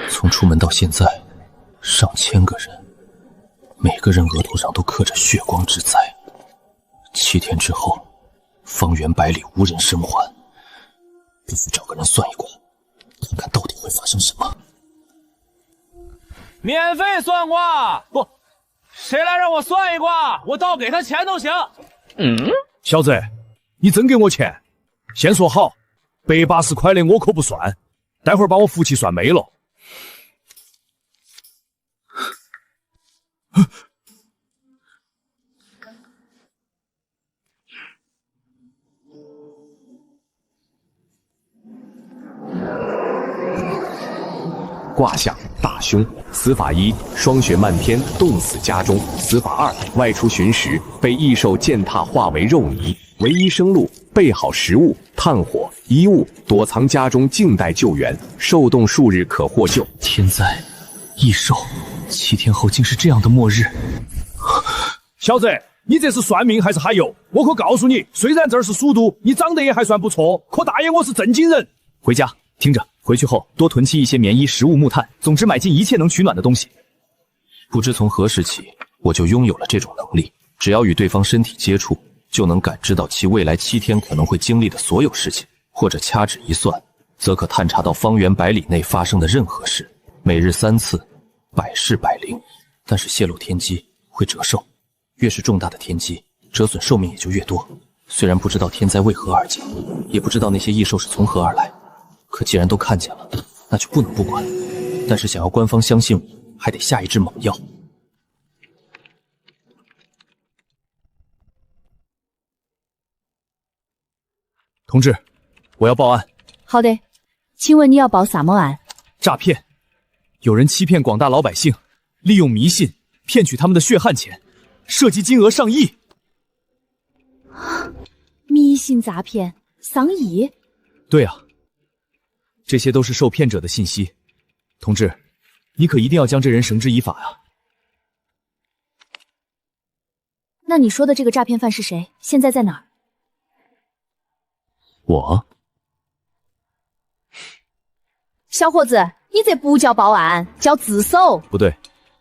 从出门到现在，上千个人，每个人额头上都刻着血光之灾。7天之后，方圆百里无人生还。必须找个人算一卦，看看到底会发生什么。免费算卦不？谁来让我算一卦，我倒给他钱都行。小子，你真给我钱？先说好，180块的我可不算，待会儿把我福气算没了。卦象大凶，死法1：霜雪漫天，冻死家中；死法2：外出寻食，被异兽践踏化为肉泥。唯一生路，备好食物、炭火、衣物，躲藏家中，静待救援。受冻数日可获救。天灾，异兽，7天后竟是这样的末日。小子，你这是算命还是哈油？我可告诉你，虽然这儿是蜀都，你长得也还算不错，可大爷我是正经人。回家听着。回去后多囤积一些棉衣、食物、木炭，总之买进一切能取暖的东西。不知从何时起，我就拥有了这种能力，只要与对方身体接触，就能感知到其未来7天可能会经历的所有事情，或者掐指一算，则可探查到方圆百里内发生的任何事。每日3次，百试百灵。但是泄露天机会折寿，越是重大的天机，折损寿命也就越多。虽然不知道天灾为何而起，也不知道那些异兽是从何而来。可既然都看见了，那就不能不管。但是想要官方相信我，还得下一支猛药。同志，我要报案。好的，请问你要报啥么案？诈骗，有人欺骗广大老百姓，利用迷信骗取他们的血汗钱，涉及金额上亿。迷信诈骗上亿？对啊。这些都是受骗者的信息，同志，你可一定要将这人绳之以法呀！那你说的这个诈骗犯是谁？现在在哪儿？我。小伙子，你这不叫报案，叫自首。不对，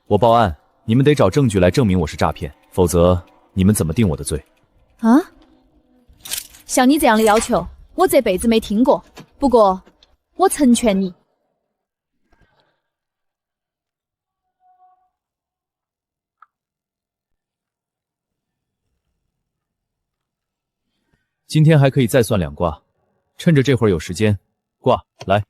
我报案，你们得找证据来证明我是诈骗，否则你们怎么定我的罪？啊？像你这样的要求，我这辈子没听过。不过，我成全你。今天还可以再算2卦，趁着这会儿有时间，卦来。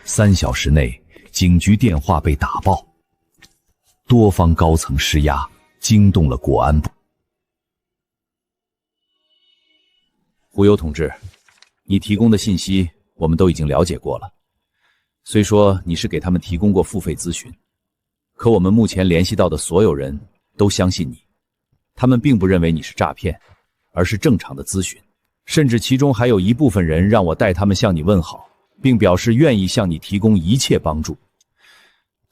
3小时内，警局电话被打爆，多方高层施压，惊动了国安部。胡友同志，你提供的信息我们都已经了解过了。虽说你是给他们提供过付费咨询，可我们目前联系到的所有人都相信你，他们并不认为你是诈骗，而是正常的咨询，甚至其中还有一部分人让我代他们向你问好，并表示愿意向你提供一切帮助。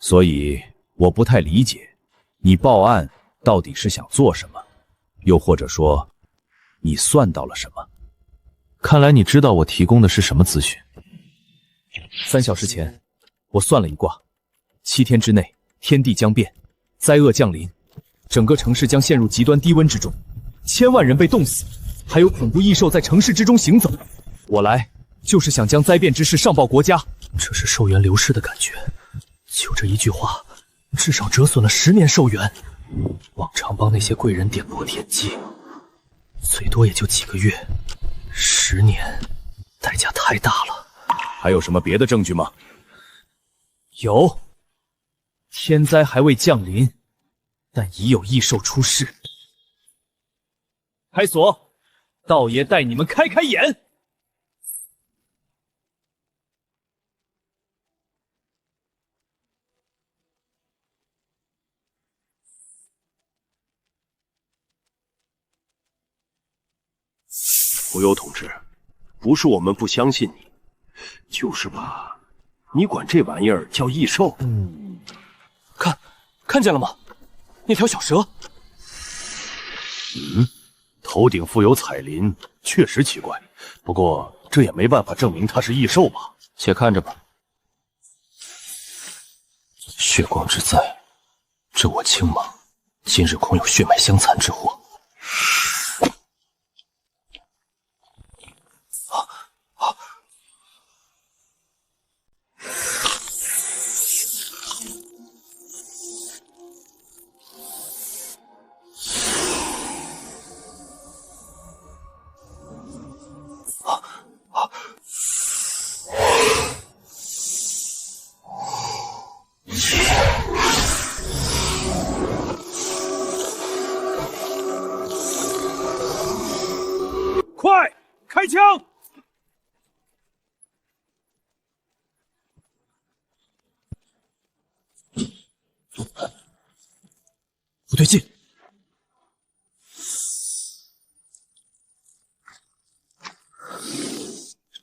所以我不太理解，你报案到底是想做什么？又或者说，你算到了什么？看来你知道我提供的是什么咨询。3小时前，我算了一卦，7天之内天地将变，灾厄降临，整个城市将陷入极端低温之中，千万人被冻死，还有恐怖异兽在城市之中行走。我来就是想将灾变之事上报国家。这是寿元流逝的感觉，就这一句话，至少折损了10年寿元。往常帮那些贵人点破天机，最多也就几个月，10年，代价太大了。还有什么别的证据吗？有，天灾还未降临，但已有异兽出世。开锁，道爷带你们开开眼。胡友同志，不是我们不相信你，就是吧，你管这玩意儿叫异兽？看见了吗？那条小蛇。头顶附有彩鳞，确实奇怪。不过这也没办法证明它是异兽吧？且看着吧。血光之灾，这我青蟒今日恐有血脉相残之祸。快开枪！不对劲，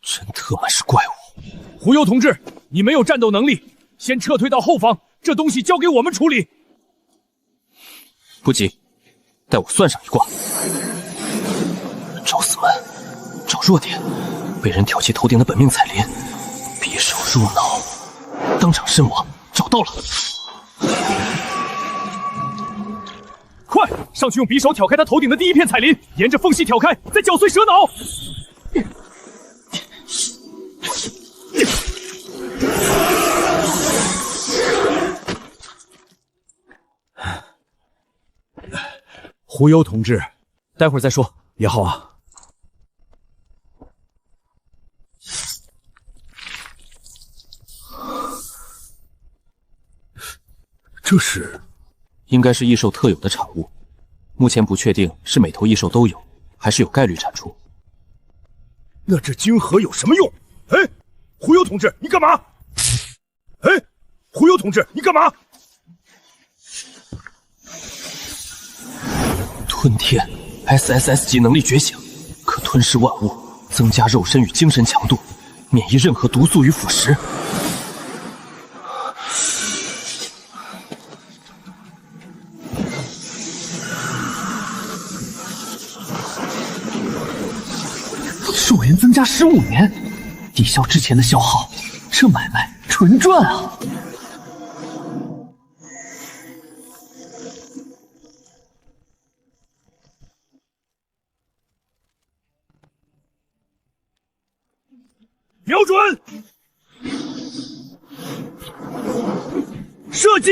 真特么是怪物！胡幽同志，你没有战斗能力，先撤退到后方，这东西交给我们处理。不急，待我算上一卦。找死门，找弱点，被人挑起头顶的本命彩鳞，匕首入脑，当场身亡。找到了，快上去用匕首挑开他头顶的第一片彩鳞，沿着缝隙挑开，再绞碎蛇脑。胡幽同志，待会儿再说也好啊。这是，应该是异兽特有的产物，目前不确定是每头异兽都有，还是有概率产出。那这晶核有什么用？哎，胡幽同志，你干嘛？哎，胡幽同志，你干嘛？吞天 SSS 级能力觉醒，可吞噬万物，增加肉身与精神强度，免疫任何毒素与腐蚀。寿元增加15年，抵消之前的消耗，这买卖纯赚啊！瞄准，射击！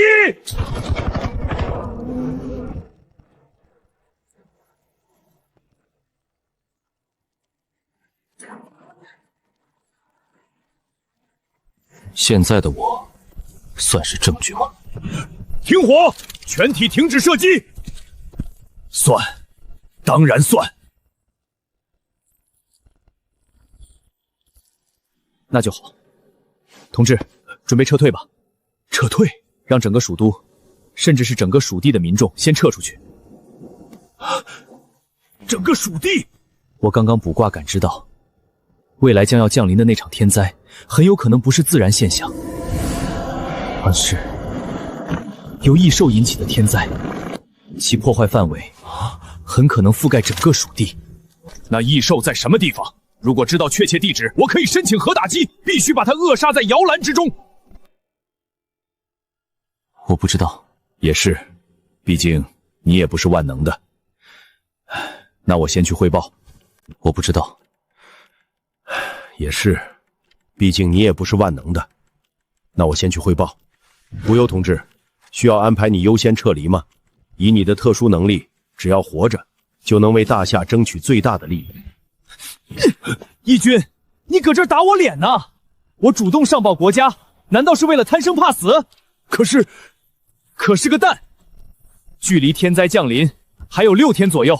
现在的我，算是证据吗？停火！全体停止射击！算，当然算。那就好，同志，准备撤退吧。撤退，让整个蜀都，甚至是整个蜀地的民众先撤出去。整个蜀地，我刚刚卜卦感知到，未来将要降临的那场天灾，很有可能不是自然现象，而是由异兽引起的天灾，其破坏范围很可能覆盖整个蜀地。那异兽在什么地方？如果知道确切地址，我可以申请核打击，必须把它扼杀在摇篮之中。我不知道，也是，毕竟你也不是万能的。那我先去汇报。我不知道，也是，毕竟你也不是万能的。那我先去汇报。无忧同志，需要安排你优先撤离吗？以你的特殊能力，只要活着，就能为大夏争取最大的利益。义军，你搁这儿打我脸呢？我主动上报国家，难道是为了贪生怕死？可是个蛋！距离天灾降临还有6天左右，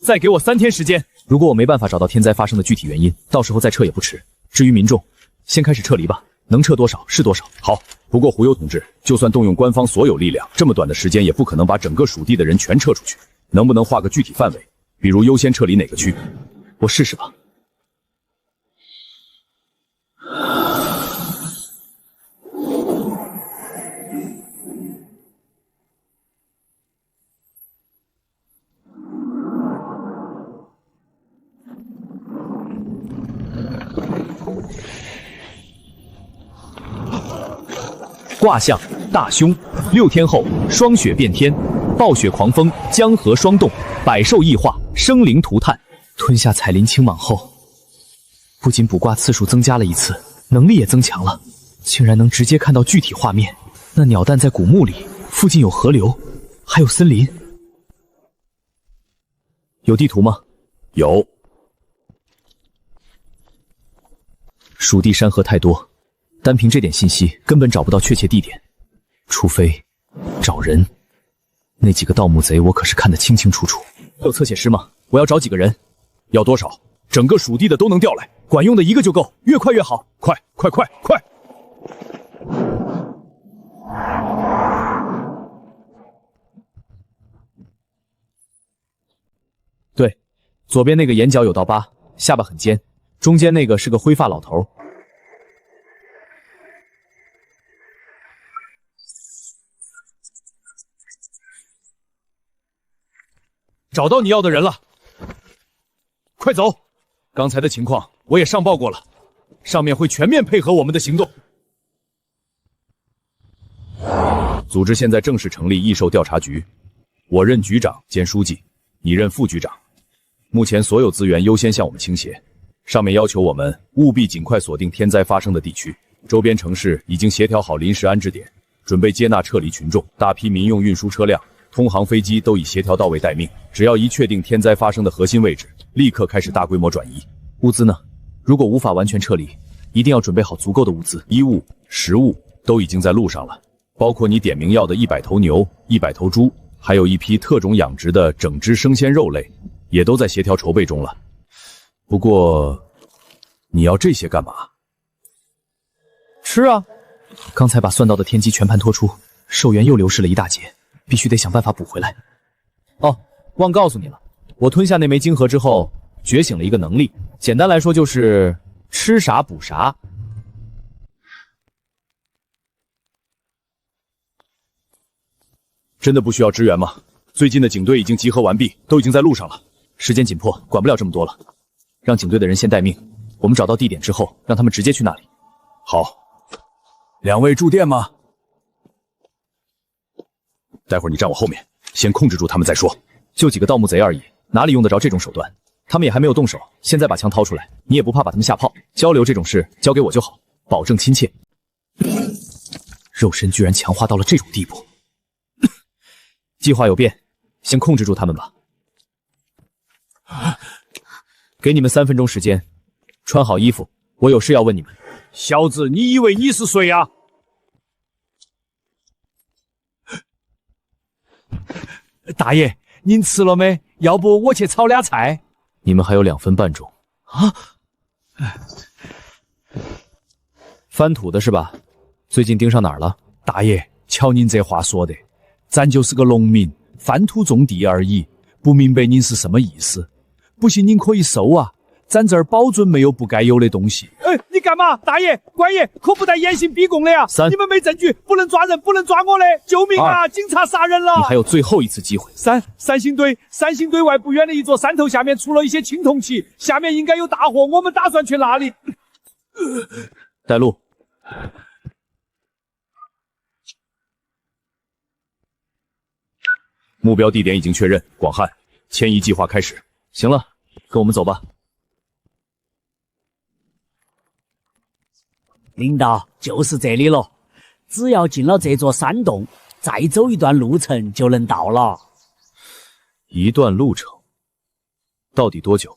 再给我3天时间。如果我没办法找到天灾发生的具体原因，到时候再撤也不迟。至于民众，先开始撤离吧，能撤多少是多少。好，不过胡幽同志，就算动用官方所有力量，这么短的时间也不可能把整个蜀地的人全撤出去。能不能画个具体范围？比如优先撤离哪个区？我试试吧。卦象大凶，6天后霜雪变天，暴雪狂风，江河霜冻，百兽异化，生灵涂炭。吞下彩鳞青蟒后，不仅卜卦次数增加了1次，能力也增强了，竟然能直接看到具体画面。那鸟蛋在古墓里，附近有河流，还有森林。有地图吗？有。蜀地山河太多，单凭这点信息根本找不到确切地点，除非找人。那几个盗墓贼我可是看得清清楚楚。有侧写师吗？我要找几个人。要多少？整个蜀地的都能调来，管用的1个就够，越快越好。快！对，左边那个眼角有道疤，下巴很尖，中间那个是个灰发老头。找到你要的人了，快走！刚才的情况我也上报过了，上面会全面配合我们的行动。组织现在正式成立异兽调查局，我任局长兼书记，你任副局长。目前所有资源优先向我们倾斜，上面要求我们务必尽快锁定天灾发生的地区，周边城市已经协调好临时安置点，准备接纳撤离群众，大批民用运输车辆、通航飞机都已协调到位待命。只要一确定天灾发生的核心位置，立刻开始大规模转移。物资呢？如果无法完全撤离，一定要准备好足够的物资，衣物、食物都已经在路上了，包括你点名要的100头牛、100头猪，还有一批特种养殖的整只生鲜肉类，也都在协调筹备中了。不过，你要这些干嘛？吃啊！刚才把算到的天机全盘托出，寿元又流失了一大截，必须得想办法补回来。哦，忘告诉你了，我吞下那枚晶核之后，觉醒了一个能力，简单来说就是吃啥补啥。真的不需要支援吗？最近的警队已经集合完毕，都已经在路上了。时间紧迫，管不了这么多了，让警队的人先待命，我们找到地点之后，让他们直接去那里。好。2位住店吗？待会儿你站我后面，先控制住他们再说。就几个盗墓贼而已，哪里用得着这种手段？他们也还没有动手，现在把枪掏出来，你也不怕把他们吓跑？交流这种事交给我就好，保证亲切。肉身居然强化到了这种地步，计划有变，先控制住他们吧。给你们3分钟时间，穿好衣服，我有事要问你们。小子，你以为你是谁啊？大爷，您吃了没？要不我去炒俩菜。你们还有2分半钟啊！翻土的是吧？最近盯上哪儿了？大爷，瞧您这话说的，咱就是个农民，翻土种地而已，不明白您是什么意思。不信您可以搜啊，咱这儿保准没有不该有的东西。你干嘛？大爷、官爷，可不带严刑逼供的呀！你们没证据，不能抓人，不能抓我的！救命啊！警察杀人了！你还有最后一次机会。三星堆外不远的一座山头下面出了一些青铜器，下面应该有大货，我们打算去那里。带路。目标地点已经确认，广汉，迁移计划开始。行了，跟我们走吧。领导，就是这里了，只要进了这座山洞，再走一段路程就能到了。一段路程，到底多久？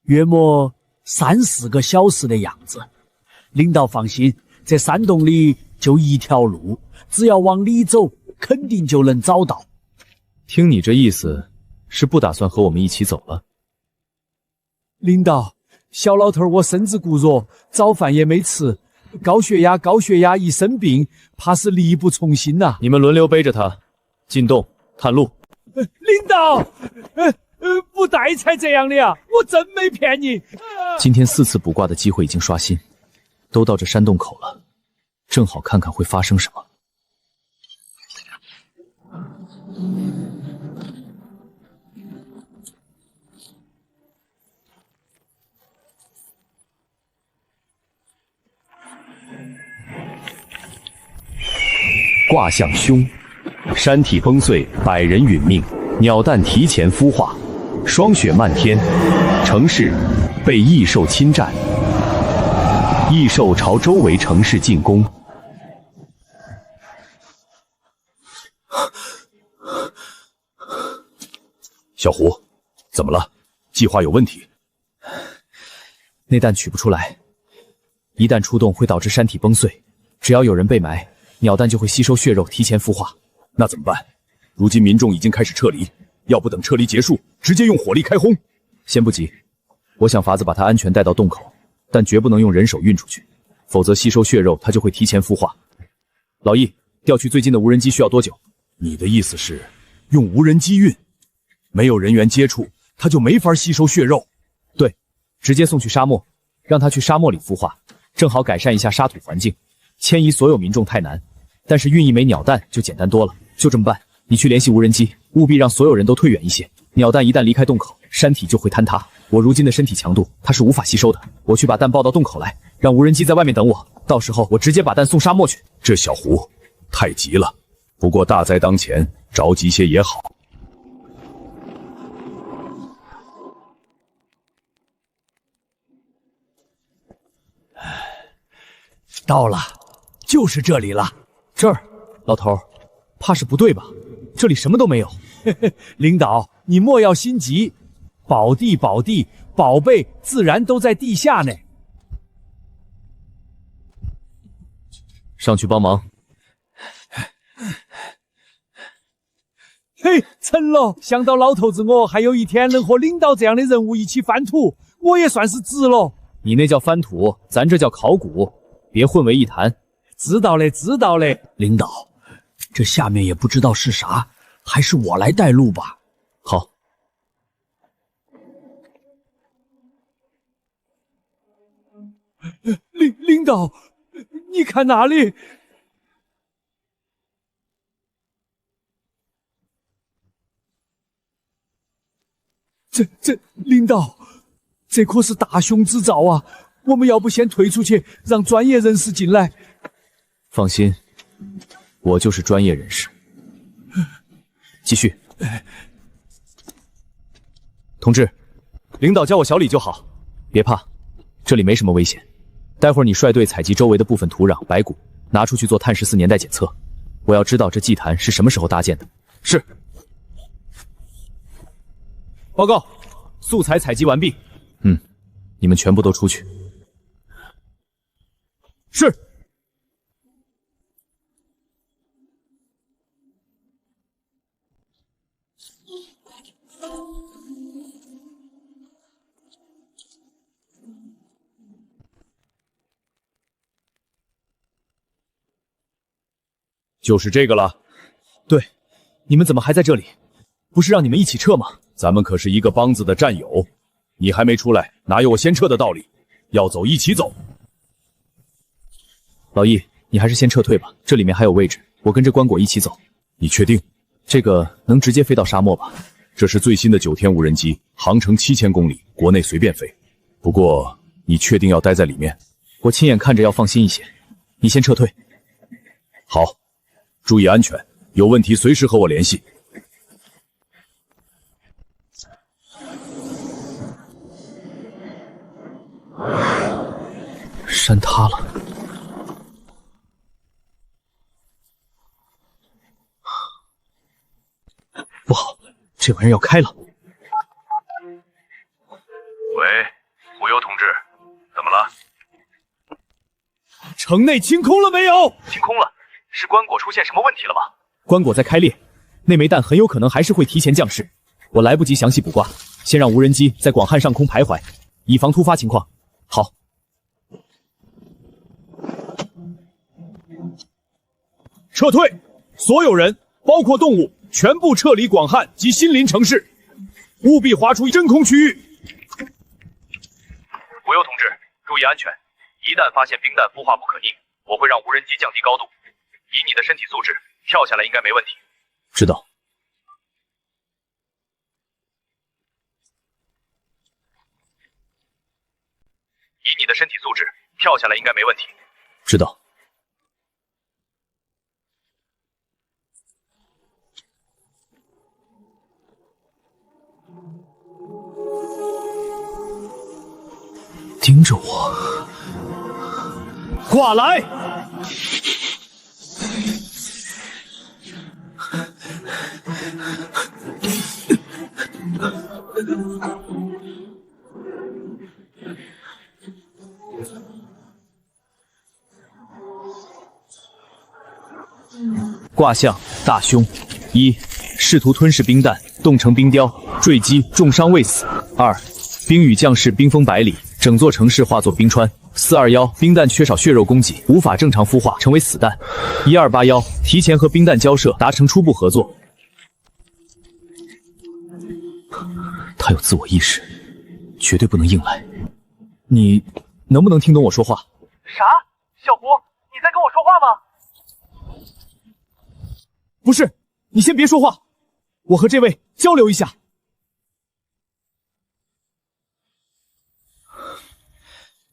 约莫3、4个小时的样子。领导放心，这山洞里就一条路，只要往里走，肯定就能找到。听你这意思，是不打算和我们一起走了？领导，小老头我身子骨弱，早饭也没吃，高血压一生病，怕是力不从心呐。你们轮流背着他，进洞探路。领导，不带才这样的呀，我真没骗你。今天4次卜卦的机会已经刷新，都到这山洞口了，正好看看会发生什么。卦象凶，山体崩碎，百人殒命，鸟蛋提前孵化，霜雪漫天，城市被异兽侵占，异兽朝周围城市进攻。小胡，怎么了？计划有问题？那蛋取不出来，一旦出动会导致山体崩碎。只要有人被埋，鸟蛋就会吸收血肉，提前孵化。那怎么办？如今民众已经开始撤离，要不等撤离结束，直接用火力开轰？先不急，我想法子把它安全带到洞口，但绝不能用人手运出去，否则吸收血肉，它就会提前孵化。老易，调去最近的无人机需要多久？你的意思是用无人机运？没有人员接触，它就没法吸收血肉。对，直接送去沙漠，让它去沙漠里孵化，正好改善一下沙土环境。迁移所有民众太难，但是运一枚鸟蛋就简单多了。就这么办，你去联系无人机，务必让所有人都退远一些。鸟蛋一旦离开洞口，山体就会坍塌。我如今的身体强度，它是无法吸收的。我去把蛋抱到洞口来，让无人机在外面等我。到时候我直接把蛋送沙漠去。这小胡太急了，不过大灾当前，着急些也好。到了，就是这里了。这儿，老头，怕是不对吧？这里什么都没有。领导，你莫要心急，宝地，宝贝自然都在地下呢。上去帮忙。嘿，成了！想到老头子我还有一天能和领导这样的人物一起翻土，我也算是值了。你那叫翻土，咱这叫考古。别混为一谈。知道嘞。领导，这下面也不知道是啥，还是我来带路吧。好。领导，你看那里？这领导，这可是大凶之兆啊！我们要不先退出去，让专业人士进来？放心，我就是专业人士。继续。同志，领导叫我小李就好，别怕，这里没什么危险。待会儿你率队采集周围的部分土壤、白骨，拿出去做碳14年代检测。我要知道这祭坛是什么时候搭建的。是。报告，素材采集完毕。你们全部都出去。是。就是这个了。对，你们怎么还在这里？不是让你们一起撤吗？咱们可是一个帮子的战友，你还没出来，哪有我先撤的道理？要走一起走。老易，你还是先撤退吧，这里面还有位置，我跟着关果一起走。你确定？这个能直接飞到沙漠吧？这是最新的9天无人机，航程7000公里，国内随便飞。不过，你确定要待在里面？我亲眼看着要放心一些。你先撤退。好，注意安全，有问题随时和我联系。山塌了。不好，这玩意儿要开了。喂，无忧同志，怎么了？城内清空了没有？清空了，是关果出现什么问题了吗？关果在开裂，那枚弹很有可能还是会提前降世。我来不及详细卜卦，先让无人机在广汉上空徘徊，以防突发情况。好。撤退！所有人，包括动物，全部撤离广汉及新邻城市，务必划出真空区域。无忧同志，注意安全。一旦发现冰弹孵化不可逆，我会让无人机降低高度。以你的身体素质，跳下来应该没问题。知道。以你的身体素质，跳下来应该没问题。知道。盯着我。挂来！卦象大凶：一、试图吞噬冰弹，冻成冰雕，坠机重伤未死；二、冰雨将士冰封百里，整座城市化作冰川。421冰弹缺少血肉供给，无法正常孵化，成为死弹。1281提前和冰弹交涉，达成初步合作。他有自我意识，绝对不能硬来。你能不能听懂我说话？啥？小胡，你在跟我说话吗？不是，你先别说话，我和这位交流一下。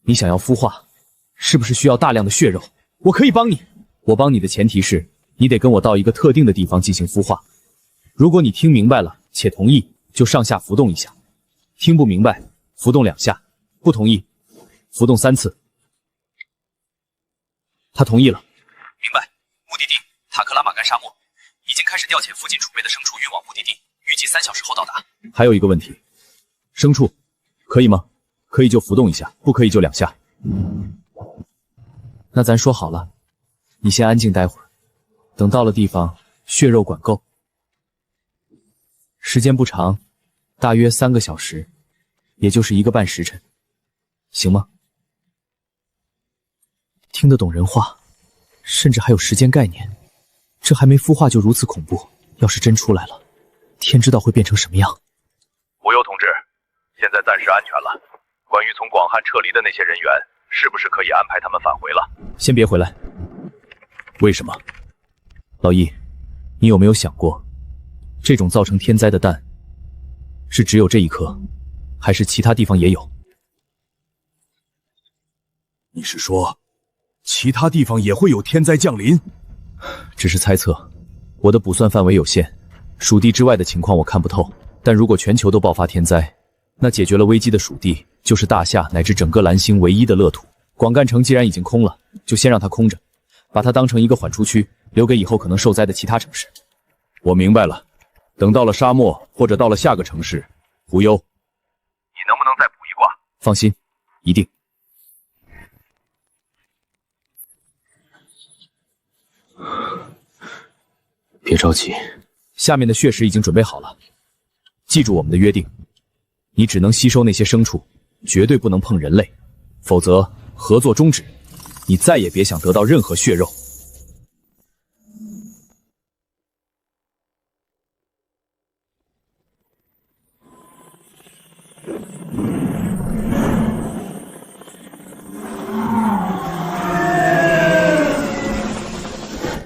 你想要孵化，是不是需要大量的血肉？我可以帮你。我帮你的前提是，你得跟我到一个特定的地方进行孵化。如果你听明白了且同意，就上下浮动一下；听不明白，浮动2下；不同意，浮动3次。他同意了。明白。目的地塔克拉玛干沙漠，已经开始调遣附近储备的牲畜运往目的地，预计3小时后到达。还有一个问题，牲畜可以吗？可以就浮动一下，不可以就2下。那咱说好了，你先安静待会儿，等到了地方，血肉管够。时间不长，大约3个小时，也就是1个半时辰，行吗？听得懂人话，甚至还有时间概念，这还没孵化就如此恐怖，要是真出来了，天知道会变成什么样。无忧同志，现在暂时安全了。关于从广汉撤离的那些人员，是不是可以安排他们返回了？先别回来。为什么？老易，你有没有想过，这种造成天灾的弹，是只有这一颗，还是其他地方也有？你是说，其他地方也会有天灾降临？只是猜测，我的卜算范围有限，属地之外的情况我看不透。但如果全球都爆发天灾，那解决了危机的属地，就是大夏乃至整个蓝星唯一的乐土。广干城既然已经空了，就先让它空着，把它当成一个缓冲区，留给以后可能受灾的其他城市。我明白了，等到了沙漠或者到了下个城市，无忧，你能不能再卜一卦？放心，一定。别着急，下面的血石已经准备好了。记住我们的约定，你只能吸收那些牲畜，绝对不能碰人类，否则合作终止，你再也别想得到任何血肉。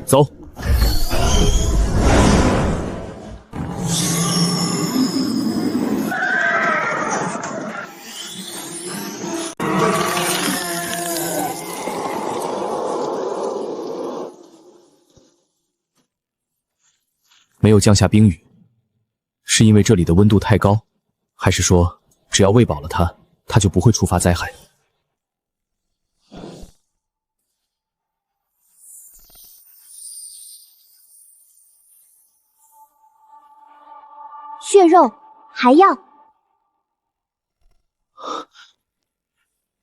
走。没有降下冰雨，是因为这里的温度太高，还是说只要喂饱了它，它就不会触发灾害？血肉还要？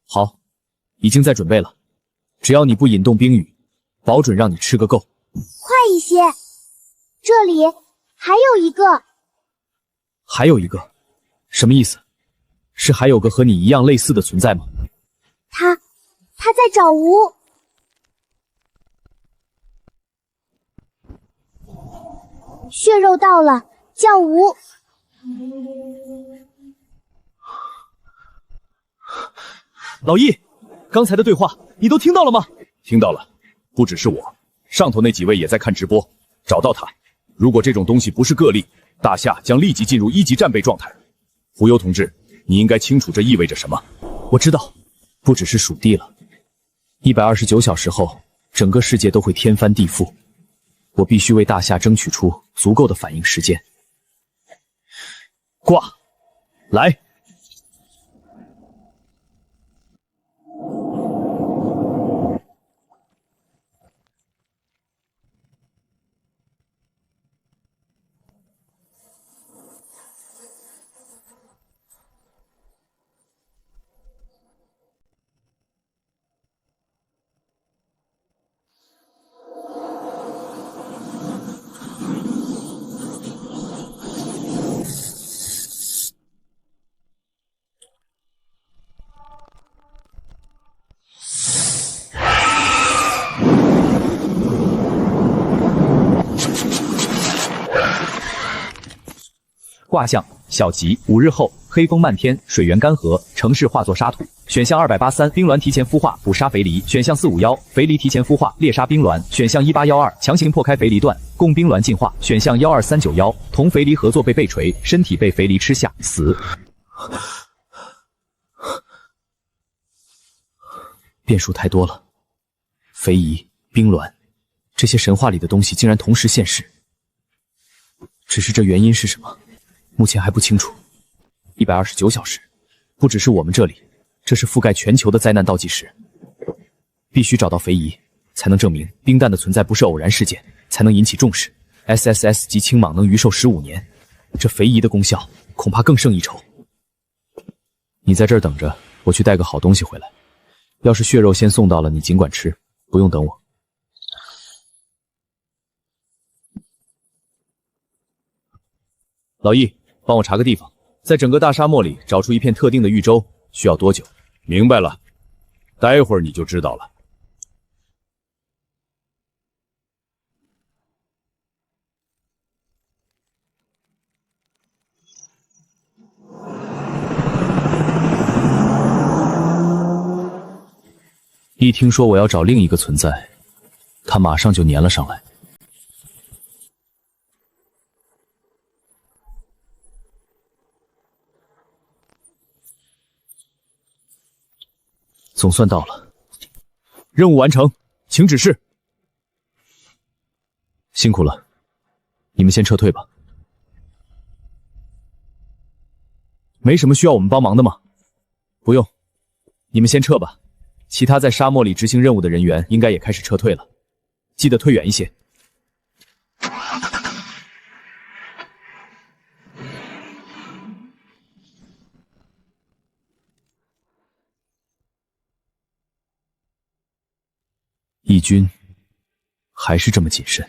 好，已经在准备了。只要你不引动冰雨，保准让你吃个够。快一些！这里还有一个。还有一个？什么意思？是还有个和你一样类似的存在吗？他在找吴。血肉到了，叫吴。老易，刚才的对话你都听到了吗？听到了，不只是我，上头那几位也在看直播，找到他。如果这种东西不是个例，大夏将立即进入1级战备状态。胡优同志，你应该清楚这意味着什么。我知道，不只是属地了，129小时后，整个世界都会天翻地覆。我必须为大夏争取出足够的反应时间。挂，来。卦象：小吉，5日后黑风漫天，水源干涸，城市化作沙土。选项283，冰鸾提前孵化，捕杀肥狸。选项451，肥狸提前孵化，猎杀冰鸾。选项1812，强行破开肥狸段，供冰鸾进化。选项12391，同肥狸合作被锤，身体被肥狸吃下，死。变数太多了，肥夷、冰鸾，这些神话里的东西竟然同时现世。只是这原因是什么，目前还不清楚。129小时，不只是我们这里，这是覆盖全球的灾难倒计时。必须找到肥夷，才能证明冰弹的存在不是偶然事件，才能引起重视。SSS 级青蟒能余寿15年，这肥夷的功效恐怕更胜一筹。你在这儿等着，我去带个好东西回来。要是血肉先送到了，你尽管吃，不用等我。老易，帮我查个地方，在整个大沙漠里找出一片特定的玉洲，需要多久？明白了，待会儿你就知道了。一听说我要找另一个存在，他马上就粘了上来。总算到了，任务完成，请指示。辛苦了，你们先撤退吧。没什么需要我们帮忙的吗？不用，你们先撤吧。其他在沙漠里执行任务的人员应该也开始撤退了，记得退远一些。义军还是这么谨慎。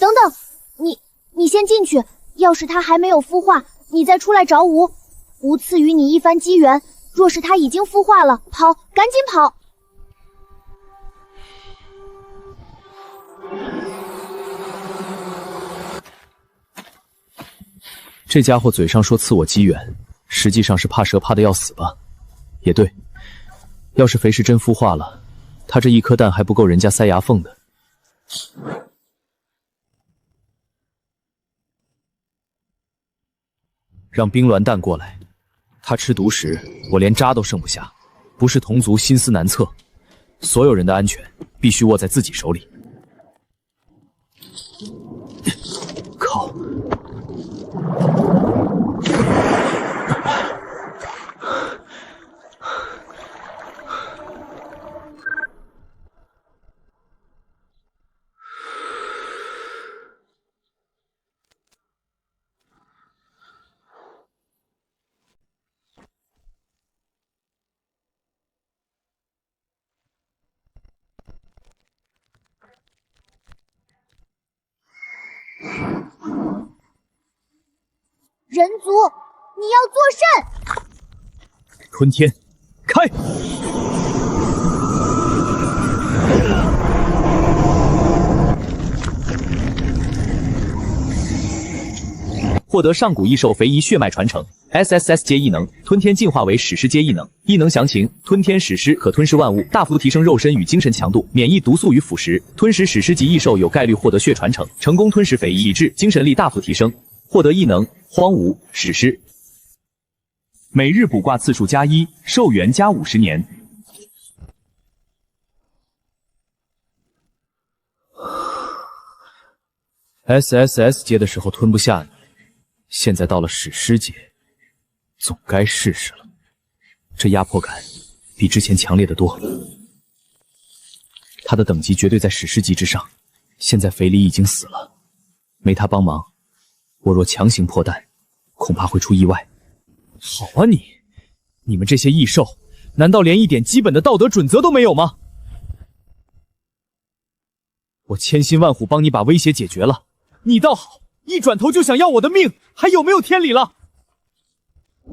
等等，你先进去，要是他还没有孵化，你再出来找吾。吾赐予你一番机缘，若是他已经孵化了，跑，赶紧跑！这家伙嘴上说赐我机缘，实际上是怕蛇怕得要死吧？也对，要是肥氏真孵化了，他这一颗蛋还不够人家塞牙缝的。让冰鸾蛋过来。他吃独食，我连渣都剩不下，不是同族心思难测，所有人的安全必须握在自己手里。靠！人族，你要作甚？吞天，开！获得上古异兽肥夷血脉传承 ，SSS 阶异能，吞天进化为史诗阶异能。异能详情：吞天史诗可吞噬万物，大幅提升肉身与精神强度，免疫毒素与腐蚀。吞食史诗级异兽有概率获得血传承，成功吞食肥夷，体质、精神力大幅提升。获得异能：荒芜史诗。每日卜卦次数+1，寿元+50年。SSS 阶的时候吞不下你，现在到了史诗阶，总该试试了。这压迫感比之前强烈得多。他的等级绝对在史诗级之上，现在肥狸已经死了，没他帮忙，我若强行破蛋，恐怕会出意外。好啊你们这些异兽，难道连一点基本的道德准则都没有吗？我千辛万苦帮你把威胁解决了，你倒好，一转头就想要我的命，还有没有天理了？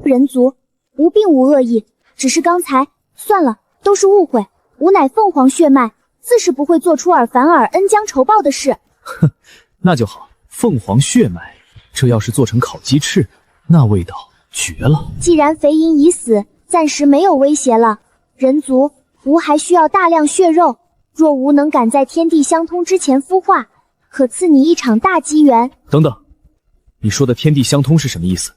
人族，吾并无恶意，只是刚才算了，都是误会。吾乃凤凰血脉，自是不会做出尔反尔、恩将仇报的事。哼，那就好。凤凰血脉，这要是做成烤鸡翅，那味道绝了。既然肥银已死，暂时没有威胁了，人族吾还需要大量血肉。若吾能赶在天地相通之前孵化，可赐你一场大机缘。等等，你说的天地相通是什么意思？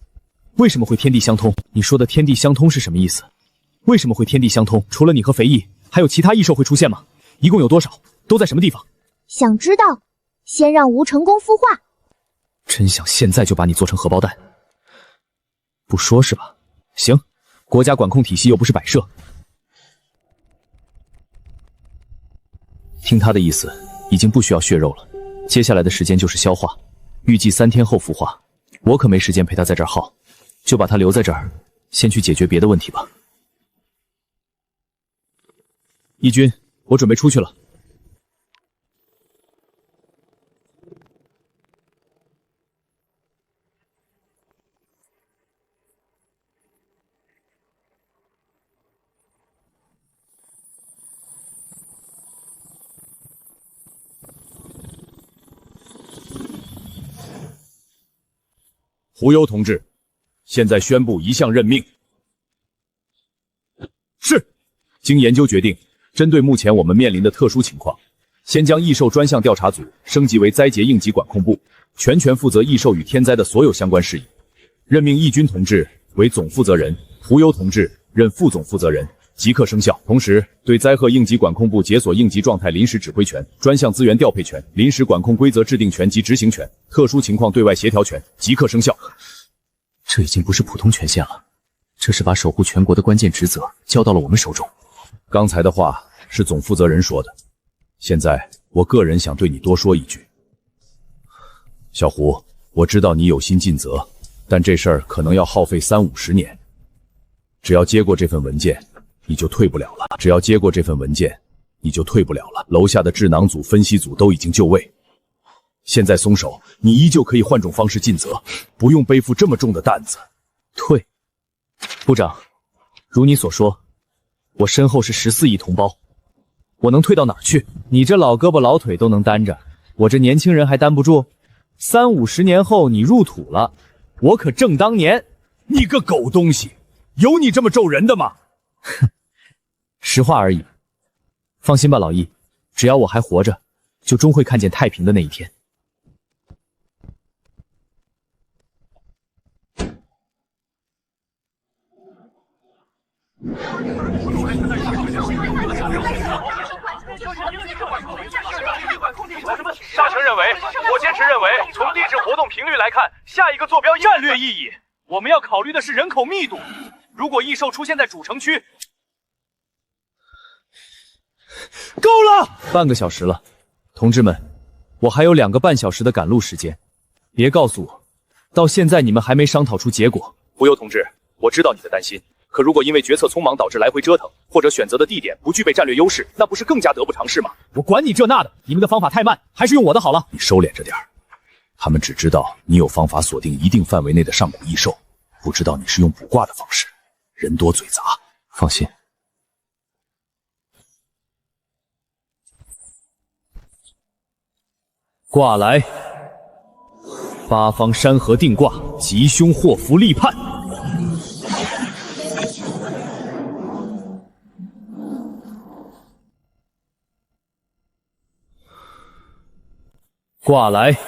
为什么会天地相通？你说的天地相通是什么意思？为什么会天地相通？除了你和肥翼，还有其他异兽会出现吗？一共有多少？都在什么地方？想知道，先让吾成功孵化。真想现在就把你做成荷包蛋。不说是吧？行，国家管控体系又不是摆设。听他的意思，已经不需要血肉了，接下来的时间就是消化，预计3天后孵化。我可没时间陪他在这儿耗，就把他留在这儿，先去解决别的问题吧。义军，我准备出去了。胡攸同志，现在宣布一项任命。是，经研究决定，针对目前我们面临的特殊情况，先将异兽专项调查组升级为灾劫应急管控部，全权负责异兽与天灾的所有相关事宜。任命义军同志为总负责人，胡攸同志任副总负责人，即刻生效。同时，对灾害应急管控部解锁应急状态临时指挥权、专项资源调配权、临时管控规则制定权及执行权、特殊情况对外协调权，即刻生效。这已经不是普通权限了，这是把守护全国的关键职责交到了我们手中。刚才的话是总负责人说的，现在我个人想对你多说一句。小胡，我知道你有心尽责，但这事儿可能要耗费30-50年。只要接过这份文件，你就退不了了。只要接过这份文件，你就退不了了。楼下的智囊组、分析组都已经就位，现在松手，你依旧可以换种方式尽责，不用背负这么重的担子。退，部长，如你所说，我身后是14亿同胞，我能退到哪儿去？你这老胳膊老腿都能担着，我这年轻人还担不住？30-50年后你入土了，我可正当年。你个狗东西，有你这么咒人的吗？哼，实话而已。放心吧，老易，只要我还活着，就终会看见太平的那一天。沙城认为，我坚持认为，从地质活动频率来看，下一个坐标战略意义，我们要考虑的是人口密度。如果异兽出现在主城区，够了，半个小时了，同志们，我还有2个半小时的赶路时间，别告诉我，到现在你们还没商讨出结果。胡攸同志，我知道你的担心。可如果因为决策匆忙导致来回折腾，或者选择的地点不具备战略优势，那不是更加得不偿失吗？我管你这那的，你们的方法太慢，还是用我的好了。你收敛着点儿，他们只知道你有方法锁定一定范围内的上古异兽，不知道你是用卜卦的方式，人多嘴杂。放心，卦来，八方山河定卦，吉凶祸福立判。卦来，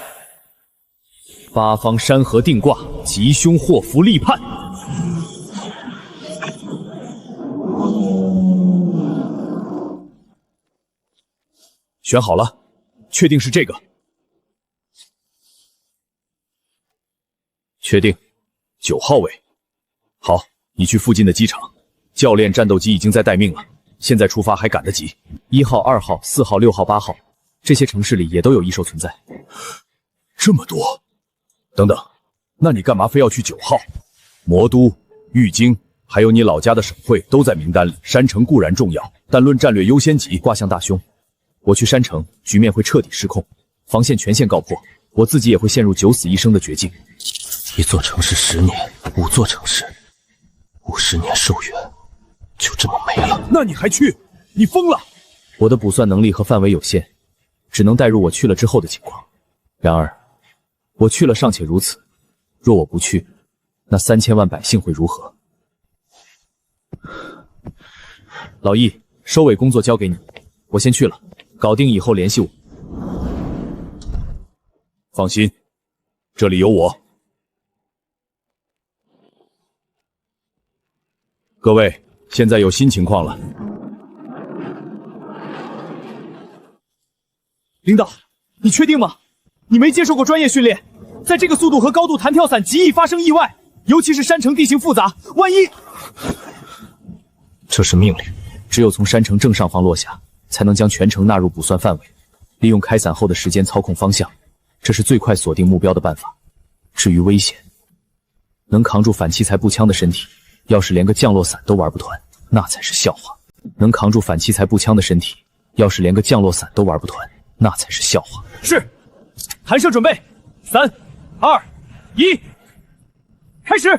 八方山河定卦，吉凶祸福立判。选好了，确定是这个。确定，9号位。好，你去附近的机场，教练战斗机已经在待命了，现在出发还赶得及。1号、2号、4号、6号、8号。这些城市里也都有异兽存在，这么多。等等，那你干嘛非要去9号？魔都、玉京，还有你老家的省会都在名单里。山城固然重要，但论战略优先级，卦象大凶。我去山城，局面会彻底失控，防线全线告破，我自己也会陷入9死1生的绝境。一座城市10年，5座城市50年寿元，就这么没了。那你还去？你疯了！我的卜算能力和范围有限，只能带入我去了之后的情况。然而，我去了尚且如此，若我不去，那3000万百姓会如何？老易，收尾工作交给你，我先去了，搞定以后联系我。放心，这里有我。各位，现在有新情况了。领导，你确定吗？你没接受过专业训练，在这个速度和高度弹跳伞极易发生意外，尤其是山城地形复杂，万一……这是命令，只有从山城正上方落下，才能将全城纳入卜算范围。利用开伞后的时间操控方向，这是最快锁定目标的办法。至于危险，能扛住反器材步枪的身体，要是连个降落伞都玩不团，那才是笑话。能扛住反器材步枪的身体，要是连个降落伞都玩不团，那才是笑话。是，弹射准备，3、2、1，开始。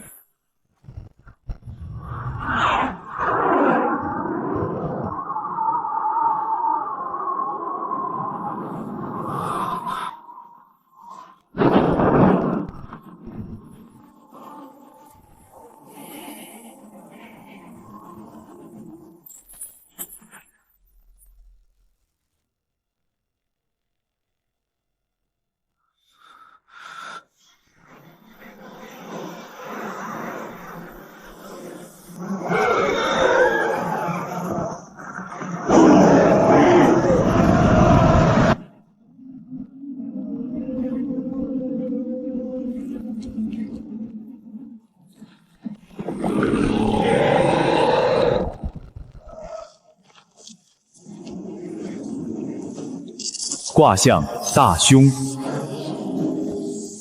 卦象大凶。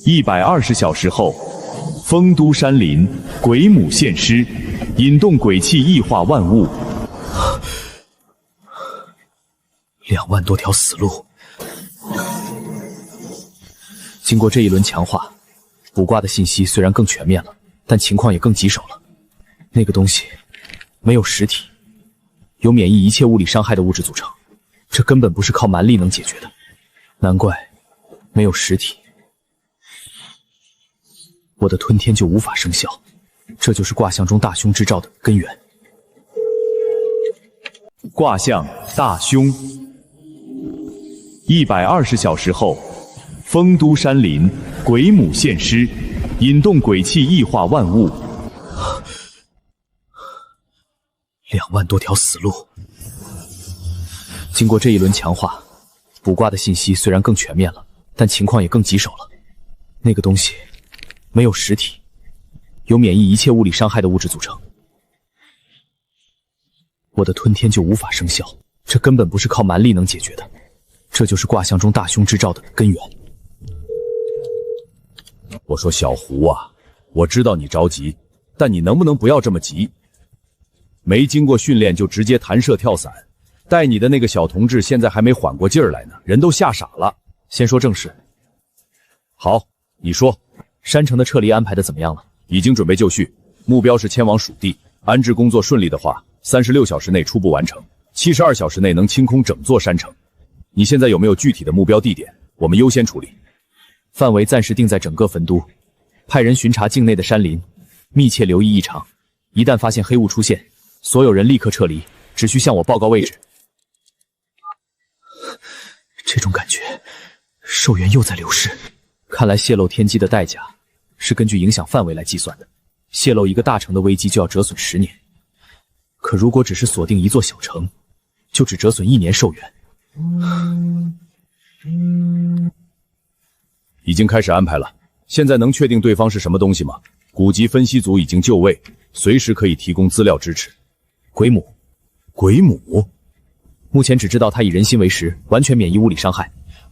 120小时后，丰都山林，鬼母现尸，引动鬼气异化万物。2万多条死路。经过这一轮强化，卜卦的信息虽然更全面了，但情况也更棘手了。那个东西没有实体，由免疫一切物理伤害的物质组成，这根本不是靠蛮力能解决的。难怪没有实体，我的吞天就无法生效，这就是卦象中大凶之兆的根源。卦象大凶。120小时后，丰都山林，鬼母现尸，引动鬼气异化万物。2万多条死路。经过这一轮强化，卜卦的信息虽然更全面了，但情况也更棘手了。那个东西没有实体，由免疫一切物理伤害的物质组成，我的吞天就无法生效，这根本不是靠蛮力能解决的，这就是卦象中大凶之兆的根源。我说小胡啊，我知道你着急，但你能不能不要这么急？没经过训练就直接弹射跳伞，带你的那个小同志现在还没缓过劲儿来呢，人都吓傻了。先说正事。好，你说，山城的撤离安排的怎么样了？已经准备就绪，目标是迁往属地，安置工作顺利的话，36小时内初步完成，72小时内能清空整座山城。你现在有没有具体的目标地点？我们优先处理。范围暂时定在整个汾都，派人巡查境内的山林，密切留意异常。一旦发现黑雾出现，所有人立刻撤离，只需向我报告位置。这种感觉，寿元又在流失。看来泄露天机的代价是根据影响范围来计算的。泄露一个大城的危机就要折损10年，可如果只是锁定一座小城，就只折损1年寿元。已经开始安排了，现在能确定对方是什么东西吗？古籍分析组已经就位，随时可以提供资料支持。鬼母，鬼母，目前只知道它以人心为食，完全免疫物理伤害，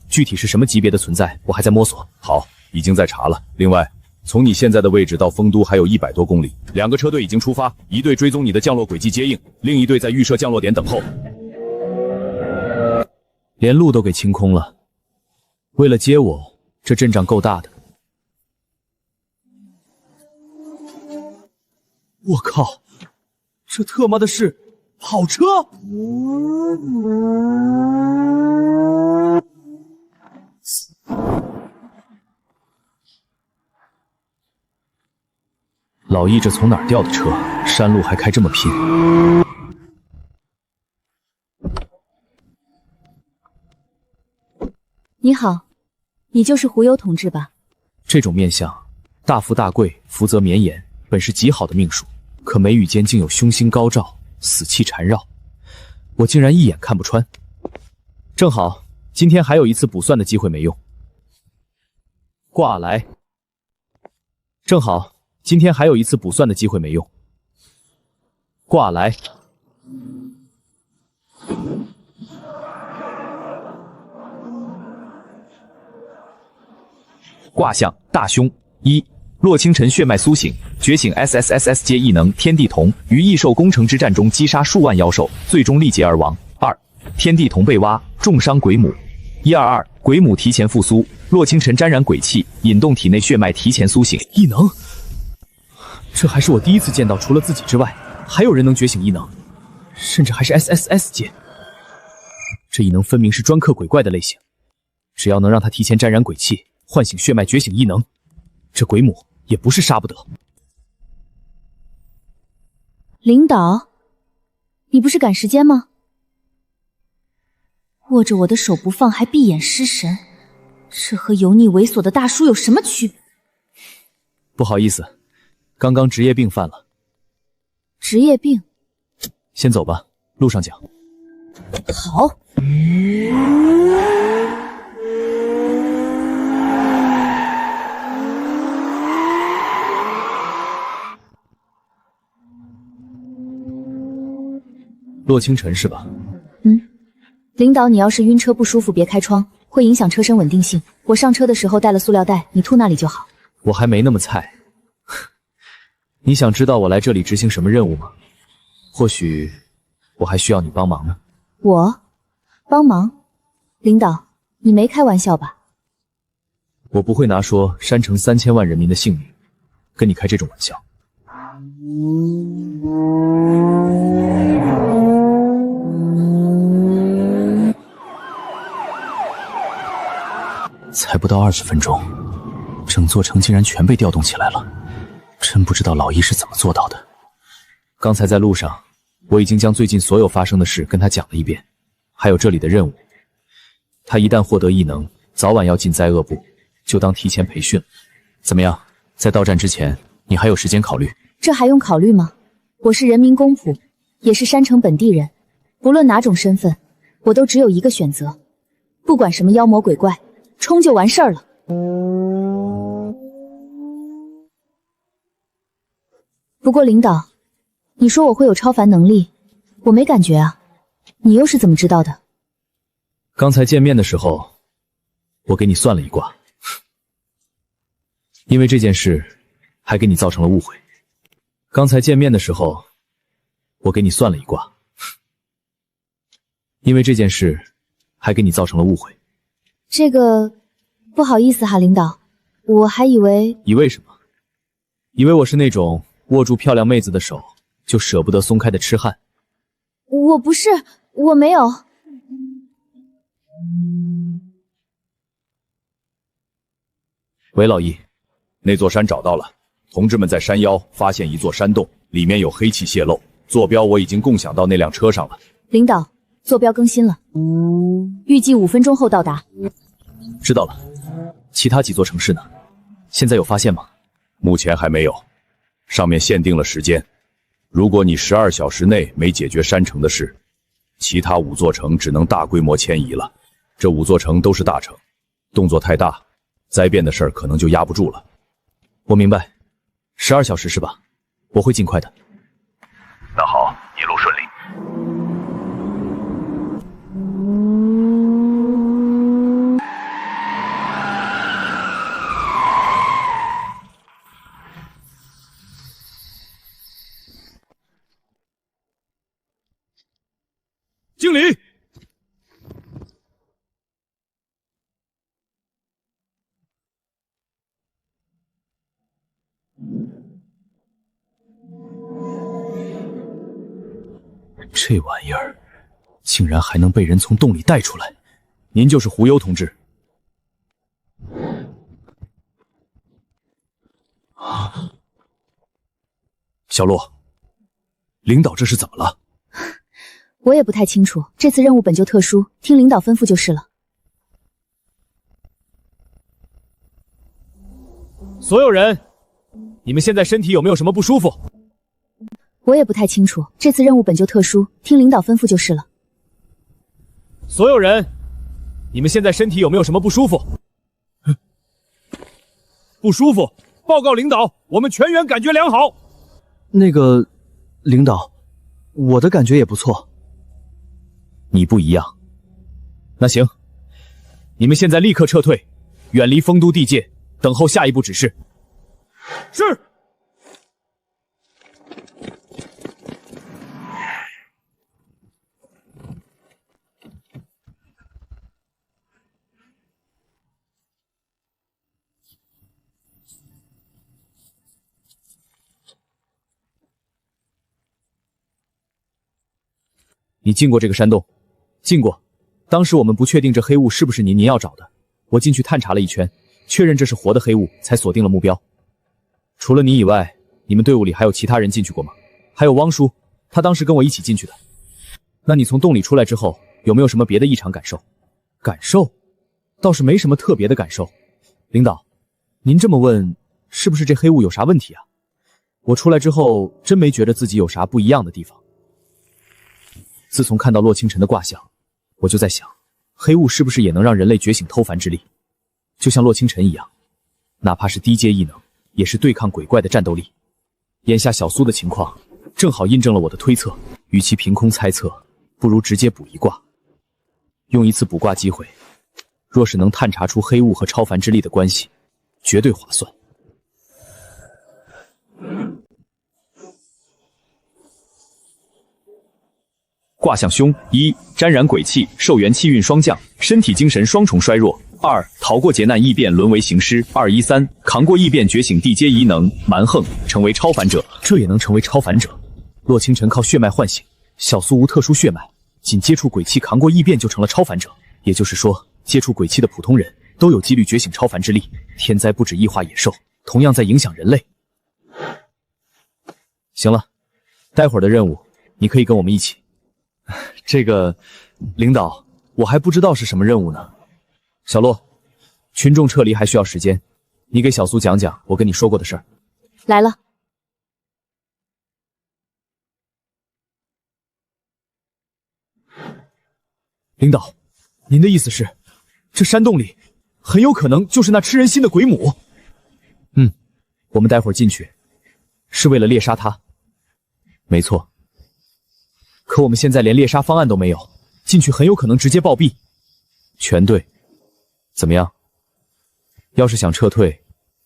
具体是什么级别的存在，我还在摸索。好，已经在查了。另外，从你现在的位置到丰都还有100多公里，2个车队已经出发，一队追踪你的降落轨迹接应，另一队在预设降落点等候。连路都给清空了，为了接我，这阵仗够大的。我靠，这特妈的是跑车！老易这从哪儿调的车？山路还开这么拼？你好，你就是胡幽同志吧？这种面相，大富大贵，福泽绵延，本是极好的命数，可眉宇间竟有凶星高照，死气缠绕，我竟然一眼看不穿。正好今天还有一次补算的机会没用，挂来。正好今天还有一次补算的机会没用，挂来。卦象大凶一，洛清晨血脉苏醒，觉醒 SSSS 阶异能天地瞳，于异兽攻城之战中击杀数万妖兽，最终力竭而亡。二，天地瞳被挖，重伤鬼母。122，鬼母提前复苏，洛清晨沾染鬼气，引动体内血脉提前苏醒。异能，这还是我第一次见到除了自己之外，还有人能觉醒异能，甚至还是 SSS 阶。这异能分明是专克鬼怪的类型，只要能让他提前沾染鬼气，唤醒血脉觉醒异能，这鬼母也不是杀不得。领导，你不是赶时间吗？握着我的手不放，还闭眼失神，这和油腻猥琐的大叔有什么区别？不好意思，刚刚职业病犯了。职业病？先走吧，路上讲。好。洛清晨是吧？领导，你要是晕车不舒服，别开窗，会影响车身稳定性。我上车的时候带了塑料袋，你吐那里就好。我还没那么菜。你想知道我来这里执行什么任务吗？或许我还需要你帮忙呢。我帮忙？领导，你没开玩笑吧？我不会拿说山城3000万人民的性命跟你开这种玩笑。才不到20分钟，整座城竟然全被调动起来了，真不知道老易是怎么做到的。刚才在路上，我已经将最近所有发生的事跟他讲了一遍，还有这里的任务。他一旦获得异能，早晚要进灾厄部，就当提前培训了。怎么样，在到站之前，你还有时间考虑？这还用考虑吗？我是人民公仆，也是山城本地人，不论哪种身份，我都只有一个选择，不管什么妖魔鬼怪，冲就完事儿了。不过领导，你说我会有超凡能力，我没感觉啊，你又是怎么知道的？刚才见面的时候，我给你算了一卦，因为这件事还给你造成了误会。刚才见面的时候，我给你算了一卦，因为这件事还给你造成了误会。这个不好意思哈，领导，我还以为……以为什么？以为我是那种握住漂亮妹子的手就舍不得松开的痴汉？我不是，我没有。喂，老易，那座山找到了，同志们在山腰发现一座山洞，里面有黑气泄漏，坐标我已经共享到那辆车上了。领导，坐标更新了，预计5分钟后到达。知道了。其他几座城市呢？现在有发现吗？目前还没有，上面限定了时间，如果你12小时内没解决山城的事，其他5座城只能大规模迁移了。这5座城都是大城，动作太大，灾变的事儿可能就压不住了。我明白，12小时是吧？我会尽快的。那好，一路顺利。经理，这玩意儿竟然还能被人从洞里带出来！您就是胡幽同志？小洛，领导这是怎么了？我也不太清楚，这次任务本就特殊，听领导吩咐就是了。所有人，你们现在身体有没有什么不舒服？我也不太清楚，这次任务本就特殊，听领导吩咐就是了。所有人，你们现在身体有没有什么不舒服？不舒服，报告领导，我们全员感觉良好。那个，领导，我的感觉也不错。你不一样。那行，你们现在立刻撤退，远离丰都地界，等候下一步指示。是。你进过这个山洞？进过。当时我们不确定这黑雾是不是您要找的，我进去探查了一圈，确认这是活的黑雾，才锁定了目标。除了你以外，你们队伍里还有其他人进去过吗？还有汪叔，他当时跟我一起进去的。那你从洞里出来之后，有没有什么别的异常感受？感受？倒是没什么特别的感受。领导，您这么问，是不是这黑雾有啥问题啊？我出来之后，真没觉得自己有啥不一样的地方。自从看到洛清晨的卦象，我就在想，黑雾是不是也能让人类觉醒偷凡之力，就像洛清晨一样，哪怕是低阶异能，也是对抗鬼怪的战斗力。眼下小苏的情况，正好印证了我的推测，与其凭空猜测，不如直接补一卦。用一次补卦机会，若是能探查出黑雾和超凡之力的关系，绝对划算。卦象凶：一、沾染鬼气，受元气运双降，身体精神双重衰弱；二、逃过劫难异变，沦为行尸；213扛过异变，觉醒地阶异能蛮横，成为超凡者。这也能成为超凡者？洛清晨靠血脉唤醒，小苏无特殊血脉，仅接触鬼气扛过异变就成了超凡者。也就是说，接触鬼气的普通人都有几率觉醒超凡之力。天灾不止异化野兽，同样在影响人类。行了，待会儿的任务你可以跟我们一起。这个，领导，我还不知道是什么任务呢。小洛，群众撤离还需要时间，你给小苏讲讲我跟你说过的事儿。来了。领导，您的意思是，这山洞里很有可能就是那吃人心的鬼母？我们待会儿进去是为了猎杀他。没错。可我们现在连猎杀方案都没有，进去很有可能直接暴毙。全对，怎么样？要是想撤退，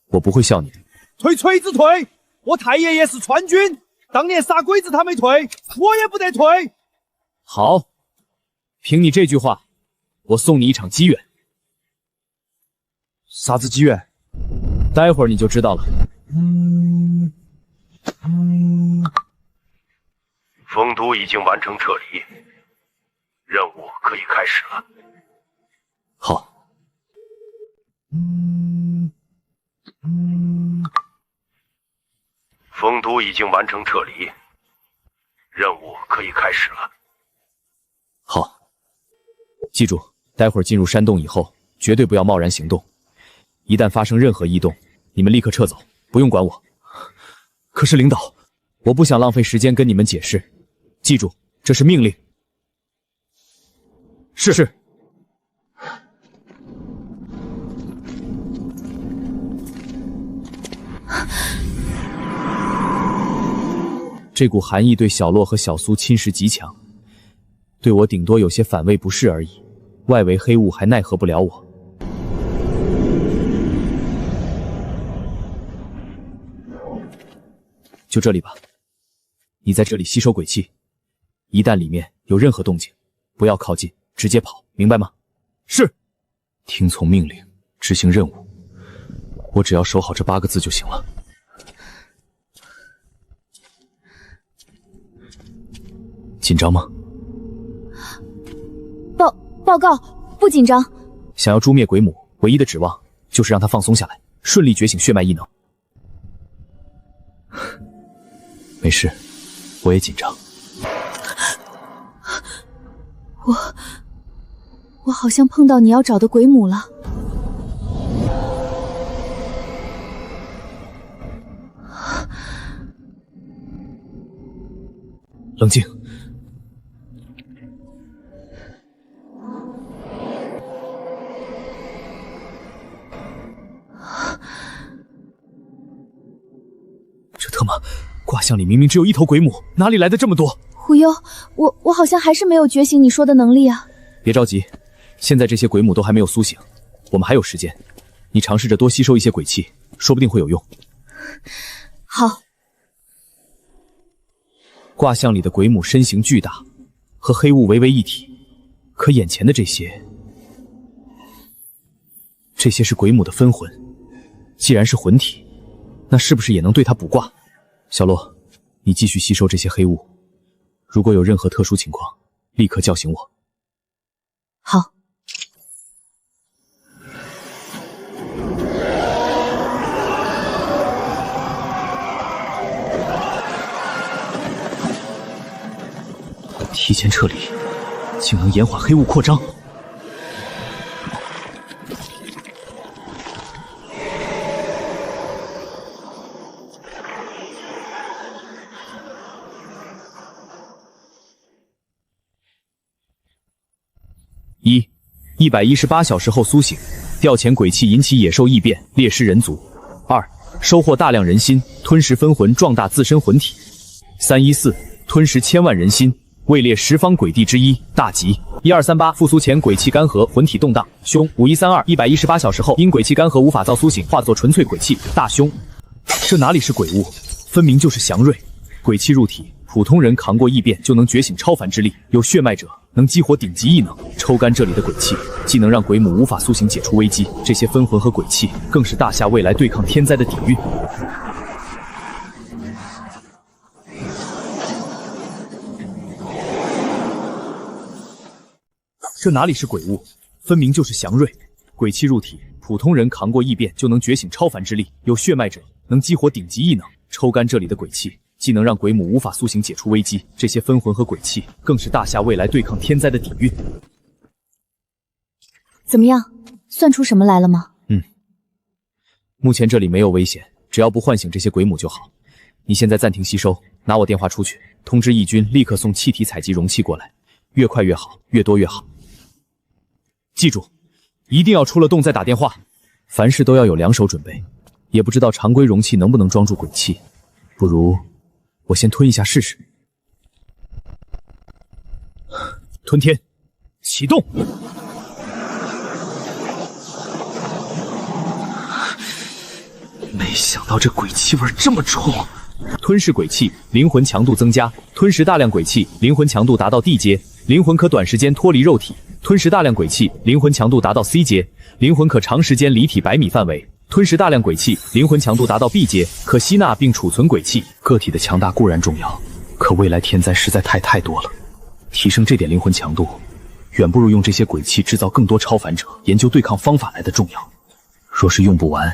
我不会笑你的。退锤子退！我太爷爷是川军，当年杀鬼子他没退，我也不得退。好，凭你这句话，我送你一场机缘。啥子机缘？待会儿你就知道了。丰都已经完成撤离，任务可以开始了。好。丰都已经完成撤离，任务可以开始了。好。记住，待会儿进入山洞以后，绝对不要贸然行动。一旦发生任何异动，你们立刻撤走，不用管我。可是领导，我不想浪费时间跟你们解释。记住，这是命令。是。这股寒意对小洛和小苏侵蚀极强，对我顶多有些反胃不适而已，外围黑雾还奈何不了我。就这里吧，你在这里吸收鬼气，一旦里面有任何动静，不要靠近，直接跑，明白吗？是。听从命令，执行任务，我只要守好这8个字就行了。紧张吗？报告，不紧张。想要诛灭鬼母，唯一的指望就是让他放松下来，顺利觉醒血脉异能。没事，我也紧张。我好像碰到你要找的鬼母了。冷静。这特么，卦象里明明只有一头鬼母，哪里来的这么多？狐幽，我好像还是没有觉醒你说的能力啊。别着急，现在这些鬼母都还没有苏醒，我们还有时间。你尝试着多吸收一些鬼气，说不定会有用。好。卦象里的鬼母身形巨大，和黑雾唯为一体，可眼前的这些是鬼母的分魂。既然是魂体，那是不是也能对它卜卦？小洛，你继续吸收这些黑雾，如果有任何特殊情况，立刻叫醒我。好。提前撤离，竟能延缓黑雾扩张。118小时后苏醒，调遣鬼气引起野兽异变，猎食人族。2. 收获大量人心，吞食分魂，壮大自身魂体。314吞食1000万人心，位列10方鬼帝之一，大吉。1238复苏前鬼气干涸，魂体动荡，凶。5132 118小时后因鬼气干涸无法造苏醒，化作纯粹鬼气，大凶。这哪里是鬼物，分明就是祥瑞。鬼气入体，普通人扛过异变就能觉醒超凡之力，有血脉者能激活顶级异能，抽干这里的鬼气，既能让鬼母无法苏醒解除危机，这些分魂和鬼气更是大夏未来对抗天灾的底蕴。这哪里是鬼物，分明就是祥瑞。鬼气入体，普通人扛过异变就能觉醒超凡之力，有血脉者能激活顶级异能，抽干这里的鬼气，既能让鬼母无法苏醒解除危机，这些分魂和鬼气更是大夏未来对抗天灾的底蕴。怎么样，算出什么来了吗？目前这里没有危险，只要不唤醒这些鬼母就好。你现在暂停吸收，拿我电话出去，通知义军立刻送气体采集容器过来，越快越好，越多越好。记住，一定要出了洞再打电话，凡事都要有2手准备。也不知道常规容器能不能装住鬼气，不如我先吞一下试试。吞天，启动。没想到这鬼气味这么重。吞噬鬼气，灵魂强度增加。吞食大量鬼气，灵魂强度达到 D 阶，灵魂可短时间脱离肉体。吞食大量鬼气，灵魂强度达到 C 阶，灵魂可长时间离体100米范围。吞食大量鬼气，灵魂强度达到 B 阶，可吸纳并储存鬼气。个体的强大固然重要，可未来天灾实在太多了，提升这点灵魂强度，远不如用这些鬼气制造更多超凡者，研究对抗方法来的重要。若是用不完，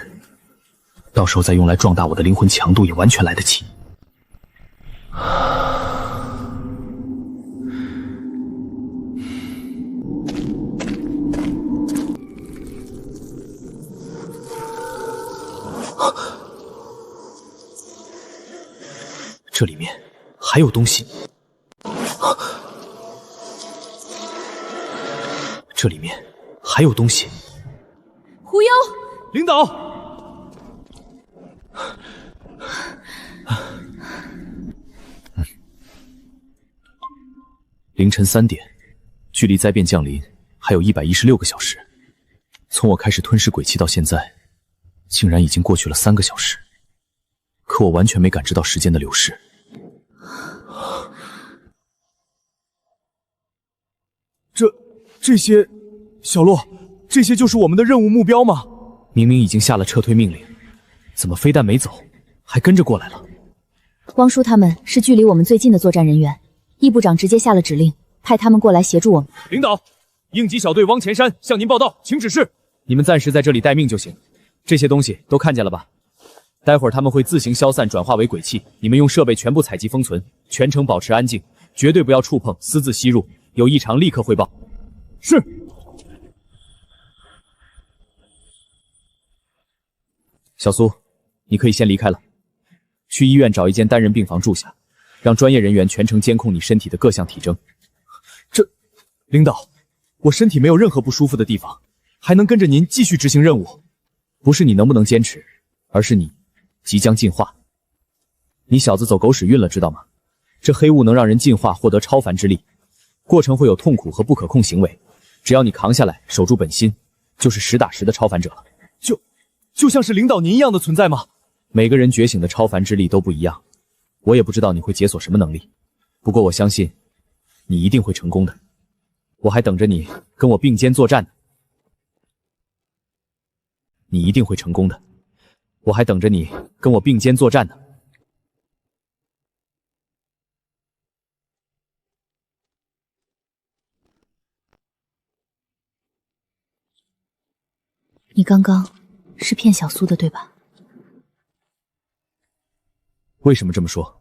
到时候再用来壮大我的灵魂强度也完全来得及。这里面还有东西，这里面还有东西。狐幽，领导，凌晨3点，距离灾变降临还有116个小时。从我开始吞噬鬼气到现在，竟然已经过去了3个小时，可我完全没感知到时间的流逝。这些，小洛，这些就是我们的任务目标吗？明明已经下了撤退命令，怎么非但没走，还跟着过来了？汪叔他们是距离我们最近的作战人员，易部长直接下了指令，派他们过来协助我们。领导，应急小队汪前山向您报道，请指示。你们暂时在这里待命就行。这些东西都看见了吧？待会儿他们会自行消散，转化为鬼气。你们用设备全部采集封存，全程保持安静，绝对不要触碰，私自吸入。有异常立刻汇报。是。小苏，你可以先离开了，去医院找一间单人病房住下，让专业人员全程监控你身体的各项体征。领导，我身体没有任何不舒服的地方，还能跟着您继续执行任务。不是你能不能坚持，而是你即将进化。你小子走狗屎运了，知道吗？这黑雾能让人进化，获得超凡之力，过程会有痛苦和不可控行为，只要你扛下来，守住本心，就是实打实的超凡者了。就像是领导您一样的存在吗？每个人觉醒的超凡之力都不一样，我也不知道你会解锁什么能力，不过我相信你一定会成功的。我还等着你跟我并肩作战呢。你一定会成功的，我还等着你跟我并肩作战呢。你刚刚是骗小苏的，对吧？为什么这么说？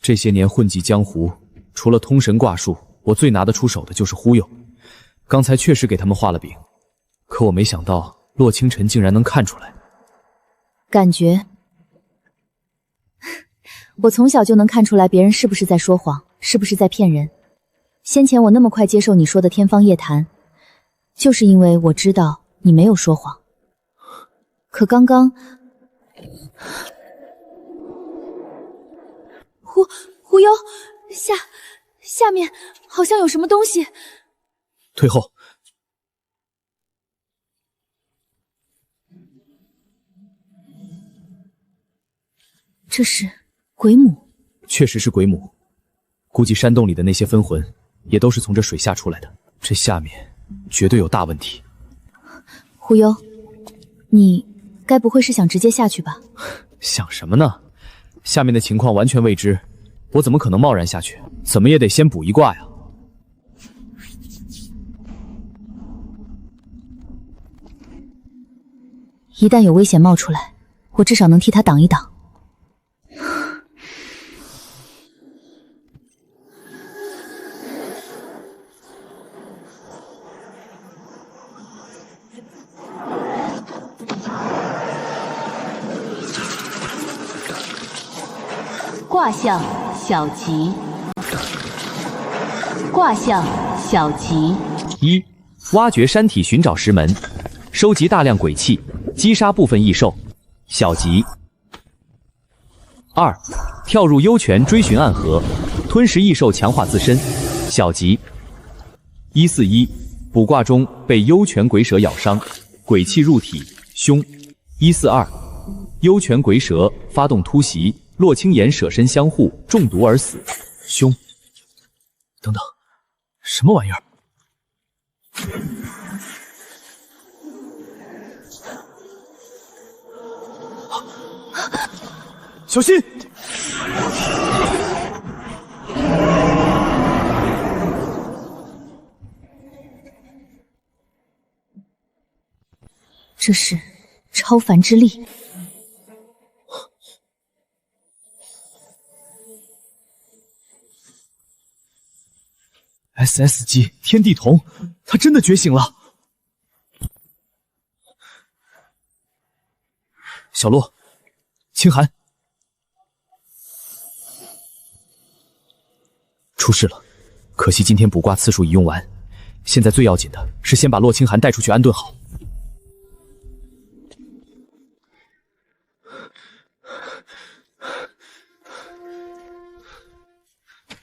这些年混迹江湖，除了通神挂术，我最拿得出手的就是忽悠。刚才确实给他们画了饼，可我没想到洛清晨竟然能看出来。感觉我从小就能看出来别人是不是在说谎，是不是在骗人。先前我那么快接受你说的天方夜谭，就是因为我知道你没有说谎。可刚刚忽悠，下面好像有什么东西。退后。这是鬼母。确实是鬼母，估计山洞里的那些分魂也都是从这水下出来的，这下面绝对有大问题。忽悠，你该不会是想直接下去吧？想什么呢？下面的情况完全未知，我怎么可能贸然下去？怎么也得先卜一卦呀。一旦有危险冒出来，我至少能替他挡一挡。卦象小吉，卦象小吉。一、挖掘山体寻找石门，收集大量鬼气，击杀部分异兽，小吉。二、跳入幽泉追寻暗河，吞食异兽强化自身，小吉。141卜卦中被幽泉鬼蛇咬伤，鬼气入体，凶。142幽泉鬼蛇发动突袭，洛清言舍身相护，中毒而死，凶。等等，什么玩意儿？小心！这是超凡之力。SS 级天地瞳，他真的觉醒了。小洛，清寒，出事了，可惜今天卜卦次数已用完，现在最要紧的是先把洛清寒带出去安顿好。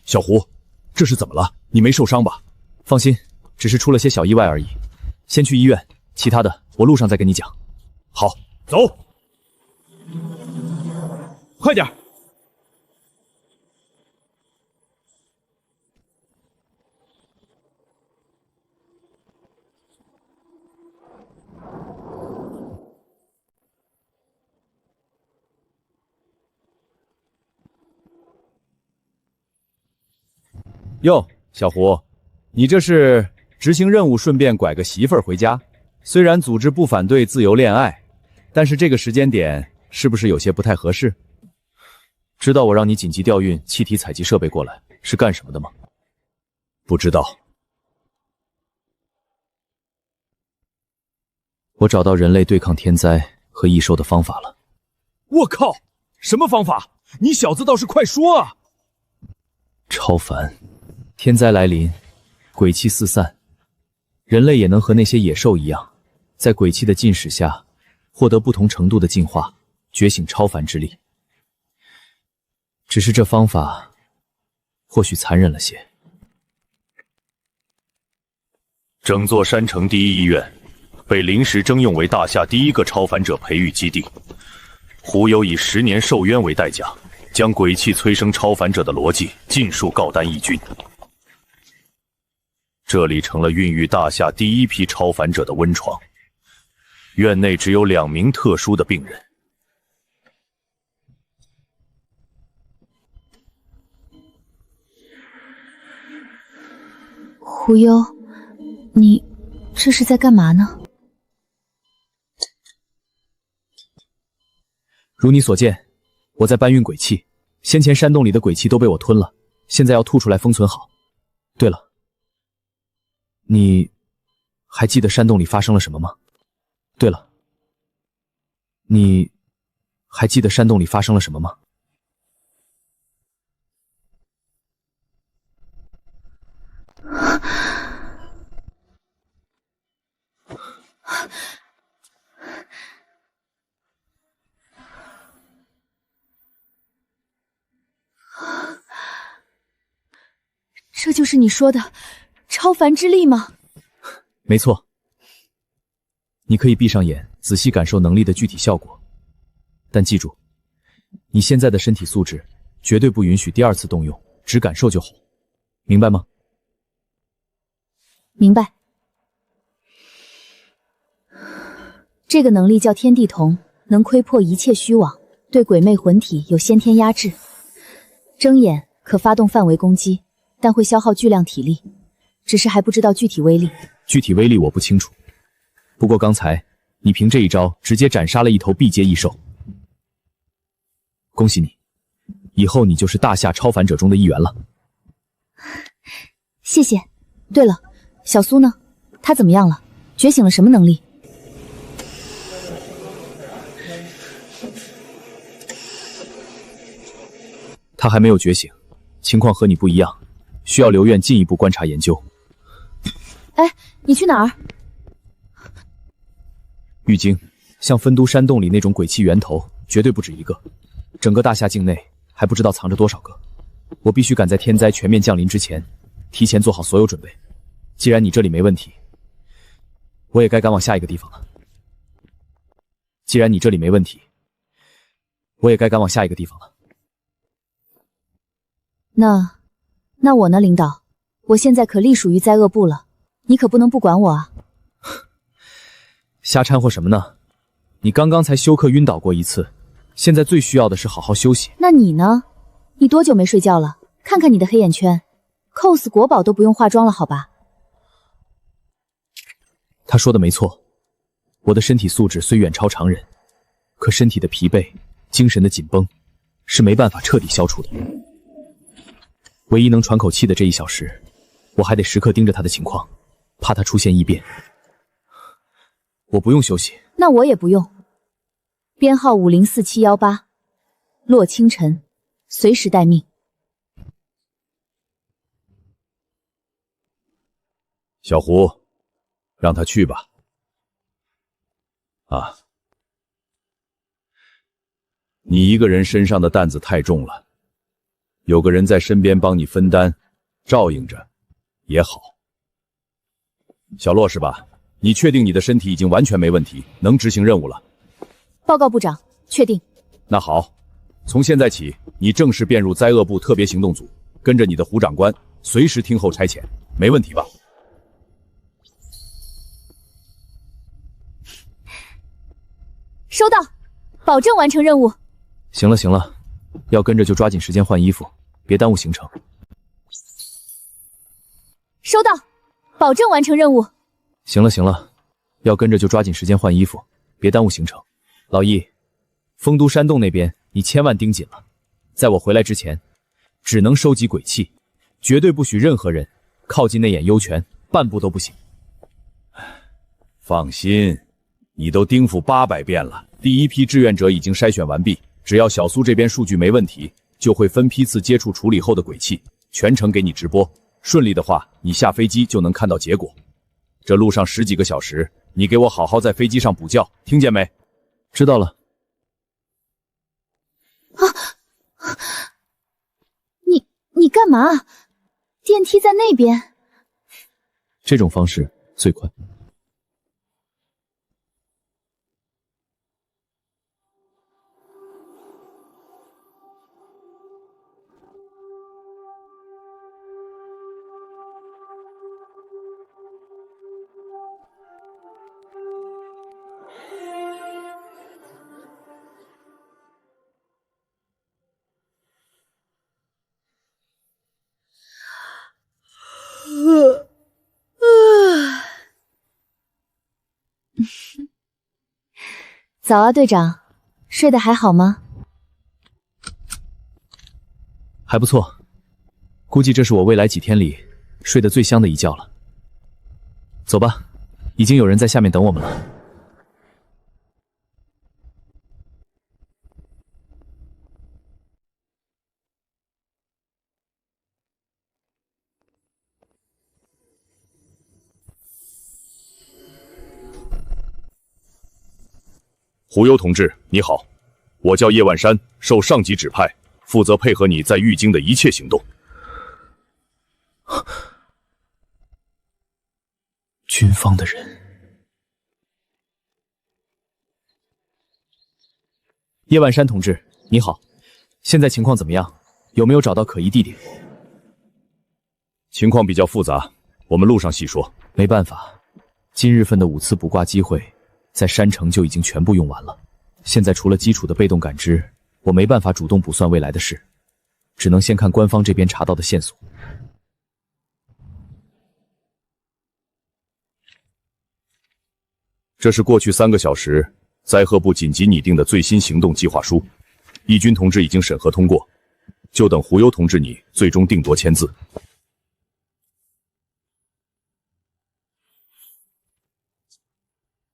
小胡，这是怎么了？你没受伤吧？放心，只是出了些小意外而已。先去医院，其他的我路上再跟你讲。好，走。快点！哟，小胡，你这是执行任务顺便拐个媳妇儿回家？虽然组织不反对自由恋爱，但是这个时间点是不是有些不太合适？知道我让你紧急调运气体采集设备过来是干什么的吗？不知道。我找到人类对抗天灾和异兽的方法了。我靠，什么方法？你小子倒是快说啊！超凡，天灾来临，鬼气四散，人类也能和那些野兽一样，在鬼气的浸使下，获得不同程度的进化，觉醒超凡之力。只是这方法或许残忍了些。整座山城第一医院被临时征用为大夏第一个超凡者培育基地。胡有以10年受冤为代价，将鬼气催生超凡者的逻辑尽数告单义军。这里成了孕育大夏第一批超凡者的温床。院内只有2名特殊的病人。胡幽，你这是在干嘛呢？如你所见，我在搬运鬼气，先前山洞里的鬼气都被我吞了，现在要吐出来封存好。对了，你还记得山洞里发生了什么吗？对了，你还记得山洞里发生了什么吗？这就是你说的超凡之力吗？没错，你可以闭上眼，仔细感受能力的具体效果。但记住，你现在的身体素质绝对不允许第2次动用，只感受就好，明白吗？明白。这个能力叫天地同，能窥破一切虚妄，对鬼魅魂体有先天压制。睁眼可发动范围攻击，但会消耗巨量体力，只是还不知道具体威力。具体威力我不清楚，不过刚才你凭这一招直接斩杀了一头地阶异兽，恭喜你，以后你就是大夏超凡者中的一员了。谢谢。对了，小苏呢？他怎么样了？觉醒了什么能力？他还没有觉醒，情况和你不一样，需要留院进一步观察研究。哎，你去哪儿？玉京，像分都山洞里那种鬼气源头绝对不止一个，整个大夏境内还不知道藏着多少个。我必须赶在天灾全面降临之前，提前做好所有准备。既然你这里没问题，我也该赶往下一个地方了。既然你这里没问题，我也该赶往下一个地方了。那我呢，领导？我现在可隶属于灾厄部了，你可不能不管我啊！瞎掺和什么呢？你刚刚才休克晕倒过一次，现在最需要的是好好休息。那你呢？你多久没睡觉了？看看你的黑眼圈，cos 国宝都不用化妆了，好吧？他说的没错，我的身体素质虽远超常人，可身体的疲惫、精神的紧绷是没办法彻底消除的。唯一能喘口气的这1小时，我还得时刻盯着他的情况，怕他出现异变。我不用休息。那我也不用。编号504718，洛清晨，随时待命。小胡，让他去吧。啊，你一个人身上的担子太重了，有个人在身边帮你分担，照应着也好。小洛是吧？你确定你的身体已经完全没问题，能执行任务了？报告部长，确定。那好，从现在起，你正式变入灾厄部特别行动组，跟着你的胡长官，随时听候差遣，没问题吧？收到，保证完成任务。行了行了，要跟着就抓紧时间换衣服，别耽误行程。收到，保证完成任务。行了行了，要跟着就抓紧时间换衣服，别耽误行程。老易，丰都山洞那边你千万盯紧了，在我回来之前，只能收集鬼气，绝对不许任何人靠近内眼幽泉，半步都不行。放心，你都叮嘱800遍了。第一批志愿者已经筛选完毕，只要小苏这边数据没问题，就会分批次接触处理后的鬼气，全程给你直播。顺利的话，你下飞机就能看到结果。这路上10几个小时，你给我好好在飞机上补觉，听见没？知道了。你干嘛？电梯在那边。这种方式最快。早啊，队长，睡得还好吗？还不错，估计这是我未来几天里睡得最香的一觉了。走吧，已经有人在下面等我们了。胡幽同志，你好，我叫叶万山，受上级指派，负责配合你在玉京的一切行动。军方的人。叶万山同志，你好，现在情况怎么样？有没有找到可疑地点？情况比较复杂，我们路上细说。没办法，今日份的5次卜卦机会，在山城就已经全部用完了。现在除了基础的被动感知，我没办法主动卜算未来的事，只能先看官方这边查到的线索。这是过去3个小时灾害部紧急拟定的最新行动计划书，义军同志已经审核通过，就等胡幽同志你最终定夺签字。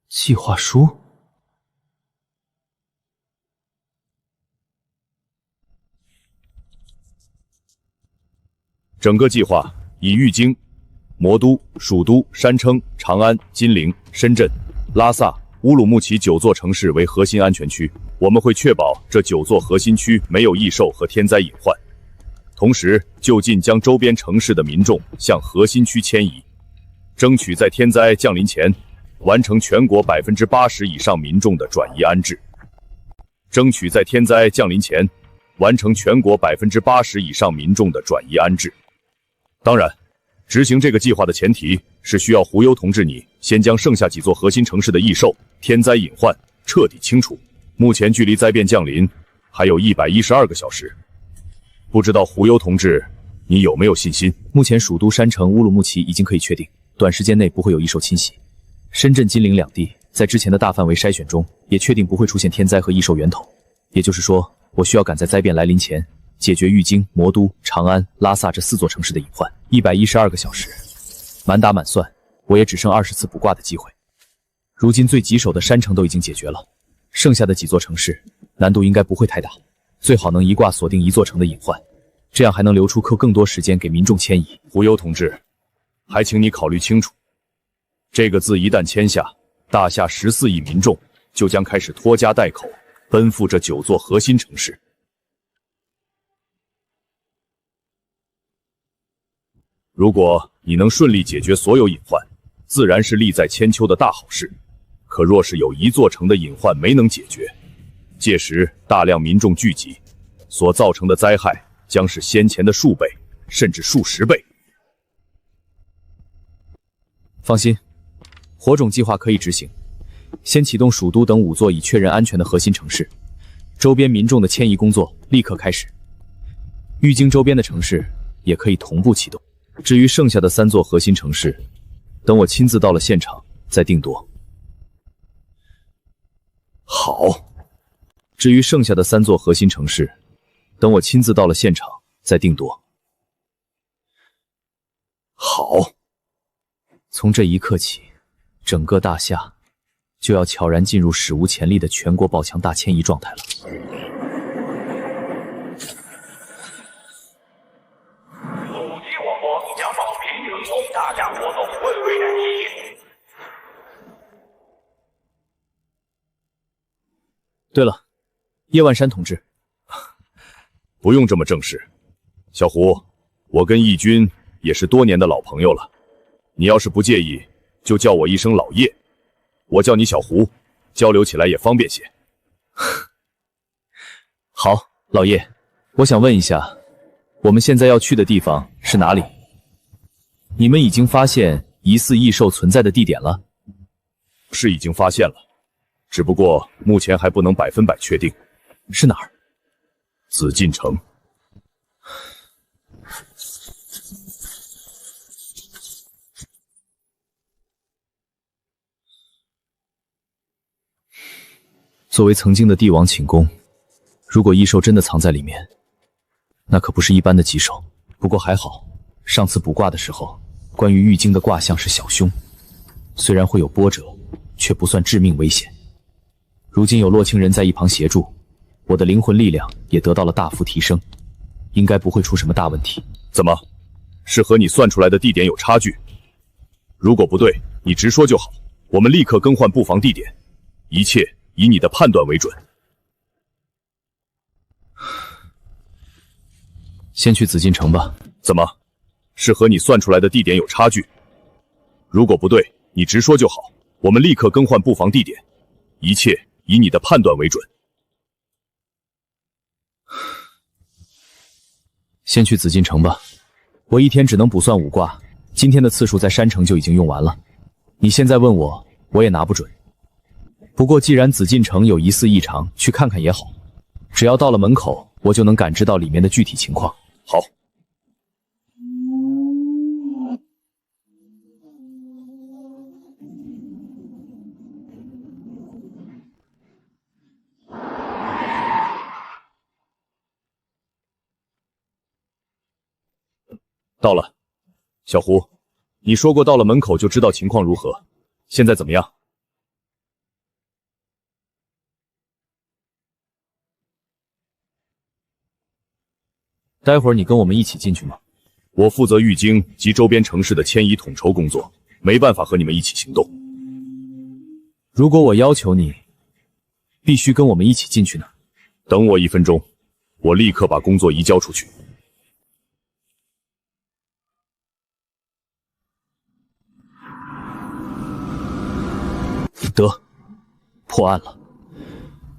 计划书？整个计划以玉京、魔都、蜀都、山魳、长安、金陵、深圳、拉萨、乌鲁木齐9座城市为核心安全区，我们会确保这9座核心区没有异兽和天灾隐患，同时就近将周边城市的民众向核心区迁移，争取在天灾降临前完成全国80%以上民众的转移安置，争取在天灾降临前完成全国80%以上民众的转移安置。当然，执行这个计划的前提是需要胡幽同志你先将剩下几座核心城市的异兽、天灾隐患彻底清除。目前距离灾变降临还有112个小时，不知道胡幽同志你有没有信心？目前蜀都、山城、乌鲁木齐已经可以确定，短时间内不会有异兽侵袭。深圳、金陵2地在之前的大范围筛选中也确定不会出现天灾和异兽源头，也就是说，我需要赶在灾变来临前解决玉京、魔都、长安、拉萨这4座城市的隐患。112个小时，满打满算，我也只剩20次卜卦的机会。如今最棘手的山城都已经解决了，剩下的几座城市难度应该不会太大，最好能一卦锁定1座城的隐患，这样还能留出更多时间给民众迁移。胡幽同志，还请你考虑清楚，这个字一旦签下，大夏14亿民众就将开始拖家带口奔赴这9座核心城市。如果你能顺利解决所有隐患，自然是利在千秋的大好事。可若是有1座城的隐患没能解决，届时大量民众聚集，所造成的灾害将是先前的数倍，甚至数10倍。放心，火种计划可以执行。先启动蜀都等5座已确认安全的核心城市，周边民众的迁移工作立刻开始。玉京周边的城市也可以同步启动。至于剩下的3座核心城市，等我亲自到了现场再定夺。好，至于剩下的3座核心城市，等我亲自到了现场再定夺。好，从这一刻起，整个大夏就要悄然进入史无前例的全国爆强大迁移状态了。大家活动为未来提醒。对了，叶万山同志，不用这么正式。小胡，我跟义军也是多年的老朋友了，你要是不介意，就叫我一声老叶，我叫你小胡，交流起来也方便些。好，老叶，我想问一下，我们现在要去的地方是哪里？你们已经发现疑似异兽存在的地点了？是已经发现了，只不过目前还不能100%确定。是哪儿？紫禁城。作为曾经的帝王寝宫，如果异兽真的藏在里面，那可不是一般的棘手。不过还好，上次卜卦的时候，关于玉京的卦象是小凶，虽然会有波折，却不算致命危险。如今有洛清人在一旁协助，我的灵魂力量也得到了大幅提升，应该不会出什么大问题。怎么，是和你算出来的地点有差距？如果不对，你直说就好，我们立刻更换布防地点，一切以你的判断为准。先去紫禁城吧。怎么，是和你算出来的地点有差距？如果不对，你直说就好，我们立刻更换布防地点，一切以你的判断为准。先去紫禁城吧，我一天只能卜算5卦，今天的次数在山城就已经用完了。你现在问我，我也拿不准。不过既然紫禁城有疑似异常，去看看也好。只要到了门口，我就能感知到里面的具体情况。好。到了，小胡，你说过到了门口就知道情况如何，现在怎么样？待会儿你跟我们一起进去吗？我负责玉京及周边城市的迁移统筹工作，没办法和你们一起行动。如果我要求你必须跟我们一起进去呢？等我1分钟，我立刻把工作移交出去。得，破案了。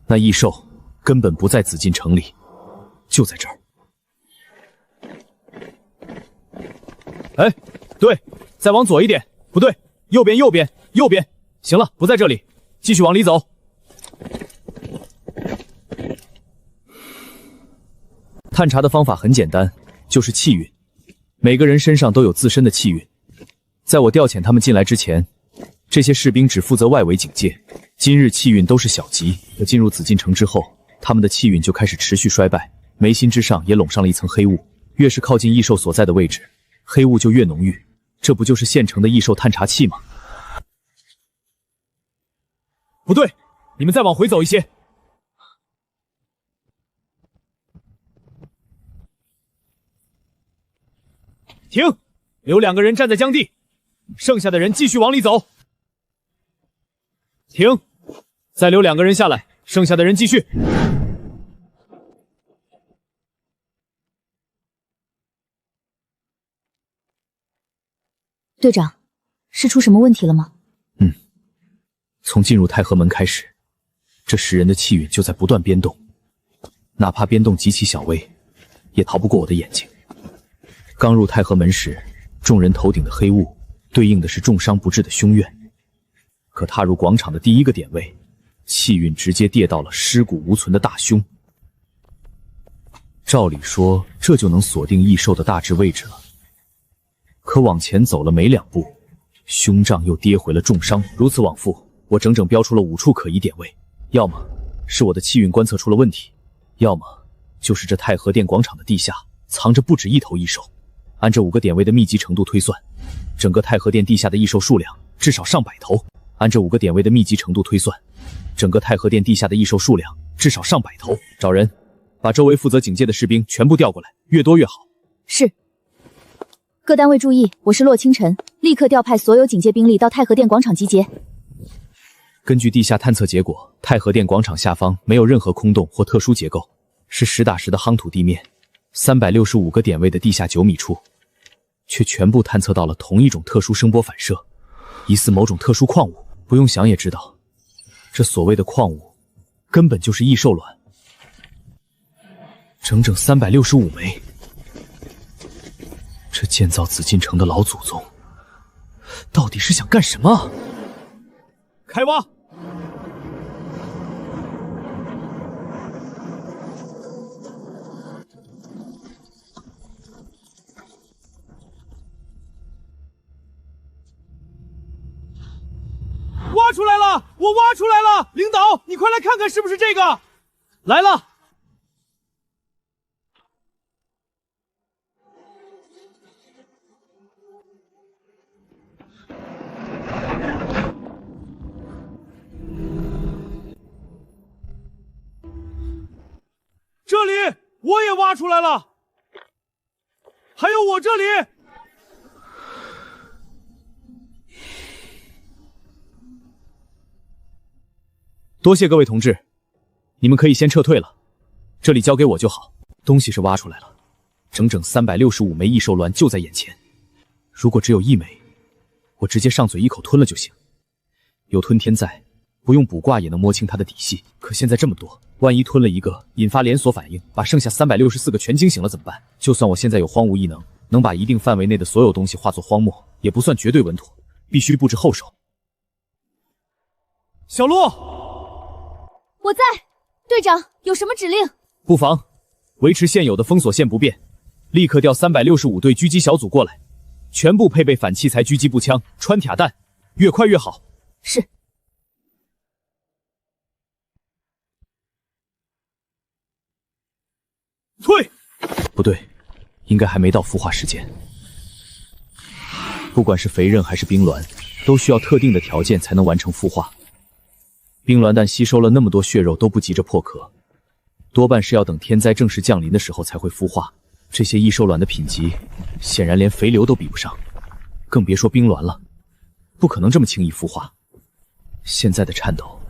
那异兽根本不在紫禁城里，就在这儿。哎，对，再往左一点，不对，右边，右边，右边。行了，不在这里，继续往里走。探查的方法很简单，就是气运。每个人身上都有自身的气运。在我调遣他们进来之前，这些士兵只负责外围警戒。今日气运都是小吉，我进入紫禁城之后，他们的气运就开始持续衰败，眉心之上也笼上了一层黑雾。越是靠近异兽所在的位置，黑雾就越浓郁。这不就是现成的异兽探查器吗？不对，你们再往回走一些。停，留2个人站在疆地，剩下的人继续往里走。停，再留2个人下来，剩下的人继续。队长，是出什么问题了吗？从进入太和门开始，这10人的气运就在不断变动，哪怕变动极其小微，也逃不过我的眼睛。刚入太和门时，众人头顶的黑雾对应的是重伤不治的凶怨，可踏入广场的第1个点位，气运直接跌到了尸骨无存的大凶。照理说，这就能锁定异兽的大致位置了。可往前走了没2步，胸胀又跌回了重伤，如此往复，我整整标出了5处可疑点位，要么是我的气运观测出了问题，要么就是这太和殿广场的地下藏着不止一头异兽。按这5个点位的密集程度推算，整个太和殿地下的异兽数量至少上百头。按这5个点位的密集程度推算，整个太和殿地下的异兽数量至少上百头。找人，把周围负责警戒的士兵全部调过来，越多越好。是。各单位注意，我是洛清晨，立刻调派所有警戒兵力到太和殿广场集结。根据地下探测结果，太和殿广场下方没有任何空洞或特殊结构，是实打实的夯土地面。365个点位的地下9米处，却全部探测到了同一种特殊声波反射，疑似某种特殊矿物。不用想也知道，这所谓的矿物根本就是异兽卵，整整365枚。这建造紫禁城的老祖宗到底是想干什么？开挖！挖出来了！我挖出来了！领导，你快来看看是不是这个？来了！这里我也挖出来了，还有我这里。多谢各位同志，你们可以先撤退了，这里交给我就好。东西是挖出来了，整整365枚异兽卵就在眼前。如果只有1枚，我直接上嘴一口吞了就行。有吞天在，不用卜卦也能摸清它的底细。可现在这么多，万一吞了一个，引发连锁反应，把剩下364个全惊醒了怎么办？就算我现在有荒芜异能，能把一定范围内的所有东西化作荒漠，也不算绝对稳妥，必须布置后手。小鹿，我在。队长，有什么指令？不妨维持现有的封锁线不变，立刻调365队狙击小组过来，全部配备反器材狙击步枪、穿甲弹，越快越好。是。退！不对，应该还没到孵化时间。不管是肥刃还是冰鸾，都需要特定的条件才能完成孵化。冰鸾蛋吸收了那么多血肉都不急着破壳，多半是要等天灾正式降临的时候才会孵化。这些异兽卵的品级，显然连肥瘤都比不上，更别说冰鸾了，不可能这么轻易孵化。现在的颤抖，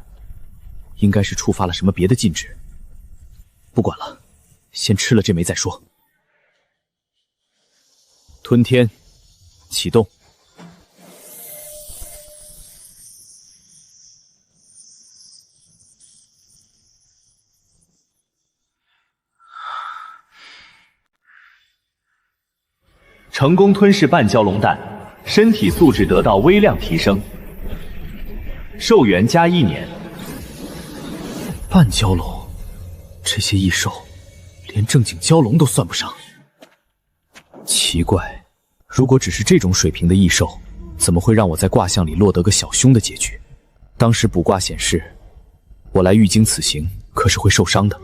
应该是触发了什么别的禁制。不管了，先吃了这枚再说。吞天，启动。成功吞噬半蛟龙蛋，身体素质得到微量提升，寿元加1年。半蛟龙，这些异兽连正经蛟龙都算不上。奇怪，如果只是这种水平的异兽，怎么会让我在卦象里落得个小凶的结局？当时卜卦显示，我来玉京此行可是会受伤的。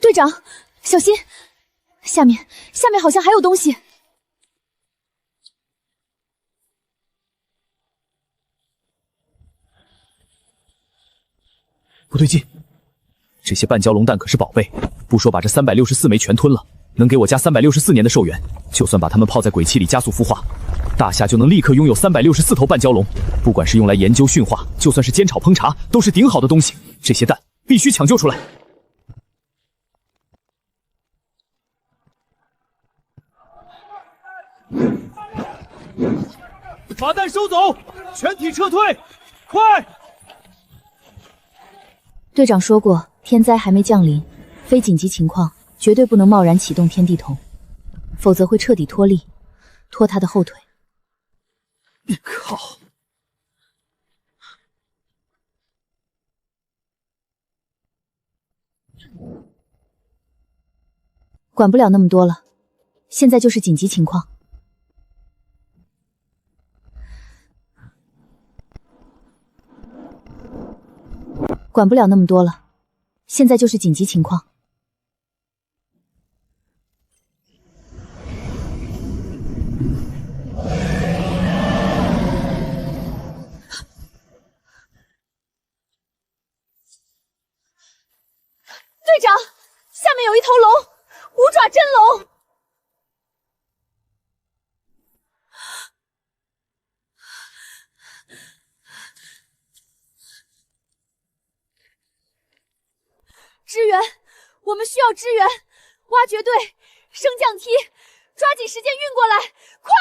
队长，小心！下面好像还有东西。不对劲，这些半蛟龙蛋可是宝贝，不说把这364枚全吞了，能给我加364年的寿元。就算把它们泡在鬼气里加速孵化，大夏就能立刻拥有364头半蛟龙。不管是用来研究驯化，就算是煎炒烹茶，都是顶好的东西。这些蛋必须抢救出来。把蛋收走，全体撤退，快！队长说过，天灾还没降临，非紧急情况绝对不能贸然启动天地瞳，否则会彻底脱力，拖他的后腿。靠！管不了那么多了，现在就是紧急情况。管不了那么多了，现在就是紧急情况。队长，下面有一头龙，五爪真龙。支援，我们需要支援！挖掘队，升降梯，抓紧时间运过来，快！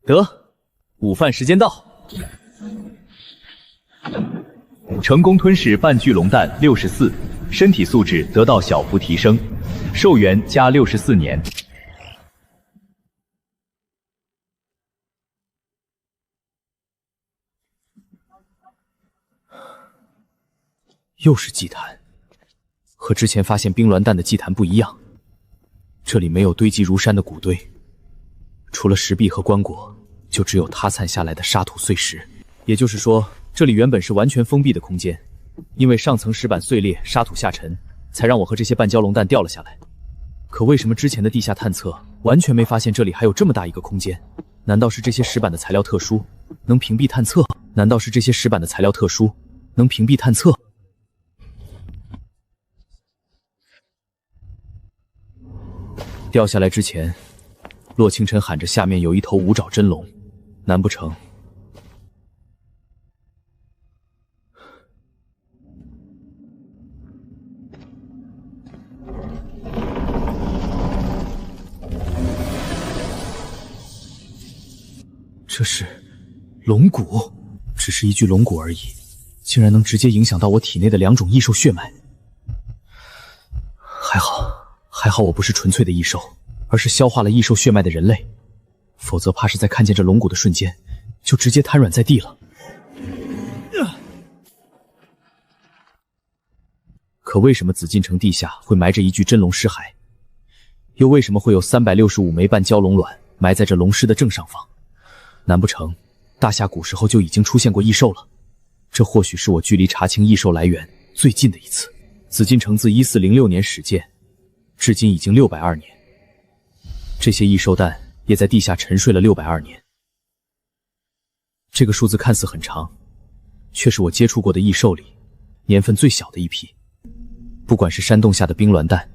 得，午饭时间到。成功吞噬半巨龙蛋64，身体素质得到小幅提升，寿元加64年。又是祭坛，和之前发现冰鸾蛋的祭坛不一样，这里没有堆积如山的骨堆，除了石壁和棺椁，就只有塌散下来的沙土碎石。也就是说，这里原本是完全封闭的空间，因为上层石板碎裂，沙土下沉，才让我和这些半蛟龙蛋掉了下来。可为什么之前的地下探测完全没发现这里还有这么大一个空间？难道是这些石板的材料特殊，能屏蔽探测？难道是这些石板的材料特殊，能屏蔽探测？掉下来之前，洛清晨喊着下面有一头五爪真龙，难不成？这是龙骨，只是一具龙骨而已，竟然能直接影响到我体内的2种异兽血脉。还好我不是纯粹的异兽，而是消化了异兽血脉的人类，否则怕是在看见这龙骨的瞬间，就直接瘫软在地了。可为什么紫禁城地下会埋着一具真龙尸骸？又为什么会有365枚半蛟龙卵埋在这龙尸的正上方？难不成大夏古时候就已经出现过异兽了？这或许是我距离查清异兽来源最近的一次。紫禁城自1406年始建，至今已经620年，这些异兽蛋也在地下沉睡了620年。这个数字看似很长，却是我接触过的异兽里年份最小的一批。不管是山洞下的冰鸾蛋，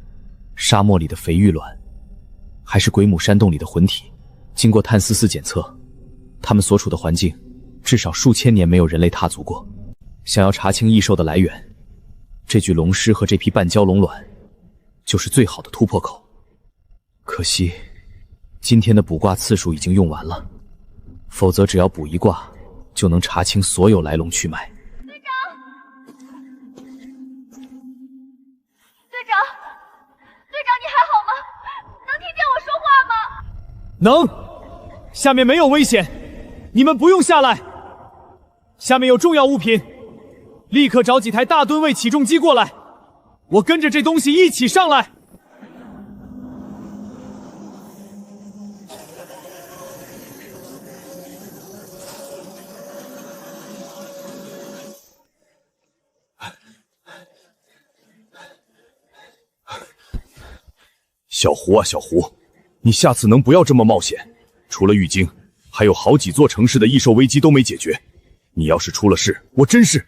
沙漠里的肥玉卵，还是鬼母山洞里的魂体，经过碳44检测，他们所处的环境至少数千年没有人类踏足过。想要查清异兽的来源，这具龙尸和这批半蛟龙卵就是最好的突破口。可惜今天的卜卦次数已经用完了，否则只要卜一卦就能查清所有来龙去脉。队长，你还好吗？能听见我说话吗？能，下面没有危险，你们不用下来。下面有重要物品，立刻找几台大吨位起重机过来，我跟着这东西一起上来。小胡啊，小胡，你下次能不要这么冒险？除了玉京，还有好几座城市的异兽危机都没解决。你要是出了事，我真是……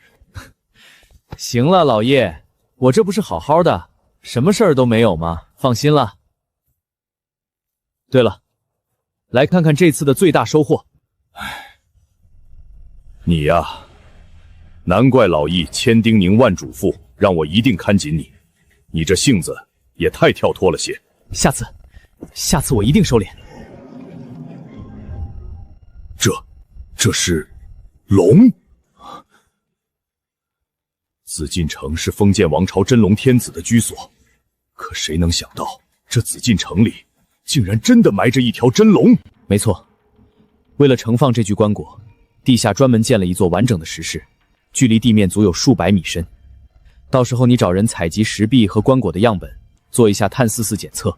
行了，老叶，我这不是好好的，什么事儿都没有吗？放心了。对了，来看看这次的最大收获。你呀，难怪老易千叮咛万嘱咐，让我一定看紧你。你这性子也太跳脱了些。下次我一定收敛。这是龙？紫禁城是封建王朝真龙天子的居所，可谁能想到这紫禁城里竟然真的埋着一条真龙？没错，为了盛放这具棺椁，地下专门建了一座完整的石室，距离地面足有数百米深。到时候你找人采集石壁和棺椁的样本，做一下碳44检测。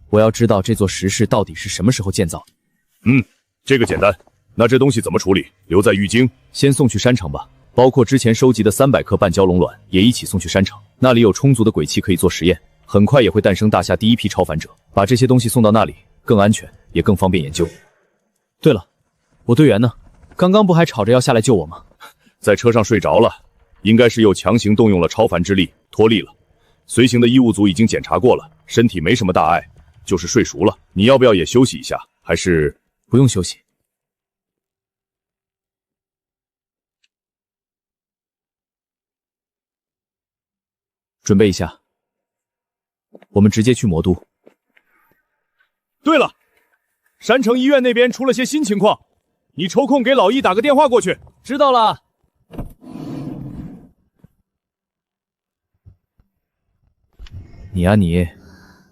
我要知道这座石室到底是什么时候建造的。这个简单。那这东西怎么处理？留在玉京？先送去山城吧，包括之前收集的300颗半蛟龙卵也一起送去山城，那里有充足的鬼气可以做实验，很快也会诞生大夏第一批超凡者。把这些东西送到那里，更安全，也更方便研究。对了，我队员呢？刚刚不还吵着要下来救我吗？在车上睡着了，应该是又强行动用了超凡之力，脱力了。随行的医务组已经检查过了，身体没什么大碍，就是睡熟了。你要不要也休息一下？还是不用休息？准备一下，我们直接去魔都。对了，山城医院那边出了些新情况，你抽空给老易打个电话过去。知道了。你啊你，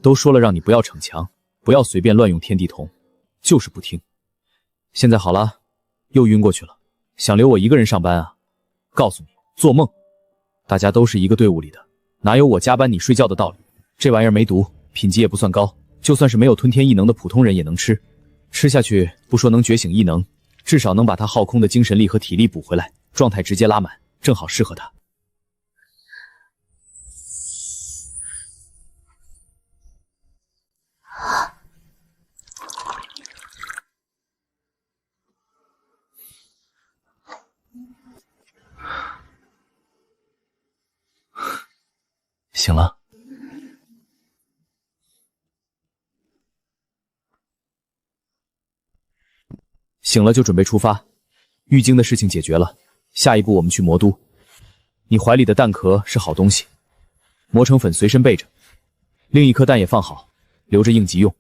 都说了让你不要逞强，不要随便乱用天地瞳，就是不听。现在好了，又晕过去了，想留我一个人上班啊？告诉你，做梦！大家都是一个队伍里的，哪有我加班你睡觉的道理？这玩意儿没毒，品级也不算高，就算是没有吞天异能的普通人也能吃。吃下去不说能觉醒异能，至少能把他耗空的精神力和体力补回来，状态直接拉满，正好适合他。醒了。醒了就准备出发。玉京的事情解决了，下一步我们去魔都。你怀里的蛋壳是好东西，磨成粉随身备着，另一颗蛋也放好，留着应急用。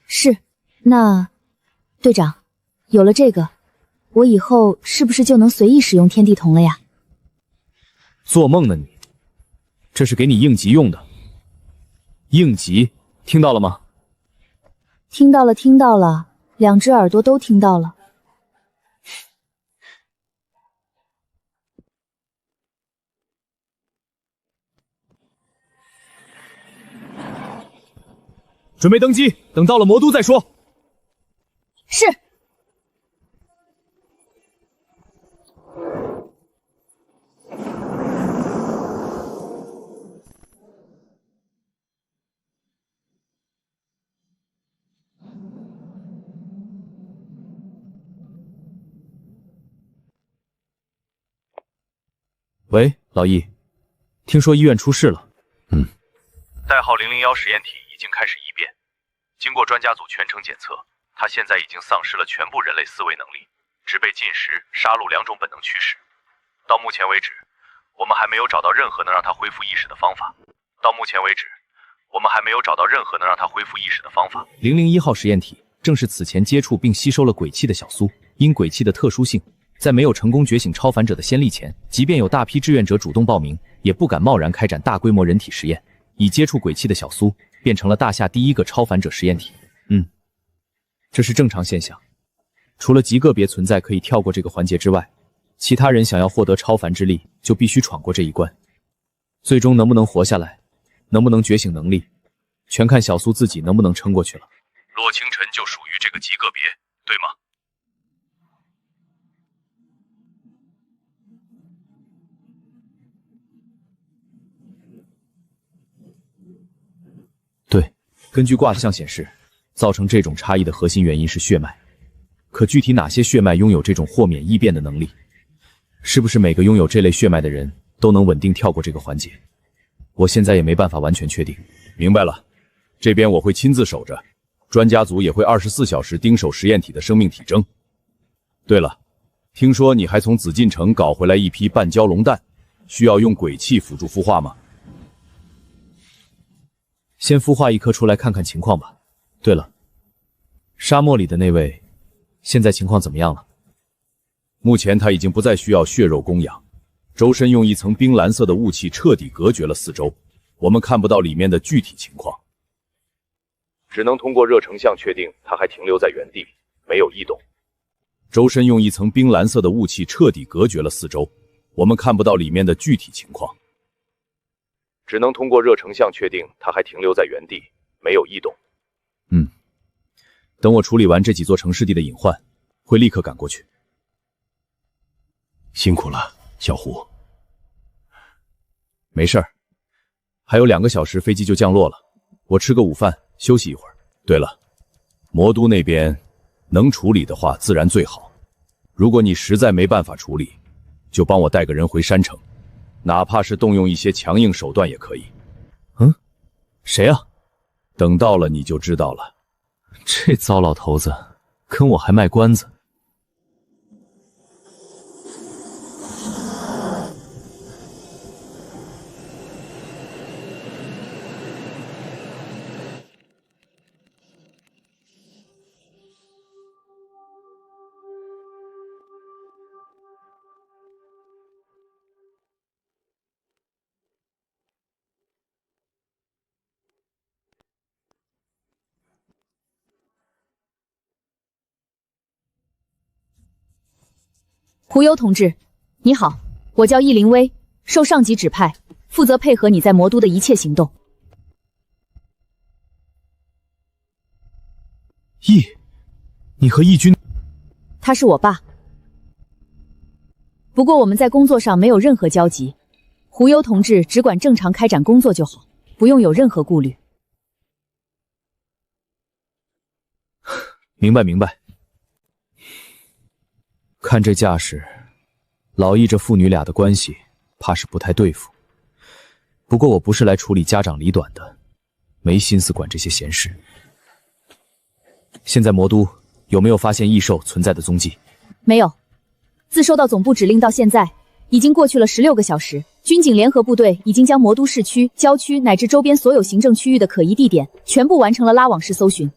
是，那队长，有了这个，我以后是不是就能随意使用天地瞳了呀？做梦呢你！这是给你应急用的。应急，听到了吗？听到了，听到了，两只耳朵都听到了。准备登机，等到了魔都再说。是。喂，老易，听说医院出事了。代号001实验体已经开始异变，经过专家组全程检测，他现在已经丧失了全部人类思维能力，只被进食、杀戮2种本能驱使。到目前为止，我们还没有找到任何能让他恢复意识的方法。001号实验体正是此前接触并吸收了鬼气的小苏，因鬼气的特殊性，在没有成功觉醒超凡者的先例前，即便有大批志愿者主动报名，也不敢贸然开展大规模人体实验。已接触鬼气的小苏变成了大夏第一个超凡者实验体。这是正常现象，除了极个别存在可以跳过这个环节之外，其他人想要获得超凡之力，就必须闯过这一关。最终能不能活下来，能不能觉醒能力，全看小苏自己能不能撑过去了。洛清晨就属于这个极个别，对吗？对，根据卦象显示，造成这种差异的核心原因是血脉。可具体哪些血脉拥有这种豁免异变的能力？是不是每个拥有这类血脉的人都能稳定跳过这个环节？我现在也没办法完全确定。明白了，这边我会亲自守着，专家组也会24小时盯守实验体的生命体征。对了，听说你还从紫禁城搞回来一批半蛟龙蛋，需要用鬼气辅助孵化吗？先孵化一颗出来看看情况吧。对了，沙漠里的那位，现在情况怎么样了？目前他已经不再需要血肉供养，周身用一层冰蓝色的雾气彻底隔绝了四周，我们看不到里面的具体情况，只能通过热成像确定他还停留在原地，没有异动。周身用一层冰蓝色的雾气彻底隔绝了四周，我们看不到里面的具体情况，只能通过热成像确定他还停留在原地，没有异动。等我处理完这几座城市地的隐患，会立刻赶过去。辛苦了，小胡。没事儿，还有2个小时飞机就降落了，我吃个午饭休息一会儿。对了，魔都那边能处理的话自然最好，如果你实在没办法处理，就帮我带个人回山城，哪怕是动用一些强硬手段也可以。谁啊？等到了你就知道了。这糟老头子跟我还卖关子。胡幽同志，你好，我叫易灵薇，受上级指派，负责配合你在魔都的一切行动。你和义军？他是我爸。不过我们在工作上没有任何交集，胡幽同志只管正常开展工作就好，不用有任何顾虑。明白。看这架势，老易这父女俩的关系怕是不太对付。不过我不是来处理家长里短的，没心思管这些闲事。现在魔都有没有发现异兽存在的踪迹？没有，自收到总部指令到现在，已经过去了16个小时。军警联合部队已经将魔都市区、郊区乃至周边所有行政区域的可疑地点全部完成了拉网式搜寻，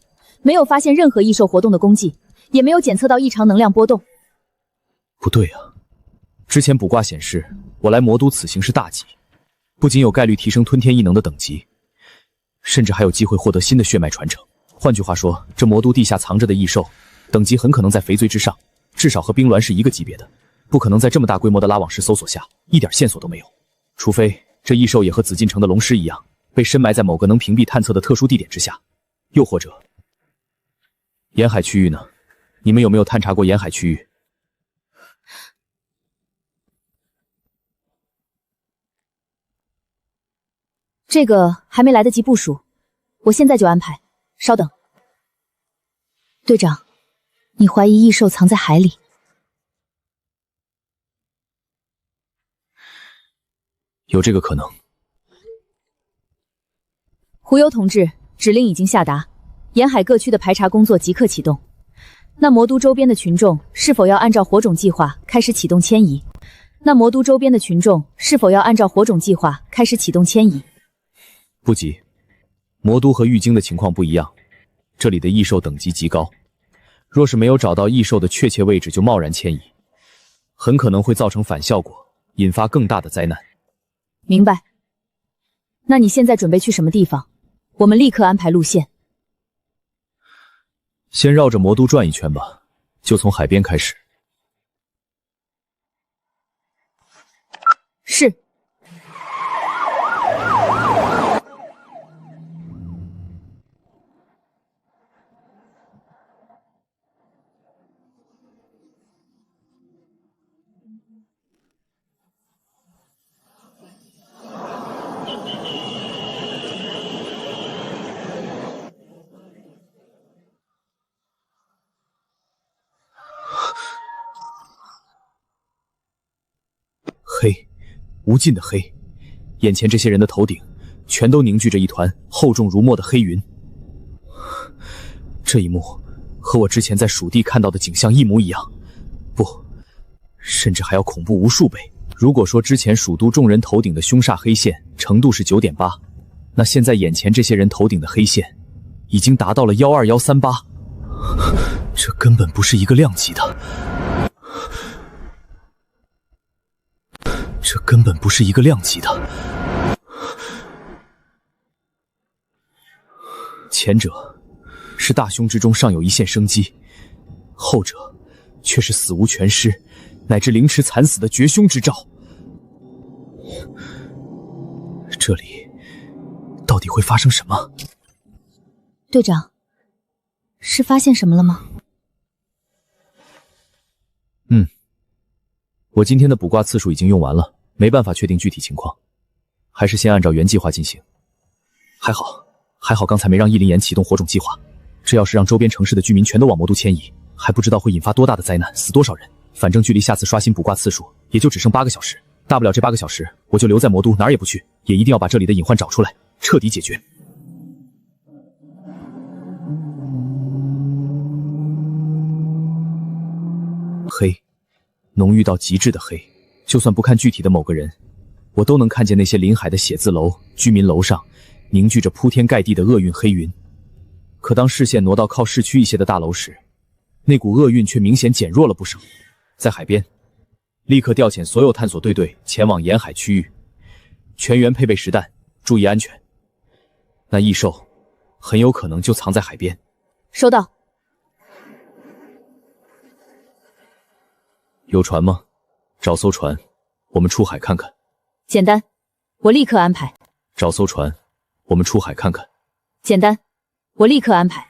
没有发现任何异兽活动的踪迹，也没有检测到异常能量波动。不对啊，之前卜卦显示我来魔都此行是大吉，不仅有概率提升吞天异能的等级，甚至还有机会获得新的血脉传承。换句话说，这魔都地下藏着的异兽等级很可能在肥罪之上，至少和冰鸾是一个级别的，不可能在这么大规模的拉网式搜索下一点线索都没有。除非这异兽也和紫禁城的龙狮一样，被深埋在某个能屏蔽探测的特殊地点之下，又或者沿海区域呢？你们有没有探查过沿海区域？这个还没来得及部署，我现在就安排。稍等，队长，你怀疑异兽藏在海里？有这个可能。胡幽同志，指令已经下达，沿海各区的排查工作即刻启动。那魔都周边的群众是否要按照火种计划开始启动迁移？不急，魔都和玉京的情况不一样，这里的异兽等级极高，若是没有找到异兽的确切位置就贸然迁移，很可能会造成反效果，引发更大的灾难。明白。那你现在准备去什么地方？我们立刻安排路线。先绕着魔都转一圈吧，就从海边开始。是。黑，无尽的黑，眼前这些人的头顶全都凝聚着一团厚重如墨的黑云。这一幕和我之前在蜀地看到的景象一模一样，不，甚至还要恐怖无数倍。如果说之前蜀都众人头顶的凶煞黑线程度是 9.8， 那现在眼前这些人头顶的黑线已经达到了12138，这根本不是一个量级的。这根本不是一个量级的。前者是大凶之中尚有一线生机，后者却是死无全尸，乃至凌迟惨死的绝凶之兆。这里到底会发生什么？队长，是发现什么了吗？我今天的卜卦次数已经用完了，没办法确定具体情况，还是先按照原计划进行。还好刚才没让翼灵岩启动火种计划，这要是让周边城市的居民全都往魔都迁移，还不知道会引发多大的灾难，死多少人。反正距离下次刷新卜卦次数也就只剩8个小时，大不了这8个小时我就留在魔都，哪儿也不去，也一定要把这里的隐患找出来，彻底解决。黑，浓郁到极致的黑，就算不看具体的某个人，我都能看见那些临海的写字楼、居民楼上凝聚着铺天盖地的厄运黑云。可当视线挪到靠市区一些的大楼时，那股厄运却明显减弱了不少。在海边，立刻调遣所有探索队前往沿海区域，全员配备实弹，注意安全。那异兽很有可能就藏在海边。收到。有船吗？找艘船，我们出海看看。简单，我立刻安排。找艘船，我们出海看看。简单，我立刻安排。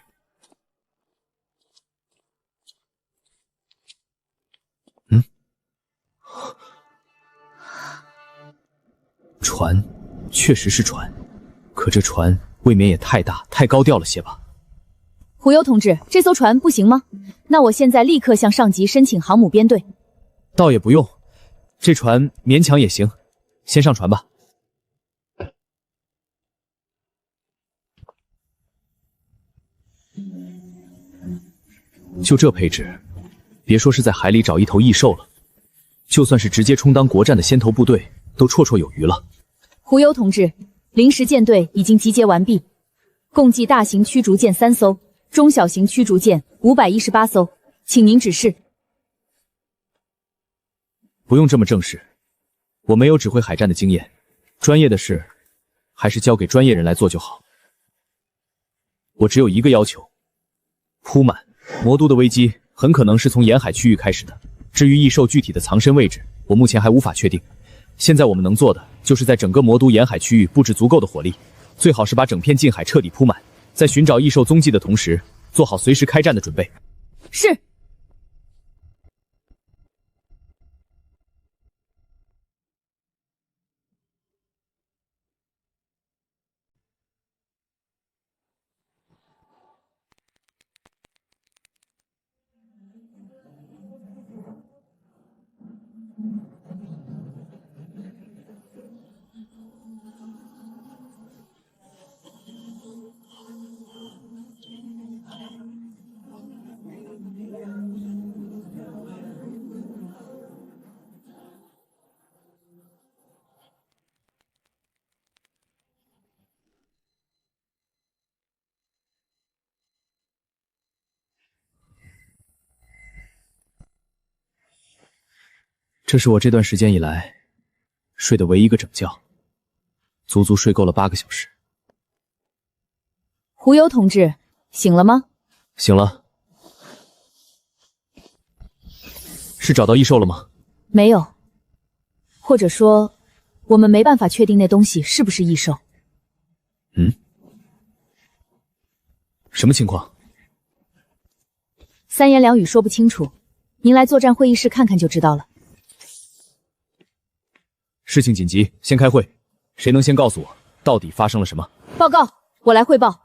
船，确实是船，可这船未免也太大、太高调了些吧？胡优同志，这艘船不行吗？那我现在立刻向上级申请航母编队。倒也不用，这船勉强也行，先上船吧。就这配置，别说是在海里找一头异兽了，就算是直接充当国战的先头部队，都绰绰有余了。胡优同志，临时舰队已经集结完毕，共计大型驱逐舰3艘，中小型驱逐舰518艘，请您指示。不用这么正式，我没有指挥海战的经验，专业的事还是交给专业人来做就好。我只有一个要求：铺满。魔都的危机很可能是从沿海区域开始的，至于异兽具体的藏身位置，我目前还无法确定。现在我们能做的，就是在整个魔都沿海区域布置足够的火力，最好是把整片近海彻底铺满，在寻找异兽踪迹的同时，做好随时开战的准备。是。这是我这段时间以来睡的唯一一个整觉，足足睡够了8个小时。胡优同志，醒了吗？醒了。是找到异兽了吗？没有，或者说，我们没办法确定那东西是不是异兽。什么情况？三言两语说不清楚，您来作战会议室看看就知道了。事情紧急，先开会。谁能先告诉我，到底发生了什么？报告，我来汇报。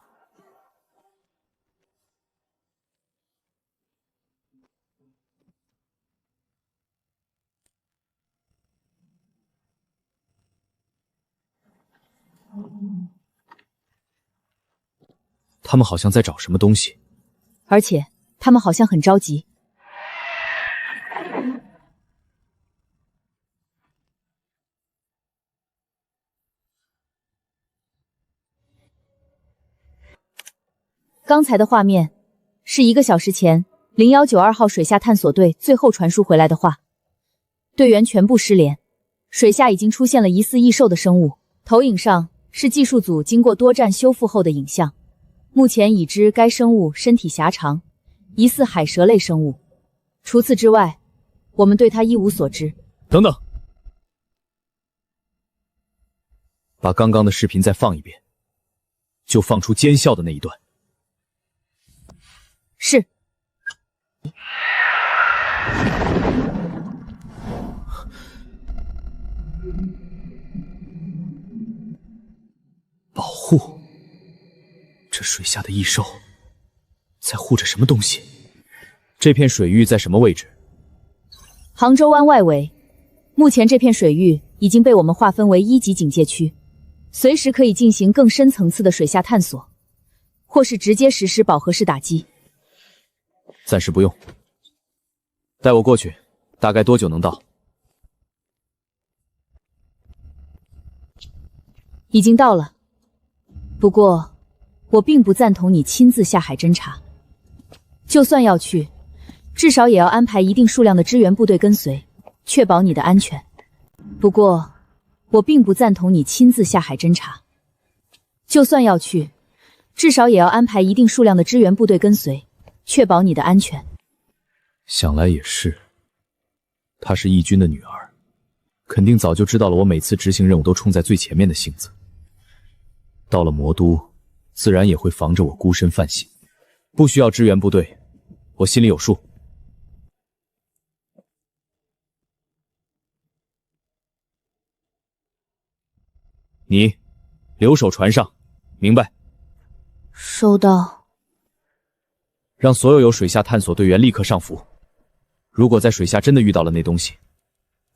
他们好像在找什么东西，而且他们好像很着急。刚才的画面是1个小时前0192号水下探索队最后传输回来的话，队员全部失联，水下已经出现了疑似异兽的生物，投影上是技术组经过多战修复后的影像。目前已知该生物身体狭长，疑似海蛇类生物。除此之外，我们对它一无所知。等等，把刚刚的视频再放一遍。就放出奸笑的那一段。是。保护，这水下的异兽在护着什么东西？这片水域在什么位置？杭州湾外围。目前这片水域已经被我们划分为1级警戒区，随时可以进行更深层次的水下探索，或是直接实施饱和式打击。暂时不用，带我过去，大概多久能到？已经到了，不过我并不赞同你亲自下海侦查，就算要去，至少也要安排一定数量的支援部队跟随，确保你的安全。不过我并不赞同你亲自下海侦查，就算要去，至少也要安排一定数量的支援部队跟随，确保你的安全。想来也是，她是义军的女儿，肯定早就知道了我每次执行任务都冲在最前面的性子。到了魔都，自然也会防着我孤身犯险，不需要支援部队，我心里有数。你留守船上，明白？收到。让所有水下探索队员立刻上浮。如果在水下真的遇到了那东西，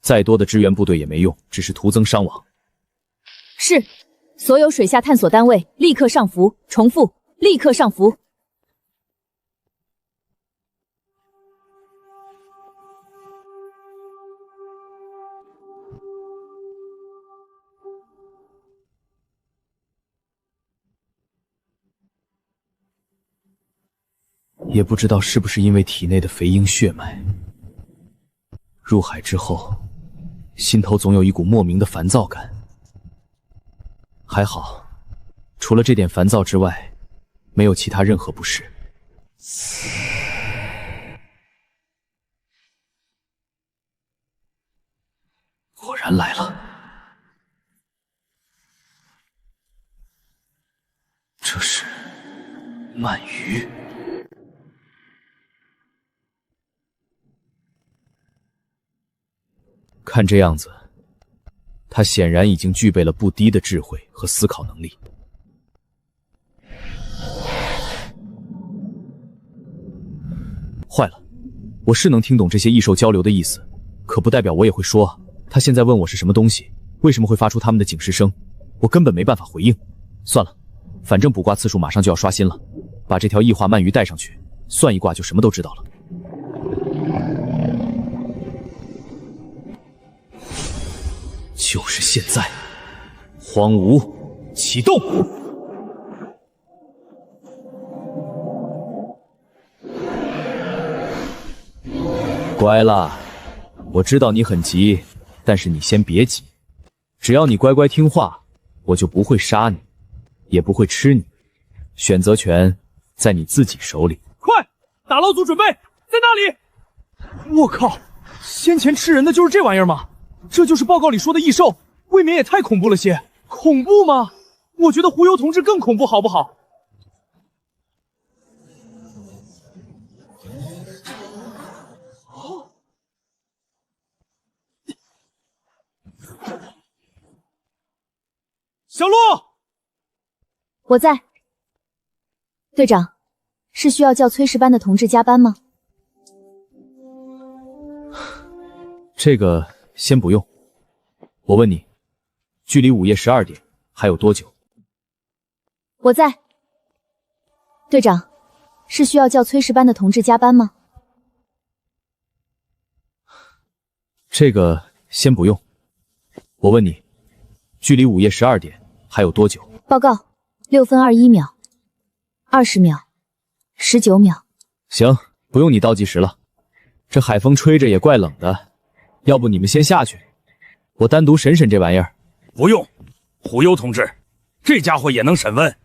再多的支援部队也没用，只是徒增伤亡。是，所有水下探索单位立刻上浮。重复，立刻上浮。也不知道是不是因为体内的肥鹰血脉，入海之后，心头总有一股莫名的烦躁感。还好，除了这点烦躁之外，没有其他任何不适。果然来了，这是鳗鱼。看这样子，他显然已经具备了不低的智慧和思考能力。坏了，我是能听懂这些异兽交流的意思，可不代表我也会说。他现在问我是什么东西，为什么会发出他们的警示声，我根本没办法回应。算了，反正卜卦次数马上就要刷新了，把这条异化鳗鱼带上去，算一卦就什么都知道了。就是现在，荒芜启动。乖了，我知道你很急，但是你先别急，只要你乖乖听话，我就不会杀你，也不会吃你，选择权在你自己手里。快，打捞组准备，在那里！我靠，先前吃人的就是这玩意儿吗？这就是报告里说的异兽，未免也太恐怖了些。恐怖吗？我觉得胡油同志更恐怖，好不好？小鹿，我在。队长，是需要叫炊事班的同志加班吗？这个先不用。我问你，距离午夜12点还有多久？我在。队长，是需要叫炊事班的同志加班吗？这个先不用。我问你，距离午夜12点还有多久？报告，6分21秒，20秒，19秒。行，不用你倒计时了。这海风吹着也怪冷的，要不你们先下去，我单独审审这玩意儿。不用，胡优同志，这家伙也能审问。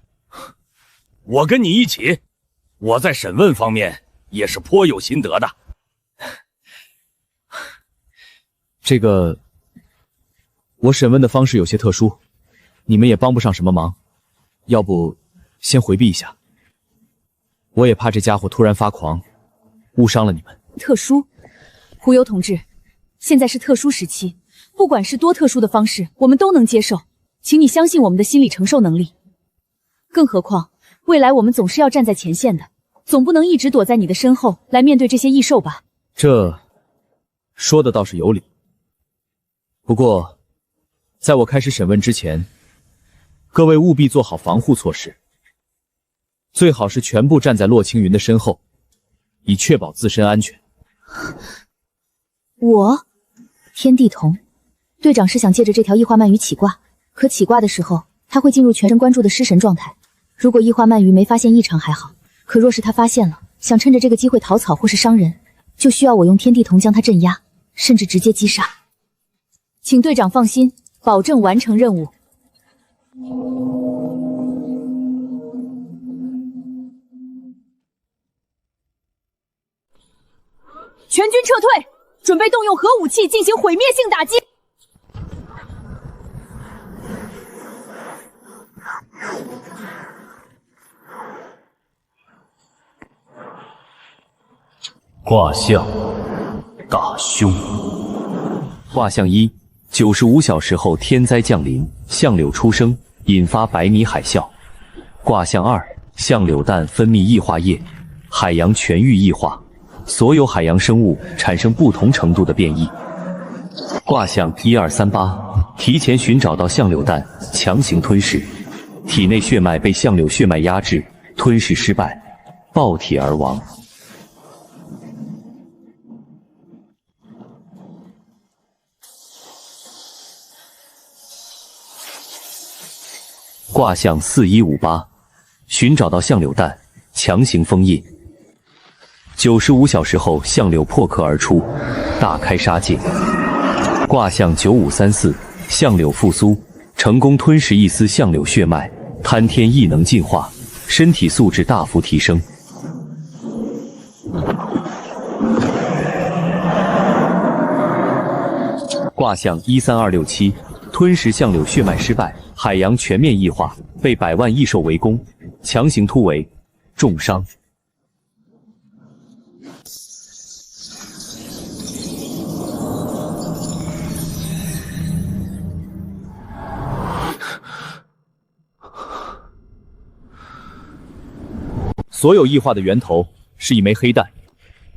我跟你一起，我在审问方面也是颇有心得的。这个，我审问的方式有些特殊，你们也帮不上什么忙，要不先回避一下。我也怕这家伙突然发狂，误伤了你们。特殊，胡油同志，现在是特殊时期，不管是多特殊的方式，我们都能接受，请你相信我们的心理承受能力。更何况，未来我们总是要站在前线的，总不能一直躲在你的身后来面对这些异兽吧？这说的倒是有理。不过，在我开始审问之前，各位务必做好防护措施，最好是全部站在洛青云的身后，以确保自身安全。我，天地童，队长是想借着这条异化鳗鱼起卦，可起卦的时候，他会进入全神贯注的失神状态。如果异化鳗鱼没发现异常还好，可若是他发现了，想趁着这个机会逃草或是伤人，就需要我用天地童将他镇压，甚至直接击杀。请队长放心，保证完成任务。全军撤退，准备动用核武器进行毁灭性打击。卦象大凶。卦象一：95小时后天灾降临，相柳出生，引发百米海啸。卦象二：相柳蛋分泌异化液，海洋全域异化，所有海洋生物产生不同程度的变异。卦象1238：提前寻找到相柳蛋，强行吞噬，体内血脉被相柳血脉压制，吞噬失败，爆体而亡。卦象4158：寻找到相柳蛋，强行封印。95小时后，相柳破壳而出，大开杀戒。卦象9534：相柳复苏，成功吞噬一丝相柳血脉，贪天异能进化，身体素质大幅提升。卦象13267：吞噬相柳血脉失败，海洋全面异化，被百万异兽围攻，强行突围，重伤。所有异化的源头是一枚黑蛋，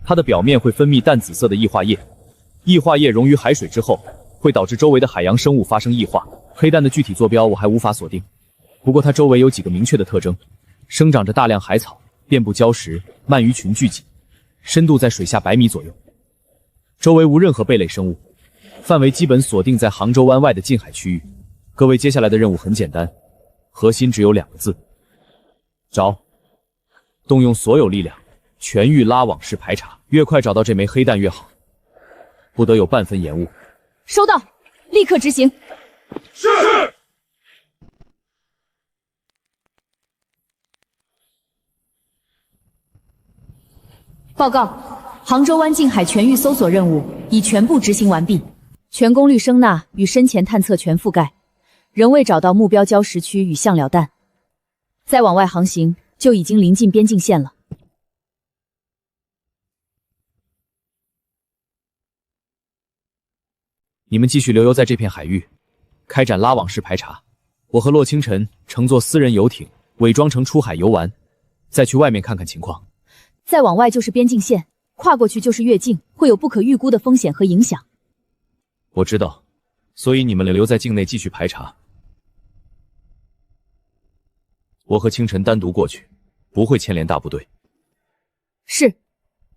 它的表面会分泌淡紫色的异化液，异化液溶于海水之后，会导致周围的海洋生物发生异化。黑蛋的具体坐标我还无法锁定，不过它周围有几个明确的特征：生长着大量海草，遍布礁石，鳗鱼群聚集，深度在水下100米左右，周围无任何贝类生物，范围基本锁定在杭州湾外的近海区域。各位接下来的任务很简单，核心只有2个字：找。动用所有力量，全域拉网式排查，越快找到这枚黑蛋越好，不得有半分延误。收到，立刻执行。是。报告，杭州湾近海全域搜索任务已全部执行完毕，全功率声呐与深潜探测全覆盖，仍未找到目标礁石区与相柳蛋，再往外航行就已经临近边境线了。你们继续留游在这片海域，开展拉网式排查。我和洛清晨乘坐私人游艇，伪装成出海游玩，再去外面看看情况。再往外就是边境线，跨过去就是越境，会有不可预估的风险和影响。我知道，所以你们留在境内继续排查。我和清晨单独过去，不会牵连大部队。是，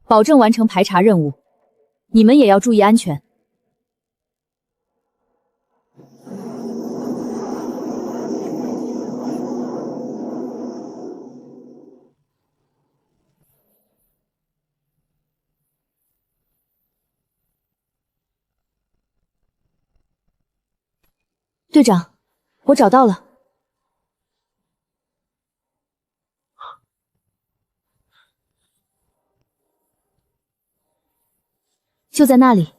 保证完成排查任务。你们也要注意安全。队长，我找到了。就在那里。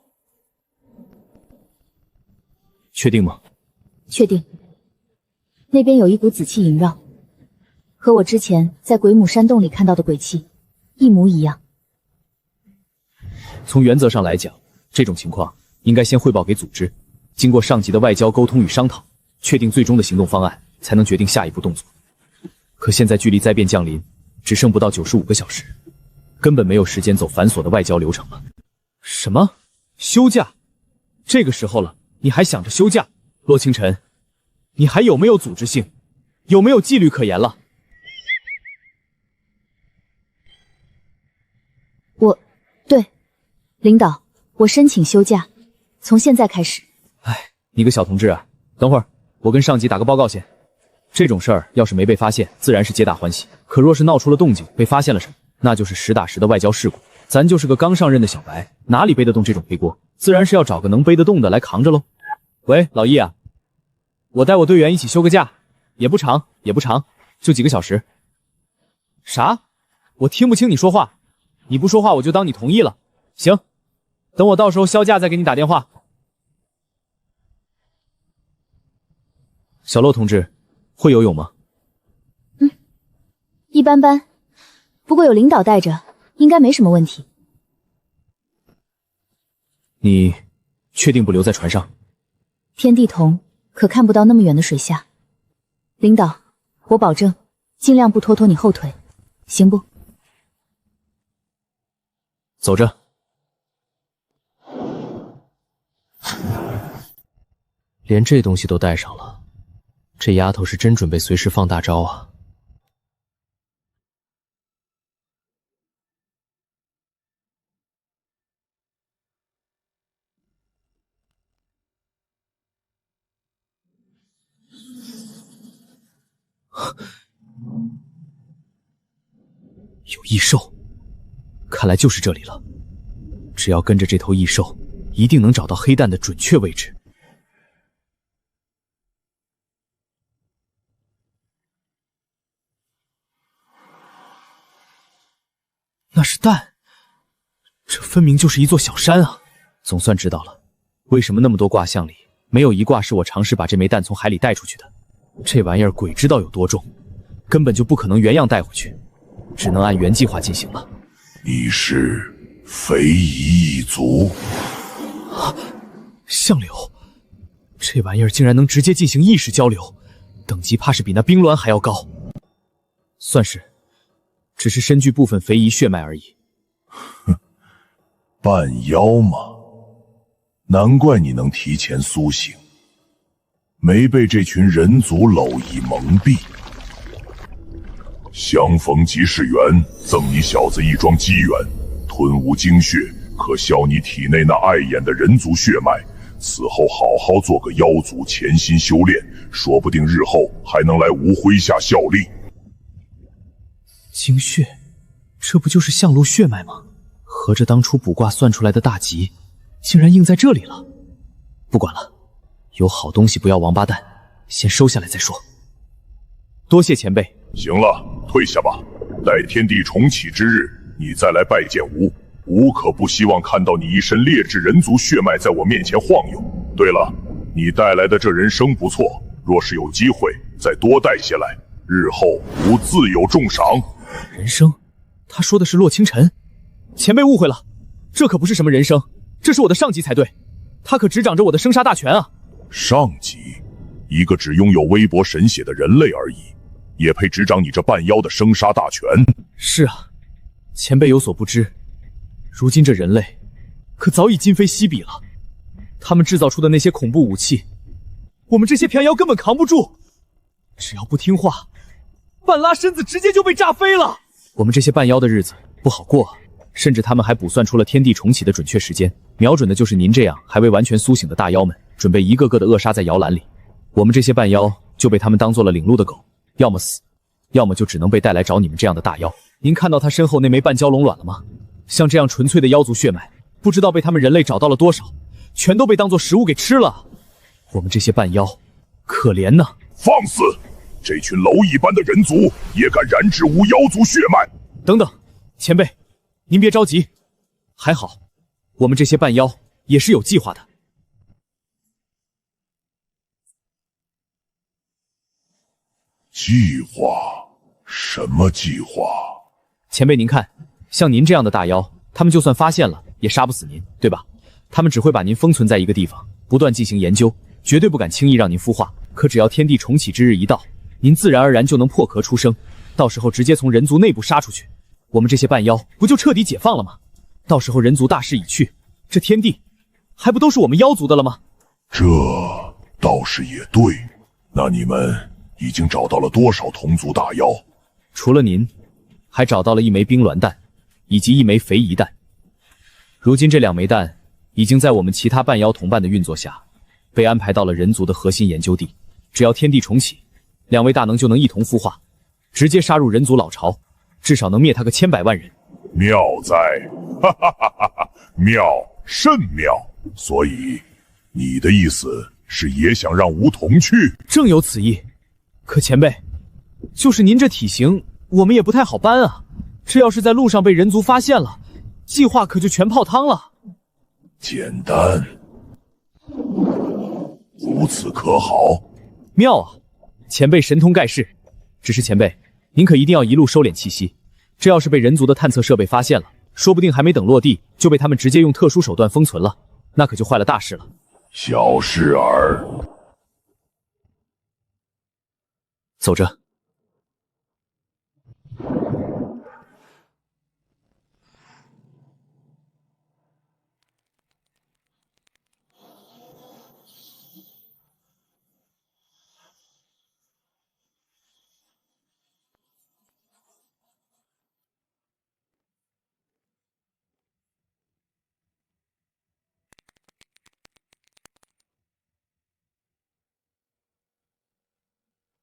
确定吗？确定。那边有一股紫气萦绕，和我之前在鬼母山洞里看到的鬼气一模一样。从原则上来讲，这种情况应该先汇报给组织，经过上级的外交沟通与商讨，确定最终的行动方案，才能决定下一步动作。可现在距离灾变降临只剩不到95个小时，根本没有时间走繁琐的外交流程了。什么？休假？这个时候了，你还想着休假？洛清晨，你还有没有组织性？有没有纪律可言了？对，领导，我申请休假，从现在开始。你个小同志啊，等会儿我跟上级打个报告先。这种事儿要是没被发现，自然是皆大欢喜；可若是闹出了动静，被发现了什么，那就是实打实的外交事故。咱就是个刚上任的小白，哪里背得动这种黑锅？自然是要找个能背得动的来扛着喽。喂，老易啊，我带我队员一起休个假，也不长，就几个小时。啥？我听不清你说话。你不说话，我就当你同意了。行，等我到时候销假再给你打电话。小洛同志，会游泳吗？一般般，不过有领导带着，应该没什么问题。你确定不留在船上？天地瞳可看不到那么远的水下。领导，我保证尽量不拖你后腿，行不？走着。连这东西都带上了，这丫头是真准备随时放大招啊！有异兽，看来就是这里了。只要跟着这头异兽，一定能找到黑蛋的准确位置。那是蛋，这分明就是一座小山啊！总算知道了，为什么那么多卦象里没有一卦是我尝试把这枚蛋从海里带出去的。这玩意儿鬼知道有多重，根本就不可能原样带回去，只能按原计划进行了。你是非夷一族？相柳，这玩意儿竟然能直接进行意识交流，等级怕是比那冰鸾还要高。算是，只是身具部分非夷血脉而已。哼，半妖吗？难怪你能提前苏醒，没被这群人族蝼蚁蒙蔽。相逢即是缘，赠你小子一桩机缘，吞无精血，可消你体内那碍眼的人族血脉。此后好好做个妖族，潜心修炼，说不定日后还能来吴麾下效力。精血，这不就是相路血脉吗？合着当初卜卦算出来的大吉，竟然应在这里了。不管了，有好东西不要王八蛋，先收下来再说。多谢前辈。行了，退下吧。待天地重启之日，你再来拜见吾。吾可不希望看到你一身劣质人族血脉在我面前晃悠。对了，你带来的这人参不错，若是有机会，再多带些来，日后吾自有重赏。人参？他说的是洛清晨？前辈误会了，这可不是什么人参，这是我的上级才对，他可执掌着我的生杀大权啊！上级？一个只拥有微薄神血的人类而已，也配执掌你这半妖的生杀大权？是啊，前辈有所不知，如今这人类可早已今非昔比了。他们制造出的那些恐怖武器，我们这些偏妖根本扛不住。只要不听话，半拉身子直接就被炸飞了。我们这些半妖的日子不好过啊！甚至他们还卜算出了天地重启的准确时间，瞄准的就是您这样还未完全苏醒的大妖们，准备一个个的扼杀在摇篮里。我们这些半妖就被他们当做了领路的狗，要么死，要么就只能被带来找你们这样的大妖。您看到他身后那枚半蛟龙卵了吗？像这样纯粹的妖族血脉，不知道被他们人类找到了多少，全都被当作食物给吃了。我们这些半妖，可怜呐！放肆！这群蝼蚁般的人族也敢染指吾妖族血脉？等等，前辈，您别着急，还好，我们这些半妖也是有计划的。计划？什么计划？前辈您看，像您这样的大妖，他们就算发现了，也杀不死您，对吧？他们只会把您封存在一个地方，不断进行研究，绝对不敢轻易让您孵化。可只要天地重启之日一到，您自然而然就能破壳出生，到时候直接从人族内部杀出去，我们这些半妖不就彻底解放了吗？到时候人族大势已去，这天地还不都是我们妖族的了吗？这倒是也对。那你们已经找到了多少同族大妖？除了您，还找到了1枚冰鸾蛋，以及1枚肥夷蛋。如今这2枚蛋已经在我们其他半妖同伴的运作下，被安排到了人族的核心研究地。只要天地重启，2位大能就能一同孵化，直接杀入人族老巢，至少能灭他个千百万人。妙哉，哈哈哈哈哈！妙，甚妙。所以，你的意思是也想让梧桐去？正有此意。可前辈，就是您这体型，我们也不太好搬啊。这要是在路上被人族发现了，计划可就全泡汤了。简单，如此可好？妙啊！前辈神通盖世。只是前辈，您可一定要一路收敛气息。这要是被人族的探测设备发现了，说不定还没等落地，就被他们直接用特殊手段封存了，那可就坏了大事了。小事儿。走着。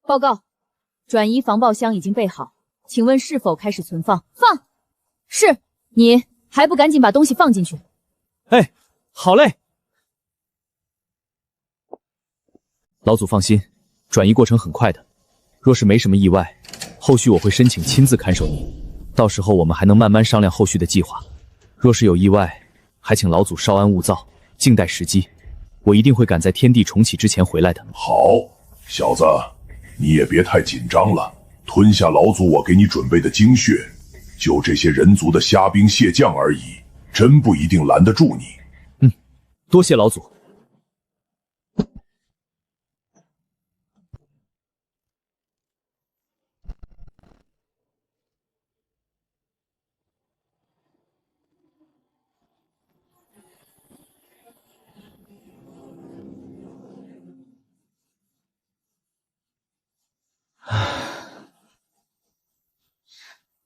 报告，转移防爆箱已经备好，请问是否开始存放？放。是。你还不赶紧把东西放进去？哎，好嘞。老祖放心，转移过程很快的。若是没什么意外，后续我会申请亲自看守你，到时候我们还能慢慢商量后续的计划。若是有意外，还请老祖稍安勿躁，静待时机。我一定会赶在天地重启之前回来的。好，小子。你也别太紧张了，吞下老祖我给你准备的精血，就这些人族的虾兵蟹将而已，真不一定拦得住你。多谢老祖。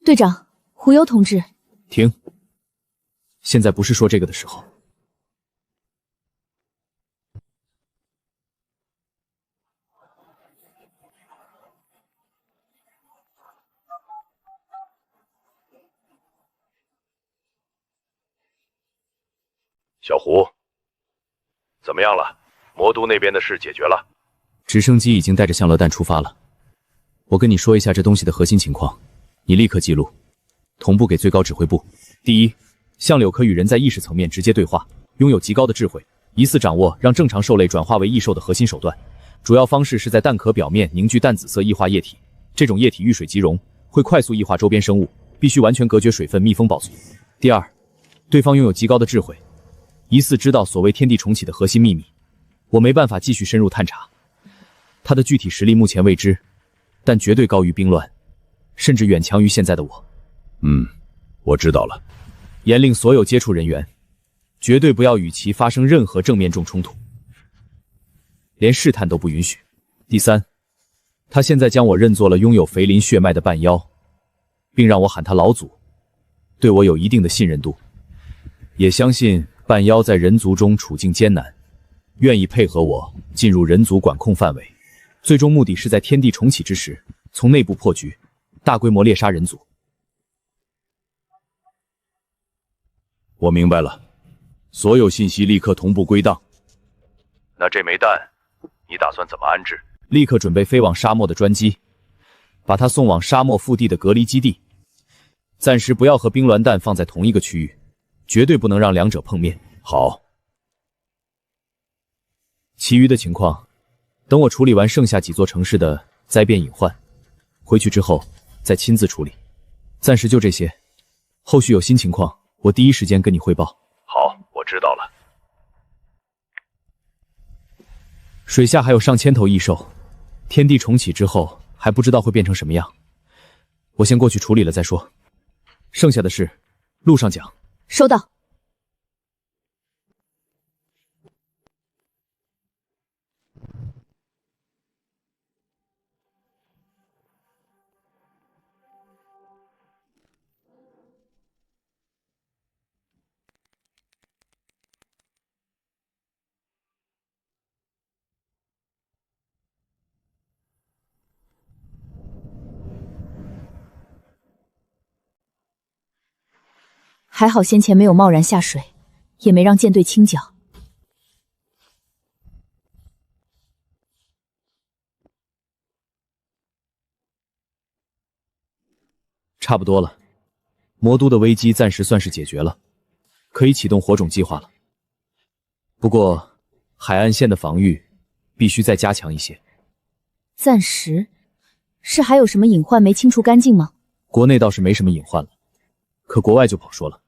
队长，胡幽同志。停！现在不是说这个的时候。小胡，怎么样了？魔都那边的事解决了？直升机已经带着向乐弹出发了。我跟你说一下这东西的核心情况。你立刻记录，同步给最高指挥部。第一，相柳可与人在意识层面直接对话，拥有极高的智慧，疑似掌握让正常兽类转化为异兽的核心手段。主要方式是在蛋壳表面凝聚淡紫色异化液体，这种液体遇水即溶，会快速异化周边生物，必须完全隔绝水分，密封保存。第二，对方拥有极高的智慧，疑似知道所谓天地重启的核心秘密，我没办法继续深入探查。他的具体实力目前未知，但绝对高于冰鸾。甚至远强于现在的我。我知道了。严令所有接触人员，绝对不要与其发生任何正面重冲突，连试探都不允许。第三，他现在将我认作了拥有肥鳞血脉的半妖，并让我喊他老祖，对我有一定的信任度，也相信半妖在人族中处境艰难，愿意配合我进入人族管控范围，最终目的是在天地重启之时，从内部破局，大规模猎杀人族。我明白了，所有信息立刻同步归档。那这枚蛋，你打算怎么安置？立刻准备飞往沙漠的专机，把它送往沙漠腹地的隔离基地。暂时不要和冰鸾蛋放在同一个区域，绝对不能让两者碰面。好。其余的情况，等我处理完剩下几座城市的灾变隐患，回去之后再亲自处理。暂时就这些，后续有新情况，我第一时间跟你汇报。好，我知道了。水下还有上千头异兽，天地重启之后还不知道会变成什么样。我先过去处理了再说，剩下的事路上讲。收到。还好先前没有贸然下水，也没让舰队清剿。差不多了，魔都的危机暂时算是解决了，可以启动火种计划了。不过，海岸线的防御必须再加强一些。暂时？是还有什么隐患没清除干净吗？国内倒是没什么隐患了，可国外就不好说了。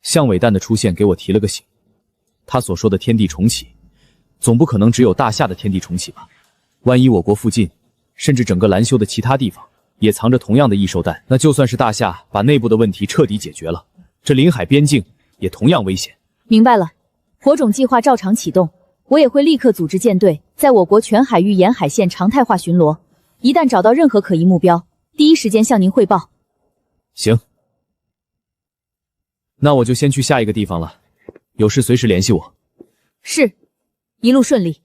象尾蛋的出现给我提了个醒，他所说的天地重启，总不可能只有大夏的天地重启吧？万一我国附近，甚至整个兰修的其他地方也藏着同样的异兽蛋，那就算是大夏把内部的问题彻底解决了，这临海边境也同样危险。明白了，火种计划照常启动，我也会立刻组织舰队在我国全海域沿海线常态化巡逻，一旦找到任何可疑目标，第一时间向您汇报。行。那我就先去下一个地方了，有事随时联系我。是，一路顺利。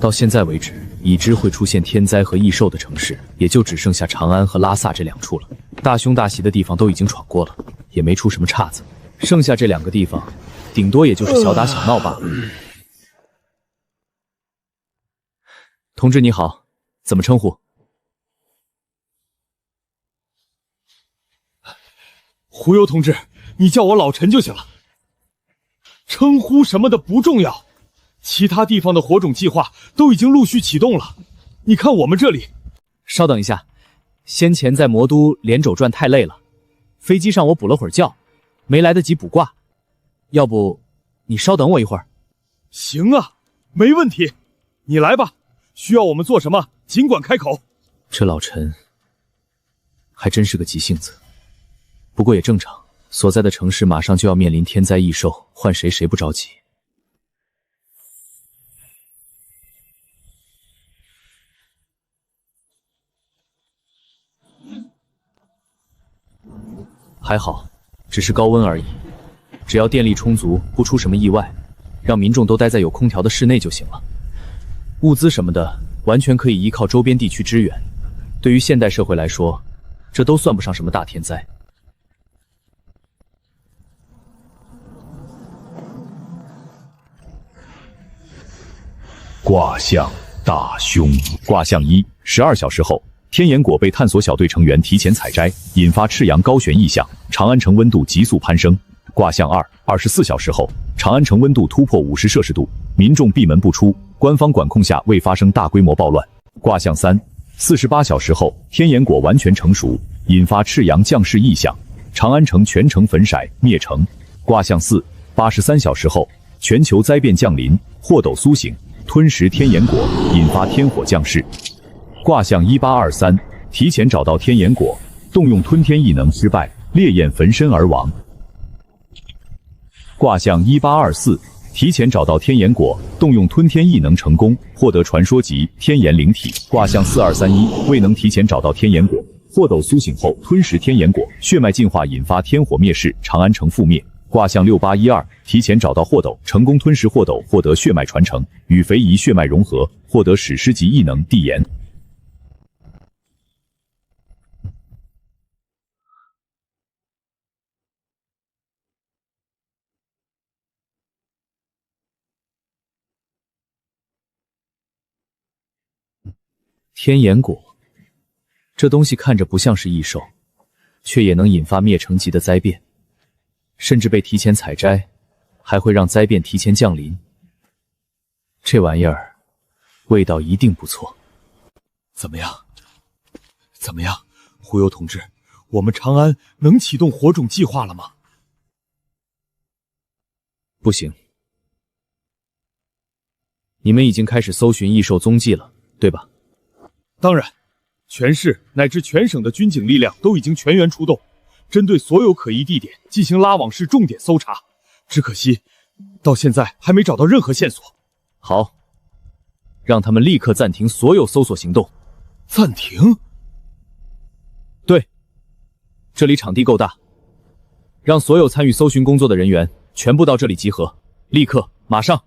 到现在为止，已知会出现天灾和异兽的城市，也就只剩下长安和拉萨这两处了。大凶大袭的地方都已经闯过了，也没出什么岔子。剩下这两个地方，顶多也就是小打小闹罢了。同志你好，怎么称呼？胡油同志，你叫我老陈就行了。称呼什么的不重要。其他地方的火种计划都已经陆续启动了，你看我们这里……稍等一下，先前在魔都连轴转太累了，飞机上我补了会儿觉，没来得及卜卦，要不你稍等我一会儿？行啊，没问题，你来吧，需要我们做什么尽管开口。这老陈还真是个急性子，不过也正常，所在的城市马上就要面临天灾异兽，换谁不着急。还好，只是高温而已，只要电力充足，不出什么意外，让民众都待在有空调的室内就行了。物资什么的，完全可以依靠周边地区支援。对于现代社会来说，这都算不上什么大天灾。卦象大凶。卦象1 ，12小时后。天眼果被探索小队成员提前采摘，引发赤阳高悬异象，长安城温度急速攀升。卦象2 ，24小时后，长安城温度突破50摄氏度，民众闭门不出，官方管控下未发生大规模暴乱。卦象3 ，48小时后，天眼果完全成熟，引发赤阳降世异象，长安城全城焚骰灭城。卦象4 ，83小时后，全球灾变降临，祸斗苏醒，吞食天眼果，引发天火降世。卦象1823，提前找到天眼果，动用吞天异能失败，烈焰焚身而亡。卦象1824，提前找到天眼果，动用吞天异能成功，获得传说级天眼灵体。卦象4231，未能提前找到天眼果，祸斗苏醒后吞食天眼果，血脉进化引发天火灭世，长安城覆灭。卦象6812，提前找到祸斗，成功吞食祸斗，获得血脉传承，与肥夷血脉融合，获得史诗级异能递延。天眼果，这东西看着不像是异兽，却也能引发灭城级的灾变，甚至被提前采摘，还会让灾变提前降临。这玩意儿味道一定不错。怎么样？怎么样，胡油同志，我们长安能启动火种计划了吗？不行。你们已经开始搜寻异兽踪迹了，对吧？当然，全市乃至全省的军警力量都已经全员出动，针对所有可疑地点进行拉网式重点搜查。只可惜，到现在还没找到任何线索。好，让他们立刻暂停所有搜索行动。暂停？对，这里场地够大，让所有参与搜寻工作的人员全部到这里集合，立刻，马上。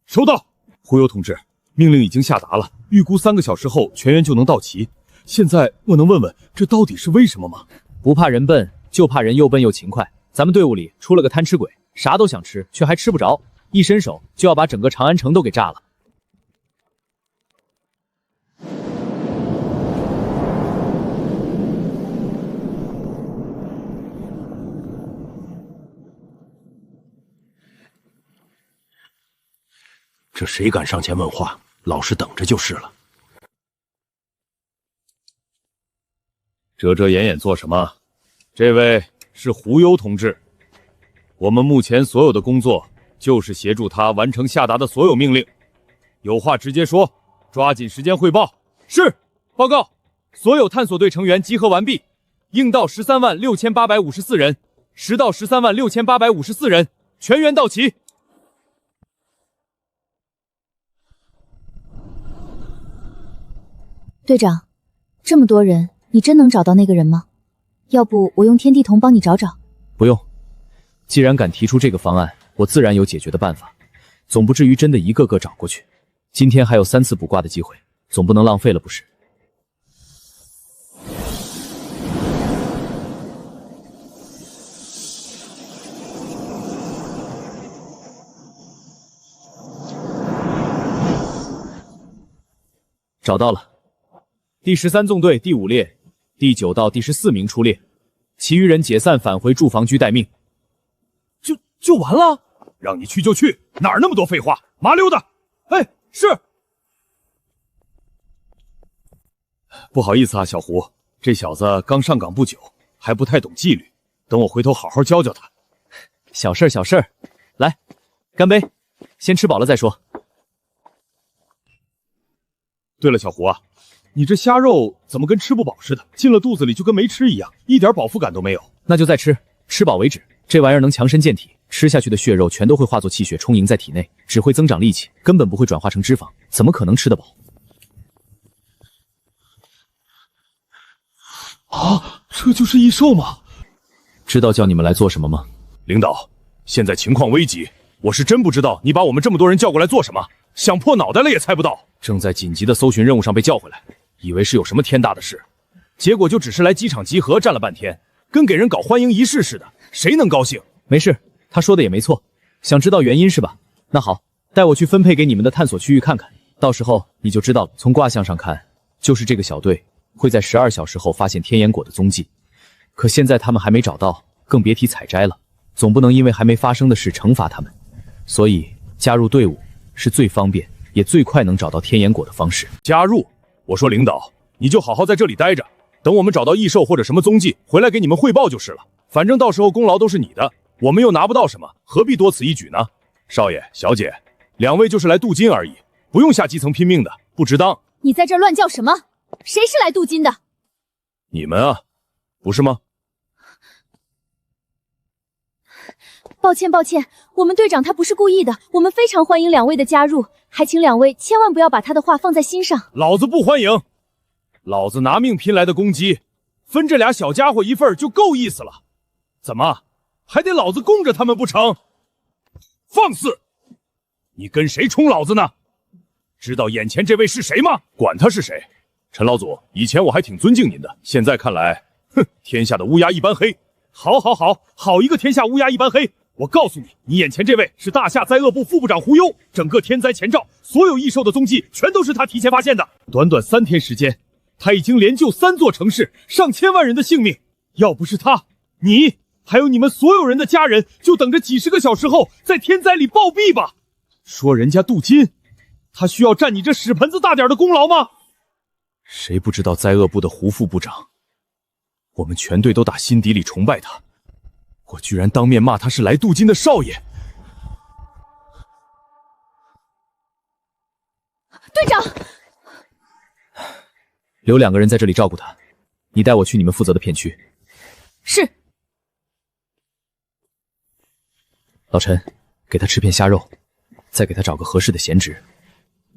收到，胡油同志，命令已经下达了，预估3个小时后全员就能到齐。现在我能问问，这到底是为什么吗？不怕人笨，就怕人又笨又勤快。咱们队伍里出了个贪吃鬼，啥都想吃，却还吃不着，一伸手就要把整个长安城都给炸了。这谁敢上前问话，老实等着就是了。遮遮掩掩做什么？这位是胡攸同志，我们目前所有的工作就是协助他完成下达的所有命令，有话直接说，抓紧时间汇报。是，报告，所有探索队成员集合完毕，应到136854人，实到136854人，全员到齐。队长，这么多人，你真能找到那个人吗？要不我用天地瞳帮你找找？不用，既然敢提出这个方案，我自然有解决的办法，总不至于真的一个个找过去。今天还有3次卜卦的机会，总不能浪费了不是？找到了。第13纵队第5列第9到第14名出列，其余人解散返回驻防区待命。就完了？让你去就去，哪儿那么多废话？麻溜的。哎，是。不好意思啊，小胡，这小子刚上岗不久，还不太懂纪律，等我回头好好教教他。小事小事，来，干杯！先吃饱了再说。对了，小胡啊，你这虾肉怎么跟吃不饱似的，进了肚子里就跟没吃一样，一点饱腹感都没有？那就再吃，吃饱为止。这玩意儿能强身健体，吃下去的血肉全都会化作气血充盈在体内，只会增长力气，根本不会转化成脂肪，怎么可能吃得饱？啊，这就是异兽吗？知道叫你们来做什么吗？领导，现在情况危急，我是真不知道你把我们这么多人叫过来做什么，想破脑袋了也猜不到。正在紧急的搜寻任务上被叫回来，以为是有什么天大的事，结果就只是来机场集合站了半天，跟给人搞欢迎仪式似的，谁能高兴？没事，他说的也没错，想知道原因是吧？那好，带我去分配给你们的探索区域看看，到时候你就知道了。从卦象上看，就是这个小队会在12小时后发现天眼果的踪迹，可现在他们还没找到，更别提采摘了。总不能因为还没发生的事惩罚他们，所以加入队伍是最方便也最快能找到天眼果的方式。加入？我说领导，你就好好在这里待着，等我们找到异兽或者什么踪迹，回来给你们汇报就是了。反正到时候功劳都是你的，我们又拿不到什么，何必多此一举呢？少爷、小姐，两位就是来镀金而已，不用下基层拼命的，不值当。你在这乱叫什么？谁是来镀金的？你们啊，不是吗？抱歉，我们队长他不是故意的，我们非常欢迎两位的加入，还请两位千万不要把他的话放在心上。老子不欢迎，老子拿命拼来的公鸡，分这俩小家伙一份就够意思了，怎么还得老子供着他们不成？放肆！你跟谁冲老子呢？知道眼前这位是谁吗？管他是谁，陈老祖，以前我还挺尊敬您的，现在看来，哼，天下的乌鸦一般黑。好一个天下乌鸦一般黑！我告诉你，你眼前这位是大夏灾厄部副部长胡幽，整个天灾前兆，所有异兽的踪迹全都是他提前发现的。短短3天时间，他已经连救3座城市，上千万人的性命。要不是他，你还有你们所有人的家人，就等着几10个小时后在天灾里暴毙吧。说人家镀金，他需要占你这屎盆子大点的功劳吗？谁不知道灾厄部的胡副部长？我们全队都打心底里崇拜他。我居然当面骂他是来镀金的少爷！队长，留2个人在这里照顾他，你带我去你们负责的片区。是。老陈，给他吃片虾肉，再给他找个合适的闲职。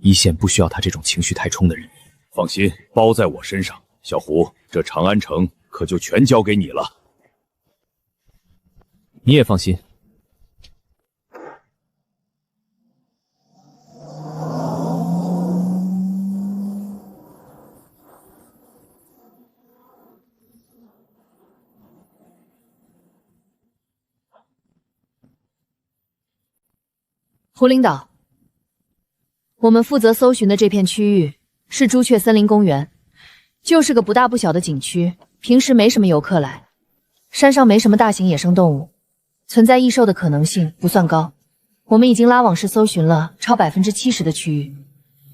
一线不需要他这种情绪太冲的人。放心，包在我身上。小胡，这长安城可就全交给你了。你也放心。胡领导，我们负责搜寻的这片区域是朱雀森林公园，就是个不大不小的景区，平时没什么游客来，山上没什么大型野生动物。存在异兽的可能性不算高，我们已经拉网式搜寻了超70%的区域，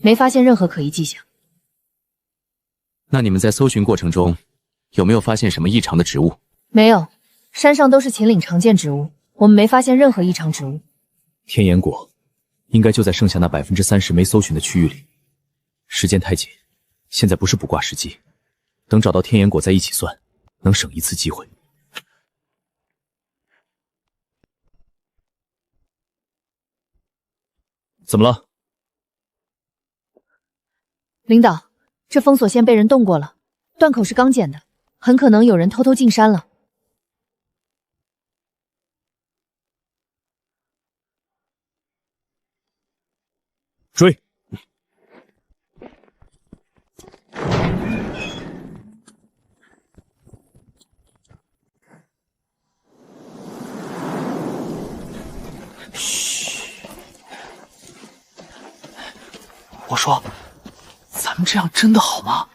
没发现任何可疑迹象。那你们在搜寻过程中，有没有发现什么异常的植物？没有，山上都是秦岭常见植物，我们没发现任何异常植物。天眼果应该就在剩下那30%没搜寻的区域里，时间太紧，现在不是卜卦时机，等找到天眼果再一起算，能省一次机会。怎么了？领导，这封锁线被人动过了，断口是刚剪的，很可能有人偷偷进山了。追！我说，咱们这样真的好吗？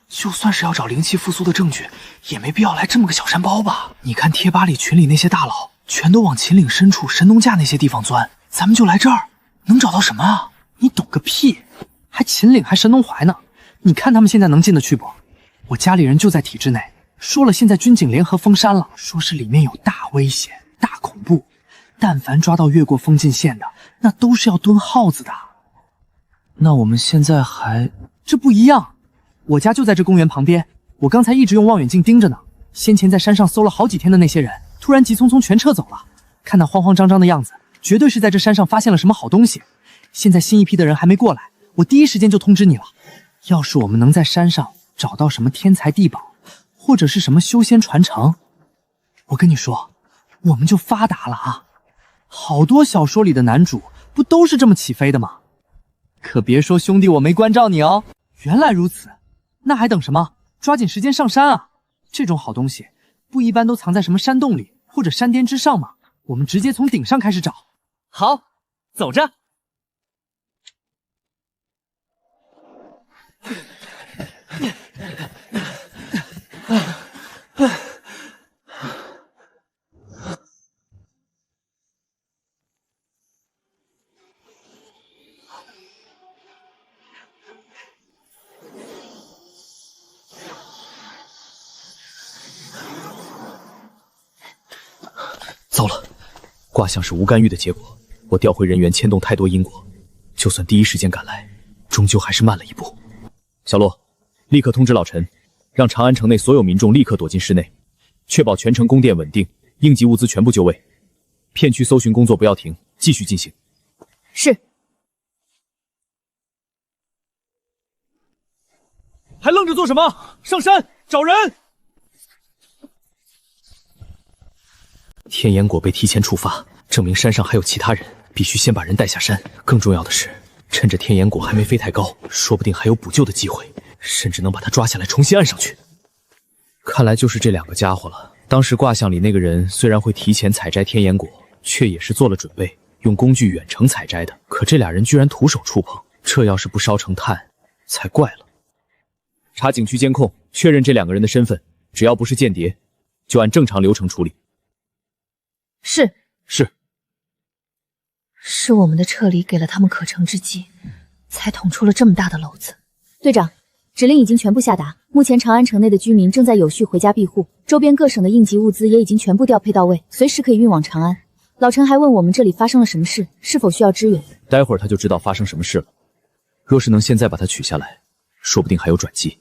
就算是要找灵气复苏的证据，也没必要来这么个小山包吧？你看贴吧里群里那些大佬，全都往秦岭深处神农架那些地方钻，咱们就来这儿，能找到什么啊？你懂个屁！还秦岭还神农怀呢？你看他们现在能进得去不？我家里人就在体制内，说了现在军警联合封山了，说是里面有大危险、大恐怖，但凡抓到越过封禁线的，那都是要蹲耗子的。那我们现在这不一样，我家就在这公园旁边，我刚才一直用望远镜盯着呢。先前在山上搜了好几天的那些人，突然急匆匆全撤走了，看那慌慌张张的样子，绝对是在这山上发现了什么好东西。现在新一批的人还没过来，我第一时间就通知你了。要是我们能在山上找到什么天才地宝，或者是什么修仙传承，我跟你说，我们就发达了啊！好多小说里的男主不都是这么起飞的吗？可别说兄弟我没关照你哦。原来如此，那还等什么？抓紧时间上山啊！这种好东西不一般都藏在什么山洞里或者山巅之上吗？我们直接从顶上开始找。好，走着。糟了，卦象是无干预的结果，我调回人员牵动太多因果，就算第一时间赶来，终究还是慢了一步。小洛，立刻通知老陈，让长安城内所有民众立刻躲进室内，确保全城供电稳定，应急物资全部就位。片区搜寻工作不要停，继续进行。是。还愣着做什么？上山找人！天眼果被提前触发，证明山上还有其他人，必须先把人带下山。更重要的是，趁着天眼果还没飞太高，说不定还有补救的机会，甚至能把他抓下来重新按上去。看来就是这2个家伙了。当时卦象里那个人虽然会提前采摘天眼果，却也是做了准备，用工具远程采摘的。可这俩人居然徒手触碰，这要是不烧成炭，才怪了。查景区监控，确认这两个人的身份，只要不是间谍，就按正常流程处理。是。是我们的撤离给了他们可乘之机，才捅出了这么大的篓子。队长，指令已经全部下达，目前长安城内的居民正在有序回家庇护，周边各省的应急物资也已经全部调配到位，随时可以运往长安。老陈还问我们这里发生了什么事，是否需要支援。待会儿他就知道发生什么事了。若是能现在把他取下来，说不定还有转机。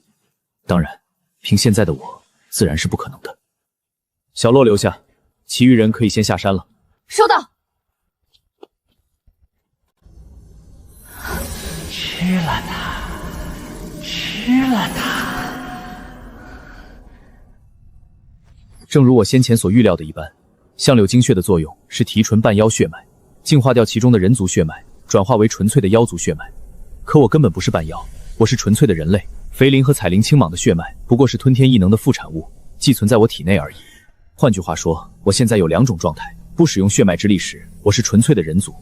当然，凭现在的我，自然是不可能的。小洛留下，其余人可以先下山了。收到。吃了它，吃了它。正如我先前所预料的一般，相柳精血的作用是提纯半妖血脉，净化掉其中的人族血脉，转化为纯粹的妖族血脉。可我根本不是半妖，我是纯粹的人类。肥灵和彩灵青蟒的血脉不过是吞天异能的副产物，寄存在我体内而已。换句话说，我现在有两种状态：不使用血脉之力时，我是纯粹的人族；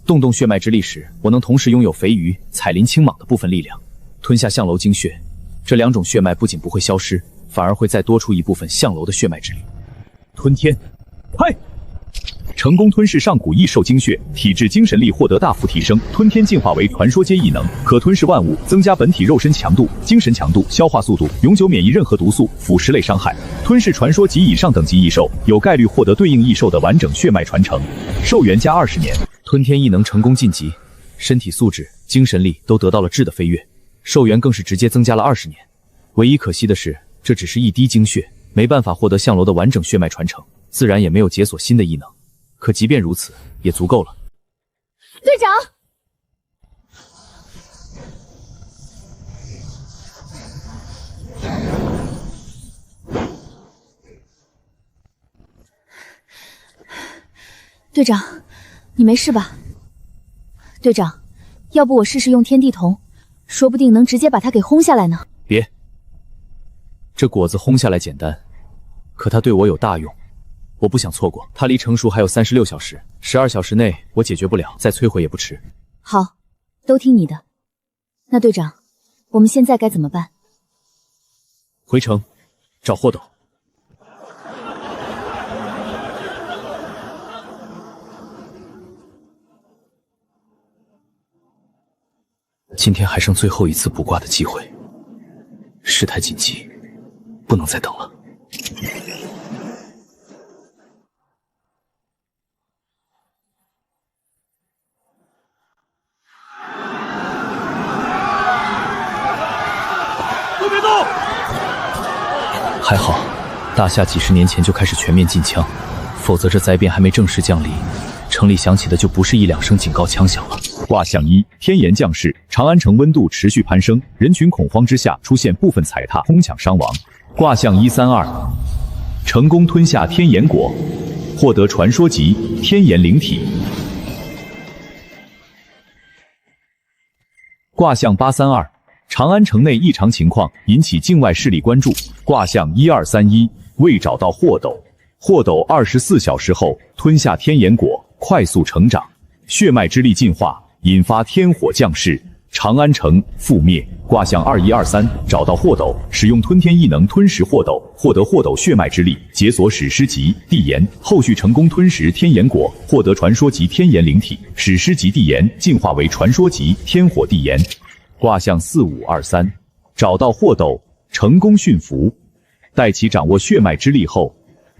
动血脉之力时，我能同时拥有肥鱼、彩鳞青蟒的部分力量。吞下相楼精血，这两种血脉不仅不会消失，反而会再多出一部分相楼的血脉之力。吞天，嗨！成功吞噬上古异兽精血，体质精神力获得大幅提升。吞天进化为传说阶异能，可吞噬万物，增加本体肉身强度、精神强度、消化速度，永久免疫任何毒素、腐蚀类伤害。吞噬传说级以上等级异兽，有概率获得对应异兽的完整血脉传承。寿元加20年。吞天异能成功晋级，身体素质、精神力都得到了质的飞跃，寿元更是直接增加了20年。唯一可惜的是，这只是一滴精血，没办法获得相楼的完整血脉传承，自然也没有解锁新的异能。可即便如此，也足够了。队长，队长，你没事吧？队长，要不我试试用天地瞳，说不定能直接把他给轰下来呢。别，这果子轰下来简单，可它对我有大用。我不想错过，它离成熟还有36小时，12小时内我解决不了，再摧毁也不迟。好，都听你的。那队长，我们现在该怎么办？回城，找霍斗。今天还剩最后一次卜卦的机会，事态紧急，不能再等了。都别动！还好，大夏几十年前就开始全面禁枪，否则这灾变还没正式降临，城里响起的就不是1、2声警告枪响了。卦象1：天炎降世，长安城温度持续攀升，人群恐慌之下出现部分踩踏、哄抢伤亡。卦象132：成功吞下天炎果，获得传说级天炎灵体。卦象832：长安城内异常情况引起境外势力关注。卦象1231：未找到霍斗，霍斗24小时后吞下天炎果，快速成长，血脉之力进化，引发天火降世，长安城覆灭。卦象2123：找到霍斗，使用吞天异能吞食霍斗，获得霍斗血脉之力，解锁史诗级地炎，后续成功吞食天炎果，获得传说级天炎灵体，史诗级地炎进化为传说级天火地炎。卦象4523：找到霍斗，成功驯服，待其掌握血脉之力后，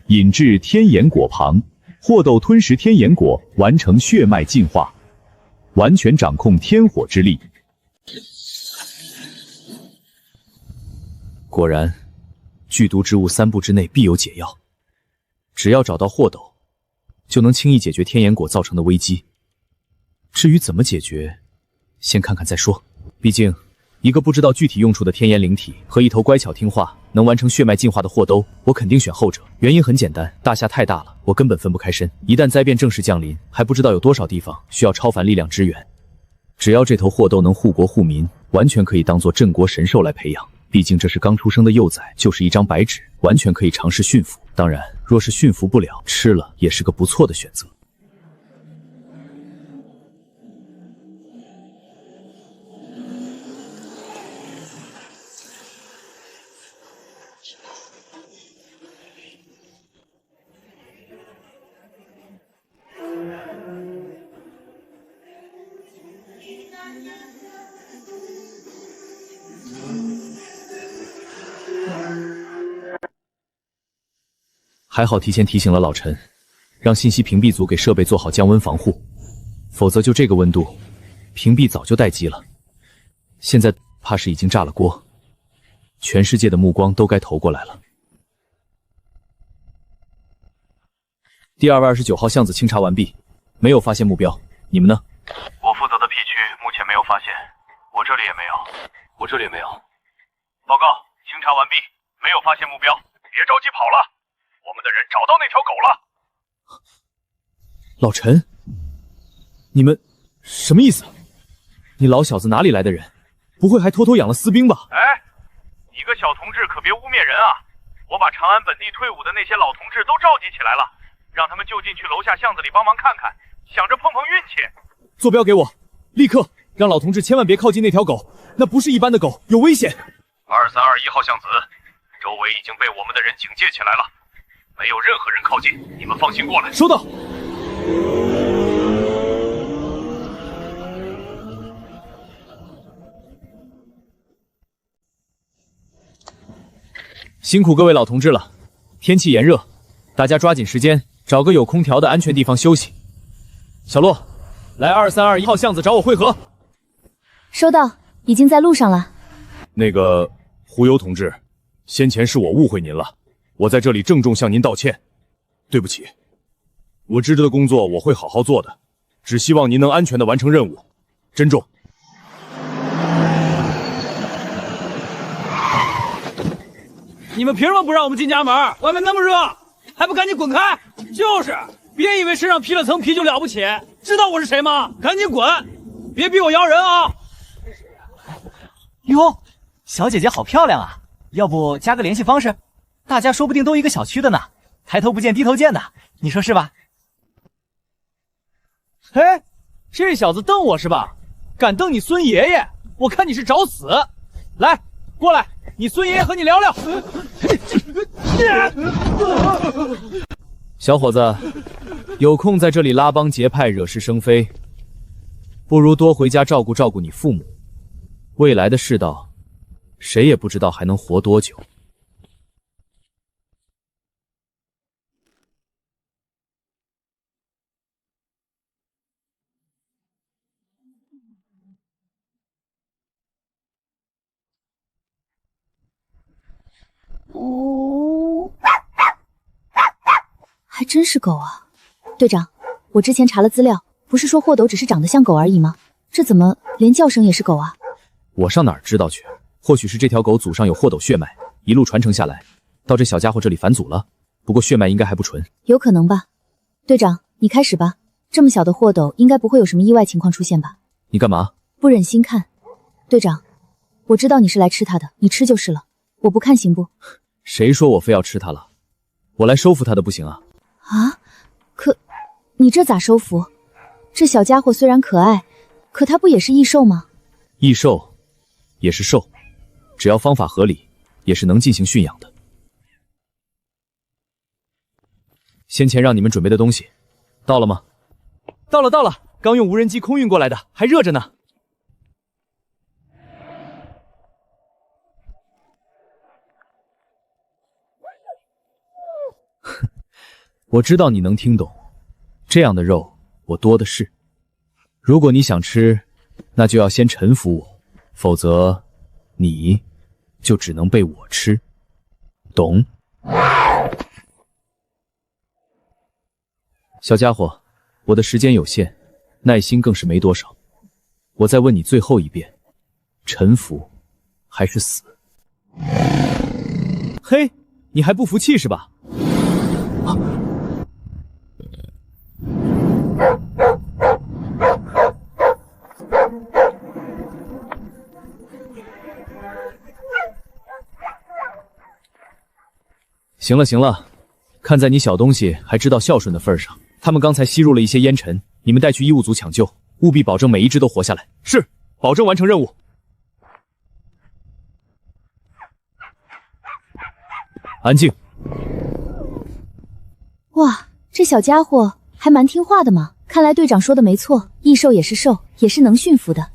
引至天炎果旁，霍斗吞食天炎果，完成血脉进化，完全掌控天火之力。果然，剧毒之物3步之内必有解药。只要找到霍斗，就能轻易解决天炎果造成的危机。至于怎么解决，先看看再说。毕竟，一个不知道具体用处的天炎灵体和一头乖巧听话、能完成血脉进化的霍斗，我肯定选后者。原因很简单，大夏太大了，我根本分不开身。一旦灾变正式降临，还不知道有多少地方需要超凡力量支援。只要这头霍斗能护国护民，完全可以当作镇国神兽来培养。毕竟这是刚出生的幼崽，就是一张白纸，完全可以尝试驯服。当然，若是驯服不了，吃了也是个不错的选择。还好提前提醒了老陈，让信息屏蔽组给设备做好降温防护，否则就这个温度，屏蔽早就待机了。现在怕是已经炸了锅，全世界的目光都该投过来了。第229号巷子清查完毕，没有发现目标。你们呢？我负责的 P 区目前没有发现，我这里也没有，我这里也没有。报告，清查完毕，没有发现目标，别着急跑了，我们的人找到那条狗了。老陈，你们什么意思？你老小子哪里来的人？不会还偷偷养了私兵吧？哎，你个小同志可别污蔑人啊！我把长安本地退伍的那些老同志都召集起来了，让他们就近去楼下巷子里帮忙看看，想着碰碰运气。坐标给我，立刻让老同志千万别靠近那条狗，那不是一般的狗，有危险。2321号巷子周围已经被我们的人警戒起来了，没有任何人靠近，你们放心过来。收到。辛苦各位老同志了，天气炎热，大家抓紧时间找个有空调的安全地方休息。小洛，来2321号巷子找我会合。收到，已经在路上了。那个胡油同志，先前是我误会您了，我在这里郑重向您道歉，对不起。我支持的工作我会好好做的，只希望您能安全地完成任务，珍重。你们凭什么不让我们进家门？外面那么热，还不赶紧滚开！就是，别以为身上披了层皮就了不起，知道我是谁吗？赶紧滚，别逼我摇人啊！哟，小姐姐好漂亮啊，要不加个联系方式？大家说不定都一个小区的呢，抬头不见低头见的，你说是吧？嘿，这小子瞪我是吧？敢瞪你孙爷爷，我看你是找死！来，过来，你孙爷爷和你聊聊。小伙子，有空在这里拉帮结派、惹是生非，不如多回家照顾照顾你父母。未来的世道，谁也不知道还能活多久。还真是狗啊！队长，我之前查了资料，不是说霍斗只是长得像狗而已吗？这怎么连叫声也是狗啊？我上哪儿知道去？或许是这条狗祖上有霍斗血脉，一路传承下来，到这小家伙这里返祖了。不过血脉应该还不纯，有可能吧。队长，你开始吧。这么小的霍斗，应该不会有什么意外情况出现吧？你干嘛？不忍心看。队长，我知道你是来吃它的，你吃就是了。我不看行不？谁说我非要吃它了？我来收服它的不行啊？啊？可你这咋收服？这小家伙虽然可爱，可它不也是异兽吗？异兽也是兽，只要方法合理，也是能进行驯养的。先前让你们准备的东西到了吗？到了，到了，刚用无人机空运过来的，还热着呢。我知道你能听懂，这样的肉我多的是。如果你想吃，那就要先臣服我，否则你就只能被我吃，懂？小家伙，我的时间有限，耐心更是没多少。我再问你最后一遍，臣服还是死？嘿，你还不服气是吧？行了行了，看在你小东西还知道孝顺的份上，他们刚才吸入了一些烟尘，你们带去医务组抢救，务必保证每一只都活下来。是，保证完成任务。安静。哇，这小家伙还蛮听话的嘛。看来队长说的没错，异兽也是兽，也是能驯服的。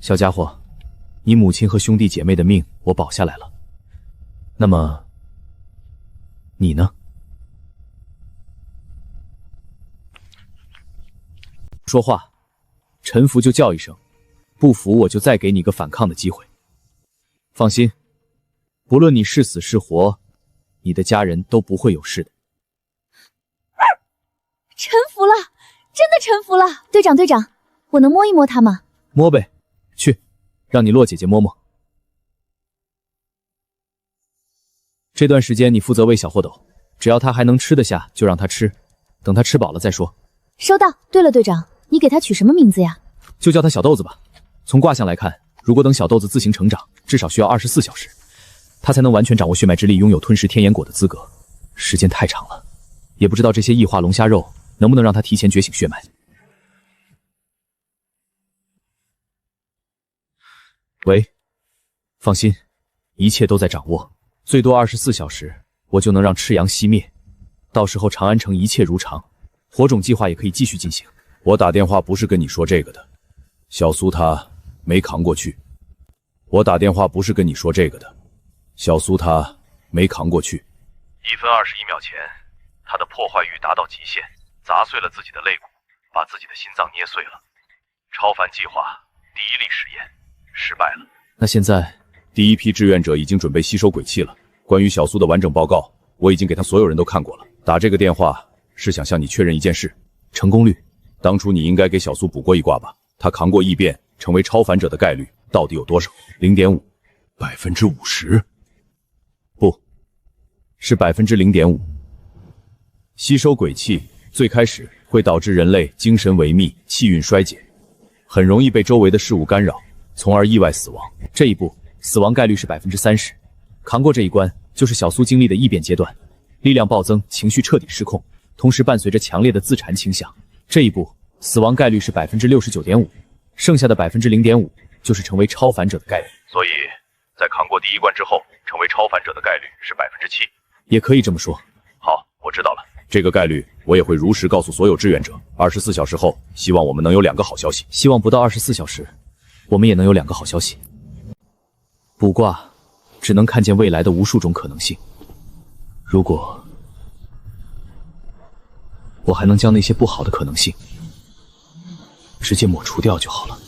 小家伙，你母亲和兄弟姐妹的命我保下来了，那么你呢？说话，臣服就叫一声，不服我就再给你个反抗的机会。放心，不论你是死是活，你的家人都不会有事的。臣服了，真的臣服了。队长，队长，我能摸一摸他吗？摸呗，去，让你洛姐姐摸摸。这段时间你负责喂小蝌蚪，只要它还能吃得下，就让它吃，等它吃饱了再说。收到。对了，队长，你给它取什么名字呀？就叫它小豆子吧。从卦象来看，如果等小豆子自行成长，至少需要24小时，它才能完全掌握血脉之力，拥有吞噬天眼果的资格。时间太长了，也不知道这些异化龙虾肉能不能让它提前觉醒血脉。喂，放心，一切都在掌握，最多24小时，我就能让赤阳熄灭。到时候长安城一切如常，火种计划也可以继续进行。我打电话不是跟你说这个的，小苏他没扛过去。我打电话不是跟你说这个的，小苏他没扛过去。1分21秒前，他的破坏欲达到极限，砸碎了自己的肋骨，把自己的心脏捏碎了。超凡计划第一例实验失败了。那现在，第一批志愿者已经准备吸收鬼气了。关于小苏的完整报告，我已经给他所有人都看过了。打这个电话是想向你确认一件事：成功率。当初你应该给小苏卜过一卦吧？他扛过异变，成为超凡者的概率到底有多少？0.5%。50%？不，是0.5%。吸收鬼气最开始会导致人类精神萎靡、气运衰减，很容易被周围的事物干扰，从而意外死亡。这一步死亡概率是30%。扛过这一关，就是小苏经历的异变阶段，力量暴增，情绪彻底失控，同时伴随着强烈的自残倾向。这一步死亡概率是69.5%，剩下的0.5%就是成为超凡者的概率。所以，在扛过第一关之后，成为超凡者的概率是7%。也可以这么说。好，我知道了。这个概率我也会如实告诉所有志愿者。24小时后，希望我们能有2个好消息。希望不到24小时，我们也能有2个好消息。卜卦只能看见未来的无数种可能性，如果我还能将那些不好的可能性直接抹除掉就好了。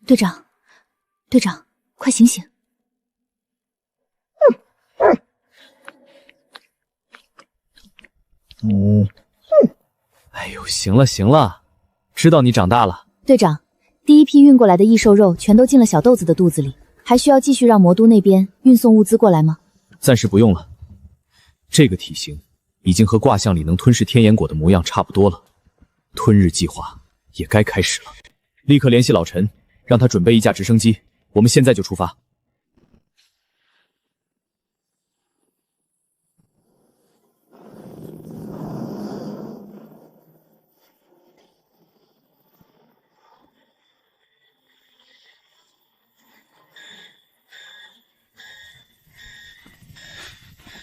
队长，队长，快醒醒！哎呦，行了行了，知道你长大了。队长，第一批运过来的异兽肉全都进了小豆子的肚子里，还需要继续让魔都那边运送物资过来吗？暂时不用了，这个体型已经和卦象里能吞噬天眼果的模样差不多了，吞日计划也该开始了。立刻联系老陈，让他准备一架直升机，我们现在就出发。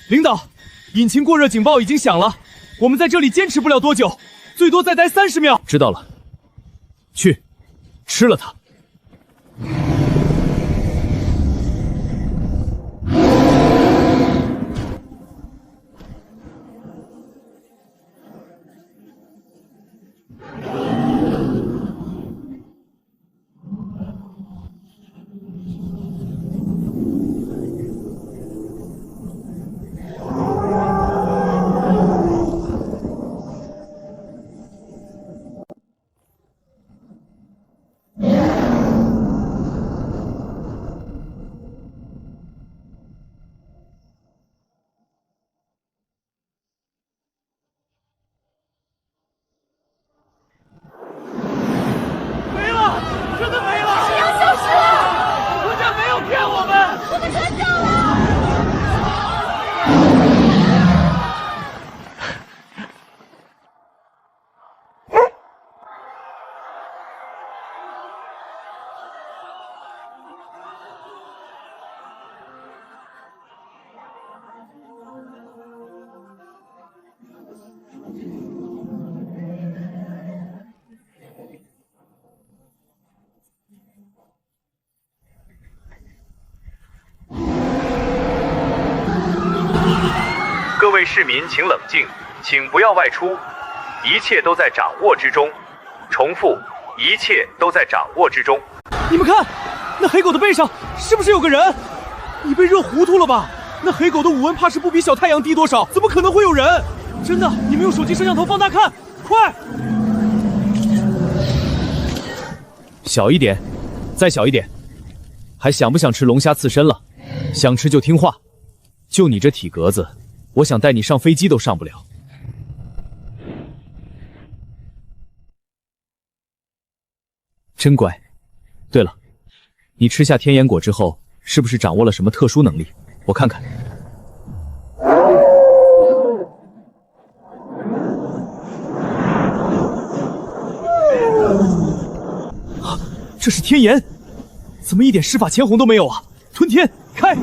领导，引擎过热警报已经响了，我们在这里坚持不了多久，最多再待30秒。知道了，去，吃了它。位市民请冷静，请不要外出，一切都在掌握之中。重复，一切都在掌握之中。你们看，那黑狗的背上是不是有个人？你被热糊涂了吧？那黑狗的五温怕是不比小太阳低多少，怎么可能会有人？真的，你们用手机摄像头放大看，快！小一点，再小一点。还想不想吃龙虾刺身了？想吃就听话。就你这体格子，我想带你上飞机都上不了。真乖。对了，你吃下天眼果之后，是不是掌握了什么特殊能力？我看看。啊，这是天眼，怎么一点施法千红都没有啊？吞天开！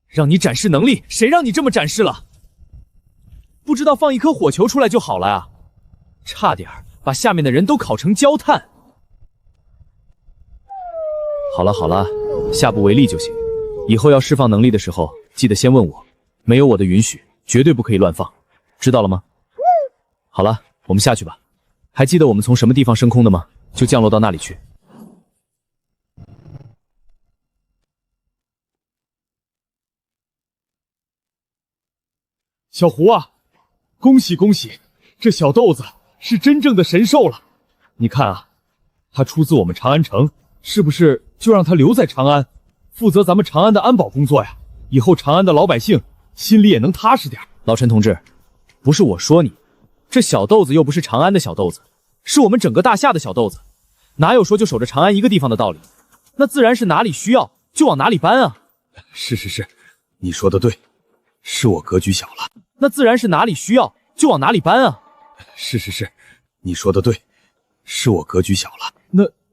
让你展示能力，谁让你这么展示了？不知道放一颗火球出来就好了啊！差点把下面的人都烤成焦炭。好了好了，下不为例就行。以后要释放能力的时候，记得先问我，没有我的允许，绝对不可以乱放，知道了吗？好了，我们下去吧。还记得我们从什么地方升空的吗？就降落到那里去。小胡啊，恭喜恭喜，这小豆子是真正的神兽了。你看啊，他出自我们长安城，是不是就让他留在长安，负责咱们长安的安保工作呀？以后长安的老百姓心里也能踏实点。老陈同志，不是我说你，这小豆子又不是长安的小豆子，是我们整个大夏的小豆子，哪有说就守着长安一个地方的道理？那自然是哪里需要就往哪里搬啊。是，你说的对，是我格局小了。那自然是哪里需要就往哪里搬啊。是，你说的对，是我格局小了。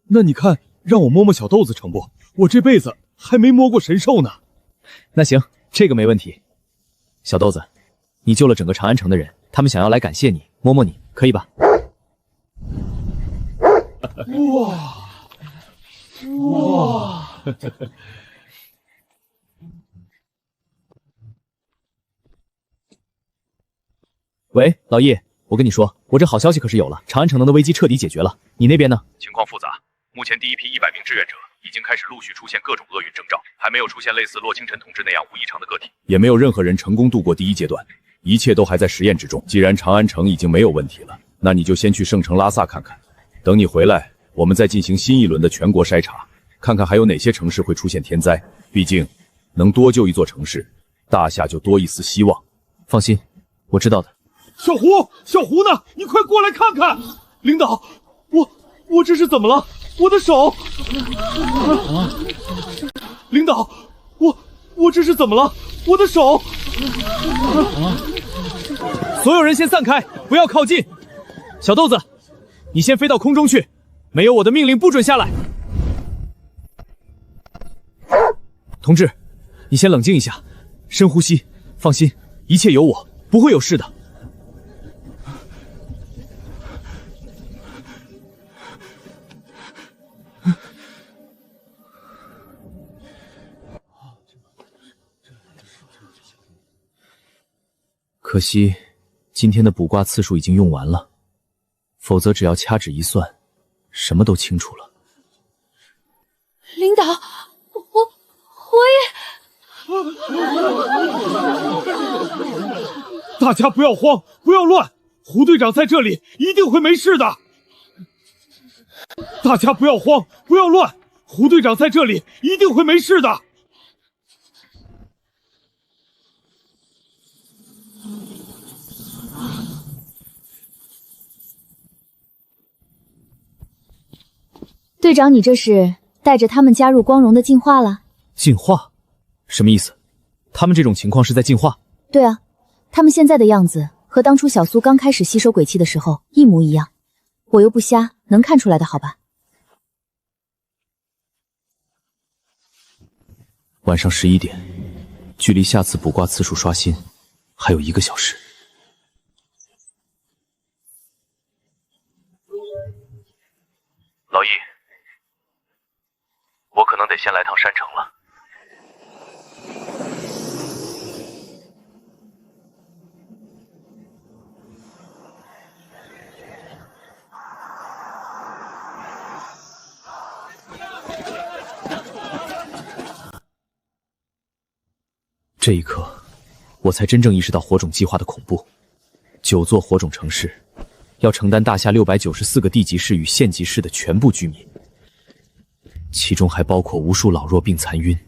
那你看，让我摸摸小豆子成不？我这辈子还没摸过神兽呢。那行，这个没问题。小豆子，你救了整个长安城的人，他们想要来感谢你，摸摸你，可以吧？哇！喂，老叶，我跟你说，我这好消息可是有了，长安城能的危机彻底解决了。你那边呢？情况复杂，目前第一批100名志愿者已经开始陆续出现各种厄运征兆，还没有出现类似洛清晨同志那样无异常的个体，也没有任何人成功度过第一阶段，一切都还在实验之中。既然长安城已经没有问题了，那你就先去圣城拉萨看看，等你回来，我们再进行新一轮的全国筛查，看看还有哪些城市会出现天灾。毕竟，能多救一座城市，大夏就多一丝希望。放心，我知道的。小胡呢？你快过来看看！领导，我这是怎么了？我的手！领导，我这是怎么了？我的手！所有人先散开，不要靠近。小豆子，你先飞到空中去，没有我的命令不准下来。同志，你先冷静一下，深呼吸，放心，一切有我，不会有事的。可惜，今天的卜卦次数已经用完了，否则只要掐指一算，什么都清楚了。领导，我也……大家不要慌，不要乱，胡队长在这里，一定会没事的。大家不要慌，不要乱，胡队长在这里，一定会没事的。队长，你这是带着他们加入光荣的进化了？进化？什么意思？他们这种情况是在进化？对啊，他们现在的样子和当初小苏刚开始吸收鬼气的时候一模一样。我又不瞎，能看出来的好吧？晚上11点，距离下次卜卦次数刷新还有1个小时。老易，我可能得先来趟山城了。这一刻，我才真正意识到火种计划的恐怖。9座火种城市，要承担大夏694个地级市与县级市的全部居民，其中还包括无数老弱病残晕。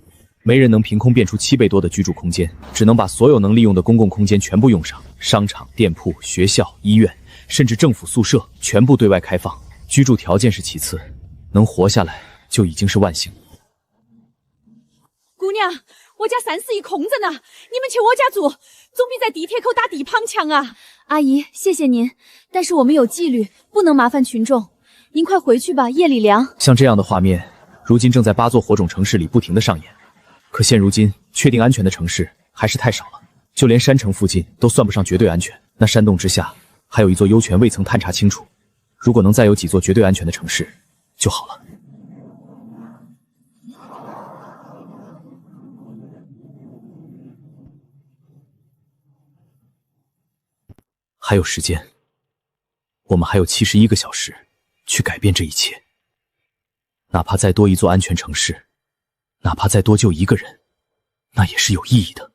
没人能凭空变出7倍多的居住空间，只能把所有能利用的公共空间全部用上，商场、店铺、学校、医院，甚至政府宿舍全部对外开放。居住条件是其次，能活下来就已经是万幸。姑娘，我家3室一空着呢，你们去我家住，总比在地铁口打地磅强啊！阿姨，谢谢您，但是我们有纪律，不能麻烦群众。您快回去吧，夜里凉。像这样的画面，如今正在8座火种城市里不停地上演。可现如今，确定安全的城市还是太少了，就连山城附近都算不上绝对安全。那山洞之下，还有一座幽泉未曾探查清楚。如果能再有几座绝对安全的城市，就好了。还有时间，我们还有71个小时去改变这一切。哪怕再多一座安全城市，哪怕再多救一个人，那也是有意义的。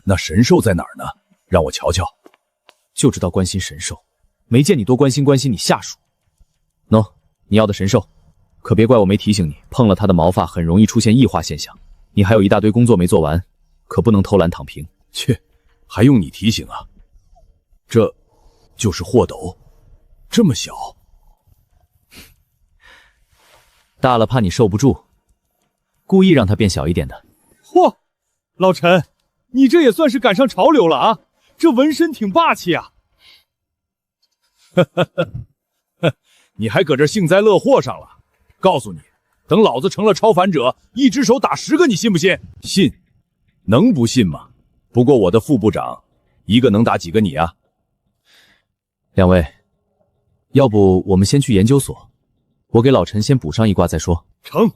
那神兽在哪儿呢？让我瞧瞧。就知道关心神兽，没见你多关心关心你下属。喏，你要的神兽。可别怪我没提醒你，碰了它的毛发很容易出现异化现象。你还有一大堆工作没做完，可不能偷懒躺平。切，还用你提醒啊？这就是霍斗，这么小，大了怕你受不住，故意让它变小一点的。嚯，老陈，你这也算是赶上潮流了啊！这纹身挺霸气啊！你还搁这幸灾乐祸上了？告诉你，等老子成了超凡者，一只手打10个，你信不信？信，能不信吗？不过我的副部长，一个能打几个你啊？两位，要不我们先去研究所，我给老陈先补上一卦再说。成。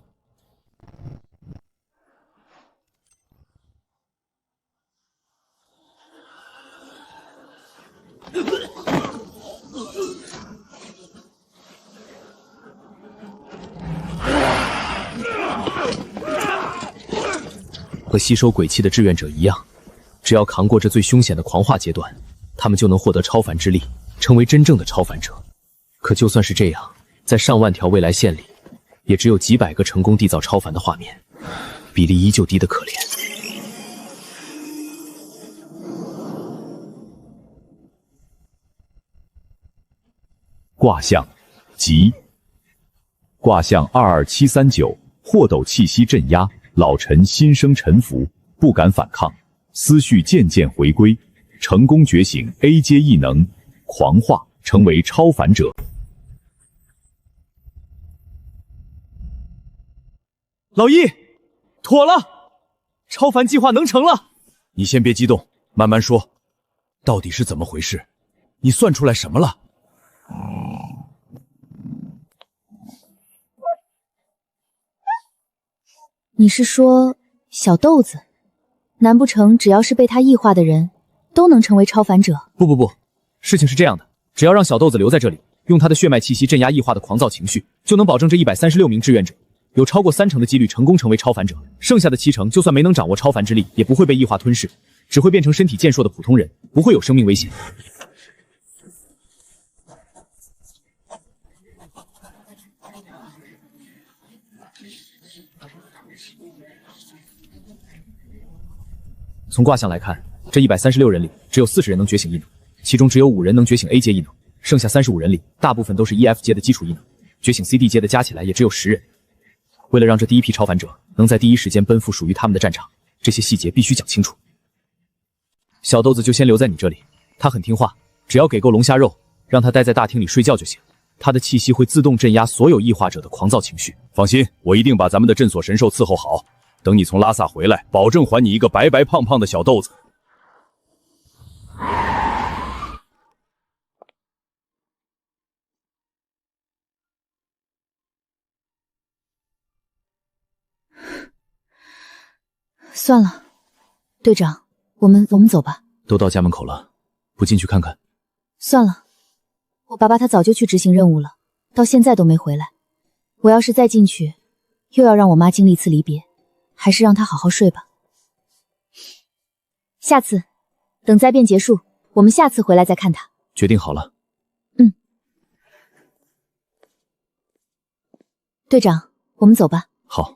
和吸收鬼气的志愿者一样，只要扛过这最凶险的狂化阶段，他们就能获得超凡之力，成为真正的超凡者。可就算是这样，在上万条未来线里，也只有几百个成功缔造超凡的画面，比例依旧低得可怜。卦象吉，卦象22739，霍斗气息镇压。老陈心生臣服，不敢反抗，思绪渐渐回归，成功觉醒 A 阶异能，狂化，成为超凡者。老易，妥了，超凡计划能成了。你先别激动，慢慢说，到底是怎么回事？你算出来什么了？你是说小豆子？难不成只要是被他异化的人，都能成为超凡者？不，事情是这样的，只要让小豆子留在这里，用他的血脉气息镇压异化的狂躁情绪，就能保证这136名志愿者有超过30%的几率成功成为超凡者，剩下的70%就算没能掌握超凡之力，也不会被异化吞噬，只会变成身体健硕的普通人，不会有生命危险。从卦象来看，这136人里只有40人能觉醒异能，其中只有5人能觉醒 A 阶异能，剩下35人里大部分都是 EF 阶的基础异能，觉醒 CD 阶的加起来也只有10人。为了让这第一批超凡者能在第一时间奔赴属于他们的战场，这些细节必须讲清楚。小豆子就先留在你这里，他很听话，只要给够龙虾肉，让他待在大厅里睡觉就行。他的气息会自动镇压所有异化者的狂躁情绪。放心，我一定把咱们的镇所神兽伺候好。等你从拉萨回来，保证还你一个白白胖胖的小豆子。算了，队长，我们走吧。都到家门口了，不进去看看？算了，我爸爸他早就去执行任务了，到现在都没回来。我要是再进去，又要让我妈经历一次离别，还是让她好好睡吧。下次等灾变结束，我们下次回来再看她。决定好了。队长，我们走吧。好。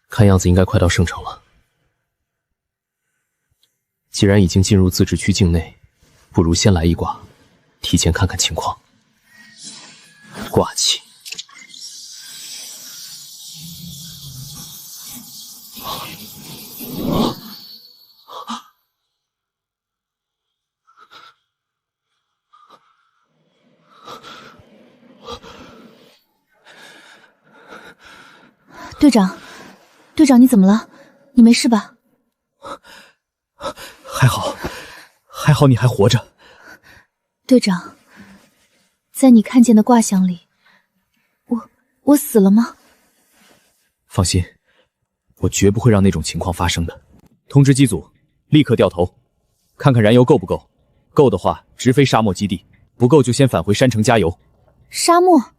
看样子应该快到圣城了。既然已经进入自治区境内，不如先来一卦，提前看看情况。卦气。队长，你怎么了？你没事吧？还好你还活着。队长，在你看见的卦象里，我死了吗？放心，我绝不会让那种情况发生的。通知机组，立刻掉头，看看燃油够不够。够的话，直飞沙漠基地；不够就先返回山城加油。沙漠？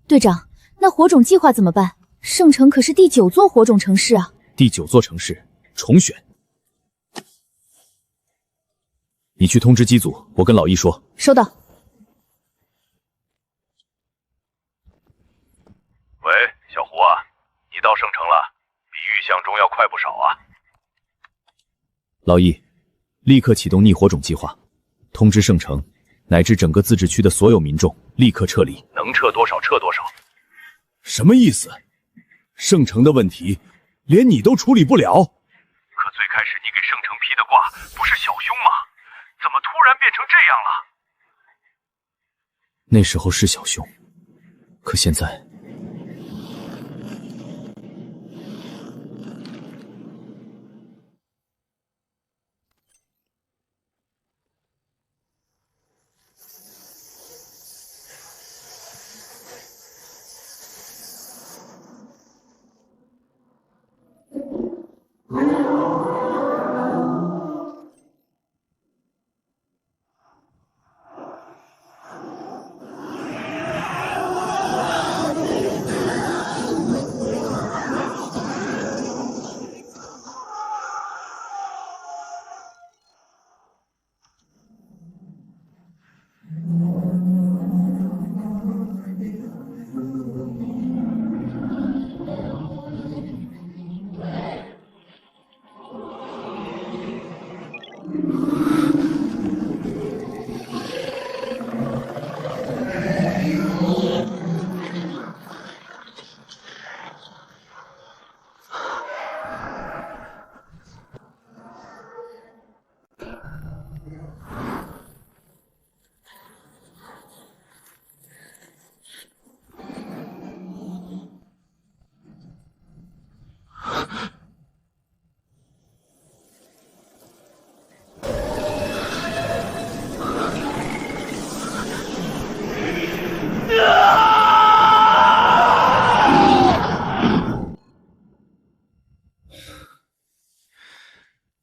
队长，那火种计划怎么办？圣城可是第9座火种城市啊！第9座城市重选。你去通知机组，我跟老易说。收到。喂，小胡啊，你到圣城了，比预想中要快不少啊。老易，立刻启动逆火种计划，通知圣城乃至整个自治区的所有民众立刻撤离。能撤多少撤多少。什么意思？圣城的问题连你都处理不了？可最开始你给圣城批的卦不是小凶吗？怎么突然变成这样了？那时候是小凶，可现在……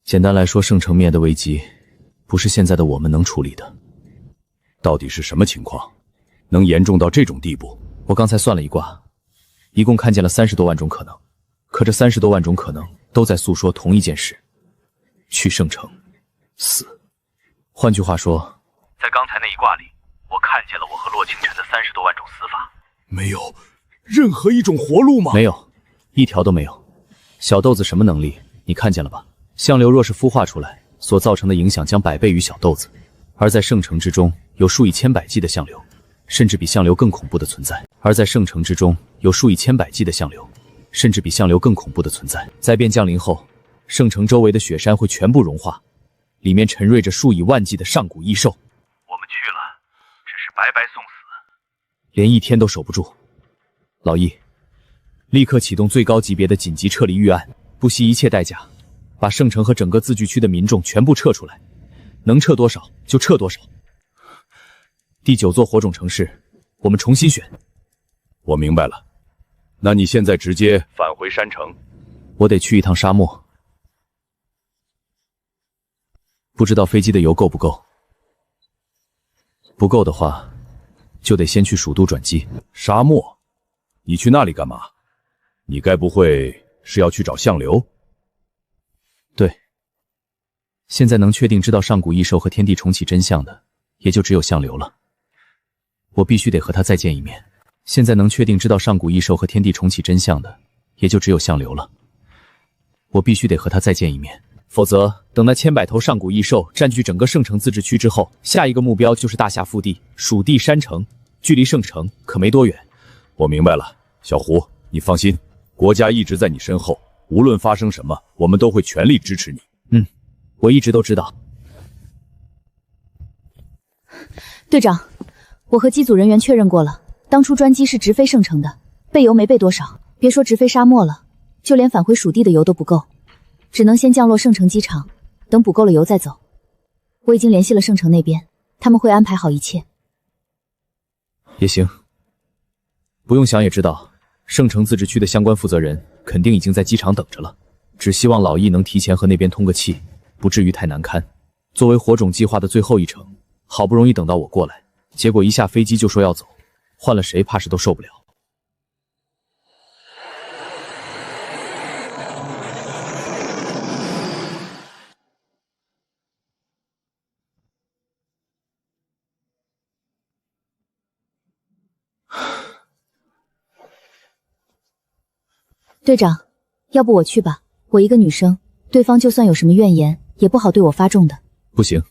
简单来说，圣城灭的危机，不是现在的我们能处理的。到底是什么情况，能严重到这种地步？我刚才算了一卦，一共看见了30多万种可能，可这30多万种可能都在诉说同一件事：去圣城，死。换句话说，在刚才那一卦里，我看见了我和洛清晨的30多万种死法。没有任何一种活路吗？没有，一条都没有。小豆子什么能力？你看见了吧？相流若是孵化出来，所造成的影响将百倍于小豆子，而在圣城之中有数以千百计的相流，甚至比相流更恐怖的存在。而在圣城之中有数以千百计的相流，甚至比相流更恐怖的存在。灾变降临后，圣城周围的雪山会全部融化，里面沉睡着数以万计的上古异兽。我们去了，只是白白送死。连一天都守不住。老易，立刻启动最高级别的紧急撤离预案，不惜一切代价，把圣城和整个自治区的民众全部撤出来，能撤多少就撤多少。第9座火种城市，我们重新选。我明白了，那你现在直接返回山城。我得去一趟沙漠，不知道飞机的油够不够。不够的话，就得先去蜀都转机。沙漠？你去那里干嘛？你该不会是要去找相流？对，现在能确定知道上古异兽和天地重启真相的，也就只有相流了。我必须得和他再见一面。现在能确定知道上古异兽和天地重启真相的，也就只有相流了。我必须得和他再见一面，否则等那千百头上古异兽占据整个圣城自治区之后，下一个目标就是大夏腹地蜀地山城，距离圣城可没多远。我明白了，小胡，你放心，国家一直在你身后，无论发生什么，我们都会全力支持你。我一直都知道。队长，我和机组人员确认过了，当初专机是直飞圣城的，备油没备多少，别说直飞沙漠了，就连返回蜀地的油都不够，只能先降落圣城机场，等补够了油再走。我已经联系了圣城那边，他们会安排好一切。也行，不用想也知道，圣城自治区的相关负责人肯定已经在机场等着了，只希望老易能提前和那边通个气，不至于太难堪。作为火种计划的最后一程，好不容易等到我过来，结果一下飞机就说要走，换了谁怕是都受不了。队长，要不我去吧，我一个女生，对方就算有什么怨言，也不好对我发重的。不行，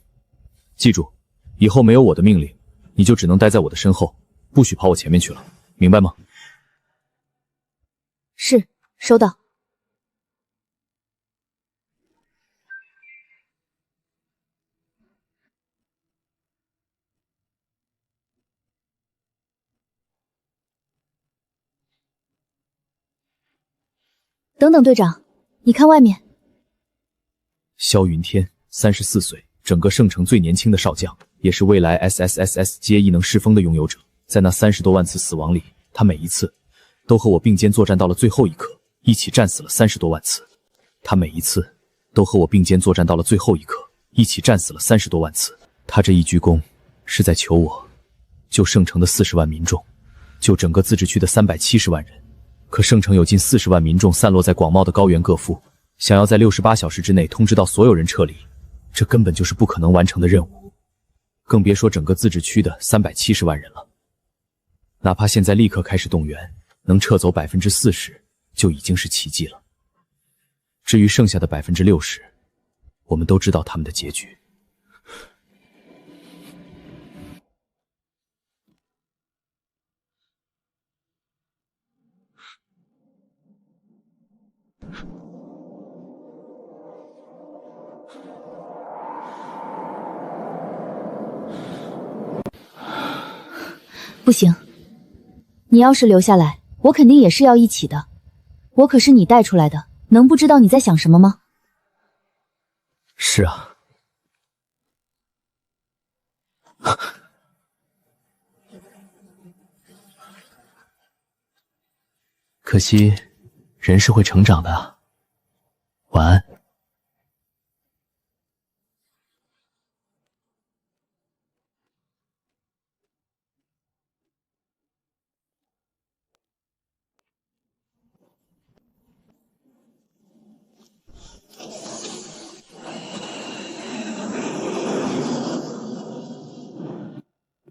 记住，以后没有我的命令，你就只能待在我的身后，不许跑我前面去了，明白吗？是，收到。等等，队长，你看外面。萧云天，34岁，整个圣城最年轻的少将，也是未来 SSSS 阶异能师风的拥有者。在那30多万次死亡里，他每一次都和我并肩作战到了最后一刻，一起战死了30多万次。他每一次都和我并肩作战到了最后一刻，一起战死了30多万次。他这一鞠躬，是在求我救圣城的40万民众，救整个自治区的370万人。可圣城有近40万民众散落在广袤的高原各腹，想要在68小时之内通知到所有人撤离，这根本就是不可能完成的任务，更别说整个自治区的370万人了。哪怕现在立刻开始动员，能撤走40%，就已经是奇迹了。至于剩下的60%，我们都知道他们的结局。不行，你要是留下来，我肯定也是要一起的。我可是你带出来的，能不知道你在想什么吗？是啊。可惜，人是会成长的啊。晚安。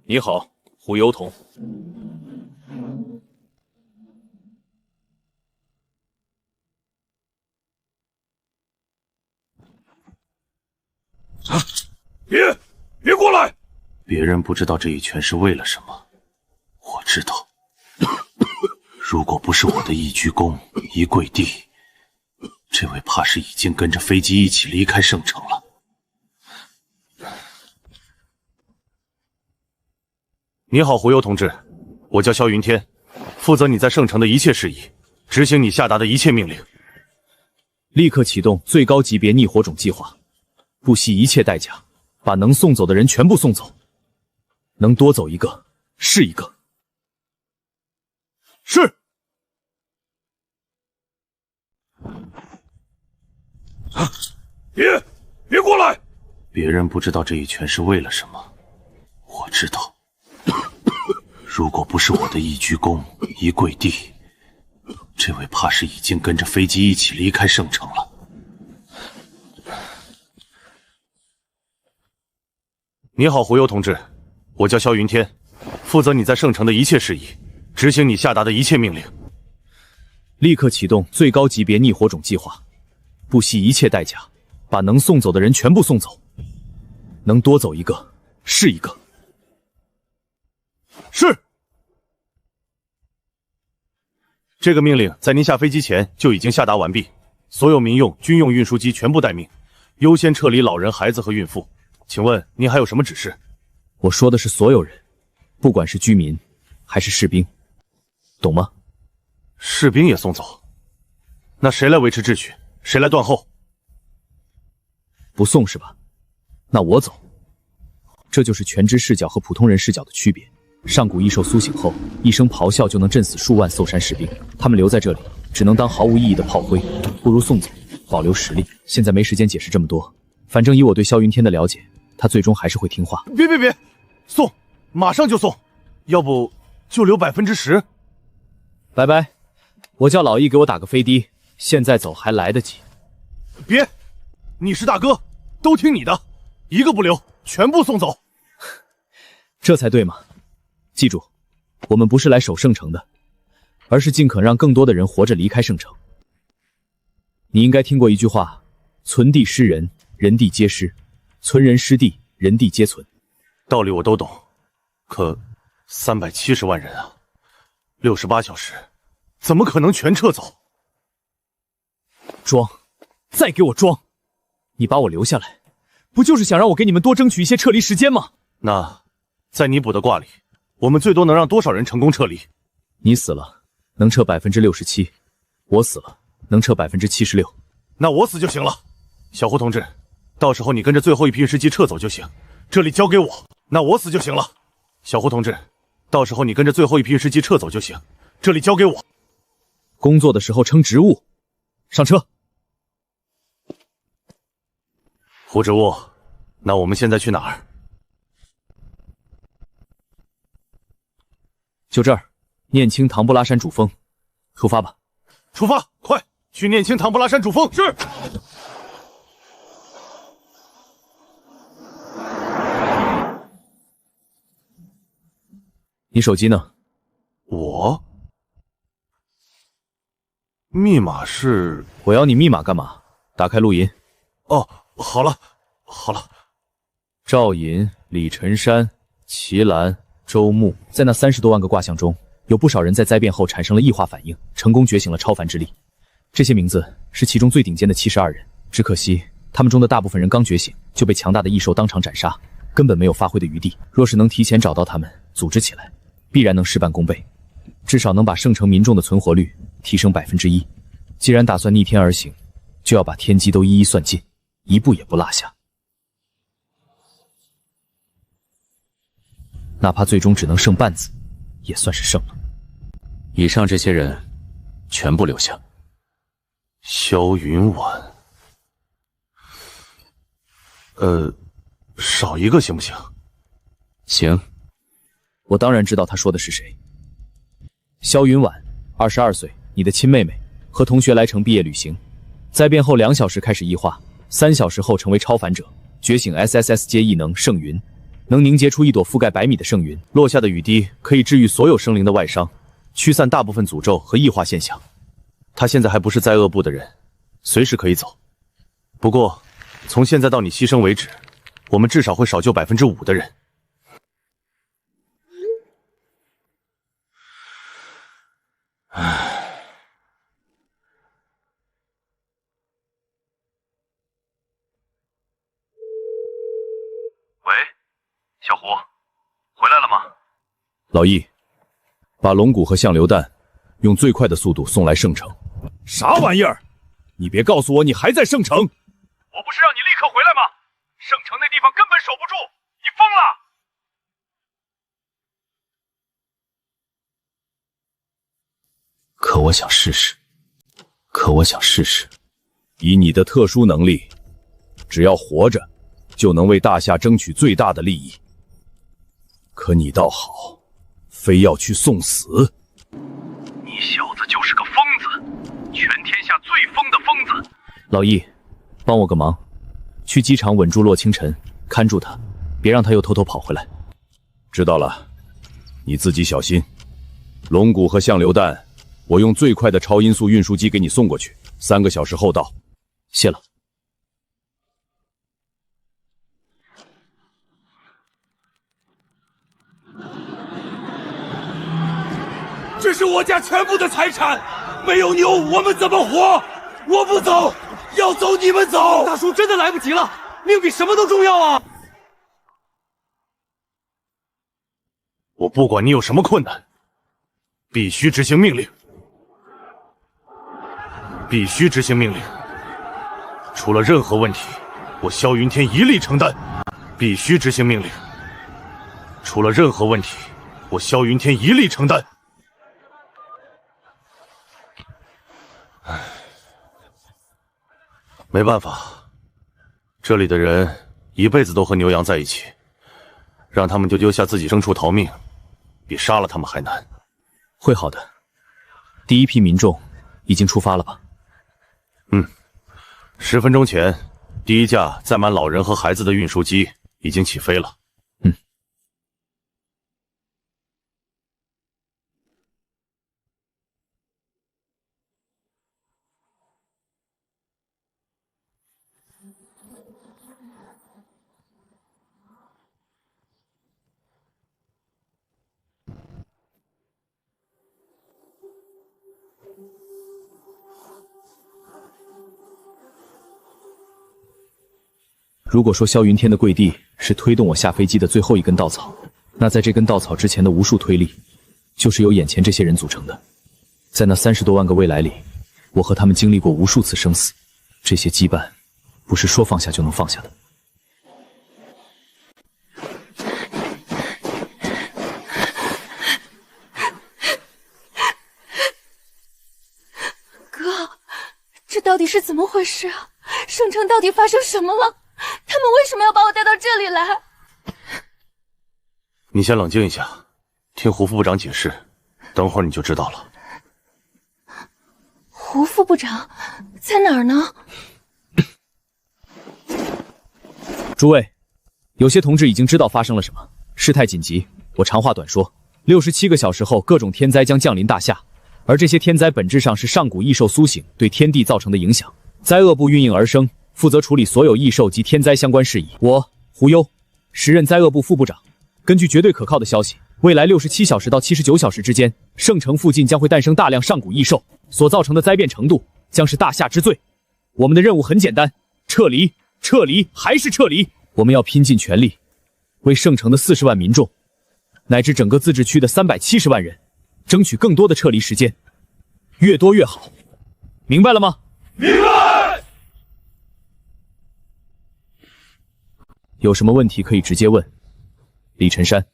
你好，胡幽童。别过来！别人不知道这一拳是为了什么，我知道。如果不是我的一鞠躬一跪地，这位怕是已经跟着飞机一起离开圣城了。你好，胡攸同志，我叫萧云天，负责你在圣城的一切事宜，执行你下达的一切命令。立刻启动最高级别逆火种计划，不惜一切代价，把能送走的人全部送走，能多走一个是一个。是。别过来！别人不知道这一拳是为了什么，我知道。如果不是我的一鞠躬一跪地，这位怕是已经跟着飞机一起离开圣城了。你好，胡攸同志，我叫萧云天，负责你在圣城的一切事宜，执行你下达的一切命令。立刻启动最高级别逆火种计划，不惜一切代价，把能送走的人全部送走，能多走一个是一个。是。这个命令在您下飞机前就已经下达完毕，所有民用、军用运输机全部待命，优先撤离老人、孩子和孕妇。请问您还有什么指示？我说的是所有人，不管是居民还是士兵，懂吗？士兵也送走？那谁来维持秩序？谁来断后？不送是吧？那我走。这就是全知视角和普通人视角的区别。上古异兽苏醒后，一声咆哮就能震死数万兽山士兵，他们留在这里只能当毫无意义的炮灰，不如送走，保留实力。现在没时间解释这么多，反正以我对萧云天的了解，他最终还是会听话。别，送，马上就送，要不就留10%。拜拜，我叫老易给我打个飞的，现在走还来得及。别，你是大哥，都听你的，一个不留，全部送走。这才对嘛！记住，我们不是来守圣城的，而是尽可让更多的人活着离开圣城。你应该听过一句话：存地失人，人地皆失；存人失地，人地皆存。道理我都懂，可370万人啊，68小时，怎么可能全撤走？装，再给我装！你把我留下来，不就是想让我给你们多争取一些撤离时间吗？那，在你卜的卦里，我们最多能让多少人成功撤离？你死了，能撤67%；我死了，能撤76%。那我死就行了。小胡同志，到时候你跟着最后一批运尸机撤走就行，这里交给我。那我死就行了。小胡同志，到时候你跟着最后一批运尸机撤走就行，这里交给我。工作的时候称职务。上车。胡植物，那我们现在去哪儿？就这儿，念青唐布拉山主峰，出发吧！出发，快去念青唐布拉山主峰。是。你手机呢？我密码是……我要你密码干嘛？打开录音。哦，好了。赵寅、李晨山、齐兰、周牧，在那30多万个卦象中，有不少人在灾变后产生了异化反应，成功觉醒了超凡之力。这些名字是其中最顶尖的72人，只可惜他们中的大部分人刚觉醒就被强大的异兽当场斩杀，根本没有发挥的余地。若是能提前找到他们，组织起来，必然能事半功倍，至少能把圣城民众的存活率提升1%。既然打算逆天而行，就要把天机都一一算尽，一步也不落下。哪怕最终只能剩半子，也算是胜了。以上这些人全部留下。萧云婉，少一个行不行？行。我当然知道他说的是谁。萧云婉，22岁，你的亲妹妹，和同学来城毕业旅行，灾变后2小时开始异化，3小时后成为超凡者，觉醒 SSS 阶异能圣云，能凝结出一朵覆盖100米的圣云，落下的雨滴可以治愈所有生灵的外伤，驱散大部分诅咒和异化现象。他现在还不是灾厄部的人，随时可以走。不过，从现在到你牺牲为止，我们至少会少救5%的人。唉，喂，小胡，回来了吗？老易，把龙骨和象榴弹用最快的速度送来圣城。啥玩意儿？你别告诉我你还在圣城！我不是让你立刻回来吗？圣城那地方根本守不住，你疯了！可我想试试。以你的特殊能力，只要活着，就能为大夏争取最大的利益。可你倒好，非要去送死。你小子就是个疯子，全天下最疯的疯子。老易，帮我个忙，去机场稳住洛清晨，看住他，别让他又偷偷跑回来。知道了，你自己小心。龙骨和象榴弹，我用最快的超音速运输机给你送过去，3个小时后到。谢了。这是我家全部的财产，没有牛我们怎么活？我不走，要走你们走。大叔真的来不及了，命比什么都重要啊！我不管你有什么困难，必须执行命令，必须执行命令。出了任何问题，我萧云天一力承担。必须执行命令。出了任何问题，我萧云天一力承担。唉，没办法，这里的人一辈子都和牛羊在一起，让他们就丢下自己牲畜逃命，比杀了他们还难。会好的，第一批民众已经出发了吧？10分钟前，第一架载满老人和孩子的运输机已经起飞了。如果说萧云天的跪地是推动我下飞机的最后一根稻草，那在这根稻草之前的无数推力，就是由眼前这些人组成的。在那30多万个未来里，我和他们经历过无数次生死，这些羁绊，不是说放下就能放下的。哥，这到底是怎么回事啊？圣城到底发生什么了？他们为什么要把我带到这里来？你先冷静一下，听胡副部长解释，等会儿你就知道了。胡副部长在哪儿呢？诸位，有些同志已经知道发生了什么，事态紧急，我长话短说。67个小时后，各种天灾将降临大夏，而这些天灾本质上是上古异兽苏醒对天地造成的影响，灾厄部运营而生，负责处理所有异兽及天灾相关事宜。我胡优时任灾厄部副部长。根据绝对可靠的消息，未来67小时到79小时之间，圣城附近将会诞生大量上古异兽，所造成的灾变程度将是大夏之最。我们的任务很简单，撤离，撤离，还是撤离。我们要拼尽全力，为圣城的40万民众，乃至整个自治区的370万人，争取更多的撤离时间，越多越好。明白了吗？明白。有什么问题可以直接问。李晨山。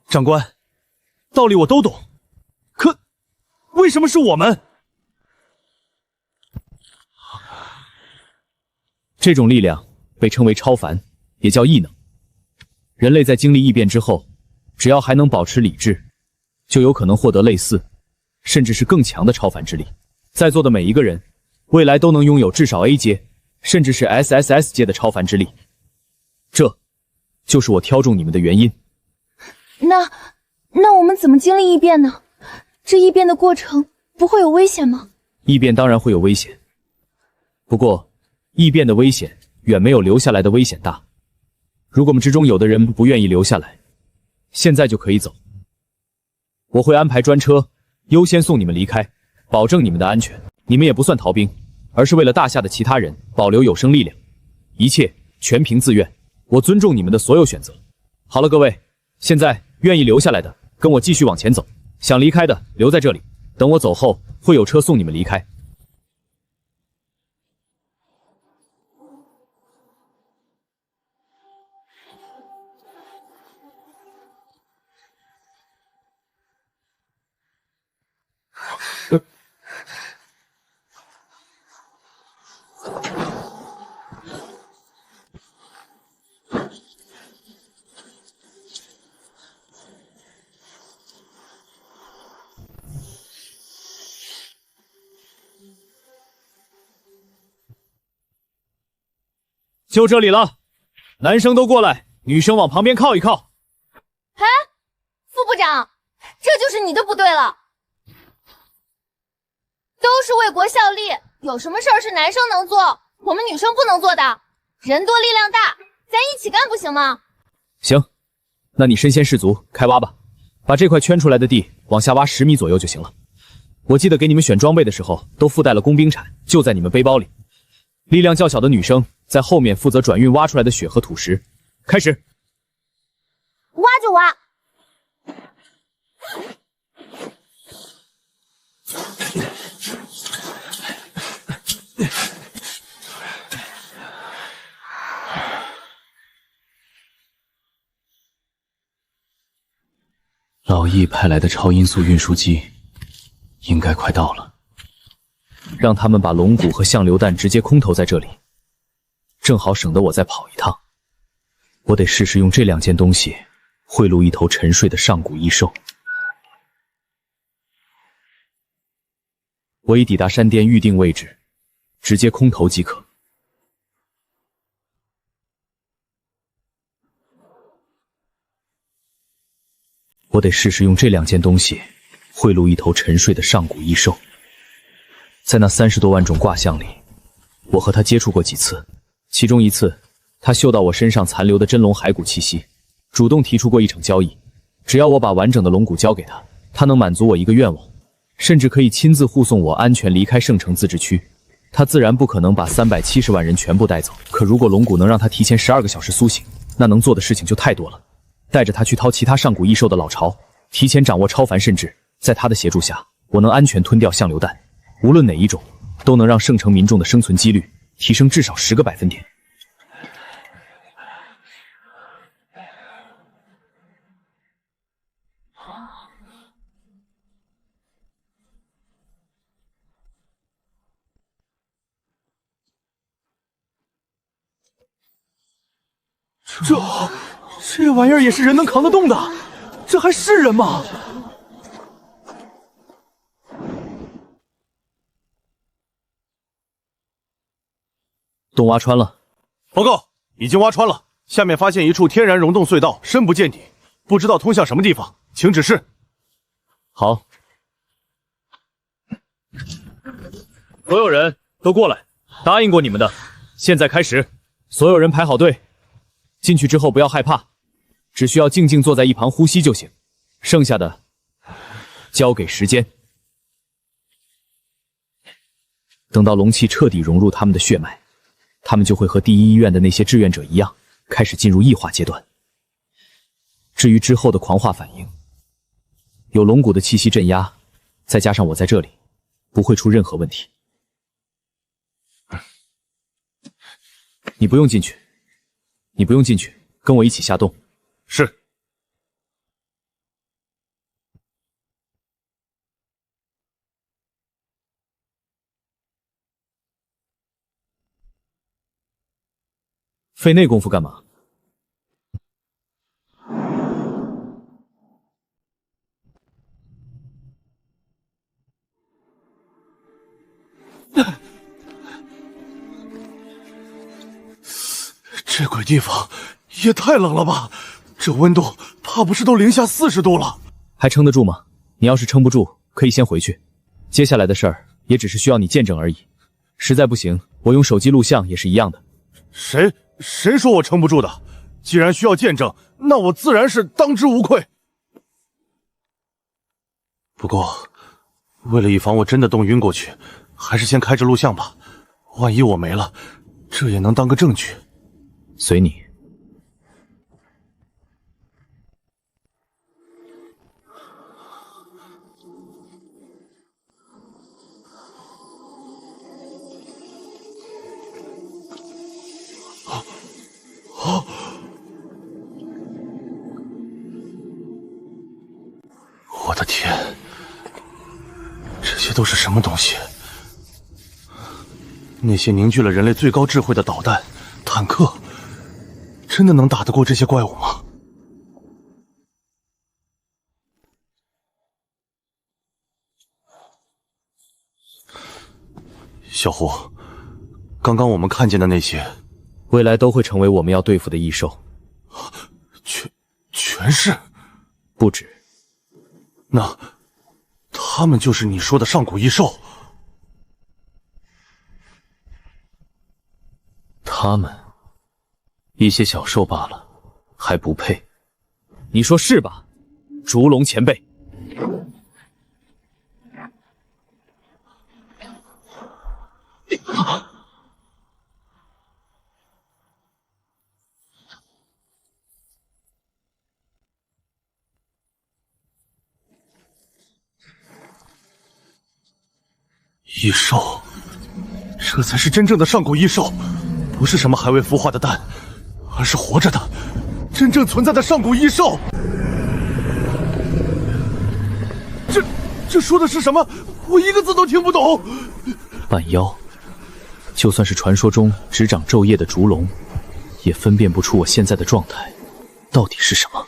长官，道理我都懂，可为什么是我们？这种力量被称为超凡，也叫异能。人类在经历异变之后，只要还能保持理智，就有可能获得类似，甚至是更强的超凡之力。在座的每一个人，未来都能拥有至少 A 阶，甚至是 SSS 阶的超凡之力。这，就是我挑中你们的原因。那我们怎么经历异变呢？这异变的过程不会有危险吗？异变当然会有危险，不过异变的危险远没有留下来的危险大。如果我们之中有的人不愿意留下来，现在就可以走。我会安排专车优先送你们离开，保证你们的安全。你们也不算逃兵，而是为了大夏的其他人保留有生力量，一切全凭自愿。我尊重你们的所有选择。好了，各位，现在愿意留下来的跟我继续往前走，想离开的留在这里，等我走后会有车送你们离开。就这里了，男生都过来，女生往旁边靠一靠。哎，副部长，这就是你的不对了。都是为国效力，有什么事儿是男生能做，我们女生不能做的？人多力量大，咱一起干不行吗？行，那你身先士卒，开挖吧，把这块圈出来的地往下挖10米左右就行了。我记得给你们选装备的时候都附带了工兵铲，就在你们背包里。力量较小的女生在后面负责转运挖出来的雪和土石。开始，挖就挖。老易派来的超音速运输机应该快到了，让他们把龙骨和相榴弹直接空投在这里，正好省得我再跑一趟。我得试试用这2件东西贿赂一头沉睡的上古异兽。我已抵达山巅预定位置，直接空投即可。我得试试用这2件东西贿赂一头沉睡的上古异兽。在那30多万种卦象里，我和他接触过几次，其中一次，他嗅到我身上残留的真龙骸骨气息，主动提出过一场交易，只要我把完整的龙骨交给他，他能满足我一个愿望，甚至可以亲自护送我安全离开圣城自治区。他自然不可能把370万人全部带走，可如果龙骨能让他提前12个小时苏醒，那能做的事情就太多了。带着他去掏其他上古异兽的老巢，提前掌握超凡，甚至在他的协助下，我能安全吞掉相榴弹。无论哪一种，都能让圣城民众的生存几率提升至少10个百分点。这玩意儿也是人能扛得动的，这还是人吗？洞挖穿了，报告，已经挖穿了，下面发现一处天然溶洞隧道，深不见底，不知道通向什么地方，请指示。好，所有人都过来，答应过你们的，现在开始，所有人排好队，进去之后不要害怕，只需要静静坐在一旁呼吸就行，剩下的交给时间。等到龙气彻底融入他们的血脉，他们就会和第一医院的那些志愿者一样，开始进入异化阶段。至于之后的狂化反应，有龙骨的气息镇压，再加上我在这里，不会出任何问题。你不用进去，你不用进去，跟我一起下洞。是。费那功夫干嘛？这鬼地方也太冷了吧！这温度怕不是都零下40度了？还撑得住吗？你要是撑不住，可以先回去。接下来的事儿也只是需要你见证而已。实在不行，我用手机录像也是一样的。谁说我撑不住的？既然需要见证，那我自然是当之无愧。不过，为了以防我真的冻晕过去，还是先开着录像吧。万一我没了，这也能当个证据。随你。我的天，这些都是什么东西？那些凝聚了人类最高智慧的导弹、坦克，真的能打得过这些怪物吗？小胡，刚刚我们看见的那些，未来都会成为我们要对付的异兽。全是？不止。那他们就是你说的上古异兽？他们一些小兽罢了，还不配。你说是吧，烛龙前辈？异兽，这才是真正的上古异兽，不是什么还未孵化的蛋，而是活着的、真正存在的上古异兽。这说的是什么？我一个字都听不懂。半妖，就算是传说中执掌昼夜的烛龙，也分辨不出我现在的状态到底是什么。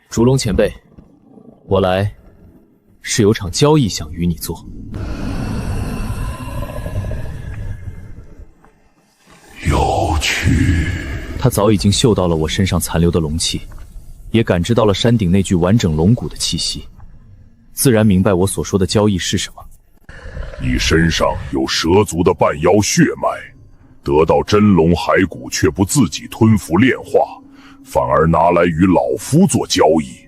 烛龙前辈，我来是有场交易想与你做。有趣。他早已经嗅到了我身上残留的龙气，也感知到了山顶那具完整龙骨的气息，自然明白我所说的交易是什么。你身上有蛇族的半妖血脉，得到真龙骸骨却不自己吞服炼化，反而拿来与老夫做交易，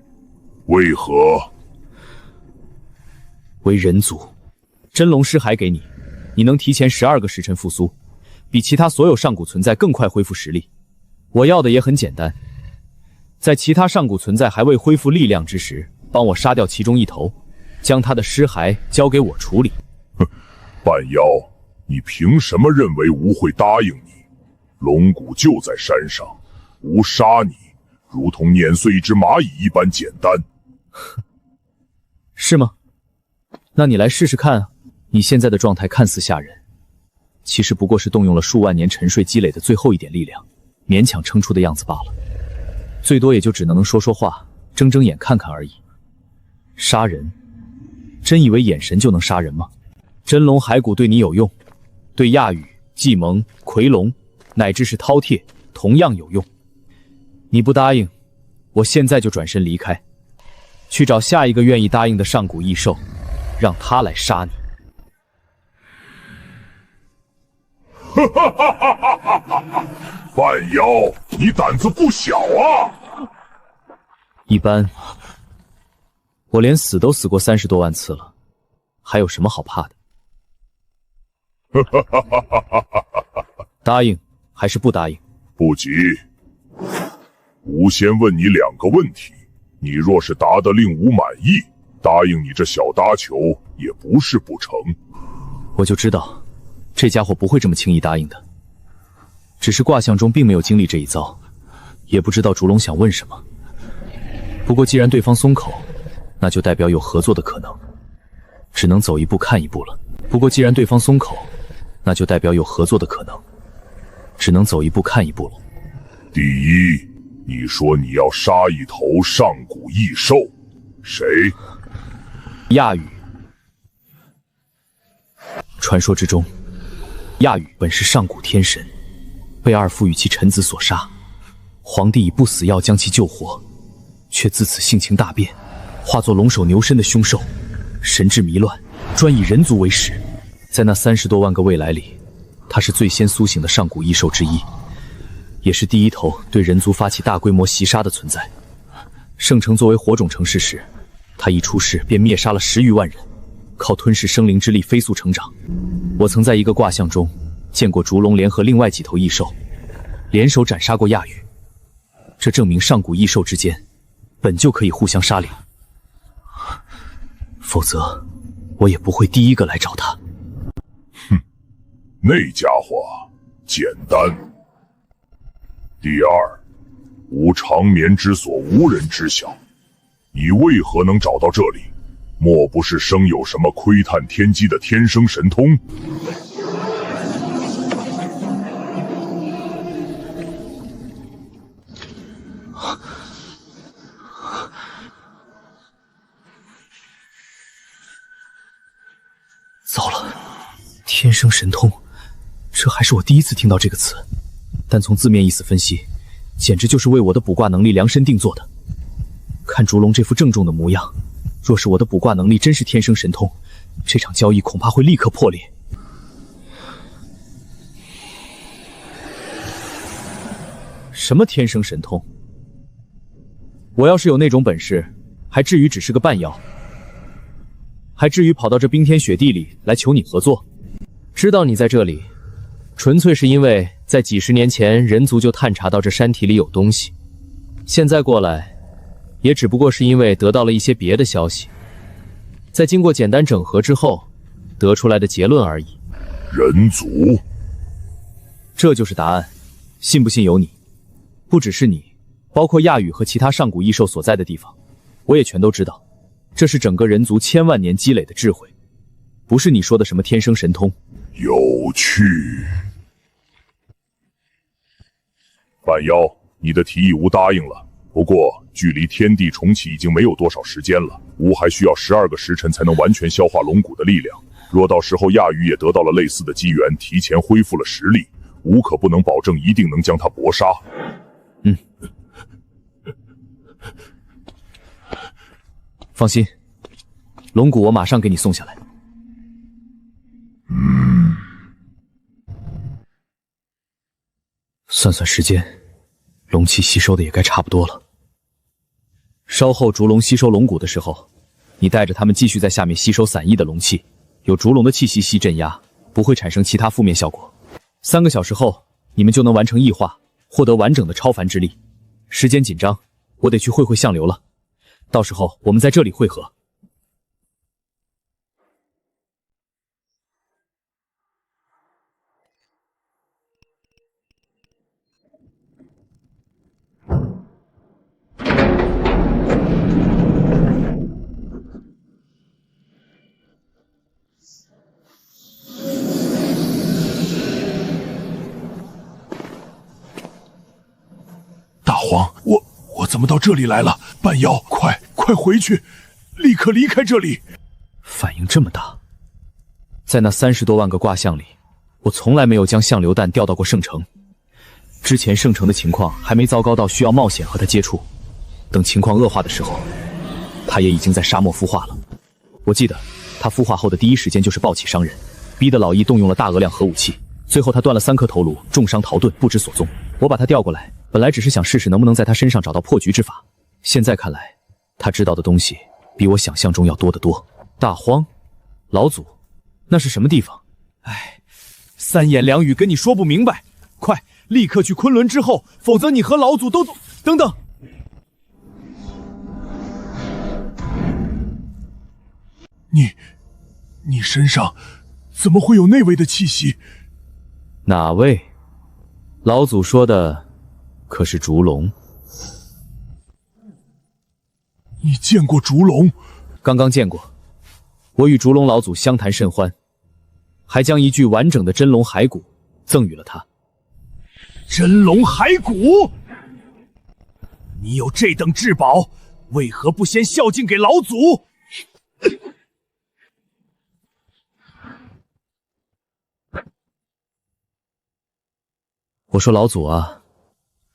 为何？为人族，真龙尸骸给你，你能提前12个时辰复苏，比其他所有上古存在更快恢复实力。我要的也很简单，在其他上古存在还未恢复力量之时，帮我杀掉其中一头，将他的尸骸交给我处理。哼，半妖，你凭什么认为吾会答应你？龙骨就在山上，吾杀你，如同碾碎一只蚂蚁一般简单。是吗？那你来试试看啊！你现在的状态看似吓人，其实不过是动用了数万年沉睡积累的最后一点力量，勉强撑出的样子罢了。最多也就只能说说话，睁睁眼看看而已。杀人，真以为眼神就能杀人吗？真龙骸骨对你有用，对亚羽、季蒙、奎龙，乃至是饕餮，同样有用。你不答应，我现在就转身离开，去找下一个愿意答应的上古异兽，让他来杀你。哈哈哈哈哈哈！半妖，你胆子不小啊！一般，我连死都死过30多万次了，还有什么好怕的？哈哈哈哈哈哈！答应还是不答应？不急，吾先问你2个问题，你若是答得令吾满意，答应你这小搭球也不是不成。我就知道，这家伙不会这么轻易答应的。只是卦象中并没有经历这一遭，也不知道烛龙想问什么。不过既然对方松口，那就代表有合作的可能，只能走一步看一步了。不过既然对方松口，那就代表有合作的可能，只能走一步看一步了。第一，你说你要杀一头上古异兽，谁？亚羽。传说之中，亚羽本是上古天神，被二父与其臣子所杀，皇帝以不死药将其救活，却自此性情大变，化作龙首牛身的凶兽，神志迷乱，专以人族为食。在那30多万个未来里，他是最先苏醒的上古异兽之一，也是第一头对人族发起大规模袭杀的存在。圣城作为火种城市时，他一出世便灭杀了10余万人，靠吞噬生灵之力飞速成长。我曾在一个卦象中见过烛龙联合另外几头异兽，联手斩杀过亚羽，这证明上古异兽之间本就可以互相杀灵，否则我也不会第一个来找他。那家伙简单。第二，吾长眠之所无人知晓，你为何能找到这里？莫不是生有什么窥探天机的天生神通？糟了，天生神通，这还是我第一次听到这个词，但从字面意思分析，简直就是为我的卜卦能力量身定做的。看烛龙这副郑重的模样，若是我的卜卦能力真是天生神通，这场交易恐怕会立刻破裂。什么天生神通？我要是有那种本事，还至于只是个半妖？还至于跑到这冰天雪地里来求你合作？知道你在这里，纯粹是因为在几十年前人族就探查到这山体里有东西，现在过来，也只不过是因为得到了一些别的消息，在经过简单整合之后得出来的结论而已。人族，这就是答案，信不信由你。不只是你，包括亚羽和其他上古异兽所在的地方，我也全都知道。这是整个人族千万年积累的智慧，不是你说的什么天生神通。有趣。半妖，你的提议吾答应了，不过距离天地重启已经没有多少时间了，吾还需要12个时辰才能完全消化龙骨的力量。若到时候亚羽也得到了类似的机缘，提前恢复了实力，吾可不能保证一定能将他搏杀。放心，龙骨我马上给你送下来。算算时间，龙气吸收的也该差不多了。稍后烛龙吸收龙骨的时候，你带着他们继续在下面吸收散逸的龙气，有烛龙的气息吸镇压，不会产生其他负面效果。3个小时后，你们就能完成异化，获得完整的超凡之力。时间紧张，我得去会相流了。到时候我们在这里会合。大黄，我怎么到这里来了？半妖，快回去，立刻离开这里！反应这么大，在那30多万个卦象里，我从来没有将相流弹调到过圣城。之前圣城的情况还没糟糕到需要冒险和他接触，等情况恶化的时候，他也已经在沙漠孵化了。我记得他孵化后的第一时间就是暴起伤人，逼得老易动用了大额量核武器，最后他断了3颗头颅，重伤逃遁，不知所踪。我把他调过来，本来只是想试试能不能在他身上找到破局之法，现在看来，他知道的东西比我想象中要多得多。大荒，老祖，那是什么地方？哎，3言2语跟你说不明白，快，立刻去昆仑之后，否则你和老祖都……等等。你身上怎么会有那位的气息？哪位？老祖说的可是烛龙？你见过烛龙？刚刚见过，我与烛龙老祖相谈甚欢，还将一具完整的真龙骸骨赠予了他。真龙骸骨？你有这等至宝，为何不先孝敬给老祖？我说老祖啊，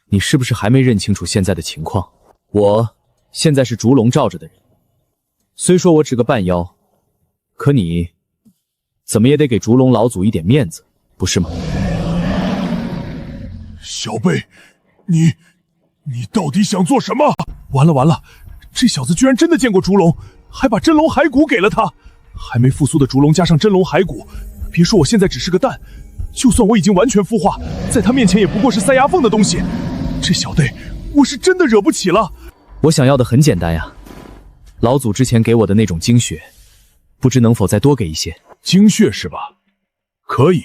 你是不是还没认清楚现在的情况？我现在是烛龙罩着的人，虽说我只个半妖，可你怎么也得给烛龙老祖一点面子，不是吗？小贝，你到底想做什么？完了完了，这小子居然真的见过烛龙，还把真龙骸骨给了他。还没复苏的烛龙加上真龙骸骨，别说我现在只是个蛋，就算我已经完全孵化，在他面前也不过是塞牙缝的东西。这小队我是真的惹不起了。我想要的很简单呀，老祖之前给我的那种精血，不知能否再多给一些？精血是吧？可以，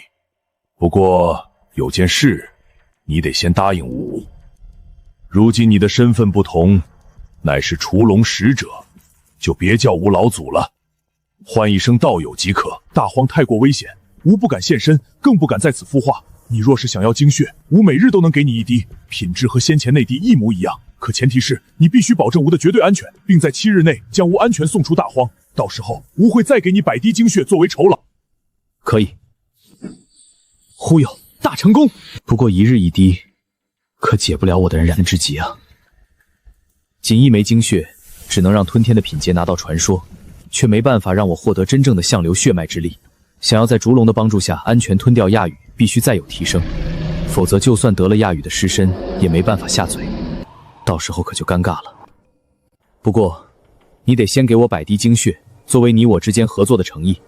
不过有件事，你得先答应吾。如今你的身份不同，乃是除龙使者，就别叫吾老祖了，唤一声道友即可。大荒太过危险，吾不敢现身，更不敢在此孵化。你若是想要精血，吾每日都能给你一滴，品质和先前那滴一模一样。可前提是你必须保证吾的绝对安全，并在7日内将吾安全送出大荒。到时候吾会再给你100滴精血作为酬劳。可以。忽悠，大成功！不过1日1滴，可解不了我的燃之急啊。仅1枚精血，只能让吞天的品阶拿到传说，却没办法让我获得真正的相流血脉之力。想要在烛龙的帮助下安全吞掉亚羽，必须再有提升，否则就算得了亚羽的尸身，也没办法下嘴，到时候可就尴尬了。不过，你得先给我100滴精血，作为你我之间合作的诚意。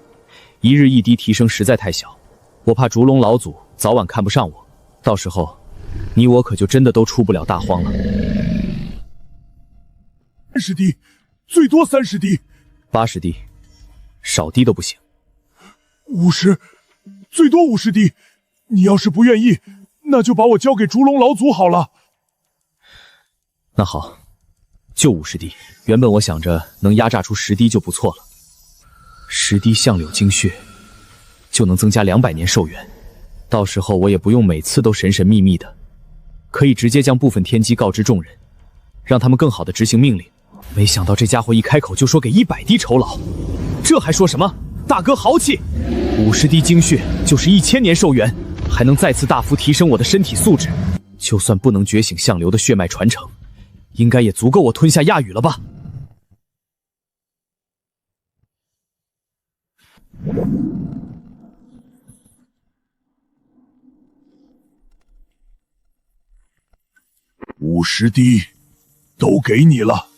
1日1滴提升实在太小，我怕烛龙老祖早晚看不上我，到时候你我可就真的都出不了大荒了。30滴，最多30滴，80滴，少滴都不行。50，最多50滴。你要是不愿意，那就把我交给烛龙老祖好了。那好，就50滴。原本我想着能压榨出10滴就不错了，10滴相柳精血就能增加200年寿元，到时候我也不用每次都神神秘秘的，可以直接将部分天机告知众人，让他们更好的执行命令。没想到这家伙一开口就说给100滴酬劳，这还说什么？大哥豪气！50滴精血就是1000年寿元，还能再次大幅提升我的身体素质。就算不能觉醒相流的血脉传承，应该也足够我吞下亚羽了吧？50滴都给你了，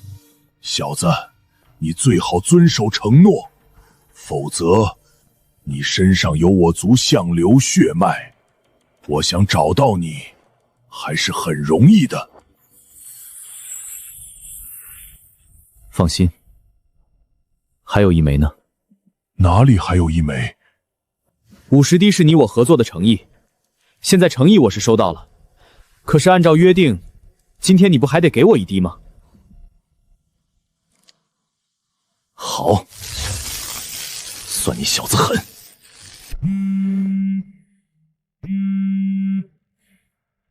小子，你最好遵守承诺，否则你身上有我族相流血脉，我想找到你还是很容易的。放心，还有1枚呢。哪里还有1枚？50滴是你我合作的诚意，现在诚意我是收到了，可是按照约定，今天你不还得给我1滴吗？好，算你小子狠。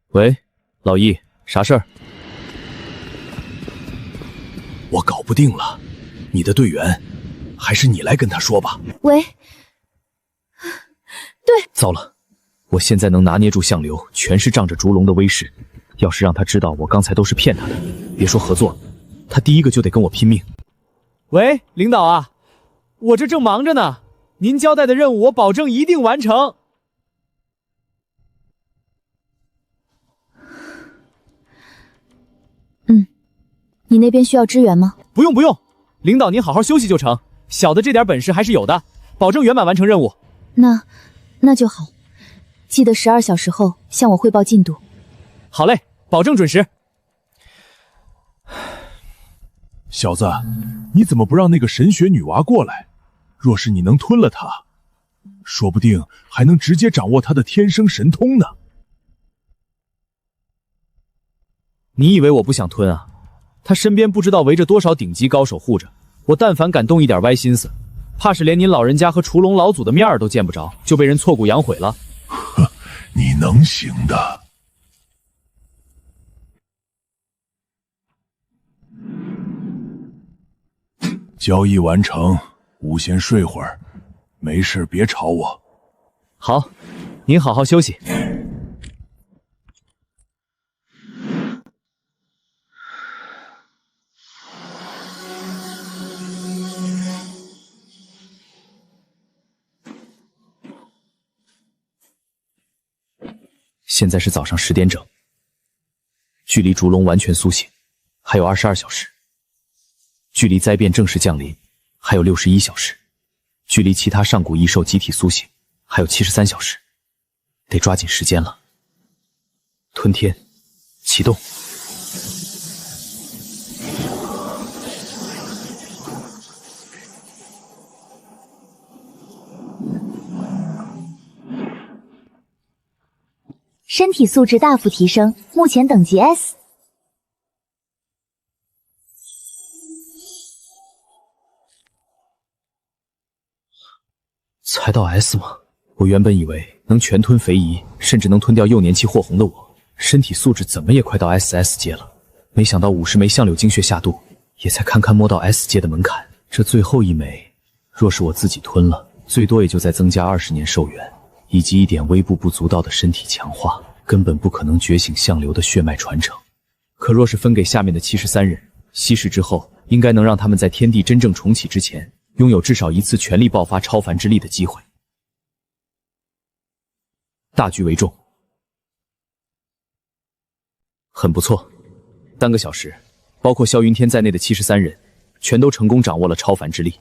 喂，老易，啥事儿？我搞不定了，你的队员，还是你来跟他说吧。喂，对，糟了，我现在能拿捏住相流，全是仗着烛龙的威势。要是让他知道我刚才都是骗他的，别说合作，他第一个就得跟我拼命。喂，领导啊，我这正忙着呢，您交代的任务我保证一定完成。你那边需要支援吗？不用不用，领导您好好休息就成。小的这点本事还是有的，保证圆满完成任务。那就好，记得12小时后向我汇报进度。好嘞，保证准时。小子，你怎么不让那个神血女娃过来？若是你能吞了她，说不定还能直接掌握她的天生神通呢。你以为我不想吞啊？他身边不知道围着多少顶级高手护着，我但凡敢动一点歪心思，怕是连您老人家和除龙老祖的面都见不着，就被人挫骨扬毁了。呵，你能行的。交易完成，吾先睡会儿，没事别吵我。好，您好好休息。现在是早上10点整，距离烛龙完全苏醒还有22小时，距离灾变正式降临还有61小时，距离其他上古异兽集体苏醒还有73小时，得抓紧时间了。吞天，启动。身体素质大幅提升，目前等级 S。才到 S 吗？我原本以为能全吞肥夷，甚至能吞掉幼年期霍红的我，身体素质怎么也快到 SS 阶了。没想到50枚相柳精血下肚，也才堪堪摸到 S 阶的门槛。这最后1枚，若是我自己吞了，最多也就再增加20年寿元，以及一点微不足道的身体强化，根本不可能觉醒相柳的血脉传承。可若是分给下面的73人，稀释之后，应该能让他们在天地真正重启之前，拥有至少一次全力爆发超凡之力的机会。大局为重，很不错。单个小时，包括萧云天在内的73人，全都成功掌握了超凡之力。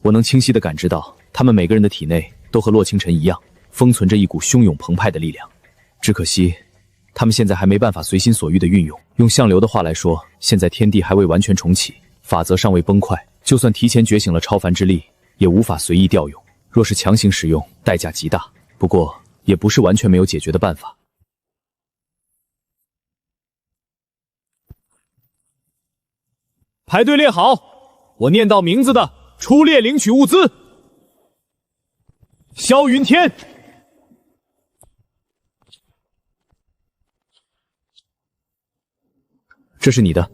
我能清晰地感知到，他们每个人的体内都和洛清晨一样，封存着一股汹涌澎湃的力量。只可惜，他们现在还没办法随心所欲地运用。用相流的话来说，现在天地还未完全重启，法则尚未崩坏，就算提前觉醒了超凡之力，也无法随意调用。若是强行使用，代价极大。不过，也不是完全没有解决的办法。排队列好，我念到名字的出列领取物资。萧云天，这是你的。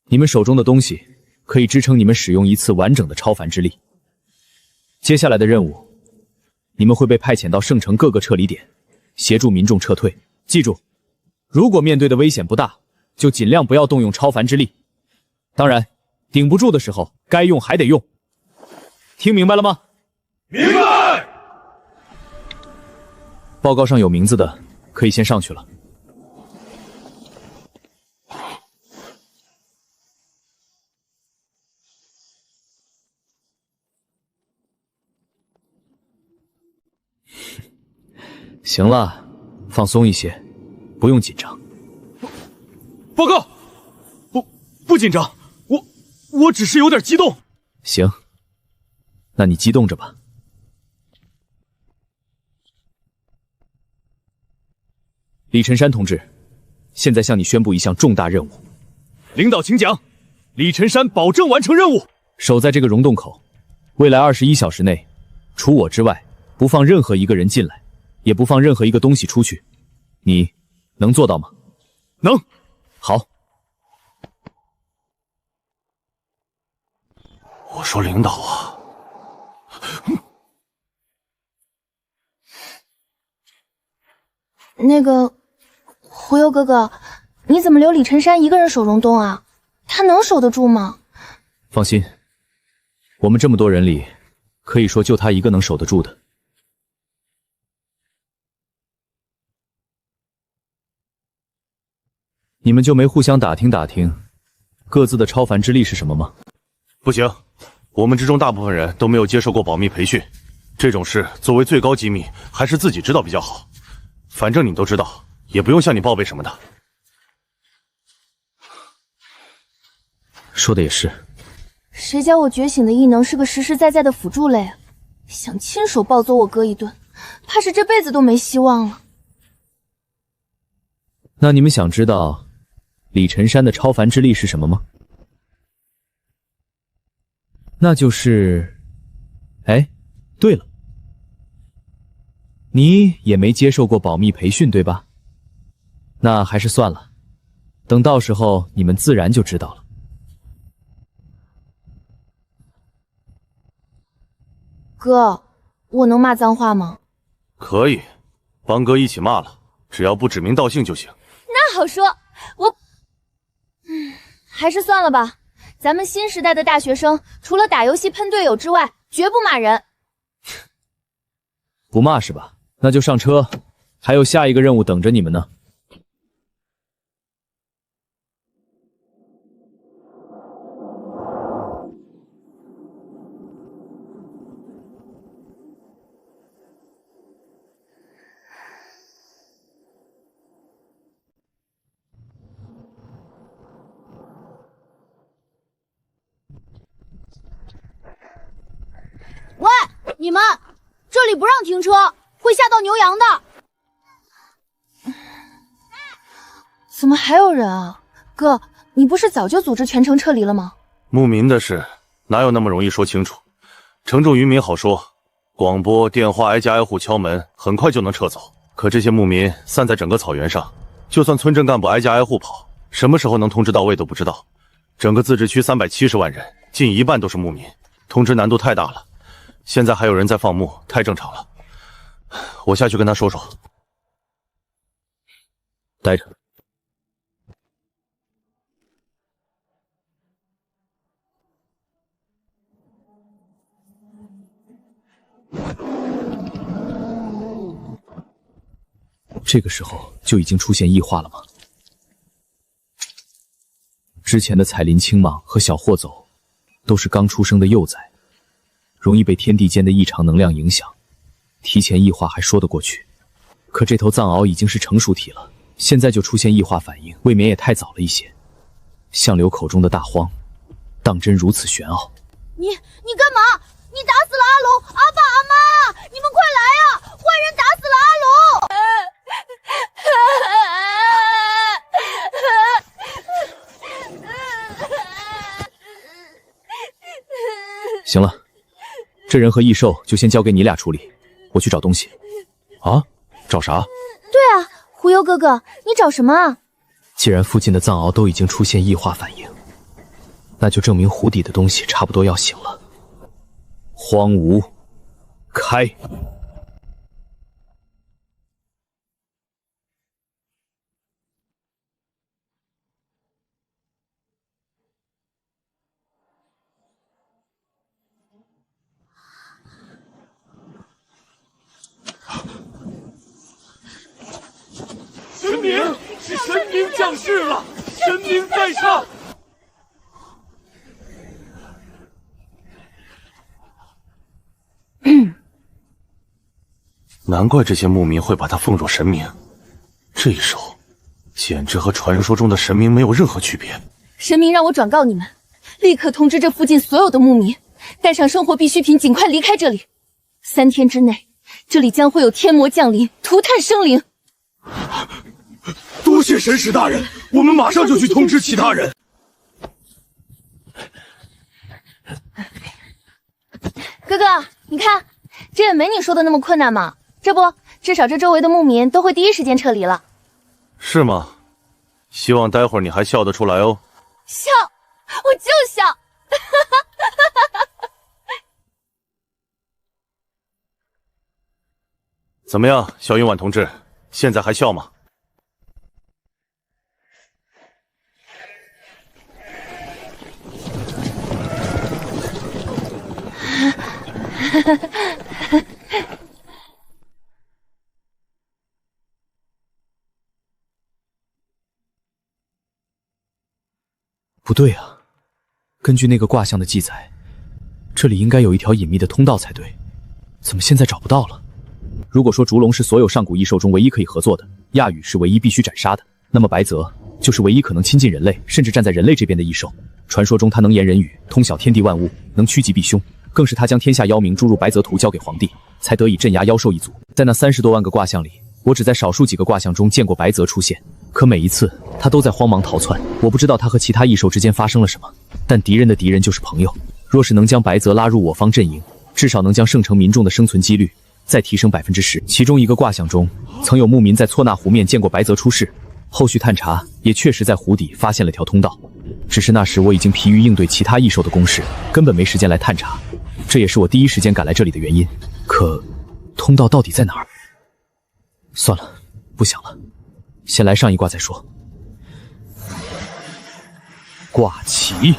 你们手中的东西可以支撑你们使用一次完整的超凡之力。接下来的任务，你们会被派遣到圣城各个撤离点，协助民众撤退。记住，如果面对的危险不大，就尽量不要动用超凡之力。当然，顶不住的时候，该用还得用。听明白了吗？明白。报告上有名字的，可以先上去了。行了，放松一些，不用紧张。报告，不紧张，我只是有点激动。行，那你激动着吧。李晨山同志，现在向你宣布一项重大任务。领导请讲。李晨山保证完成任务。守在这个溶洞口，未来21小时内，除我之外，不放任何一个人进来。也不放任何一个东西出去，你能做到吗？能。好。我说领导啊，那个狐幽哥哥，你怎么留李晨山一个人守溶洞啊？他能守得住吗？放心，我们这么多人里，可以说就他一个能守得住的。你们就没互相打听打听，各自的超凡之力是什么吗？不行，我们之中大部分人都没有接受过保密培训，这种事作为最高机密，还是自己知道比较好。反正你都知道，也不用向你报备什么的。说的也是。谁叫我觉醒的异能是个实实在在的辅助类，想亲手暴揍我哥一顿，怕是这辈子都没希望了。那你们想知道李晨山的超凡之力是什么吗？那就是……哎，对了，你也没接受过保密培训，对吧？那还是算了，等到时候你们自然就知道了。哥，我能骂脏话吗？可以，帮哥一起骂了，只要不指名道姓就行。那好说，还是算了吧。咱们新时代的大学生，除了打游戏喷队友之外，绝不骂人。不骂是吧？那就上车，还有下一个任务等着你们呢。喂，你们，这里不让停车，会吓到牛羊的。怎么还有人啊？哥，你不是早就组织全城撤离了吗？牧民的事哪有那么容易说清楚？城中渔民好说，广播电话挨家挨户敲门，很快就能撤走。可这些牧民散在整个草原上，就算村镇干部挨家挨户跑，什么时候能通知到位都不知道。整个自治区370万人，近一半都是牧民，通知难度太大了。现在还有人在放牧，太正常了。我下去跟他说说。待着。这个时候就已经出现异化了吗？之前的彩鳞青蟒和小霍走都是刚出生的幼崽，容易被天地间的异常能量影响，提前异化还说得过去。可这头藏獒已经是成熟体了，现在就出现异化反应，未免也太早了一些。相柳口中的大荒，当真如此玄奥？你干嘛？你打死了阿龙！阿爸阿妈，你们快来啊！坏人打死了阿龙！行了，这人和异兽就先交给你俩处理，我去找东西。啊？找啥？对啊，狐幽哥哥，你找什么啊？既然附近的藏獒都已经出现异化反应，那就证明湖底的东西差不多要醒了。荒芜，开！神明，是神明降世了，神明在上。难怪这些牧民会把他奉若神明，这一手简直和传说中的神明没有任何区别。神明让我转告你们，立刻通知这附近所有的牧民，带上生活必需品，尽快离开这里。3天之内，这里将会有天魔降临，涂炭生灵。多谢神使大人，我们马上就去通知其他人。哥哥，你看，这也没你说的那么困难嘛。这不，至少这周围的牧民都会第一时间撤离了。是吗？希望待会儿你还笑得出来哦。笑，我就笑。怎么样，小云婉同志，现在还笑吗？不对啊，根据那个卦象的记载，这里应该有一条隐秘的通道才对，怎么现在找不到了？如果说烛龙是所有上古异兽中唯一可以合作的，亚羽是唯一必须斩杀的，那么白泽就是唯一可能亲近人类，甚至站在人类这边的异兽。传说中他能言人语，通晓天地万物，能趋吉避凶，更是他将天下妖名注入白泽图交给皇帝，才得以镇压妖兽一族。在那30多万个卦象里，我只在少数几个卦象中见过白泽出现，可每一次他都在慌忙逃窜。我不知道他和其他异兽之间发生了什么，但敌人的敌人就是朋友。若是能将白泽拉入我方阵营，至少能将圣城民众的生存几率再提升10%。其中一个卦象中，曾有牧民在错那湖面见过白泽出世，后续探查也确实在湖底发现了条通道。只是那时我已经疲于应对其他异兽的攻势，根本没时间来探查，这也是我第一时间赶来这里的原因。可通道到底在哪儿？算了，不想了，先来上一卦再说。卦起。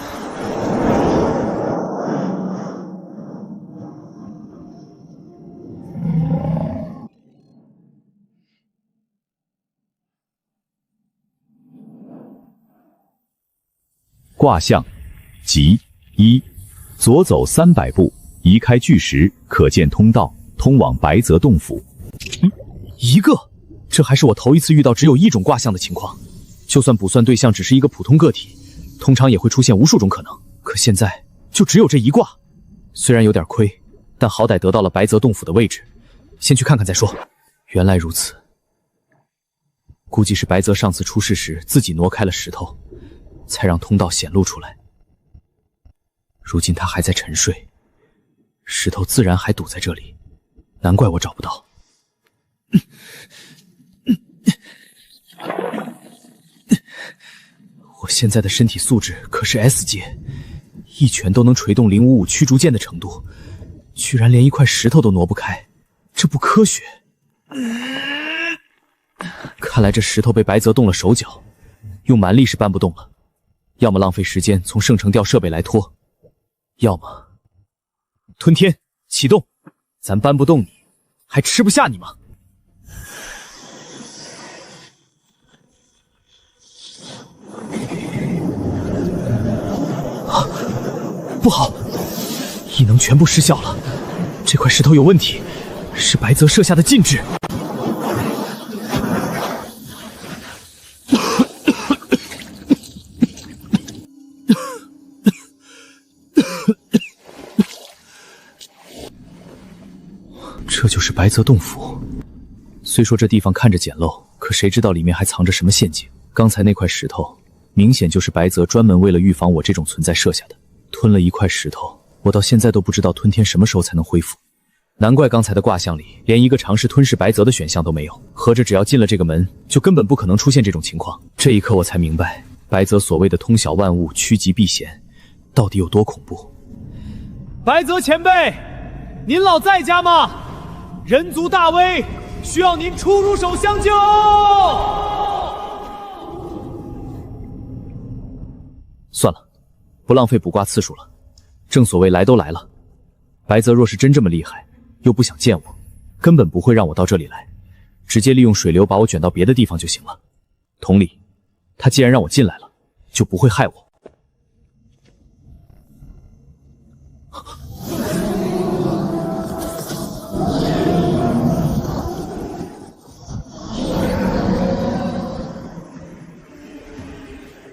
卦象：吉。一，左走300步，移开巨石，可见通道，通往白泽洞府。一个，这还是我头一次遇到只有一种卦象的情况。就算卜算对象只是一个普通个体，通常也会出现无数种可能。可现在就只有这一卦，虽然有点亏，但好歹得到了白泽洞府的位置，先去看看再说。原来如此，估计是白泽上次出事时自己挪开了石头，才让通道显露出来。如今他还在沉睡，石头自然还堵在这里，难怪我找不到。我现在的身体素质可是 S 阶，一拳都能锤动055驱逐剑的程度，居然连一块石头都挪不开，这不科学。看来这石头被白泽动了手脚，用蛮力是搬不动了，要么浪费时间从圣城调设备来拖，要么吞天启动，咱搬不动你，还吃不下你吗？啊，不好，异能全部失效了，这块石头有问题，是白泽设下的禁制。这就是白泽洞府。虽说这地方看着简陋，可谁知道里面还藏着什么陷阱？刚才那块石头，明显就是白泽专门为了预防我这种存在设下的。吞了一块石头，我到现在都不知道吞天什么时候才能恢复。难怪刚才的卦象里连一个尝试吞噬白泽的选项都没有，合着只要进了这个门，就根本不可能出现这种情况。这一刻我才明白，白泽所谓的通晓万物、趋吉避险，到底有多恐怖。白泽前辈，您老在家吗？人族大危，需要您出入手相救。算了，不浪费卜卦次数了。正所谓来都来了，白泽若是真这么厉害，又不想见我，根本不会让我到这里来，直接利用水流把我卷到别的地方就行了。同理，他既然让我进来了，就不会害我。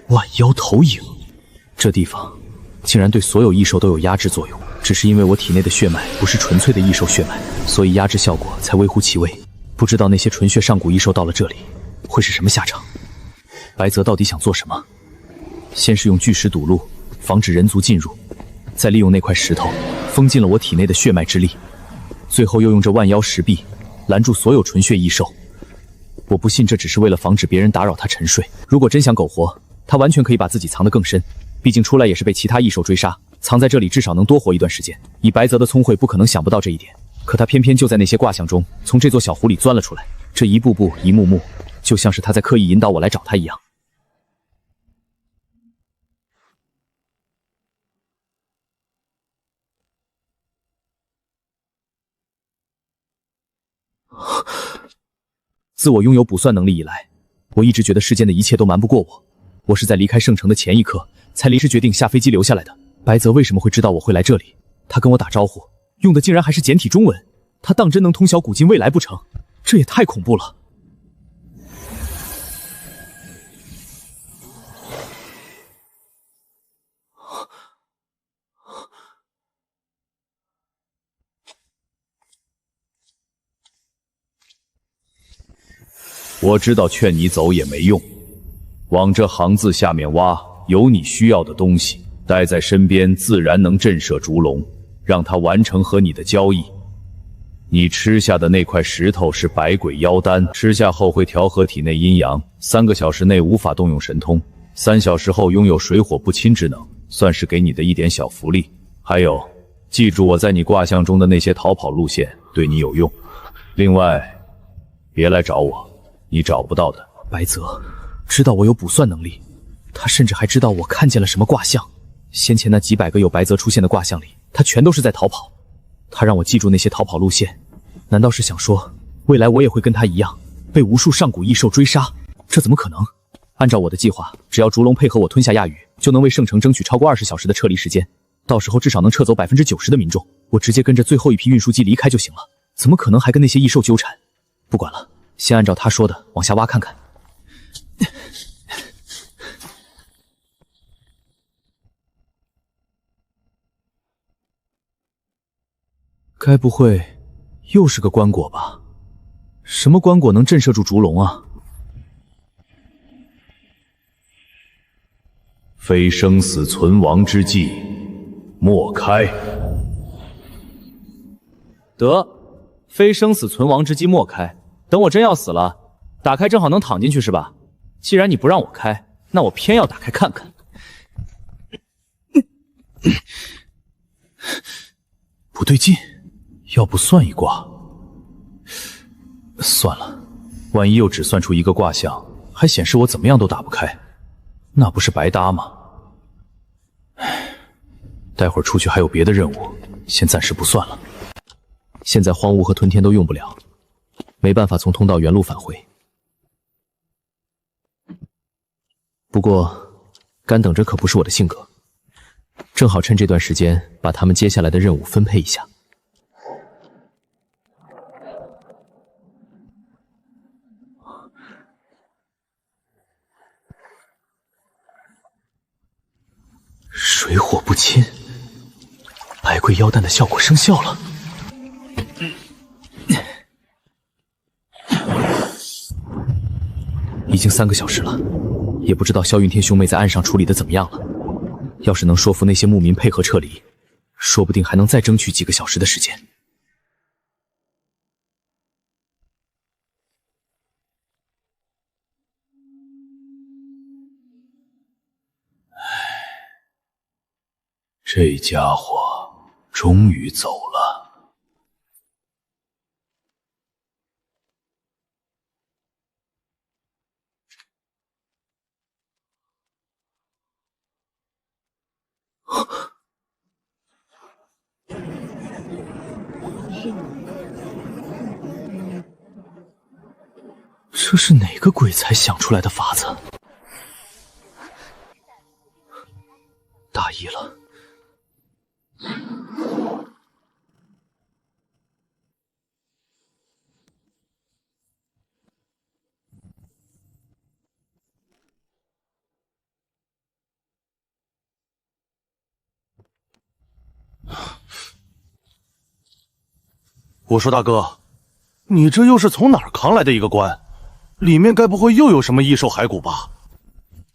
万妖投影，这地方竟然对所有异兽都有压制作用，只是因为我体内的血脉不是纯粹的异兽血脉，所以压制效果才微乎其微。不知道那些纯血上古异兽到了这里会是什么下场？白泽到底想做什么？先是用巨石堵路，防止人族进入，再利用那块石头封禁了我体内的血脉之力，最后又用这万妖石壁拦住所有纯血异兽。我不信这只是为了防止别人打扰他沉睡，如果真想苟活，他完全可以把自己藏得更深，毕竟出来也是被其他异兽追杀，藏在这里至少能多活一段时间。以白泽的聪慧，不可能想不到这一点，可他偏偏就在那些卦象中从这座小湖里钻了出来，这一步步一幕幕，就像是他在刻意引导我来找他一样。自我拥有卜算能力以来，我一直觉得世间的一切都瞒不过我。我是在离开圣城的前一刻才临时决定下飞机留下来的。白泽为什么会知道我会来这里？他跟我打招呼用的竟然还是简体中文，他当真能通晓古今未来不成？这也太恐怖了。我知道劝你走也没用，往这行字下面挖，有你需要的东西，带在身边自然能震慑烛龙，让他完成和你的交易。你吃下的那块石头是百鬼妖丹，吃下后会调和体内阴阳，3个小时内无法动用神通，3小时后拥有水火不侵之能，算是给你的一点小福利。还有，记住我在你卦象中的那些逃跑路线，对你有用。另外，别来找我，你找不到的。白泽知道我有卜算能力，他甚至还知道我看见了什么卦象。先前那几百个有白泽出现的卦象里，他全都是在逃跑。他让我记住那些逃跑路线，难道是想说未来我也会跟他一样被无数上古异兽追杀？这怎么可能？按照我的计划，只要烛龙配合我吞下亚羽，就能为圣城争取超过20小时的撤离时间，到时候至少能撤走90%的民众。我直接跟着最后一批运输机离开就行了，怎么可能还跟那些异兽纠缠？不管了，先按照他说的往下挖看看。该不会又是个棺椁吧？什么棺椁能震慑住烛龙啊？非生死存亡之际，莫开。得，非生死存亡之机莫开。等我真要死了，打开正好能躺进去是吧？既然你不让我开，那我偏要打开看看。不对劲，要不算一卦？算了，万一又只算出一个卦象，还显示我怎么样都打不开，那不是白搭吗？唉，待会儿出去还有别的任务，先暂时不算了。现在荒芜和吞天都用不了，没办法从通道原路返回。不过干等着可不是我的性格，正好趁这段时间把他们接下来的任务分配一下。水火不侵，百贵妖丹的效果生效了。已经3个小时了，也不知道萧云天兄妹在岸上处理的怎么样了。要是能说服那些牧民配合撤离，说不定还能再争取几个小时的时间。这家伙终于走了。这是哪个鬼才想出来的法子？大意了。我说大哥，你这又是从哪儿扛来的一个棺？里面该不会又有什么异兽骸骨吧？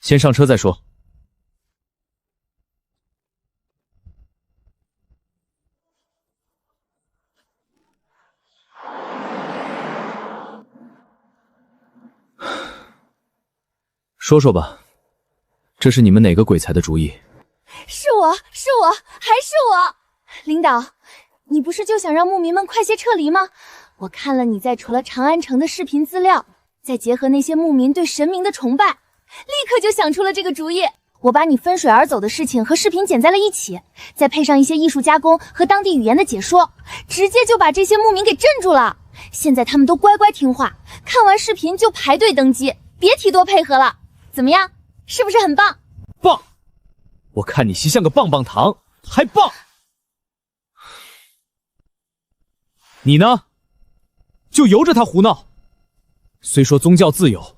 先上车再说。说说吧，这是你们哪个鬼才的主意？是我，还是我！领导，你不是就想让牧民们快些撤离吗？我看了你在除了长安城的视频资料，再结合那些牧民对神明的崇拜，立刻就想出了这个主意。我把你分水而走的事情和视频剪在了一起，再配上一些艺术加工和当地语言的解说，直接就把这些牧民给镇住了。现在他们都乖乖听话，看完视频就排队登基，别提多配合了。怎么样，是不是很棒？棒！我看你习像个棒棒糖，还棒！你呢，就由着他胡闹。虽说宗教自由，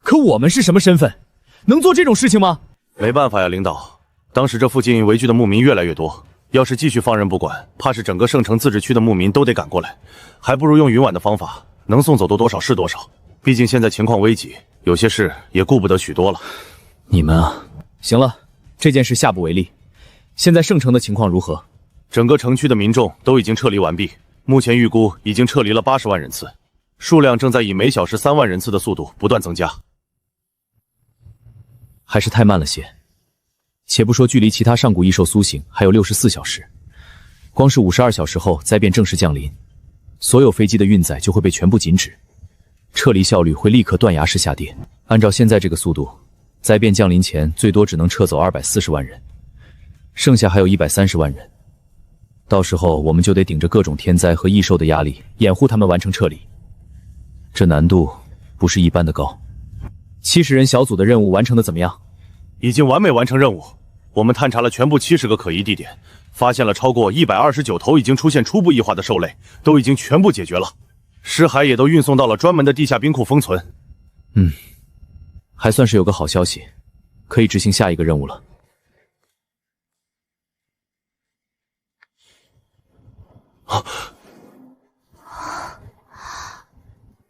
可我们是什么身份，能做这种事情吗？没办法呀，领导。当时这附近围聚的牧民越来越多，要是继续放任不管，怕是整个圣城自治区的牧民都得赶过来。还不如用云婉的方法，能送走多少是多少。毕竟现在情况危急，有些事也顾不得许多了。你们啊，行了，这件事下不为例。现在圣城的情况如何？整个城区的民众都已经撤离完毕，目前预估已经撤离了80万人次，数量正在以每小时3万人次的速度不断增加。还是太慢了些。且不说距离其他上古异兽苏醒还有64小时，光是52小时后灾变正式降临，所有飞机的运载就会被全部禁止，撤离效率会立刻断崖式下跌。按照现在这个速度，灾变降临前最多只能撤走240万人，剩下还有130万人。到时候我们就得顶着各种天灾和异兽的压力，掩护他们完成撤离。这难度不是一般的高。70人小组的任务完成的怎么样？已经完美完成任务。我们探查了全部70个可疑地点，发现了超过129头已经出现初步异化的兽类，都已经全部解决了。尸骸也都运送到了专门的地下冰库封存。还算是有个好消息，可以执行下一个任务了。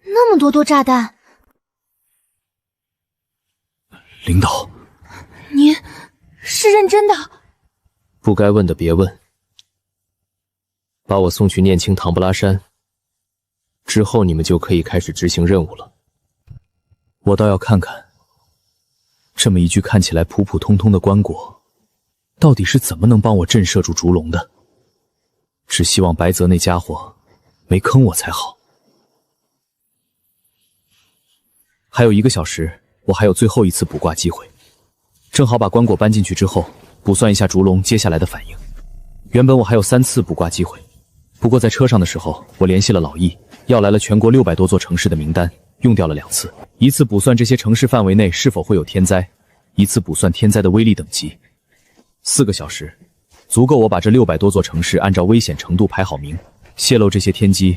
那么多炸弹，领导，您是认真的？不该问的别问。把我送去念青唐布拉山，之后你们就可以开始执行任务了。我倒要看看，这么一具看起来普普通通的棺椁，到底是怎么能帮我震慑住烛龙的？只希望白泽那家伙没坑我才好。还有1个小时，我还有最后一次卜卦机会，正好把棺椁搬进去之后，卜算一下烛龙接下来的反应。原本我还有3次卜卦机会，不过在车上的时候，我联系了老易，要来了全国600多座城市的名单，用掉了2次，一次卜算这些城市范围内是否会有天灾，一次卜算天灾的威力等级。4个小时，足够我把这600多座城市按照危险程度排好名。泄露这些天机，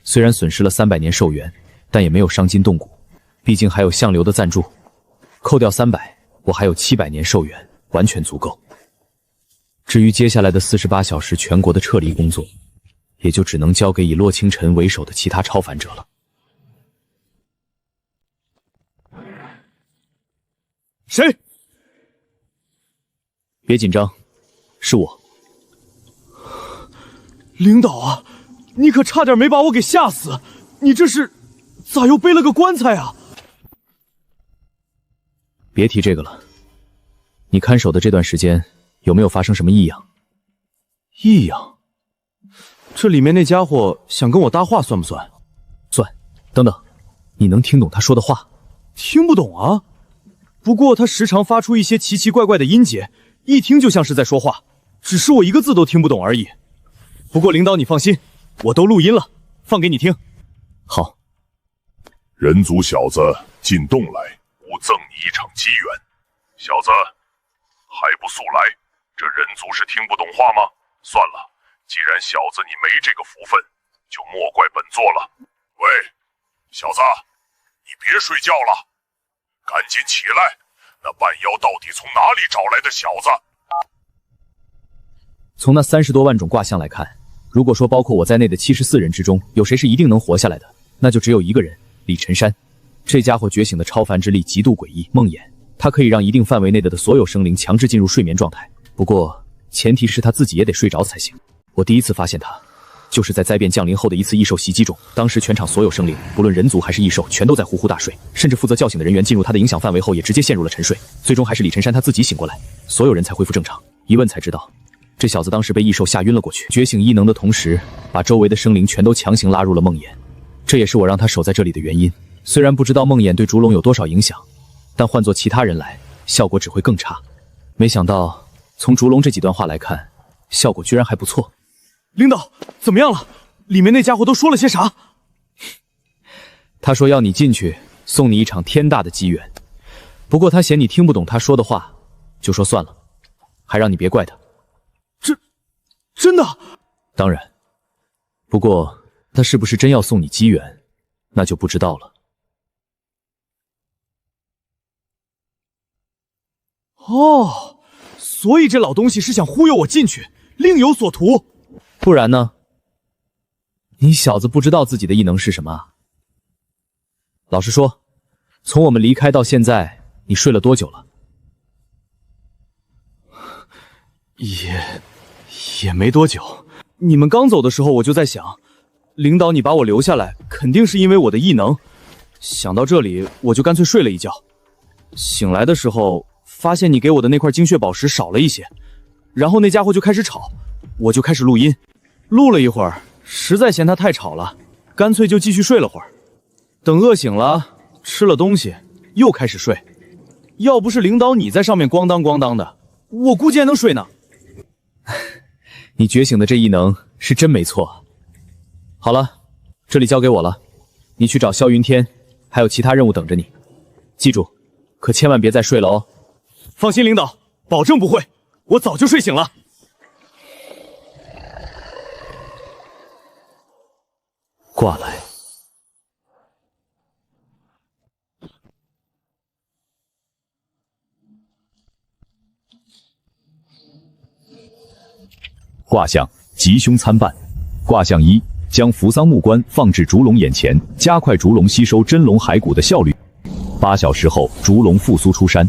虽然损失了300年寿元，但也没有伤筋动骨。毕竟还有相流的赞助，扣掉300，我还有700年寿元，完全足够。至于接下来的48小时全国的撤离工作，也就只能交给以洛清晨为首的其他超凡者了。谁？别紧张，是我。领导啊，你可差点没把我给吓死！你这是咋又背了个棺材啊？别提这个了。你看守的这段时间有没有发生什么异样？异样？这里面那家伙想跟我搭话算不算？算。等等，你能听懂他说的话？听不懂啊。不过他时常发出一些奇奇怪怪的音节，一听就像是在说话，只是我一个字都听不懂而已。不过领导你放心，我都录音了，放给你听。好。人族小子进洞来，吾赠你一场机缘。小子，还不速来！这人族是听不懂话吗？算了，既然小子你没这个福分，就莫怪本座了。喂，小子，你别睡觉了，赶紧起来！那半妖到底从哪里找来的小子？从那30多万种卦象来看，如果说包括我在内的74人之中，有谁是一定能活下来的，那就只有一个人，李晨山。这家伙觉醒的超凡之力极度诡异，梦魇，他可以让一定范围内的所有生灵强制进入睡眠状态，不过前提是他自己也得睡着才行。我第一次发现他，就是在灾变降临后的一次异兽袭击中，当时全场所有生灵，不论人族还是异兽，全都在呼呼大睡，甚至负责叫醒的人员进入他的影响范围后，也直接陷入了沉睡。最终还是李晨山他自己醒过来，所有人才恢复正常。一问才知道，这小子当时被异兽吓晕了过去，觉醒异能的同时，把周围的生灵全都强行拉入了梦魇。这也是我让他守在这里的原因。虽然不知道梦魇对烛龙有多少影响，但换做其他人来，效果只会更差。没想到从烛龙这几段话来看，效果居然还不错。领导，怎么样了？里面那家伙都说了些啥？他说要你进去，送你一场天大的机缘。不过他嫌你听不懂他说的话，就说算了，还让你别怪他。真的？当然。不过他是不是真要送你机缘，那就不知道了。哦，所以这老东西是想忽悠我进去，另有所图。不然呢？你小子不知道自己的异能是什么啊？老实说，从我们离开到现在，你睡了多久了？也没多久。你们刚走的时候，我就在想，领导你把我留下来，肯定是因为我的异能。想到这里，我就干脆睡了一觉。醒来的时候，发现你给我的那块精血宝石少了一些，然后那家伙就开始吵，我就开始录音。录了一会儿，实在嫌他太吵了，干脆就继续睡了会儿。等饿醒了，吃了东西，又开始睡。要不是领导你在上面咣当咣当的，我估计还能睡呢。你觉醒的这异能是真没错。好了，这里交给我了，你去找萧云天，还有其他任务等着你。记住，可千万别再睡了哦。放心，领导，保证不会。我早就睡醒了。挂来。卦象吉凶参半。卦象一，将扶桑木棺放置烛龙眼前，加快烛龙吸收真龙骸骨的效率。8小时后，烛龙复苏出山。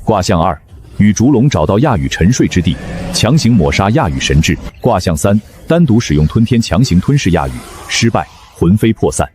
卦象二，与烛龙找到亚羽沉睡之地，强行抹杀亚羽神智。卦象三，单独使用吞天强行吞噬亚羽，失败，魂飞魄散。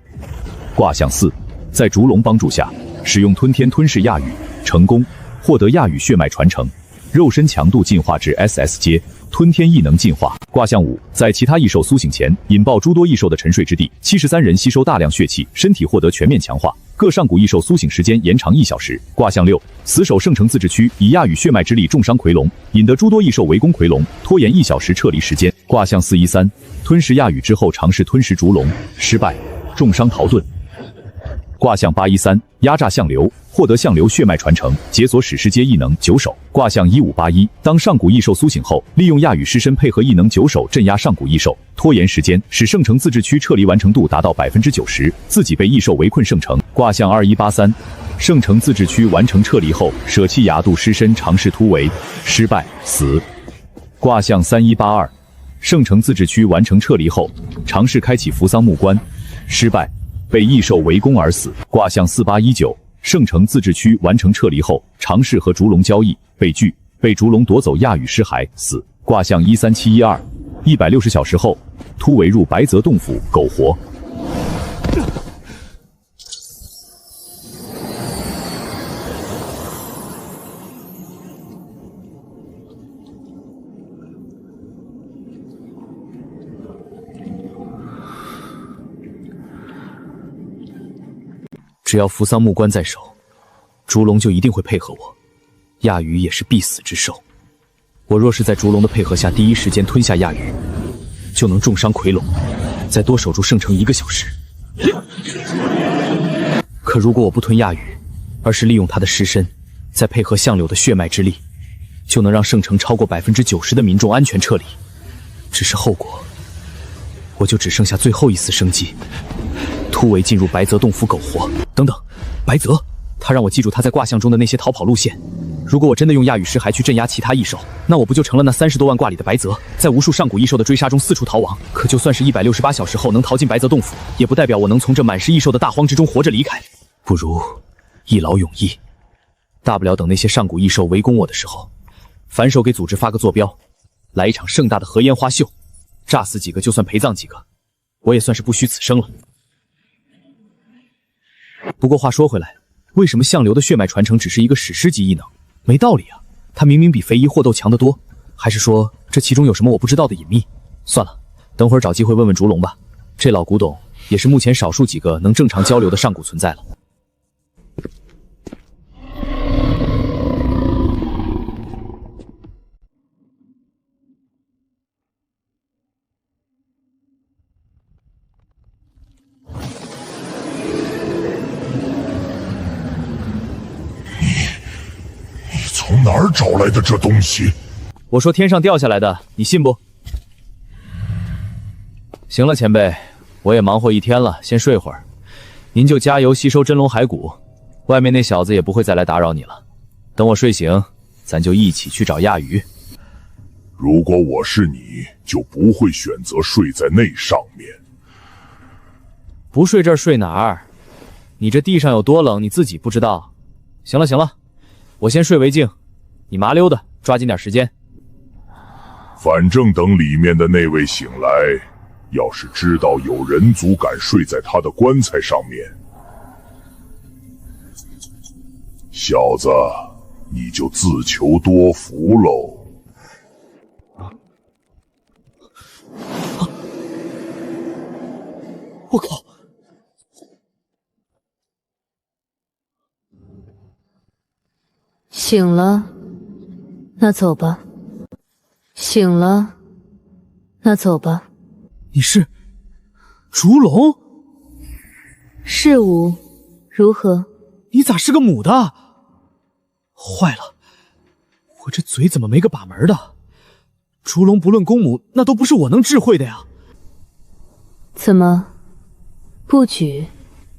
卦象四，在烛龙帮助下，使用吞天吞噬亚羽，成功，获得亚羽血脉传承，肉身强度进化至 SS 阶。吞天异能进化。卦象5，在其他异兽苏醒前，引爆诸多异兽的沉睡之地，73人吸收大量血气，身体获得全面强化。各上古异兽苏醒时间延长1小时。卦象6，死守圣城自治区，以亚羽血脉之力重伤夔龙，引得诸多异兽围攻夔龙，拖延1小时撤离时间。卦象413，吞噬亚羽之后尝试吞噬烛龙，失败，重伤逃遁。卦象813，压榨相流，获得相流血脉传承，解锁史诗阶异能九首。卦象1581，当上古异兽苏醒后，利用亚羽尸身配合异能九首镇压上古异兽，拖延时间，使圣城自治区撤离完成度达到90%，自己被异兽围困圣城。卦象2183，圣城自治区完成撤离后，舍弃亚度尸身尝试突围，失败，死。卦象3182，圣城自治区完成撤离后，尝试开启扶桑木棺，失败，被异兽围攻而死。卦象4819，圣城自治区完成撤离后，尝试和烛龙交易，被拒，被烛龙夺走亚羽尸骸，死。卦象13712， 160小时后，突围入白泽洞府，苟活。只要扶桑木棺在手，烛龙就一定会配合我。亚羽也是必死之兽，我若是在烛龙的配合下第一时间吞下亚羽，就能重伤夔龙，再多守住圣城1个小时。可如果我不吞亚羽，而是利用他的尸身，再配合相柳的血脉之力，就能让圣城超过90%的民众安全撤离。只是后果，我就只剩下最后一丝生机，突围进入白泽洞府苟活。等等，白泽，他让我记住他在卦象中的那些逃跑路线。如果我真的用亚羽尸骸去镇压其他异兽，那我不就成了那30多万卦里的白泽，在无数上古异兽的追杀中四处逃亡？可就算是168小时后能逃进白泽洞府，也不代表我能从这满是异兽的大荒之中活着离开。不如一劳永逸，大不了等那些上古异兽围攻我的时候，反手给组织发个坐标，来一场盛大的核烟花秀，炸死几个就算陪葬几个，我也算是不虚此生了。不过话说回来，为什么相流的血脉传承只是一个史诗级异能？没道理啊，他明明比肥一霍斗强得多。还是说这其中有什么我不知道的隐秘？算了，等会儿找机会问问烛龙吧。这老古董也是目前少数几个能正常交流的上古存在了。从哪儿找来的这东西？我说天上掉下来的，你信不？行了，前辈，我也忙活一天了，先睡会儿。您就加油吸收真龙骸骨，外面那小子也不会再来打扰你了。等我睡醒，咱就一起去找亚羽。如果我是你，就不会选择睡在那上面。不睡这儿睡哪儿？你这地上有多冷，你自己不知道。行了行了，我先睡为敬，你麻溜的，抓紧点时间。反正等里面的那位醒来，要是知道有人族敢睡在他的棺材上面，小子，你就自求多福喽。我靠！醒了，那走吧。醒了，那走吧。你是烛龙？是吾，如何？你咋是个母的？坏了，我这嘴怎么没个把门的？烛龙不论公母，那都不是我能智慧的呀。怎么不举？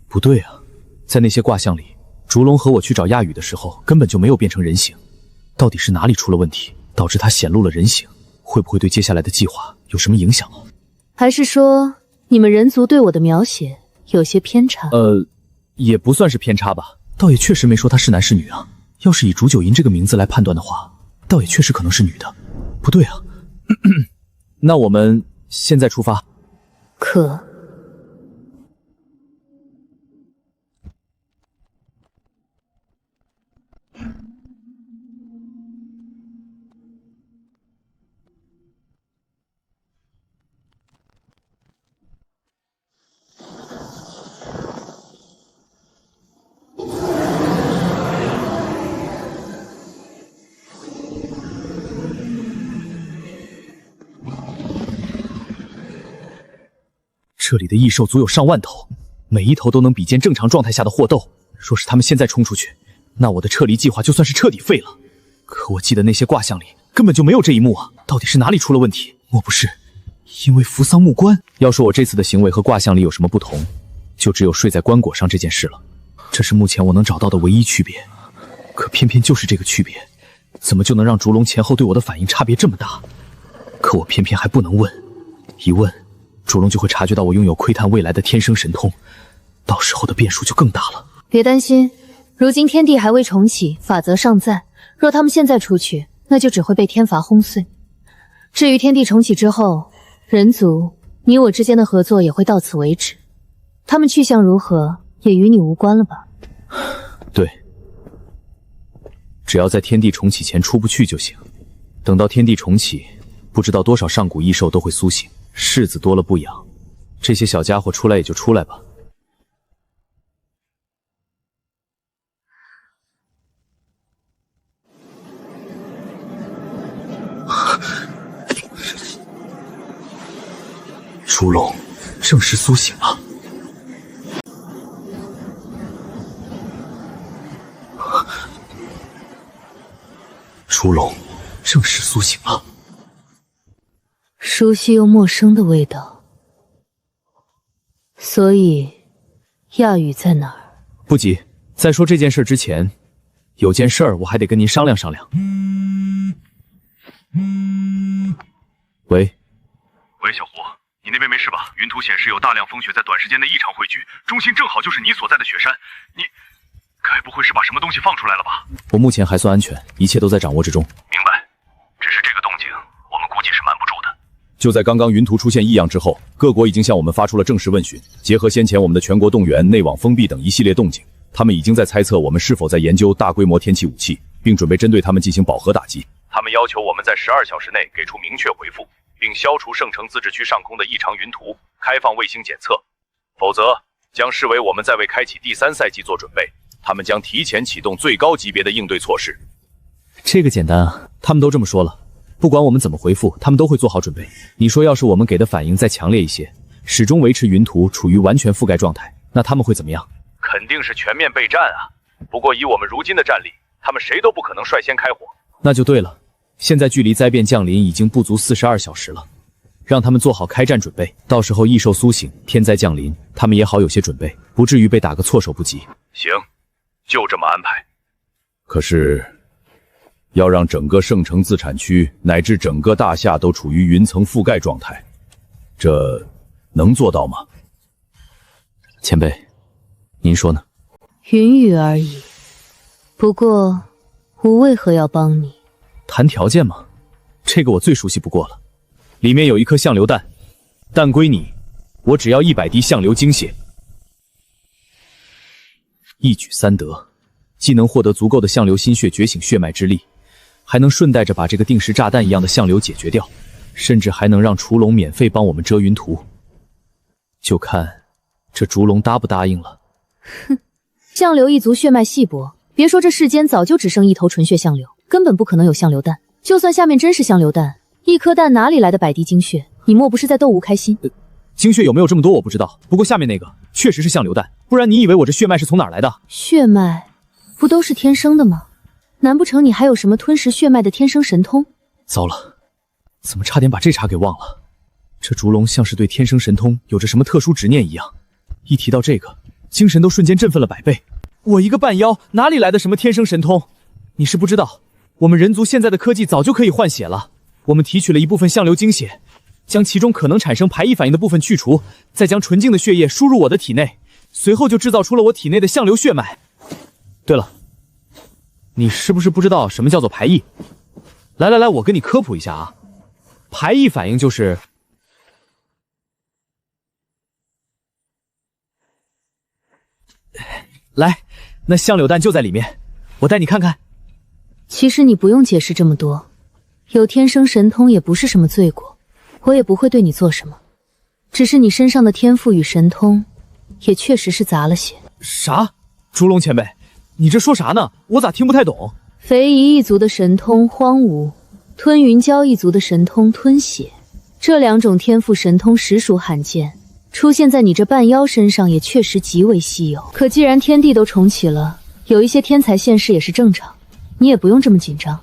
不对啊，在那些卦象里，烛龙和我去找亚羽的时候，根本就没有变成人形。到底是哪里出了问题，导致他显露了人形？会不会对接下来的计划有什么影响啊？还是说你们人族对我的描写有些偏差？也不算是偏差吧，倒也确实没说她是男是女啊。要是以竹九银这个名字来判断的话，倒也确实可能是女的。不对啊，那我们现在出发。可这里的异兽足有上万头，每一头都能比肩正常状态下的霍斗。若是他们现在冲出去，那我的撤离计划就算是彻底废了。可我记得那些卦象里根本就没有这一幕啊！到底是哪里出了问题？莫不是因为扶桑木棺？要说我这次的行为和卦象里有什么不同，就只有睡在棺椁上这件事了。这是目前我能找到的唯一区别。可偏偏就是这个区别，怎么就能让烛龙前后对我的反应差别这么大？可我偏偏还不能问，一问烛龙就会察觉到我拥有窥探未来的天生神通，到时候的变数就更大了。别担心，如今天地还未重启，法则尚在。若他们现在出去，那就只会被天罚轰碎。至于天地重启之后，人族你我之间的合作也会到此为止。他们去向如何，也与你无关了吧？对，只要在天地重启前出不去就行。等到天地重启，不知道多少上古异兽都会苏醒。柿子多了不痒，这些小家伙出来也就出来吧。烛龙正式苏醒了。烛龙正式苏醒了。熟悉又陌生的味道。所以，亚羽在哪儿？不急，在说这件事之前，有件事儿我还得跟您商量商量。喂，小胡，你那边没事吧？云图显示有大量风雪在短时间内异常汇聚，中心正好就是你所在的雪山。你该不会是把什么东西放出来了吧？我目前还算安全，一切都在掌握之中。明白，只是这个动静，我们估计是瞒不住的。就在刚刚云图出现异样之后，各国已经向我们发出了正式问询。结合先前我们的全国动员、内网封闭等一系列动静，他们已经在猜测我们是否在研究大规模天气武器，并准备针对他们进行饱和打击。他们要求我们在12小时内给出明确回复，并消除圣城自治区上空的异常云图，开放卫星检测，否则将视为我们在为开启第3赛季做准备。他们将提前启动最高级别的应对措施。这个简单啊，他们都这么说了。不管我们怎么回复，他们都会做好准备。你说要是我们给的反应再强烈一些，始终维持云图处于完全覆盖状态，那他们会怎么样？肯定是全面备战啊！不过以我们如今的战力，他们谁都不可能率先开火。那就对了，现在距离灾变降临已经不足42小时了，让他们做好开战准备。到时候异兽苏醒，天灾降临，他们也好有些准备，不至于被打个措手不及。行，就这么安排。可是要让整个圣城自产区乃至整个大夏都处于云层覆盖状态，这能做到吗？前辈，您说呢？云雨而已。不过，我为何要帮你？谈条件吗？这个我最熟悉不过了。里面有一颗相流蛋，蛋归你，我只要100滴相流精血，一举3得，既能获得足够的相流心血觉醒血脉之力，还能顺带着把这个定时炸弹一样的相流解决掉，甚至还能让烛龙免费帮我们遮云图。就看这烛龙答不答应了。哼，相流一族血脉稀薄，别说这世间早就只剩一头纯血相流，根本不可能有相流蛋。就算下面真是相流蛋，一颗蛋哪里来的100滴精血？你莫不是在逗吾开心？精血有没有这么多我不知道，不过下面那个确实是相流蛋，不然你以为我这血脉是从哪儿来的？血脉不都是天生的吗？难不成你还有什么吞噬血脉的天生神通？糟了，怎么差点把这茬给忘了？这烛龙像是对天生神通有着什么特殊执念一样，一提到这个，精神都瞬间振奋了100倍。我一个半妖哪里来的什么天生神通？你是不知道，我们人族现在的科技早就可以换血了。我们提取了一部分相流精血，将其中可能产生排异反应的部分去除，再将纯净的血液输入我的体内，随后就制造出了我体内的相流血脉。对了，你是不是不知道什么叫做排异？来，我跟你科普一下啊。排异反应就是来，那相柳蛋就在里面，我带你看看。其实你不用解释这么多，有天生神通也不是什么罪过，我也不会对你做什么。只是你身上的天赋与神通，也确实是杂了些。啥？烛龙前辈，你这说啥呢？我咋听不太懂？肥夷一族的神通荒芜，吞云蛟一族的神通吞血，这2种天赋神通实属罕见。出现在你这半妖身上也确实极为稀有。可既然天地都重启了，有一些天才现世也是正常，你也不用这么紧张。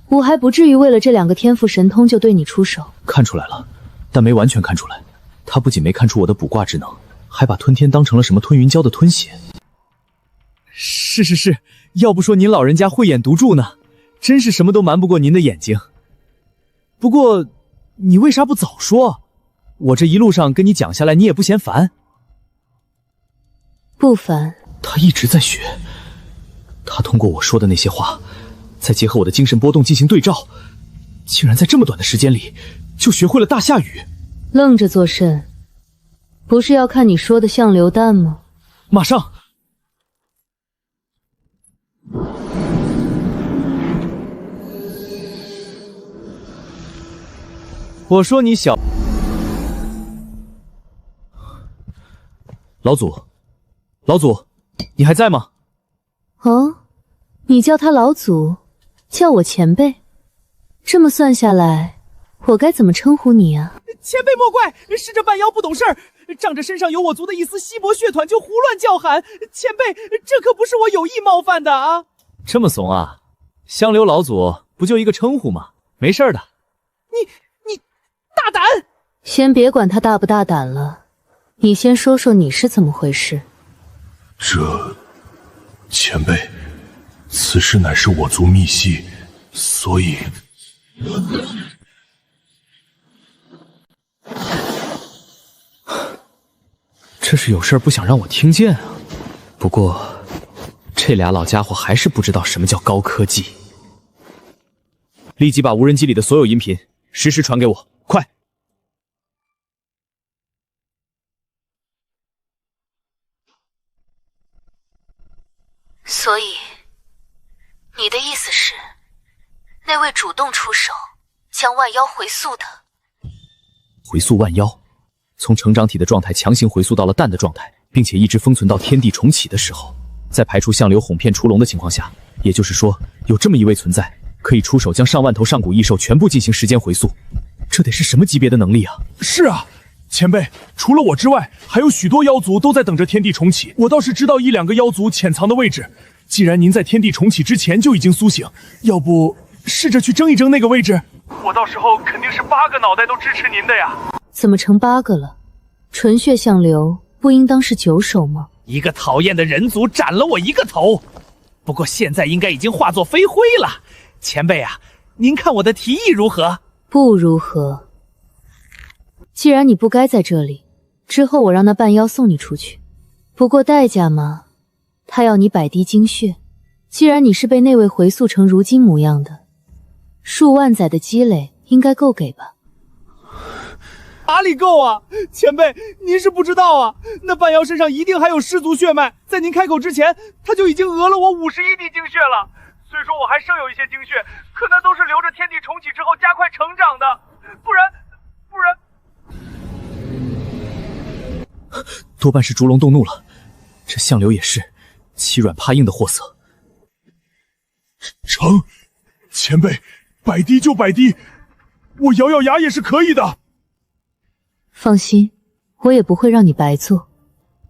我还不至于为了这2个天赋神通就对你出手。看出来了，但没完全看出来。他不仅没看出我的卜卦之能，还把吞天当成了什么吞云蛟的吞血。是，要不说您老人家慧眼独注呢，真是什么都瞒不过您的眼睛。不过，你为啥不早说？我这一路上跟你讲下来，你也不嫌烦？不烦。他一直在学，他通过我说的那些话，再结合我的精神波动进行对照，竟然在这么短的时间里就学会了大夏语。愣着作甚？不是要看你说的相流蛋吗？马上。我说你小老祖，你还在吗？哦，你叫他老祖，叫我前辈，这么算下来，我该怎么称呼你啊？前辈莫怪，是这半妖不懂事儿，仗着身上有我族的一丝稀薄血团就胡乱叫喊。前辈，这可不是我有意冒犯的啊！这么怂啊？香流老祖不就一个称呼吗？没事的。你大胆！先别管他大不大胆了，你先说说你是怎么回事。前辈，此事乃是我族秘稀，所以这是有事不想让我听见啊。不过这俩老家伙还是不知道什么叫高科技。立即把无人机里的所有音频实时传给我，快！所以，你的意思是，那位主动出手将万妖回溯的？回溯万妖，从成长体的状态强行回溯到了蛋的状态，并且一直封存到天地重启的时候，在排除相流哄骗出笼的情况下，也就是说，有这么一位存在，可以出手将上万头上古异兽全部进行时间回溯，这得是什么级别的能力啊？是啊，前辈，除了我之外，还有许多妖族都在等着天地重启。我倒是知道1-2个妖族潜藏的位置。既然您在天地重启之前就已经苏醒，要不试着去争一争那个位置？我到时候肯定是8个脑袋都支持您的呀！怎么成8个了？纯血相流不应当是9手吗？一个讨厌的人族斩了我1个头，不过现在应该已经化作飞灰了。前辈啊，您看我的提议如何？不如何。既然你不该在这里，之后我让那半妖送你出去。不过代价嘛，他要你100滴精血。既然你是被那位回溯成如今模样的，数万载的积累应该够给吧？哪里够啊！前辈，您是不知道啊，那半妖身上一定还有氏族血脉，在您开口之前，他就已经讹了我51滴精血了。虽说我还剩有一些精血，可那都是留着天地重启之后加快成长的，不然多半是烛龙动怒了，这相流也是欺软怕硬的货色。成，前辈，100滴就100滴，我咬咬牙也是可以的。放心，我也不会让你白做。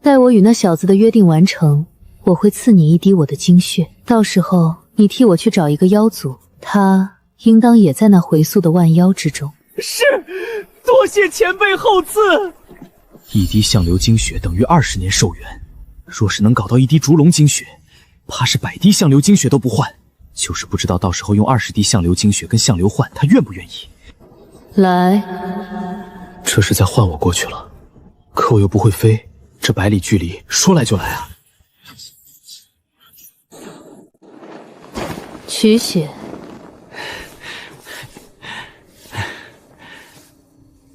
待我与那小子的约定完成，我会赐你1滴我的精血，到时候你替我去找一个妖族，他应当也在那回溯的万妖之中。是，多谢前辈厚赐。一滴相流精血等于20年寿元，若是能搞到1滴烛龙精血，怕是100滴相流精血都不换。就是不知道到时候用20滴相流精血跟相流换，他愿不愿意？来，这是在换我过去了，可我又不会飞，这100里距离说来就来啊！取血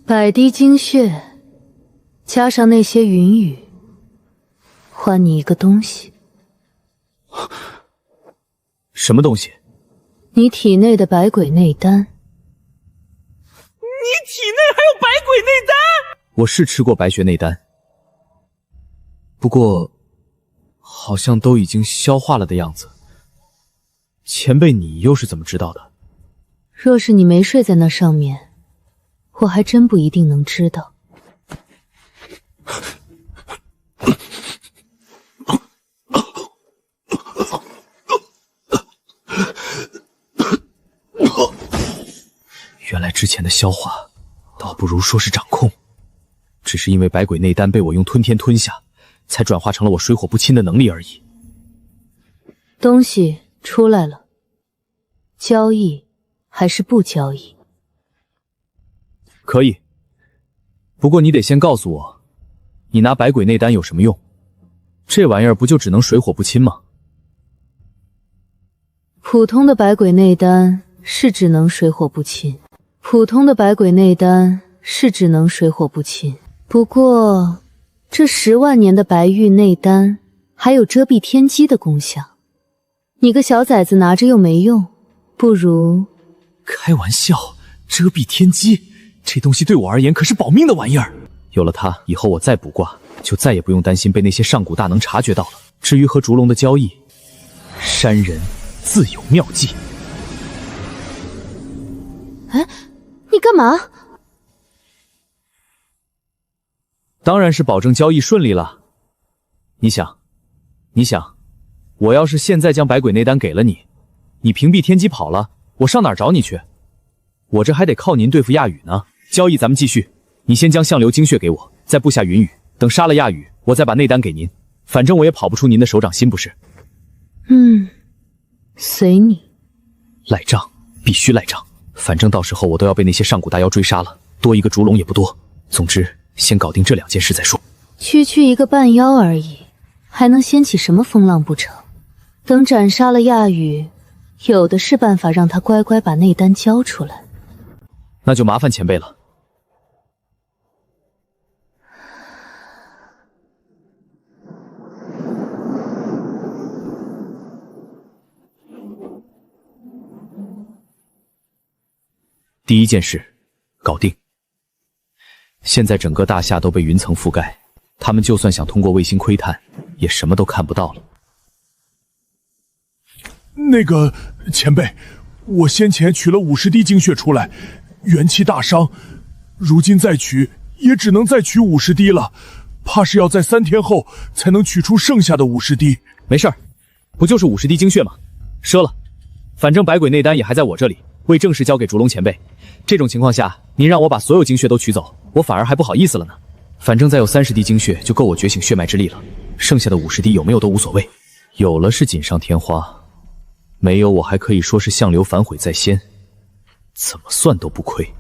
，100滴精血，加上那些云雨，换你一个东西。什么东西？你体内的百鬼内丹。你体内还有百鬼内丹？我是吃过白血内丹，不过好像都已经消化了的样子。前辈，你又是怎么知道的？若是你没睡在那上面，我还真不一定能知道。原来之前的消化，倒不如说是掌控。只是因为百鬼内丹被我用吞天吞下，才转化成了我水火不侵的能力而已。东西出来了，交易还是不交易？可以，不过你得先告诉我，你拿百鬼内丹有什么用？这玩意儿不就只能水火不侵吗？普通的百鬼内丹是只能水火不侵，普通的百鬼内丹是只能水火不侵。不过，这10万年的白玉内丹还有遮蔽天机的功效，你个小崽子拿着又没用，不如……开玩笑，遮蔽天机，这东西对我而言可是保命的玩意儿。有了它，以后我再卜卦，就再也不用担心被那些上古大能察觉到了。至于和烛龙的交易，山人自有妙计。哎，你干嘛？当然是保证交易顺利了。你想，我要是现在将百鬼内丹给了你，你屏蔽天机跑了，我上哪儿找你去？我这还得靠您对付亚羽呢。交易咱们继续，你先将相流精血给我，再布下云雨，等杀了亚羽，我再把内丹给您。反正我也跑不出您的手掌心，不是？随你。赖账，必须赖账。反正到时候我都要被那些上古大妖追杀了，多一个烛龙也不多。总之，先搞定这2件事再说。区区一个半妖而已，还能掀起什么风浪不成？等斩杀了亚羽，有的是办法让他乖乖把内丹交出来。那就麻烦前辈了。第一件事，搞定。现在整个大厦都被云层覆盖，他们就算想通过卫星窥探，也什么都看不到了。那个前辈，我先前取了50滴精血出来，元气大伤，如今再取也只能再取50滴了，怕是要在3天后才能取出剩下的50滴。没事儿，不就是50滴精血吗？赊了，反正百鬼内丹也还在我这里，未正式交给烛龙前辈。这种情况下，您让我把所有精血都取走，我反而还不好意思了呢。反正再有30滴精血就够我觉醒血脉之力了，剩下的50滴有没有都无所谓。有了是锦上添花，没有我还可以说是相流反悔在先，怎么算都不亏。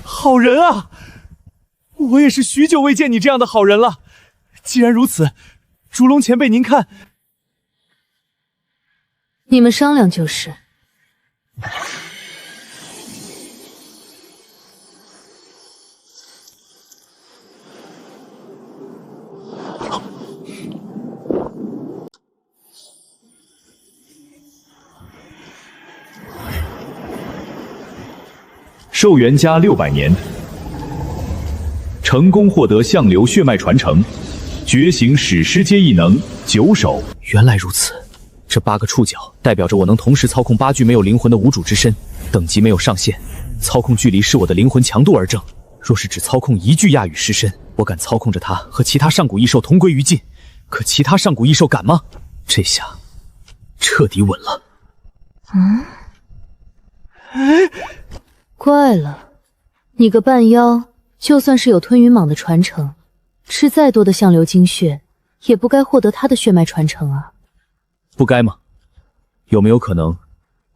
好人啊，我也是许久未见你这样的好人了。既然如此，烛龙前辈您看，你们商量就是。寿元加600年，成功获得相流血脉传承，觉醒史诗阶异能9手。原来如此，这8个触角代表着我能同时操控8具没有灵魂的无主之身，等级没有上限，操控距离视我的灵魂强度而正。若是只操控1具亚羽尸身，我敢操控着它和其他上古异兽同归于尽，可其他上古异兽敢吗？这下彻底稳了。怪了，你个半妖，就算是有吞云蟒的传承，吃再多的相流精血，也不该获得他的血脉传承啊。不该吗？有没有可能，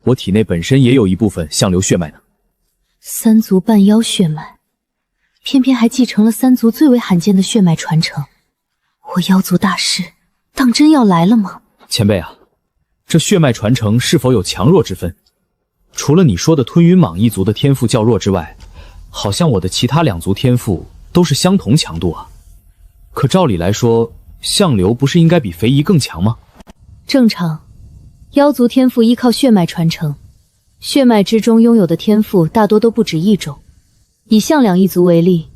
我体内本身也有一部分相流血脉呢？三族半妖血脉，偏偏还继承了三族最为罕见的血脉传承。我妖族大事，当真要来了吗？前辈啊，这血脉传承是否有强弱之分？除了你说的吞云蟒一族的天赋较弱之外，好像我的其他2族天赋都是相同强度啊。可照理来说，相流不是应该比肥夷更强吗？正常，妖族天赋依靠血脉传承，血脉之中拥有的天赋大多都不止一种。以象两一族为例，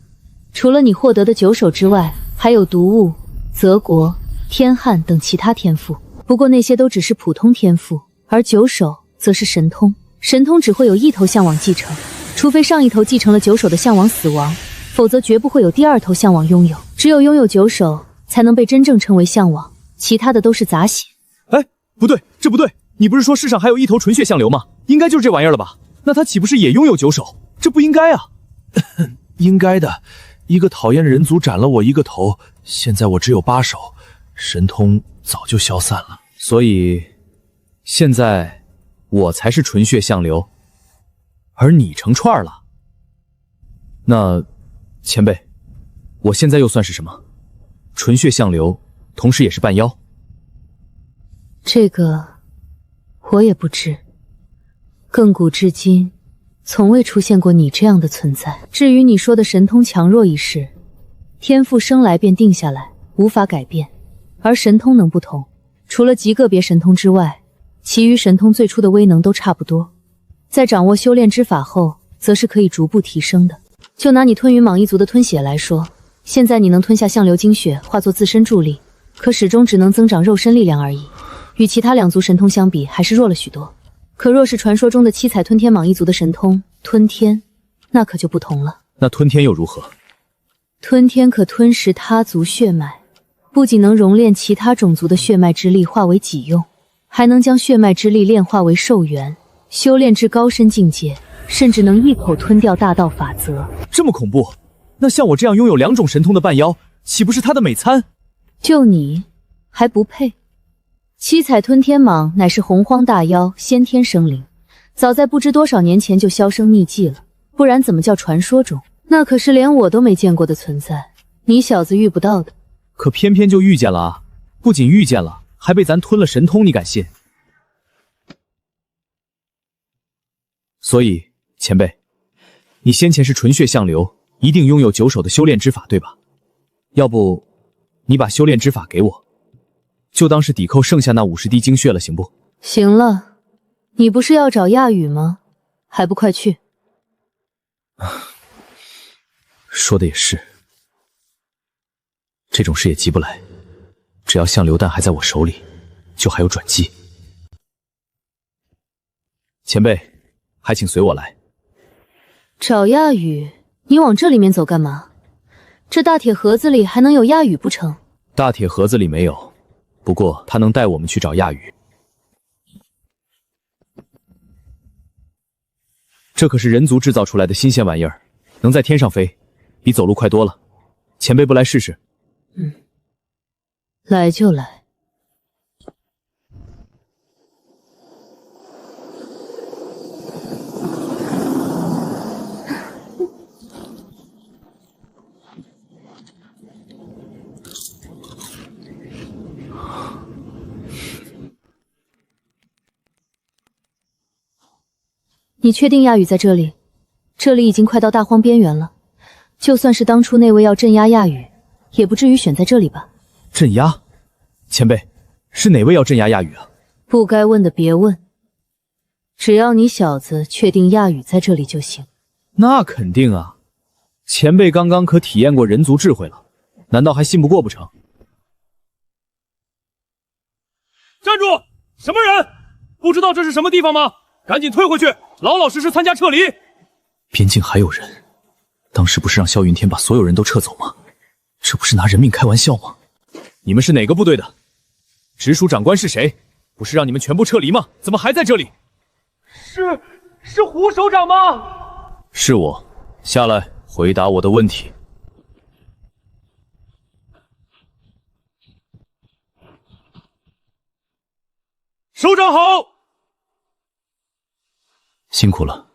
除了你获得的九首之外，还有毒物、泽国、天撼等其他天赋。不过那些都只是普通天赋，而九首则是神通。神通只会有一头象王继承，除非上一头继承了九首的象王死亡，否则绝不会有第二头象王拥有。只有拥有九首，才能被真正称为象王，其他的都是杂血。哎，不对，这不对！你不是说世上还有一头纯血相流吗？应该就是这玩意儿了吧？那他岂不是也拥有九首？这不应该啊！应该的，一个讨厌人族斩了我一个头，现在我只有8首，神通早就消散了。所以，现在我才是纯血相流，而你成串了。那，前辈，我现在又算是什么？纯血相流，同时也是半妖。这个我也不知，亘古至今，从未出现过你这样的存在。至于你说的神通强弱一事，天赋生来便定下来，无法改变，而神通能不同。除了极个别神通之外，其余神通最初的威能都差不多，在掌握修炼之法后，则是可以逐步提升的。就拿你吞云蟒一族的吞血来说，现在你能吞下相流精血化作自身助力，可始终只能增长肉身力量而已，与其他2族神通相比还是弱了许多。可若是传说中的七彩吞天蟒一族的神通吞天，那可就不同了。那吞天又如何？吞天可吞食他族血脉，不仅能熔炼其他种族的血脉之力化为己用，还能将血脉之力炼化为寿元，修炼至高深境界，甚至能一口吞掉大道法则。这么恐怖？那像我这样拥有2种神通的半妖，岂不是他的美餐？就你还不配。七彩吞天蟒乃是洪荒大妖，先天生灵，早在不知多少年前就销声匿迹了，不然怎么叫传说中？那可是连我都没见过的存在，你小子遇不到的。可偏偏就遇见了啊！不仅遇见了，还被咱吞了神通，你敢信？所以，前辈，你先前是纯血相流，一定拥有9首的修炼之法，对吧？要不，你把修炼之法给我，就当是抵扣剩下那50滴精血了，行不？行了，你不是要找亚宇吗？还不快去！说的也是，这种事也急不来，只要相流弹还在我手里，就还有转机。前辈，还请随我来。找亚宇？你往这里面走干嘛？这大铁盒子里还能有亚宇不成？大铁盒子里没有，不过他能带我们去找亚宇。这可是人族制造出来的新鲜玩意儿，能在天上飞，比走路快多了。前辈不来试试？来就来。你确定亚宇在这里？这里已经快到大荒边缘了，就算是当初那位要镇压亚宇，也不至于选在这里吧？镇压？前辈，是哪位要镇压亚宇啊？不该问的别问，只要你小子确定亚宇在这里就行。那肯定啊，前辈刚刚可体验过人族智慧了，难道还信不过不成？站住！什么人？不知道这是什么地方吗？赶紧退回去，老老实实参加撤离。边境还有人，当时不是让萧云天把所有人都撤走吗？这不是拿人命开玩笑吗？你们是哪个部队的？直属长官是谁？不是让你们全部撤离吗？怎么还在这里？是胡首长吗？是我，下来回答我的问题。首长好，辛苦了。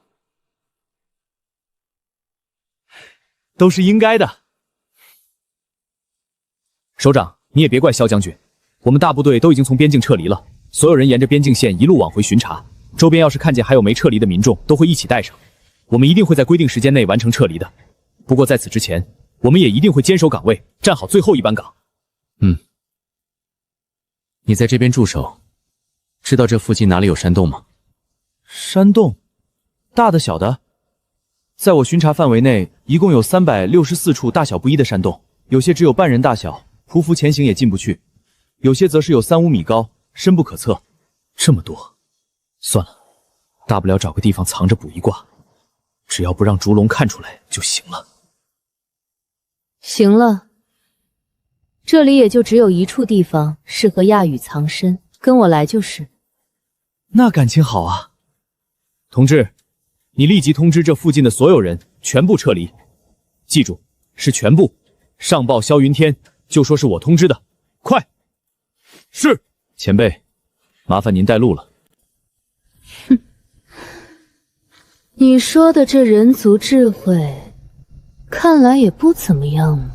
都是应该的。首长，你也别怪萧将军，我们大部队都已经从边境撤离了，所有人沿着边境线一路往回巡查，周边要是看见还有没撤离的民众，都会一起带上。我们一定会在规定时间内完成撤离的。不过在此之前，我们也一定会坚守岗位，站好最后一班岗。你在这边驻守，知道这附近哪里有山洞吗？山洞，大的小的，在我巡查范围内，一共有364处大小不一的山洞，有些只有半人大小，匍匐前行也进不去；有些则是有3-5米高，深不可测。这么多，算了，大不了找个地方藏着卜一卦，只要不让烛龙看出来就行了。行了，这里也就只有一处地方适合亚羽藏身，跟我来就是。那感情好啊。同志，你立即通知这附近的所有人全部撤离，记住，是全部。上报萧云天，就说是我通知的，快！是。前辈，麻烦您带路了。哼，你说的这人族智慧，看来也不怎么样。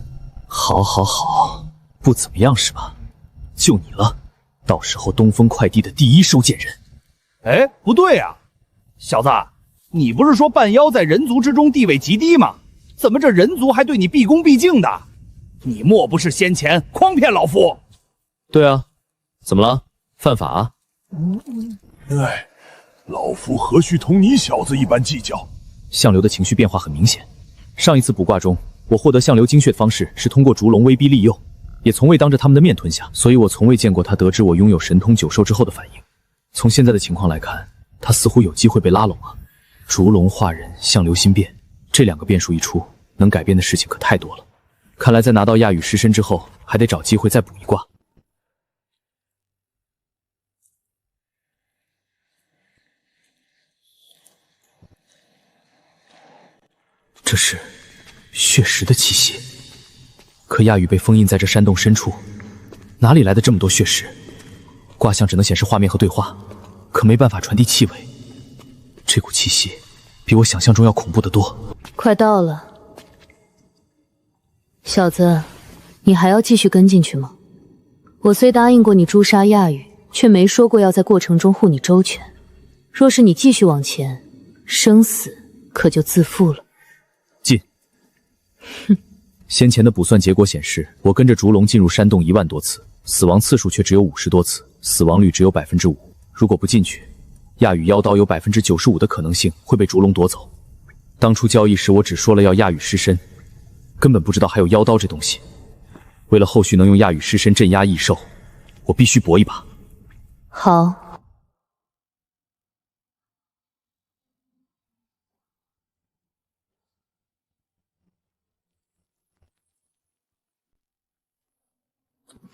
好，不怎么样是吧？就你了，到时候东风快递的第一收件人。哎，不对啊，小子，你不是说半妖在人族之中地位极低吗？怎么这人族还对你毕恭毕敬的？你莫不是先前诓骗老夫？对啊，怎么了？犯法啊？哎，老夫何须同你小子一般计较？相流的情绪变化很明显。上一次卜卦中，我获得相流精血的方式是通过烛龙威逼利诱，也从未当着他们的面吞下，所以我从未见过他得知我拥有神通九兽之后的反应。从现在的情况来看，他似乎有机会被拉拢了。烛龙化人，相流心变，这2个变数一出，能改变的事情可太多了。看来在拿到亚羽尸身之后，还得找机会再卜一卦。这是血石的气息，可亚羽被封印在这山洞深处，哪里来的这么多血石？卦象只能显示画面和对话，可没办法传递气味。这股气息比我想象中要恐怖得多。快到了，小子，你还要继续跟进去吗？我虽答应过你诛杀亚羽，却没说过要在过程中护你周全。若是你继续往前，生死可就自负了。进。哼，先前的卜算结果显示，我跟着烛龙进入山洞1万多次，死亡次数却只有50多次，死亡率只有5%。如果不进去，亚羽妖刀有95%的可能性会被烛龙夺走。当初交易时，我只说了要亚羽尸身，根本不知道还有妖刀这东西。为了后续能用亚羽尸身镇压异兽，我必须搏一把。好。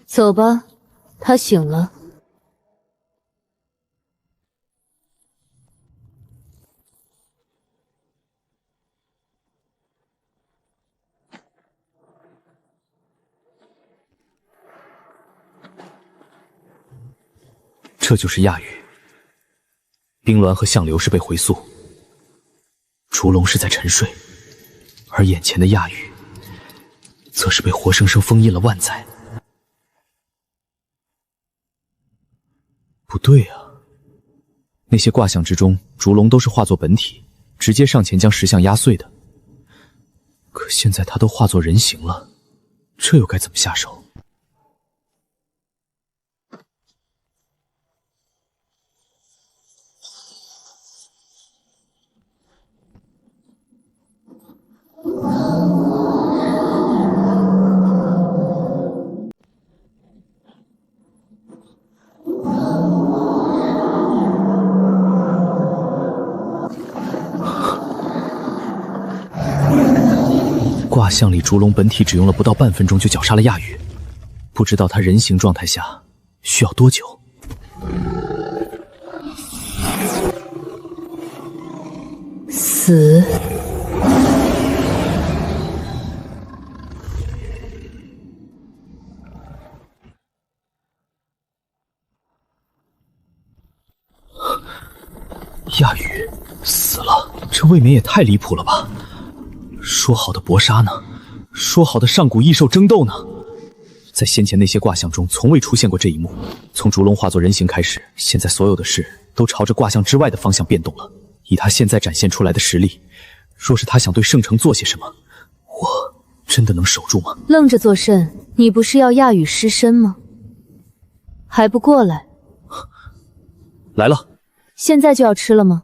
走吧，他醒了。这就是亚羽。冰鸾和相流是被回溯，烛龙是在沉睡，而眼前的亚羽，则是被活生生封印了万载。不对啊，那些卦象之中，烛龙都是化作本体，直接上前将石像压碎的。可现在他都化作人形了，这又该怎么下手？卦象里烛龙本体只用了不到半分钟就绞杀了亚羽，不知道他人形状态下需要多久。死。亚宇死了，这未免也太离谱了吧！说好的搏杀呢？说好的上古异兽争斗呢？在先前那些卦象中，从未出现过这一幕。从烛龙化作人形开始，现在所有的事都朝着卦象之外的方向变动了。以他现在展现出来的实力，若是他想对圣城做些什么，我真的能守住吗？愣着作甚？你不是要亚宇尸身吗？还不过来？来了。现在就要吃了吗？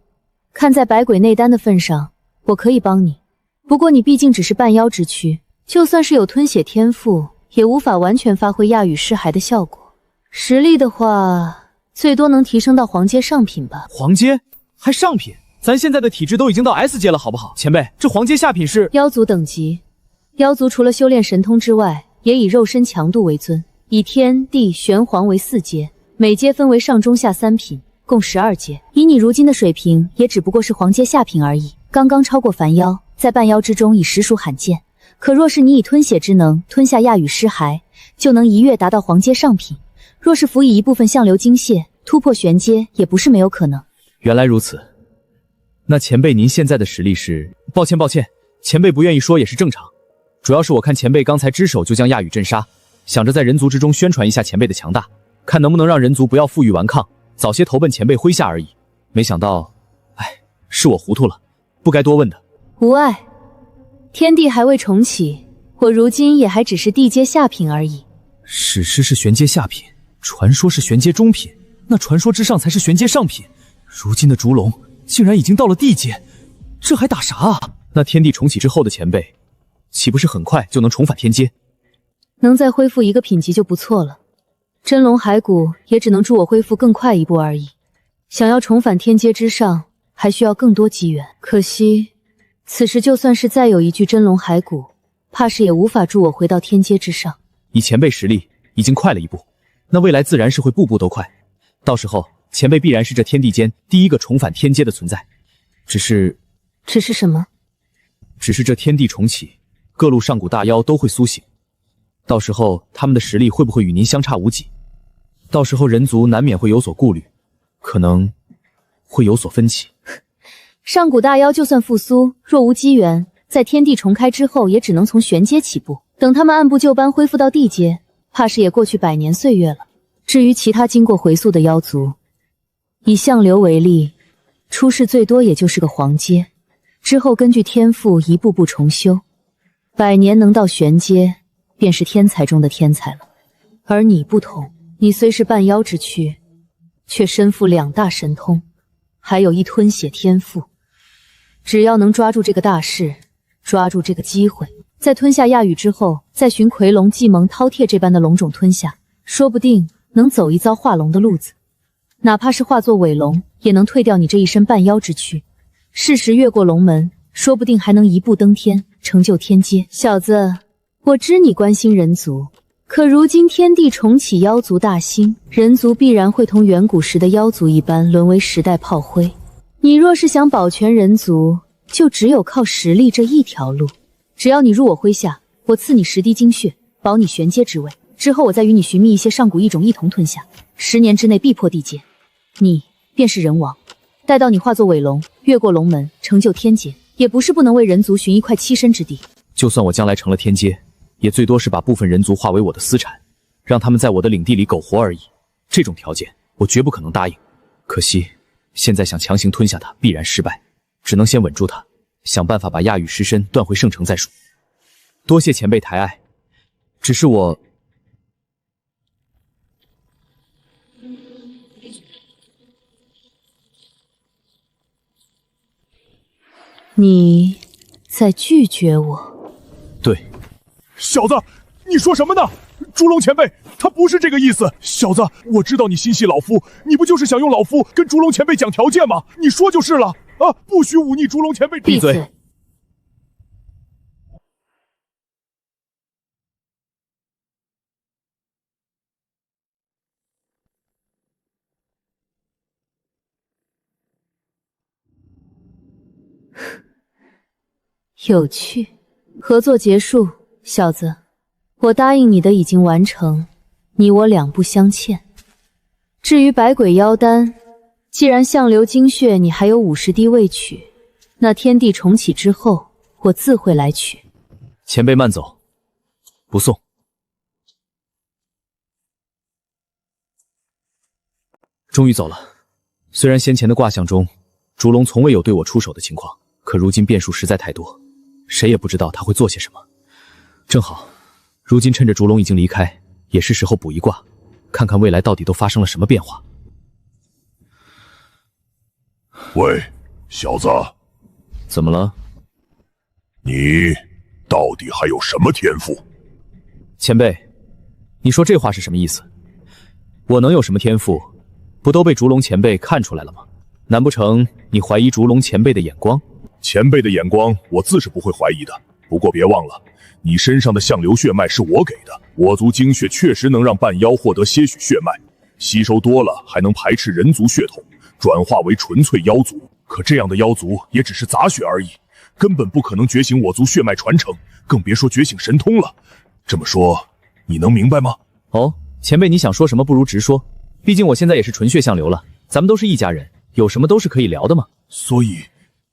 看在百鬼内丹的份上，我可以帮你。不过你毕竟只是半妖之躯，就算是有吞血天赋，也无法完全发挥亚宇尸骸的效果。实力的话，最多能提升到黄阶上品吧。黄阶？还上品？咱现在的体质都已经到 S 阶了，好不好？前辈，这黄阶下品是妖族等级。妖族除了修炼神通之外，也以肉身强度为尊，以天地玄黄为4阶，每阶分为上中下3品。共12阶，以你如今的水平，也只不过是黄阶下品而已，刚刚超过凡妖，在半妖之中已实属罕见。可若是你以吞血之能吞下亚宇尸骸，就能一跃达到黄阶上品。若是辅以一部分相流精血，突破玄阶也不是没有可能。原来如此，那前辈您现在的实力是？抱歉，前辈不愿意说也是正常。主要是我看前辈刚才只手就将亚宇镇杀，想着在人族之中宣传一下前辈的强大，看能不能让人族不要负隅顽抗。早些投奔前辈麾下而已，没想到，是我糊涂了，不该多问的。无碍，天地还未重启，我如今也还只是地阶下品而已。史诗是玄阶下品，传说是玄阶中品，那传说之上才是玄阶上品。如今的烛龙竟然已经到了地阶，这还打啥啊？那天地重启之后的前辈，岂不是很快就能重返天阶？能再恢复一个品级就不错了。真龙骸骨也只能助我恢复更快一步而已，想要重返天阶之上，还需要更多机缘。可惜，此时就算是再有一具真龙骸骨，怕是也无法助我回到天阶之上。以前辈实力已经快了一步，那未来自然是会步步都快。到时候，前辈必然是这天地间第一个重返天阶的存在。只是什么？只是这天地重启，各路上古大妖都会苏醒，到时候他们的实力会不会与您相差无几？到时候人族难免会有所顾虑，可能会有所分歧。上古大妖就算复苏，若无机缘，在天地重开之后，也只能从玄阶起步。等他们按部就班恢复到地阶，怕是也过去100年岁月了。至于其他经过回溯的妖族，以相流为例，出世最多也就是个黄阶，之后根据天赋一步步重修，100年能到玄阶，便是天才中的天才了。而你不同。你虽是半妖之躯，却身负2大神通，还有一吞血天赋。只要能抓住这个大势，抓住这个机会，在吞下亚宇之后，再寻奎龙、计蒙、饕餮这般的龙种吞下，说不定能走一遭化龙的路子。哪怕是化作尾龙，也能退掉你这一身半妖之躯。适时越过龙门，说不定还能一步登天，成就天阶。小子，我知你关心人族。可如今天地重启，妖族大兴，人族必然会同远古时的妖族一般，沦为时代炮灰。你若是想保全人族，就只有靠实力这一条路。只要你入我麾下，我赐你10滴精血，保你玄阶之位。之后我再与你寻觅一些上古异种一同吞下，10年之内必破地阶，你便是人王。待到你化作尾龙，越过龙门，成就天阶，也不是不能为人族寻一块栖身之地。就算我将来成了天阶，也最多是把部分人族化为我的私产，让他们在我的领地里苟活而已。这种条件我绝不可能答应。可惜现在想强行吞下他必然失败，只能先稳住他，想办法把亚宇尸身断回圣城再说。多谢前辈抬爱，只是我……你在拒绝我？对。小子，你说什么呢？烛龙前辈，他不是这个意思。小子，我知道你心系老夫，你不就是想用老夫跟烛龙前辈讲条件吗？你说就是了啊！不许忤逆烛龙前辈！闭嘴！有趣。合作结束，小子，我答应你的已经完成，你我两不相欠。至于百鬼妖丹，既然相流精血你还有50滴未取，那天地重启之后，我自会来取。前辈慢走，不送。终于走了。虽然先前的卦象中，烛龙从未有对我出手的情况，可如今变数实在太多，谁也不知道他会做些什么。正好，如今趁着烛龙已经离开，也是时候补一卦，看看未来到底都发生了什么变化。喂，小子，怎么了？你到底还有什么天赋？前辈，你说这话是什么意思？我能有什么天赋，不都被烛龙前辈看出来了吗？难不成你怀疑烛龙前辈的眼光？前辈的眼光我自是不会怀疑的，不过别忘了，你身上的相流血脉是我给的，我族精血确实能让半妖获得些许血脉，吸收多了还能排斥人族血统，转化为纯粹妖族。可这样的妖族也只是杂血而已，根本不可能觉醒我族血脉传承，更别说觉醒神通了。这么说，你能明白吗？哦，前辈你想说什么不如直说，毕竟我现在也是纯血相流了，咱们都是一家人，有什么都是可以聊的嘛。所以，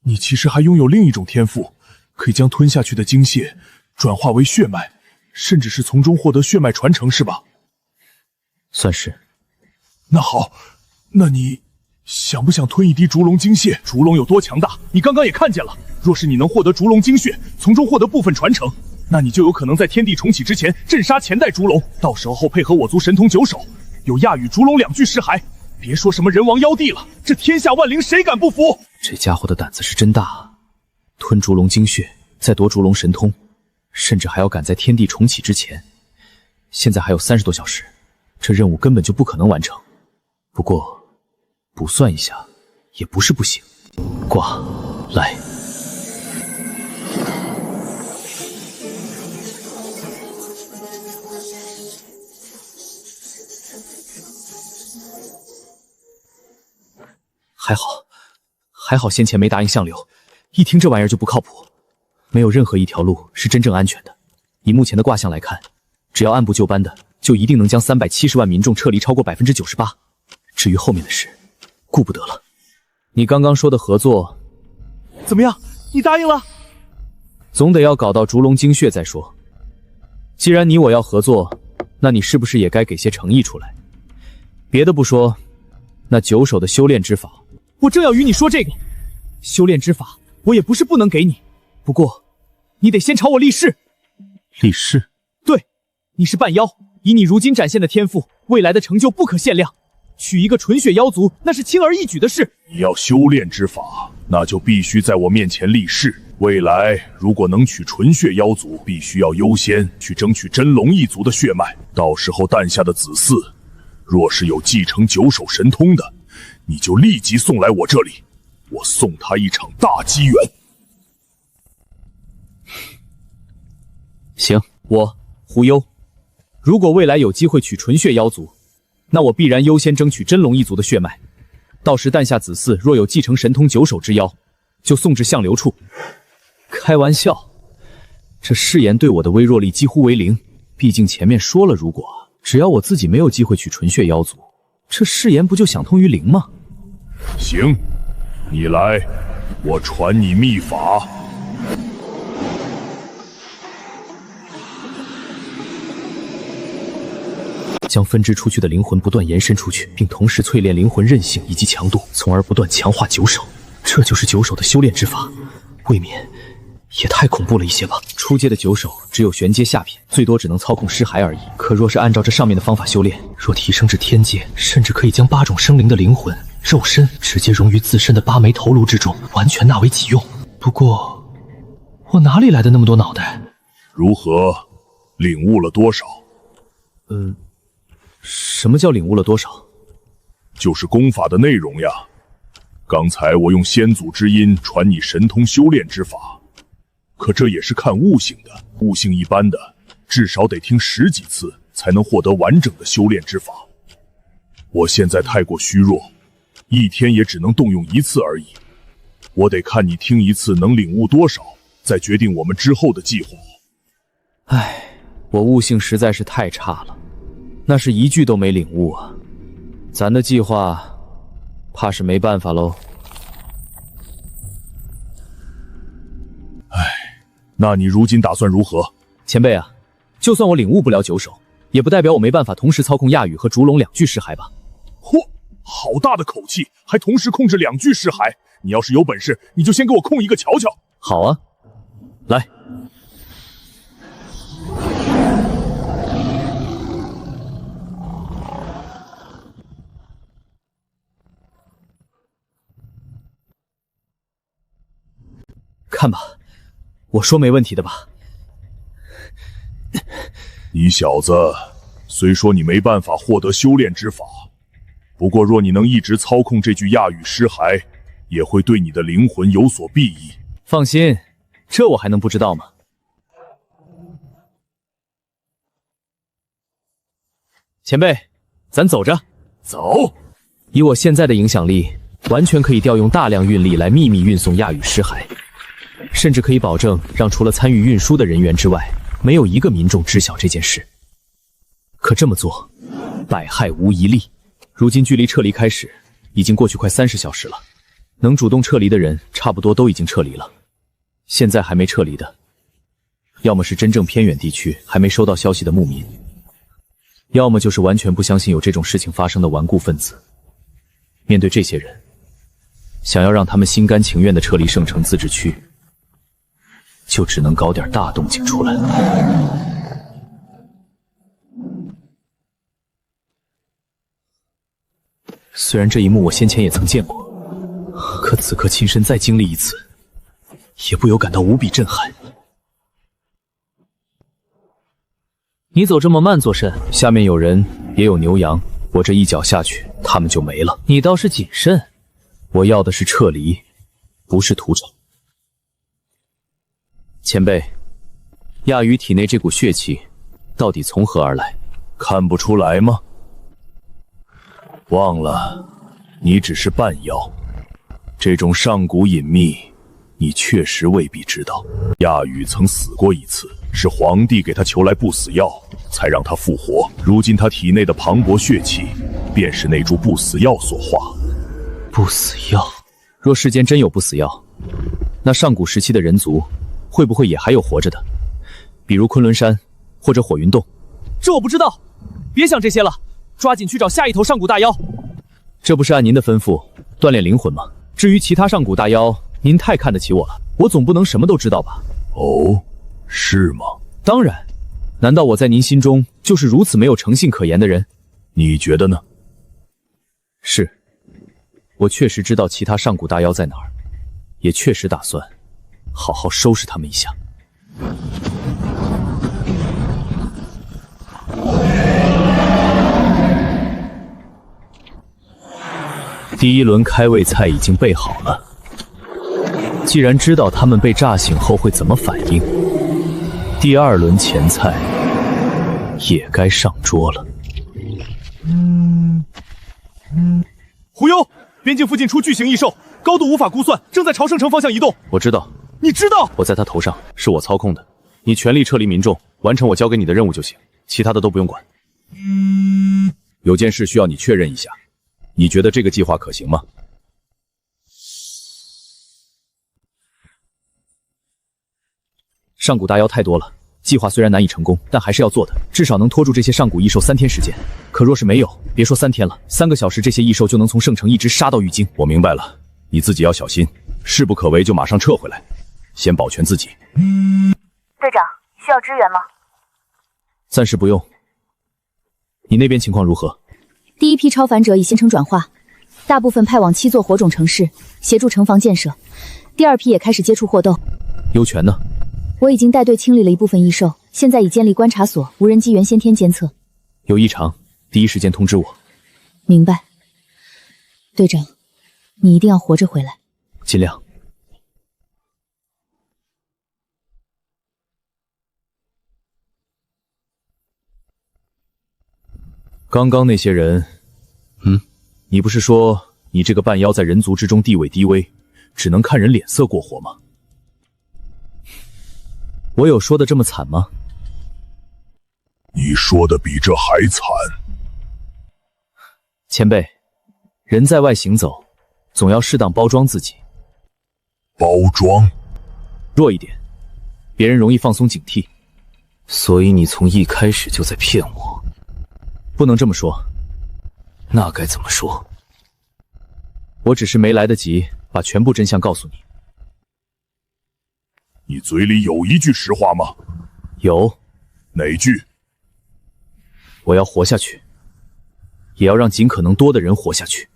你其实还拥有另一种天赋，可以将吞下去的精血转化为血脉，甚至是从中获得血脉传承，是吧？算是。那好，那你想不想吞一滴烛龙精血？烛龙有多强大，你刚刚也看见了。若是你能获得烛龙精血，从中获得部分传承，那你就有可能在天地重启之前镇杀前代烛龙，到时候配合我族神通九首，有亚与烛龙两具尸骸。别说什么人王妖帝了，这天下万灵谁敢不服？这家伙的胆子是真大啊！吞烛龙精血，再夺烛龙神通，甚至还要赶在天地重启之前。现在还有30多小时，这任务根本就不可能完成。不过补算一下也不是不行。卦来。还好先前没答应相流，一听这玩意儿就不靠谱。没有任何一条路是真正安全的。以目前的卦象来看，只要按部就班的，就一定能将370万民众撤离超过98%。至于后面的事，顾不得了。你刚刚说的合作怎么样？你答应了？总得要搞到烛龙精血再说。既然你我要合作，那你是不是也该给些诚意出来？别的不说，那9首的修炼之法，我正要与你说这个。修炼之法，我也不是不能给你，不过你得先朝我立誓。立誓？对，你是半妖，以你如今展现的天赋，未来的成就不可限量。取一个纯血妖族，那是轻而易举的事。你要修炼之法，那就必须在我面前立誓。未来如果能取纯血妖族，必须要优先去争取真龙一族的血脉。到时候诞下的子嗣，若是有继承9首神通的，你就立即送来我这里，我送他一场大机缘。行，我胡幽，如果未来有机会取纯血妖族，那我必然优先争取真龙一族的血脉。到时诞下子嗣，若有继承神通9首之妖，就送至相流处。开玩笑，这誓言对我的微弱力几乎为零。毕竟前面说了，如果只要我自己没有机会取纯血妖族，这誓言不就想通于零吗？行，你来，我传你秘法。将分支出去的灵魂不断延伸出去，并同时淬炼灵魂韧性以及强度，从而不断强化9首。这就是9首的修炼之法，未免也太恐怖了一些吧。初阶的9首只有玄阶下品，最多只能操控尸骸而已。可若是按照这上面的方法修炼，若提升至天阶，甚至可以将8种生灵的灵魂、肉身直接融于自身的8枚头颅之中，完全纳为己用。不过，我哪里来的那么多脑袋？如何？领悟了多少？什么叫领悟了多少？就是功法的内容呀。刚才我用先祖之音传你神通修炼之法，可这也是看悟性的，悟性一般的，至少得听10几次才能获得完整的修炼之法。我现在太过虚弱，一天也只能动用1次而已。我得看你听1次能领悟多少，再决定我们之后的计划。唉，我悟性实在是太差了，那是一句都没领悟啊！咱的计划，怕是没办法喽。唉，那你如今打算如何？前辈啊，就算我领悟不了9手，也不代表我没办法同时操控亚羽和烛龙2具尸骸吧？嚯，好大的口气，还同时控制2具尸骸！你要是有本事，你就先给我控一个瞧瞧。好啊，来。看吧，我说没问题的吧？你小子，虽说你没办法获得修炼之法，不过若你能一直操控这具亚羽尸骸，也会对你的灵魂有所裨益。放心，这我还能不知道吗？前辈，咱走着。走。以我现在的影响力，完全可以调用大量运力来秘密运送亚羽尸骸。甚至可以保证让除了参与运输的人员之外，没有一个民众知晓这件事。可这么做，百害无一利。如今距离撤离开始，已经过去快30小时了，能主动撤离的人差不多都已经撤离了。现在还没撤离的，要么是真正偏远地区还没收到消息的牧民，要么就是完全不相信有这种事情发生的顽固分子。面对这些人，想要让他们心甘情愿地撤离圣城自治区，就只能搞点大动静出来。虽然这一幕我先前也曾见过，可此刻亲身再经历一次，也不由感到无比震撼。你走这么慢做甚？下面有人，也有牛羊，我这一脚下去，他们就没了。你倒是谨慎，我要的是撤离，不是屠城。前辈，亚羽体内这股血气到底从何而来？看不出来吗？忘了，你只是半妖，这种上古隐秘，你确实未必知道。亚羽曾死过一次，是皇帝给他求来不死药，才让他复活。如今他体内的磅礴血气，便是那株不死药所化。不死药？若世间真有不死药，那上古时期的人族会不会也还有活着的？比如昆仑山或者火云洞？这我不知道，别想这些了，抓紧去找下一头上古大妖。这不是按您的吩咐锻炼灵魂吗？至于其他上古大妖，您太看得起我了，我总不能什么都知道吧？哦，是吗？当然，难道我在您心中就是如此没有诚信可言的人？你觉得呢？是，我确实知道其他上古大妖在哪儿，也确实打算好好收拾他们一下。第一轮开胃菜已经备好了，既然知道他们被炸醒后会怎么反应，第二轮前菜也该上桌了。狐妖，边境附近出巨型异兽，高度无法估算，正在朝圣城方向移动。我知道。你知道？我在他头上，是我操控的。你全力撤离民众，完成我交给你的任务就行，其他的都不用管。有件事需要你确认一下，你觉得这个计划可行吗？上古大妖太多了，计划虽然难以成功，但还是要做的，至少能拖住这些上古异兽3天时间。可若是没有，别说3天了，3个小时这些异兽就能从圣城一直杀到玉京。我明白了，你自己要小心，事不可为就马上撤回来，先保全自己。队长，需要支援吗？暂时不用。你那边情况如何？第一批超凡者已形成转化，大部分派往7座火种城市协助城防建设，第二批也开始接触霍斗。幽泉呢？我已经带队清理了一部分异兽，现在已建立观察所，无人机原先天监测。有异常，第一时间通知我。明白。队长，你一定要活着回来。尽量。刚刚那些人，你不是说你这个半妖在人族之中地位低微，只能看人脸色过活吗？我有说的这么惨吗？你说的比这还惨。前辈，人在外行走，总要适当包装自己。包装？弱一点，别人容易放松警惕。所以你从一开始就在骗我？不能这么说。那该怎么说？我只是没来得及把全部真相告诉你。你嘴里有一句实话吗？有。哪句？我要活下去，也要让尽可能多的人活下去。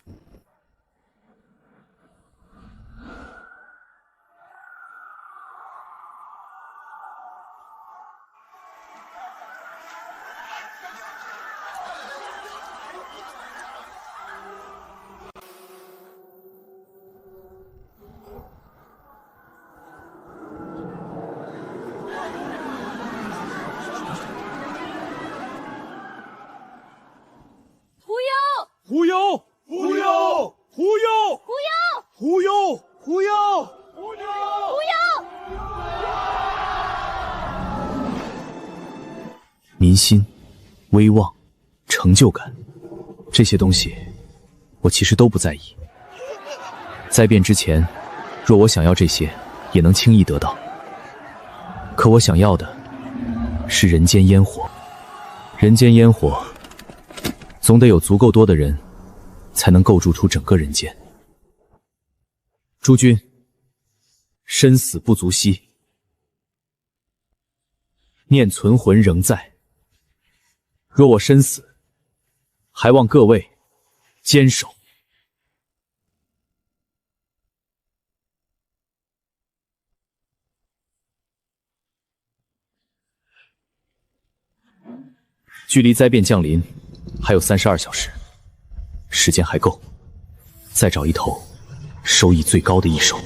忽悠！忽悠！忽悠！忽悠！忽悠！忽悠！忽悠！民心、威望、成就感，这些东西，我其实都不在意。灾变之前，若我想要这些，也能轻易得到。可我想要的，是人间烟火。人间烟火，总得有足够多的人，才能构筑出整个人间。诸君，身死不足惜，念存魂仍在。若我身死，还望各位坚守。距离灾变降临还有32小时，时间还够，再找一头收益最高的异兽。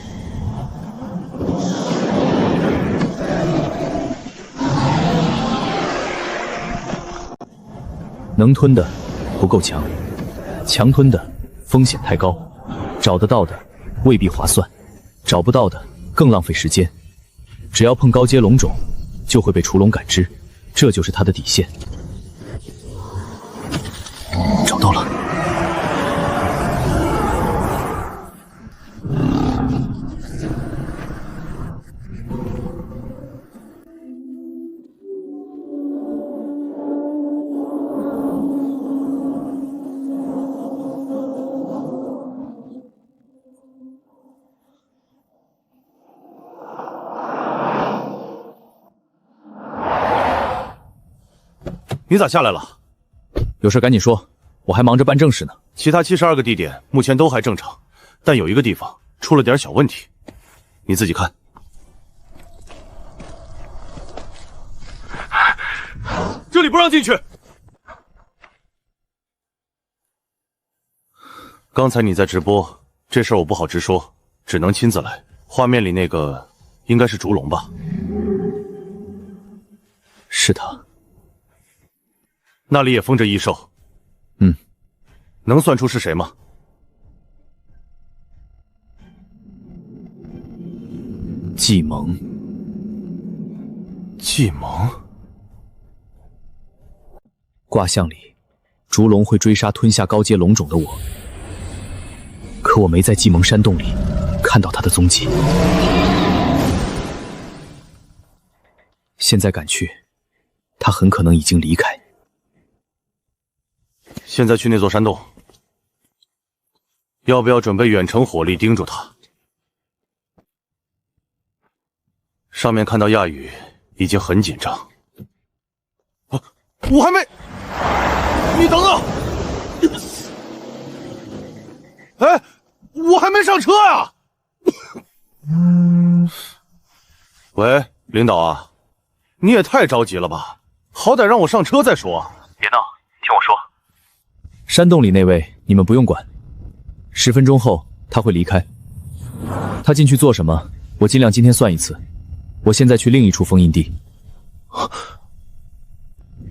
能吞的不够强，强吞的风险太高，找得到的未必划算，找不到的更浪费时间。只要碰高阶龙种，就会被雏龙感知，这就是它的底线。找到了。你咋下来了？有事赶紧说，我还忙着办正事呢。其他72个地点目前都还正常，但有一个地方出了点小问题，你自己看。这里不让进去。刚才你在直播，这事儿我不好直说，只能亲自来。画面里那个应该是烛龙吧？是他。那里也封着异兽。嗯，能算出是谁吗？计谋。计谋。卦象里，烛龙会追杀吞下高阶龙种的我，可我没在计谋山洞里看到他的踪迹。现在赶去，他很可能已经离开。现在去那座山洞，要不要准备远程火力盯住他？上面看到亚宇已经很紧张。我还没，你等等！哎，我还没上车呀！喂，领导啊，你也太着急了吧？好歹让我上车再说啊！别闹，听我说。山洞里那位，你们不用管。10分钟后他会离开。他进去做什么？我尽量今天算一次。我现在去另一处封印地。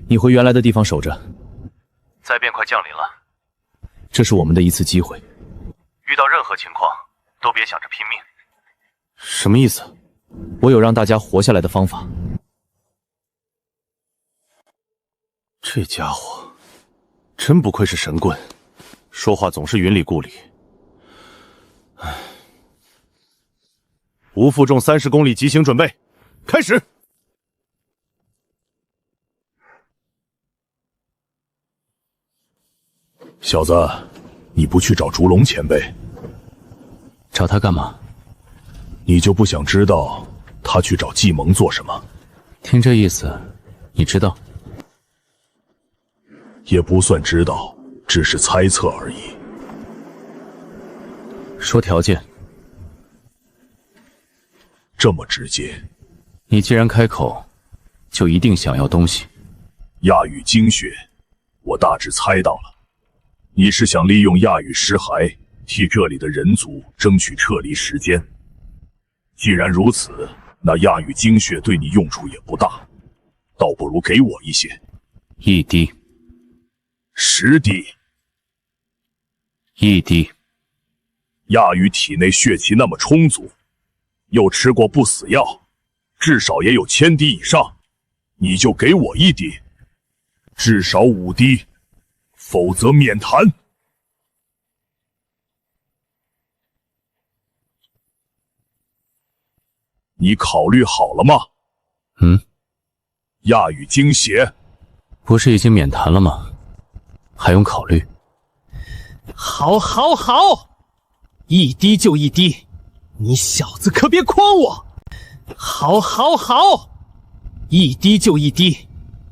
你回原来的地方守着。灾变快降临了，这是我们的一次机会。遇到任何情况都别想着拼命。什么意思？我有让大家活下来的方法。这家伙真不愧是神棍，说话总是云里雾里。唉，无负重30公里急行准备，开始。小子，你不去找烛龙前辈，找他干嘛？你就不想知道他去找季蒙做什么？听这意思，你知道？也不算知道，只是猜测而已。说条件。这么直接？你既然开口，就一定想要东西。亚羽精血，我大致猜到了。你是想利用亚羽尸骸替这里的人族争取撤离时间。既然如此，那亚羽精血对你用处也不大，倒不如给我一些。1滴。10滴。1滴。亚羽体内血气那么充足，又吃过不死药，至少也有1000滴以上，你就给我1滴，至少5滴。否则免谈。你考虑好了吗？亚羽精血，不是已经免谈了吗？还用考虑？好，好，好，1滴就1滴，你小子可别诓我！好，好，好，1滴就1滴，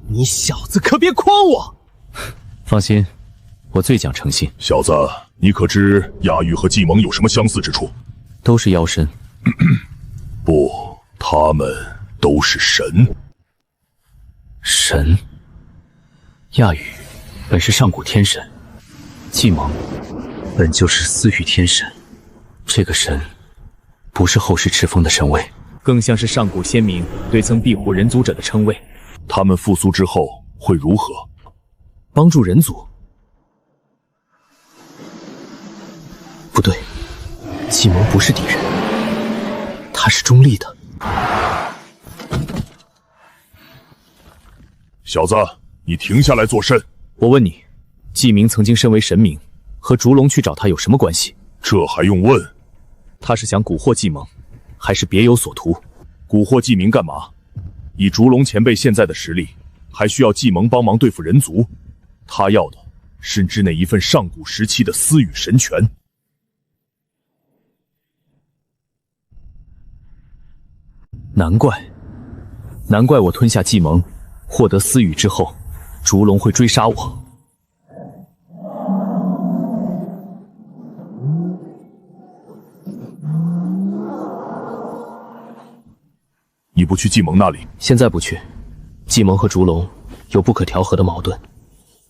你小子可别诓我！放心，我最讲诚信。小子，你可知亚羽和季蒙有什么相似之处？都是妖身。不，他们都是神。神？亚羽本是上古天神，季蒙本就是司雨天神。这个神，不是后世敕封的神位，更像是上古先民对曾庇护人族者的称谓。他们复苏之后会如何？帮助人族？不对，季蒙不是敌人，他是中立的。小子，你停下来作甚？我问你，季明曾经身为神明，和烛龙去找他有什么关系？这还用问？他是想蛊惑季蒙，还是别有所图？蛊惑季明干嘛？以烛龙前辈现在的实力，还需要季蒙帮忙对付人族？他要的甚至那一份上古时期的司雨神权。难怪我吞下季蒙，获得司雨之后，烛龙会追杀我。你不去季蒙那里？现在不去，季蒙和烛龙有不可调和的矛盾。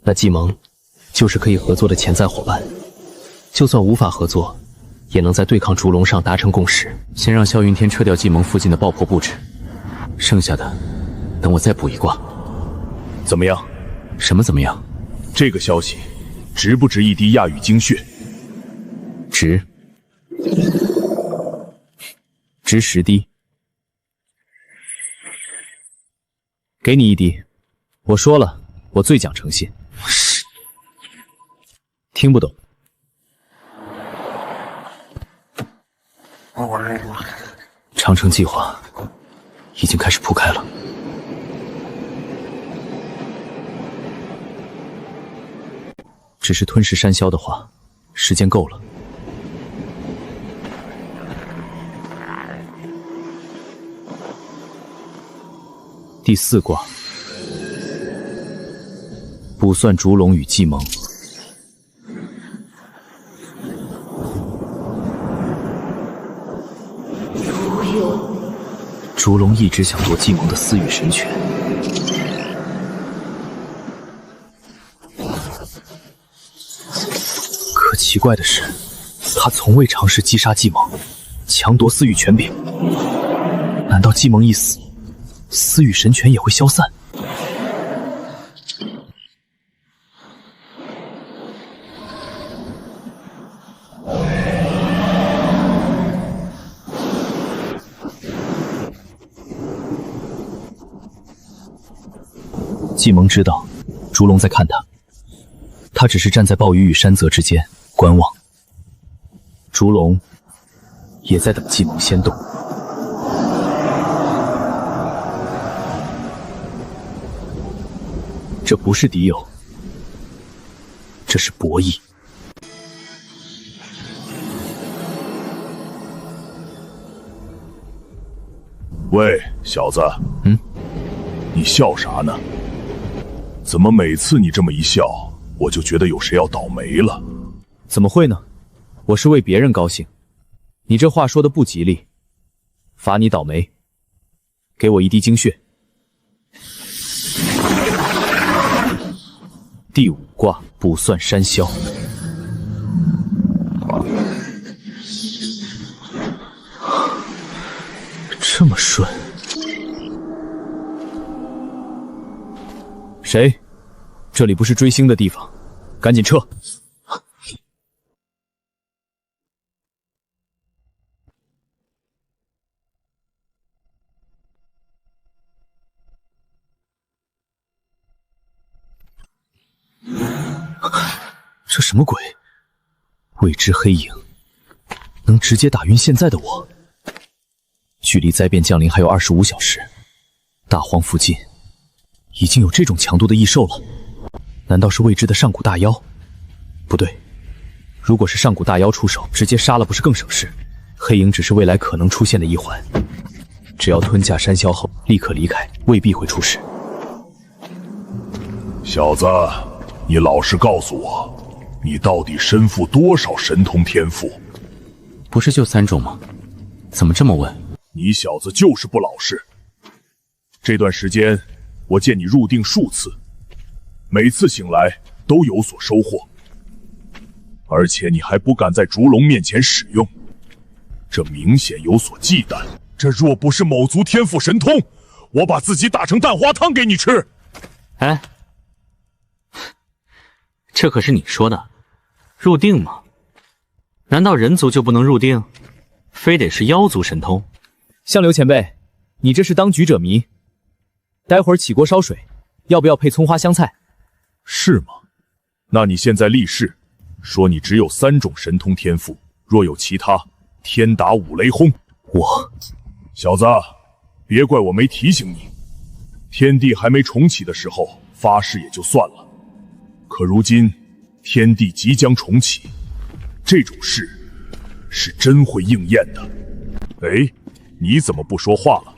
那季蒙就是可以合作的潜在伙伴，就算无法合作，也能在对抗烛龙上达成共识。先让萧云天撤掉季蒙附近的爆破布置，剩下的等我再补一卦。怎么样？什么怎么样？这个消息值不值1滴亚羽精血？值10滴。给你1滴。我说了，我最讲诚信。听不懂。长城计划已经开始铺开了。只是吞噬山魈的话，时间够了。第4卦，卜算烛龙与季蒙。烛龙一直想夺季蒙的司雨神权，可奇怪的是，他从未尝试击杀季蒙，强夺司雨权柄。难道季蒙一死，司雨神权也会消散？季蒙知道烛龙在看他，他只是站在暴雨与山泽之间观望。烛龙也在等计谋先动。这不是敌友，这是博弈。喂，小子，你笑啥呢？怎么每次你这么一笑，我就觉得有谁要倒霉了？怎么会呢？我是为别人高兴。你这话说的不吉利，罚你倒霉。给我一滴精血。第5卦卜算山魈。这么顺？谁？这里不是追星的地方，赶紧撤！这什么鬼？未知黑影能直接打晕现在的我。距离灾变降临还有25小时，大荒附近已经有这种强度的异兽了。难道是未知的上古大妖？不对，如果是上古大妖出手，直接杀了不是更省事？黑影只是未来可能出现的一环，只要吞下山魈后立刻离开，未必会出事。小子，你老实告诉我，你到底身负多少神通天赋？不是就3种吗？怎么这么问？你小子就是不老实。这段时间我见你入定数次，每次醒来都有所收获，而且你还不敢在烛龙面前使用，这明显有所忌惮。这若不是某族天赋神通，我把自己打成蛋花汤给你吃。哎，这可是你说的，入定吗？难道人族就不能入定？非得是妖族神通？相刘前辈，你这是当局者迷。待会儿起锅烧水，要不要配葱花香菜？是吗？那你现在立誓，说你只有3种神通天赋，若有其他，天打五雷轰。我，小子，别怪我没提醒你。天地还没重启的时候发誓也就算了，可如今天地即将重启，这种事是真会应验的。哎，你怎么不说话了？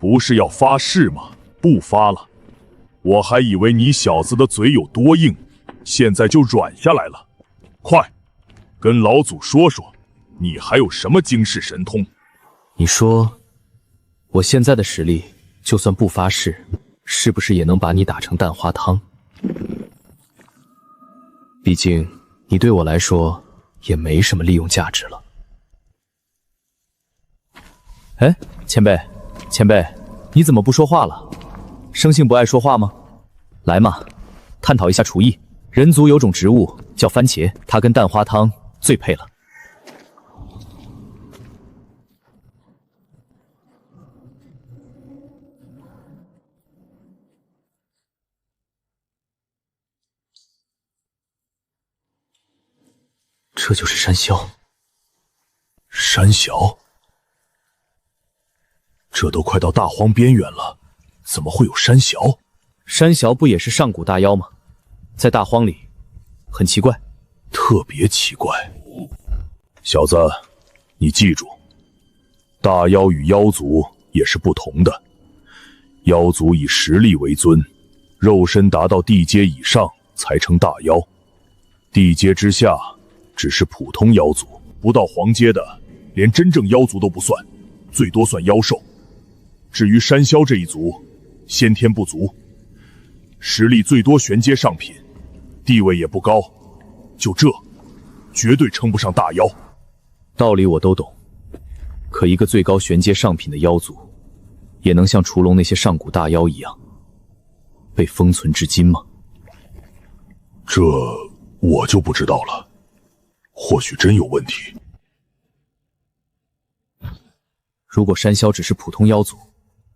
不是要发誓吗？不发了，我还以为你小子的嘴有多硬，现在就软下来了。快，跟老祖说说，你还有什么惊世神通？你说，我现在的实力，就算不发誓，是不是也能把你打成蛋花汤？毕竟，你对我来说也没什么利用价值了。哎，前辈，你怎么不说话了？生性不爱说话吗？来嘛，探讨一下厨艺。人族有种植物叫番茄，它跟蛋花汤最配了。这就是山魈。山魈？这都快到大荒边缘了，怎么会有山魈？山魈不也是上古大妖吗？在大荒里，很奇怪，特别奇怪。小子，你记住，大妖与妖族也是不同的。妖族以实力为尊，肉身达到地阶以上才称大妖，地阶之下只是普通妖族，不到黄阶的连真正妖族都不算，最多算妖兽。至于山魈这一族，先天不足，实力最多玄阶上品，地位也不高，就这，绝对称不上大妖。道理我都懂，可一个最高玄阶上品的妖族，也能像雏龙那些上古大妖一样，被封存至今吗？这我就不知道了，或许真有问题。如果山魈只是普通妖族，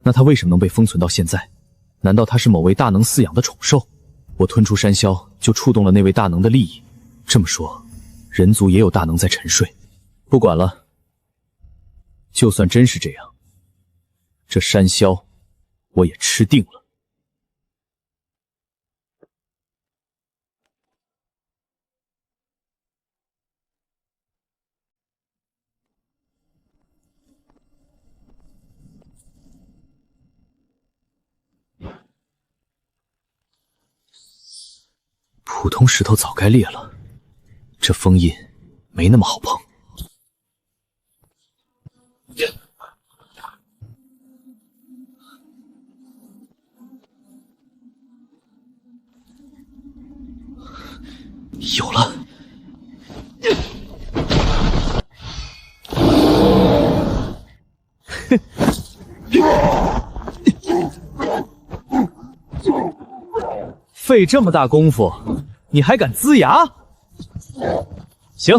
那他为什么能被封存到现在？难道他是某位大能饲养的宠兽？我吞出山魈，就触动了那位大能的利益。这么说，人族也有大能在沉睡。不管了，就算真是这样，这山魈我也吃定了。普通石头早该裂了，这封印没那么好碰。有了！费这么大功夫，你还敢呲牙？行，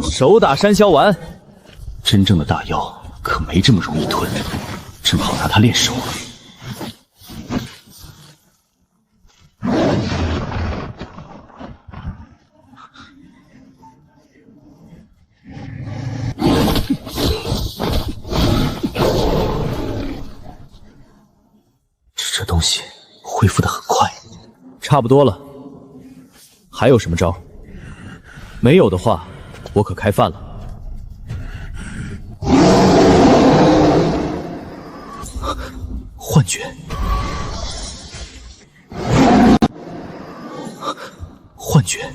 手打山魈丸。真正的大妖可没这么容易吞，正好拿它练手。这东西恢复得很快。差不多了。还有什么招？没有的话，我可开饭了。幻觉，幻觉，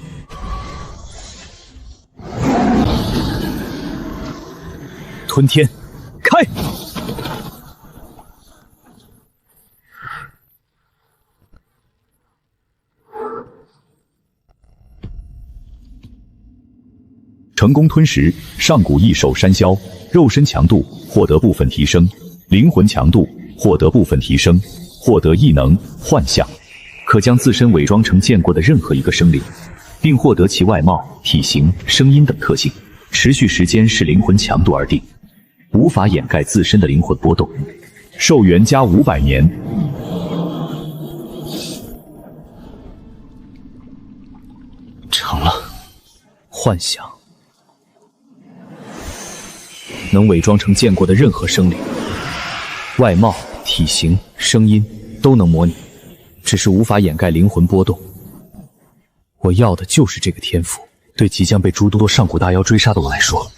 吞天，开！成功吞食上古异兽山魈，肉身强度获得部分提升，灵魂强度获得部分提升，获得异能幻象，可将自身伪装成见过的任何一个生灵，并获得其外貌、体型、声音等特性，持续时间视灵魂强度而定，无法掩盖自身的灵魂波动。寿元加500年。成了，幻想。能伪装成见过的任何生灵，外貌、体型、声音都能模拟，只是无法掩盖灵魂波动。我要的就是这个天赋，对即将被诸多上古大妖追杀的我来说，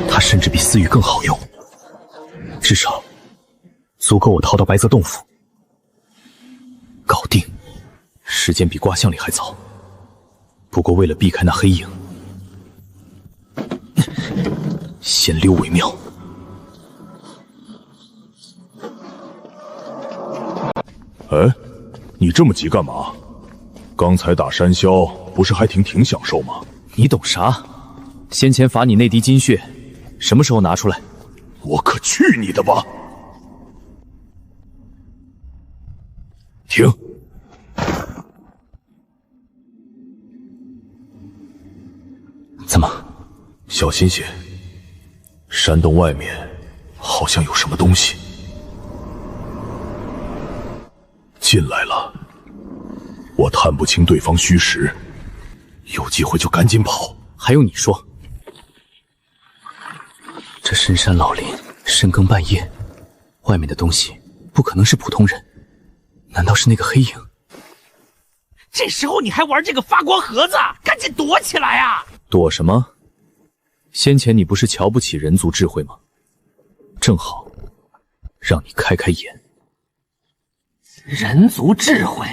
它甚至比私语更好用，至少足够我逃到白泽洞府。搞定，时间比卦象里还早。不过为了避开那黑影，先溜为妙。哎，你这么急干嘛？刚才打山魈不是还挺享受吗？你懂啥？先前罚你那滴金血，什么时候拿出来？我可去你的吧！停！怎么？小心些！山洞外面好像有什么东西进来了，我探不清对方虚实，有机会就赶紧跑。还用你说？这深山老林，深更半夜，外面的东西不可能是普通人，难道是那个黑影？这时候你还玩这个发光盒子，赶紧躲起来啊！躲什么？先前你不是瞧不起人族智慧吗？正好让你开开眼。人族智慧，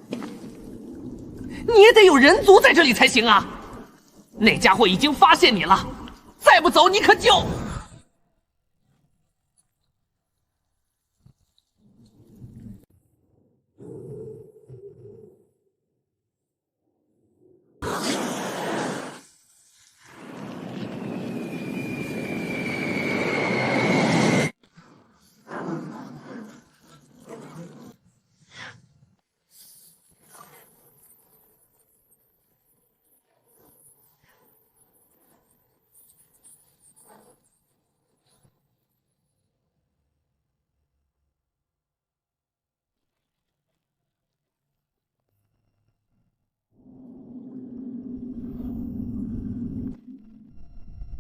你也得有人族在这里才行啊！那家伙已经发现你了，再不走你可就……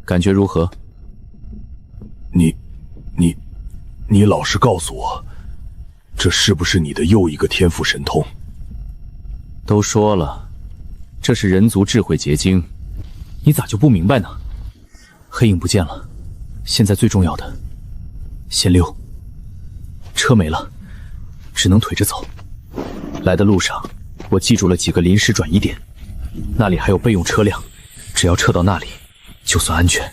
感觉如何？你老实告诉我，这是不是你的又一个天赋神通？都说了，这是人族智慧结晶，你咋就不明白呢？黑影不见了，现在最重要的，先溜。车没了，只能腿着走。来的路上，我记住了几个临时转移点，那里还有备用车辆，只要撤到那里，就算安全。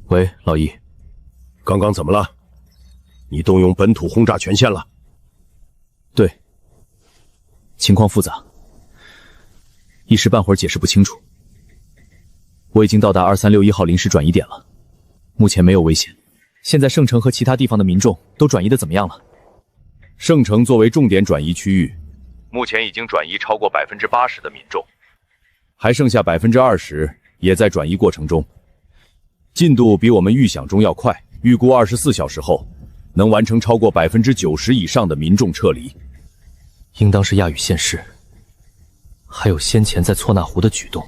喂，老易，刚刚怎么了？你动用本土轰炸权限了？对，情况复杂，一时半会儿解释不清楚。我已经到达2361号临时转移点了，目前没有危险。现在圣城和其他地方的民众都转移的怎么样了？圣城作为重点转移区域，目前已经转移超过80%的民众，还剩下20%也在转移过程中。进度比我们预想中要快，预估24小时后能完成超过90%以上的民众撤离。应当是亚语现世，还有先前在错那湖的举动，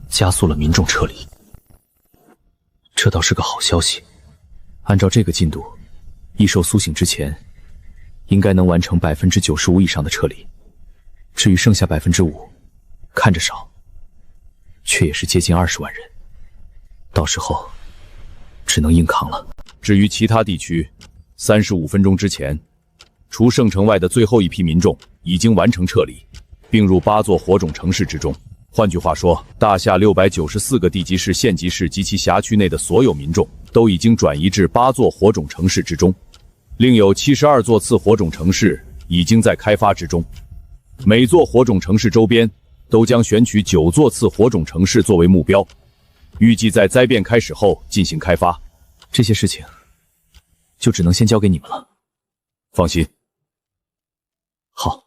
加速了民众撤离。这倒是个好消息。按照这个进度，异兽苏醒之前，应该能完成95%以上的撤离。至于剩下5%，看着少，却也是接近20万人。到时候只能硬扛了。至于其他地区，35分钟之前，除圣城外的最后一批民众已经完成撤离，并入8座火种城市之中。换句话说，大夏694个地级市、县级市及其辖区内的所有民众都已经转移至8座火种城市之中，另有72座次火种城市已经在开发之中。每座火种城市周边都将选取9座次火种城市作为目标，预计在灾变开始后进行开发。这些事情就只能先交给你们了。放心。好。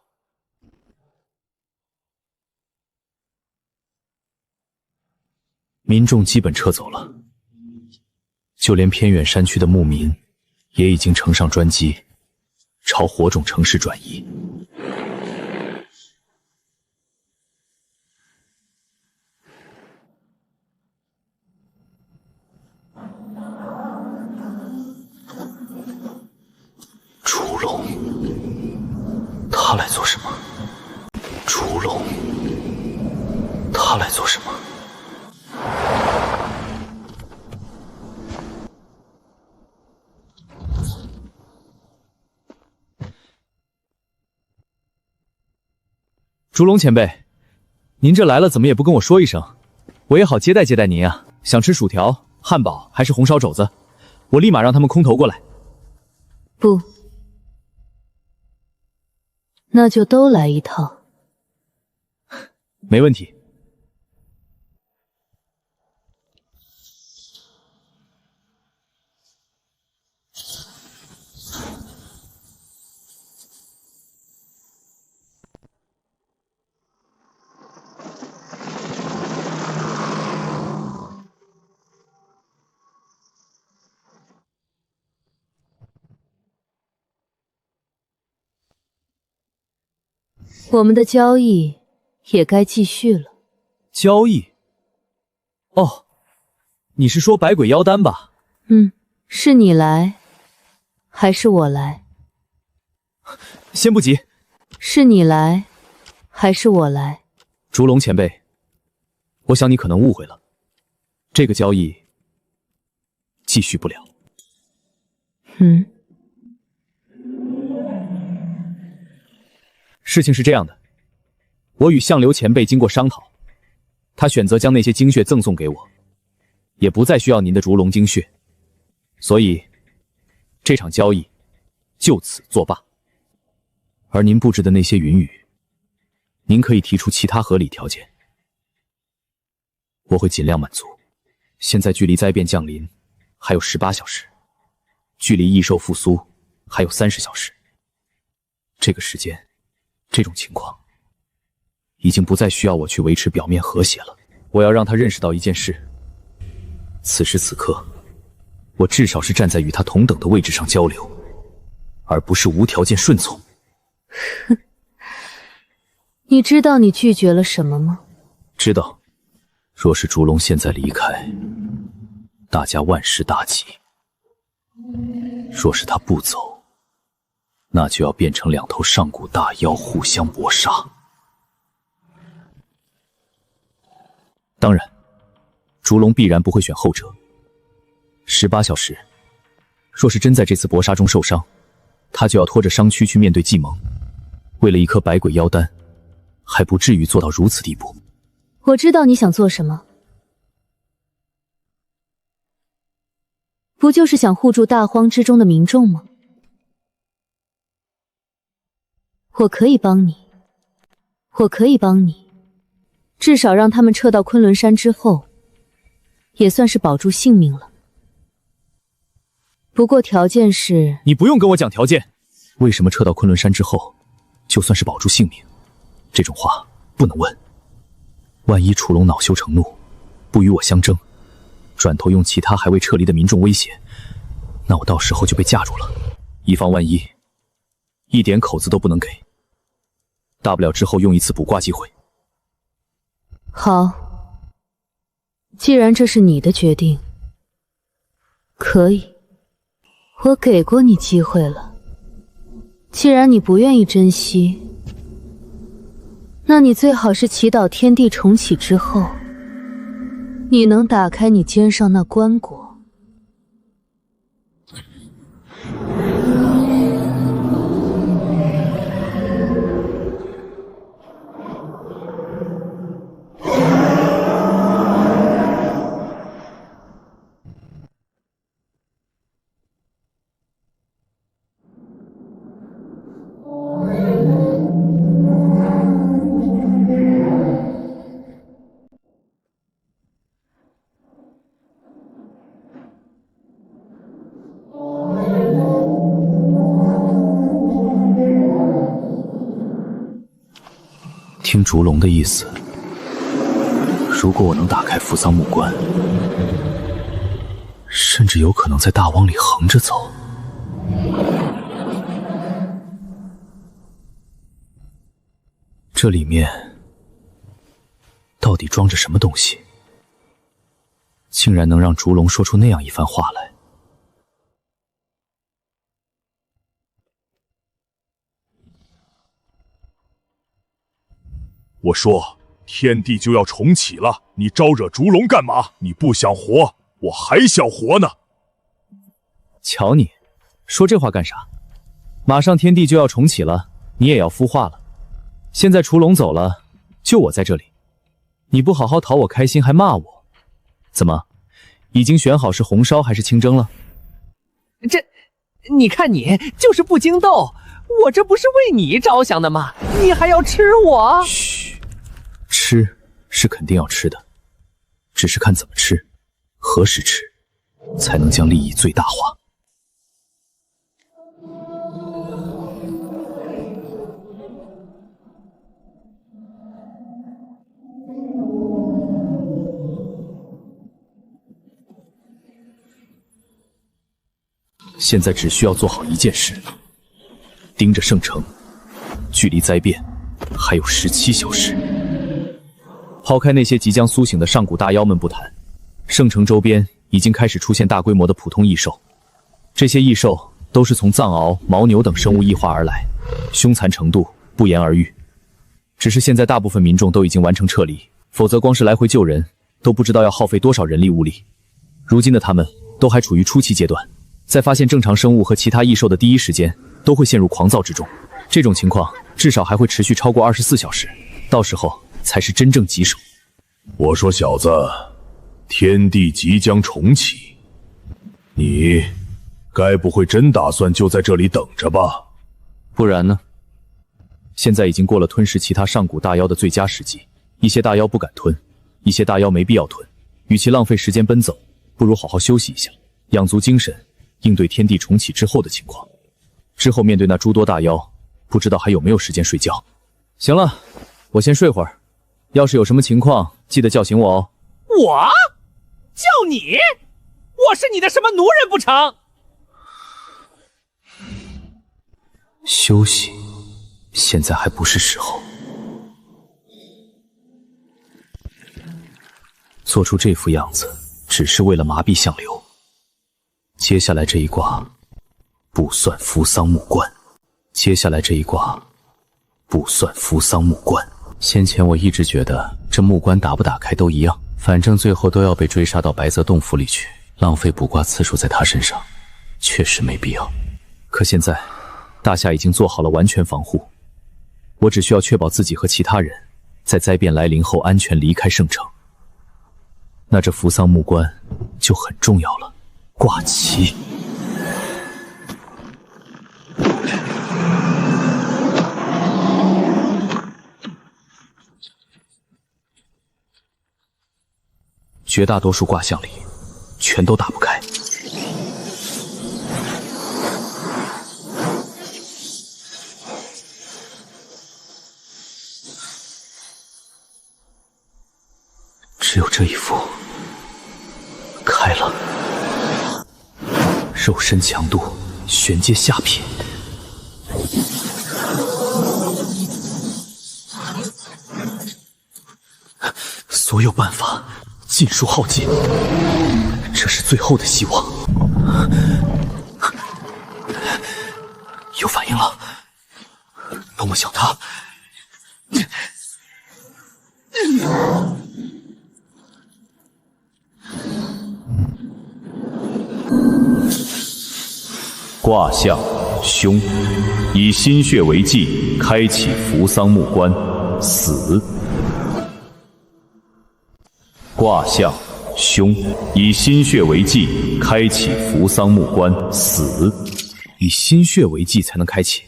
民众基本撤走了，就连偏远山区的牧民也已经乘上专机，朝火种城市转移。烛龙，他来做什么？烛龙，他来做什么？烛龙前辈，您这来了怎么也不跟我说一声，我也好接待接待您啊。想吃薯条、汉堡还是红烧肘子？我立马让他们空投过来。不，那就都来一套。没问题。我们的交易也该继续了。交易？哦，你是说百鬼妖丹吧？是你来，还是我来？先不急。是你来，还是我来？烛龙前辈，我想你可能误会了，这个交易继续不了。事情是这样的，我与相流前辈经过商讨，他选择将那些精血赠送给我，也不再需要您的烛龙精血，所以这场交易就此作罢。而您布置的那些云雨，您可以提出其他合理条件，我会尽量满足。现在距离灾变降临还有18小时，距离异兽复苏还有30小时。这个时间，这种情况，已经不再需要我去维持表面和谐了。我要让他认识到一件事：此时此刻，我至少是站在与他同等的位置上交流，而不是无条件顺从。你知道你拒绝了什么吗？知道。若是烛龙现在离开，大家万事大吉；若是他不走，那就要变成2头上古大妖互相搏杀。当然，烛龙必然不会选后者。18小时，若是真在这次搏杀中受伤，他就要拖着伤躯去面对计盟。为了一颗百鬼妖丹，还不至于做到如此地步。我知道你想做什么，不就是想护住大荒之中的民众吗？我可以帮你，至少让他们撤到昆仑山之后，也算是保住性命了。不过条件是……你不用跟我讲条件。为什么撤到昆仑山之后，就算是保住性命？这种话不能问。万一楚龙恼羞成怒，不与我相争，转头用其他还未撤离的民众威胁，那我到时候就被架住了。以防万一，一点口子都不能给。大不了之后用一次卜卦机会。好，既然这是你的决定，可以，我给过你机会了。既然你不愿意珍惜，那你最好是祈祷天地重启之后，你能打开你肩上那棺椁。听烛龙的意思，如果我能打开扶桑木棺，甚至有可能在大汪里横着走。这里面到底装着什么东西，竟然能让烛龙说出那样一番话来？我说，天地就要重启了，你招惹烛龙干嘛？你不想活，我还想活呢。瞧你，说这话干啥？马上天地就要重启了，你也要孵化了。现在烛龙走了，就我在这里，你不好好讨我开心，还骂我，怎么？已经选好是红烧还是清蒸了？这，你看你就是不经斗，我这不是为你着想的吗？你还要吃我？嘘。吃是肯定要吃的，只是看怎么吃，何时吃，才能将利益最大化。现在只需要做好一件事，盯着圣城，距离灾变还有17小时。抛开那些即将苏醒的上古大妖们不谈，圣城周边已经开始出现大规模的普通异兽。这些异兽都是从藏獒、牦牛等生物异化而来，凶残程度不言而喻。只是现在大部分民众都已经完成撤离，否则光是来回救人都不知道要耗费多少人力物力。如今的他们都还处于初期阶段，在发现正常生物和其他异兽的第一时间，都会陷入狂躁之中。这种情况至少还会持续超过24小时，到时候才是真正棘手。我说小子，天地即将重启，你该不会真打算就在这里等着吧？不然呢？现在已经过了吞噬其他上古大妖的最佳时机，一些大妖不敢吞，一些大妖没必要吞，与其浪费时间奔走，不如好好休息一下，养足精神，应对天地重启之后的情况。之后面对那诸多大妖，不知道还有没有时间睡觉。行了，我先睡会儿，要是有什么情况，记得叫醒我哦。我叫你？我是你的什么奴人不成？休息，现在还不是时候。做出这副样子，只是为了麻痹相流。接下来这一卦，不算扶桑木棺。接下来这一卦，不算扶桑木棺。先前我一直觉得这木棺打不打开都一样，反正最后都要被追杀到白泽洞府里去，浪费卜卦次数在他身上，确实没必要。可现在，大夏已经做好了完全防护，我只需要确保自己和其他人在灾变来临后安全离开圣城。那这扶桑木棺就很重要了。挂旗。绝大多数卦象里，全都打不开。只有这一幅开了。肉身强度玄阶下品，所有办法尽数耗尽，这是最后的希望。有反应了，多么想他！卦象凶，以心血为忌，开启扶桑木棺，死。卦象凶，以心血为忌，开启扶桑木棺，死。以心血为忌才能开启，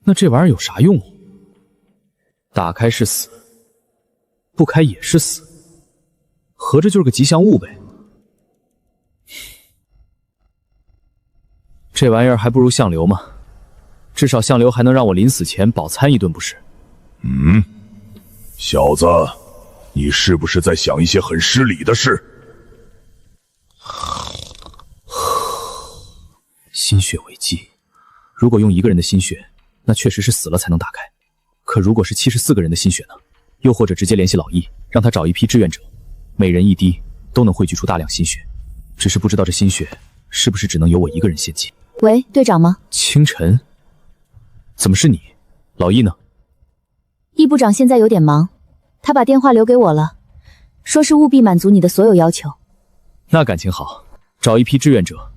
那这玩意儿有啥用？打开是死，不开也是死，合着就是个吉祥物呗。这玩意儿还不如相流嘛，至少相流还能让我临死前饱餐一顿，不是？小子，你是不是在想一些很失礼的事？心血为忌，如果用一个人的心血，那确实是死了才能打开。可如果是74个人的心血呢？又或者直接联系老易，让他找一批志愿者，每人一滴，都能汇聚出大量心血。只是不知道这心血是不是只能由我一个人献祭？喂，队长吗？清晨，怎么是你？老易呢？易部长现在有点忙，他把电话留给我了，说是务必满足你的所有要求。那感情好，找一批志愿者。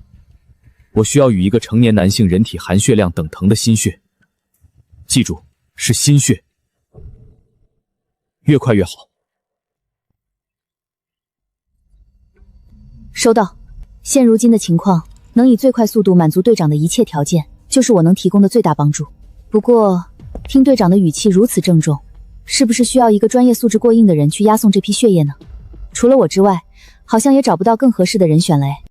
我需要与一个成年男性人体含血量等同的心血，记住，是心血，越快越好。收到。现如今的情况，能以最快速度满足队长的一切条件，就是我能提供的最大帮助。不过，听队长的语气如此郑重，是不是需要一个专业素质过硬的人去押送这批血液呢？除了我之外，好像也找不到更合适的人选了哎。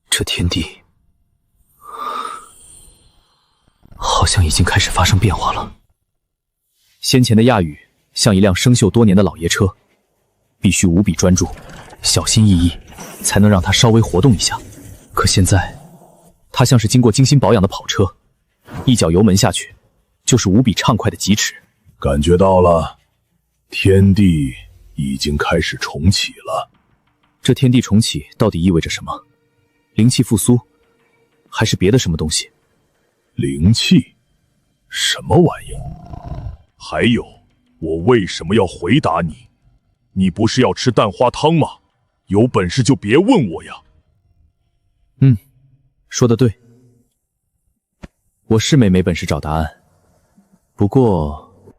这天地好像已经开始发生变化了。先前的亚语像一辆生锈多年的老爷车，必须无比专注，小心翼翼，才能让它稍微活动一下。可现在，它像是经过精心保养的跑车，一脚油门下去，就是无比畅快的疾驰。感觉到了，天地已经开始重启了。这天地重启到底意味着什么？灵气复苏，还是别的什么东西？灵气？什么玩意儿？还有，我为什么要回答你？你不是要吃蛋花汤吗？有本事就别问我呀。说得对，我是没本事找答案。不过，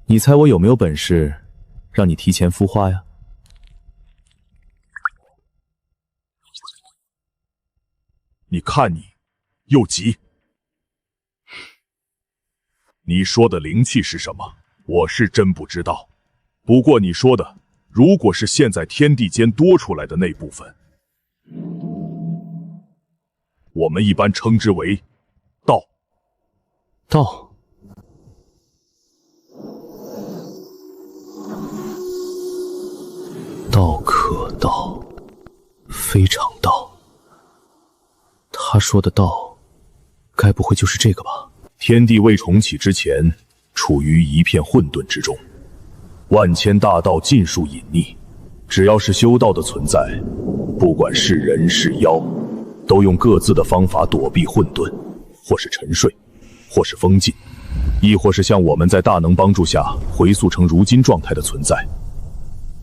你猜我有没有本事让你提前孵化呀？你看你，又急，你说的灵气是什么？我是真不知道。不过你说的，如果是现在天地间多出来的那部分，我们一般称之为道。道。道可道，非常道。他说的道，该不会就是这个吧？天地未重启之前，处于一片混沌之中，万千大道尽数隐匿。只要是修道的存在，不管是人是妖，都用各自的方法躲避混沌，或是沉睡，或是封禁，亦或是像我们在大能帮助下回溯成如今状态的存在。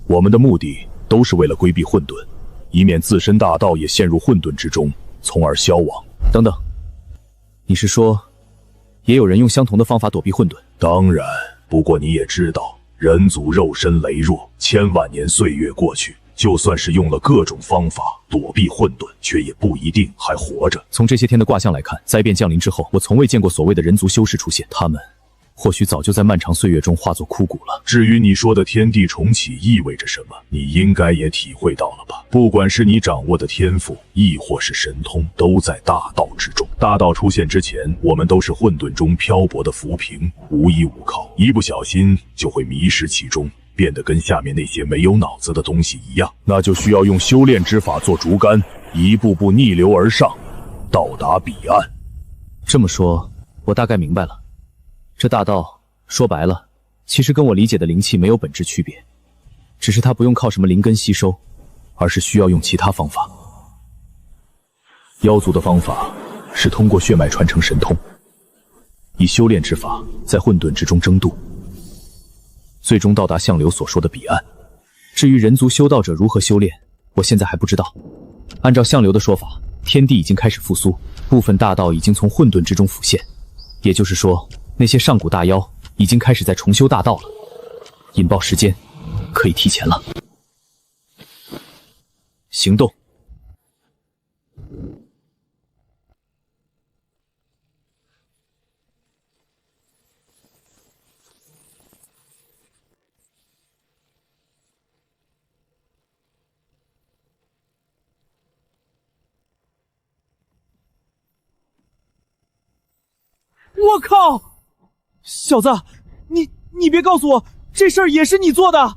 我们的目的都是为了规避混沌，以免自身大道也陷入混沌之中，从而消亡。等等，你是说，也有人用相同的方法躲避混沌？当然，不过你也知道，人族肉身羸弱，千万年岁月过去，就算是用了各种方法躲避混沌，却也不一定还活着。从这些天的卦象来看，灾变降临之后，我从未见过所谓的人族修士出现，他们或许早就在漫长岁月中化作枯骨了。至于你说的天地重启意味着什么，你应该也体会到了吧？不管是你掌握的天赋，亦或是神通，都在大道之中。大道出现之前，我们都是混沌中漂泊的浮萍，无依无靠，一不小心就会迷失其中，变得跟下面那些没有脑子的东西一样。那就需要用修炼之法做竹竿，一步步逆流而上，到达彼岸。这么说，我大概明白了。这大道说白了，其实跟我理解的灵气没有本质区别，只是它不用靠什么灵根吸收，而是需要用其他方法。妖族的方法是通过血脉传承神通，以修炼之法在混沌之中争渡，最终到达相柳所说的彼岸。至于人族修道者如何修炼，我现在还不知道。按照相柳的说法，天地已经开始复苏，部分大道已经从混沌之中浮现，也就是说，那些上古大妖已经开始在重修大道了。引爆时间可以提前了。行动。我靠！小子，你别告诉我这事儿也是你做的！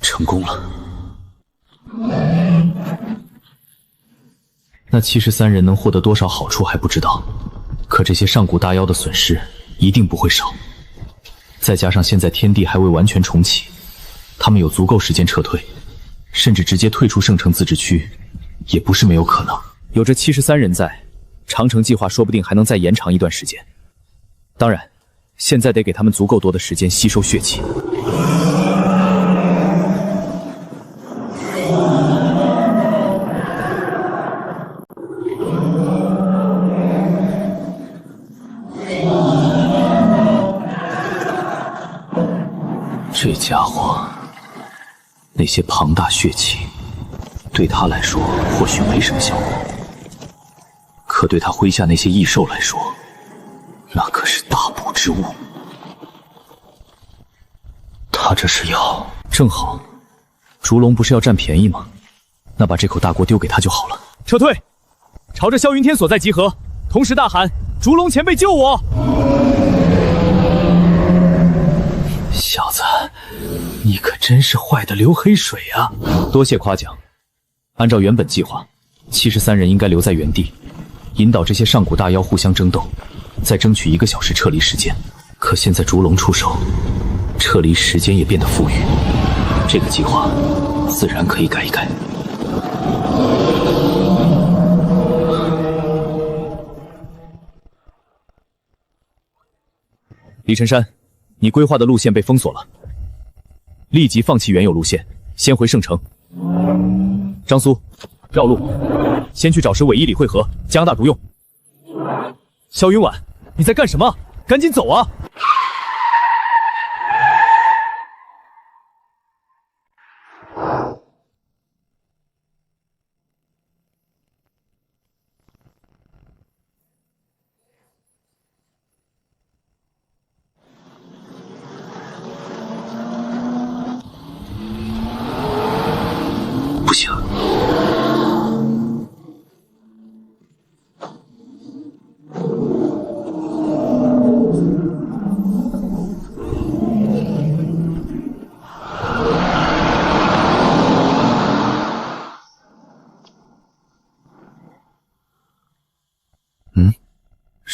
成功了。那73人能获得多少好处还不知道，可这些上古大妖的损失一定不会少。再加上现在天地还未完全重启，他们有足够时间撤退，甚至直接退出圣城自治区，也不是没有可能。有这73人在，长城计划说不定还能再延长一段时间。当然，现在得给他们足够多的时间吸收血气。这家伙，那些庞大血气，对他来说或许没什么效果，可对他麾下那些异兽来说，那可是大补之物。他这是要……正好，烛龙不是要占便宜吗？那把这口大锅丢给他就好了。撤退，朝着萧云天所在集合，同时大喊：“烛龙前辈救我！”小子，你可真是坏得流黑水啊！多谢夸奖。按照原本计划，73人应该留在原地，引导这些上古大妖互相争斗，再争取1个小时撤离时间。可现在烛龙出手，撤离时间也变得富裕，这个计划自然可以改一改。李晨山，你规划的路线被封锁了，立即放弃原有路线，先回圣城。张苏，绕路，先去找石韦伊里会合，加大毒用。萧云婉，你在干什么？赶紧走啊！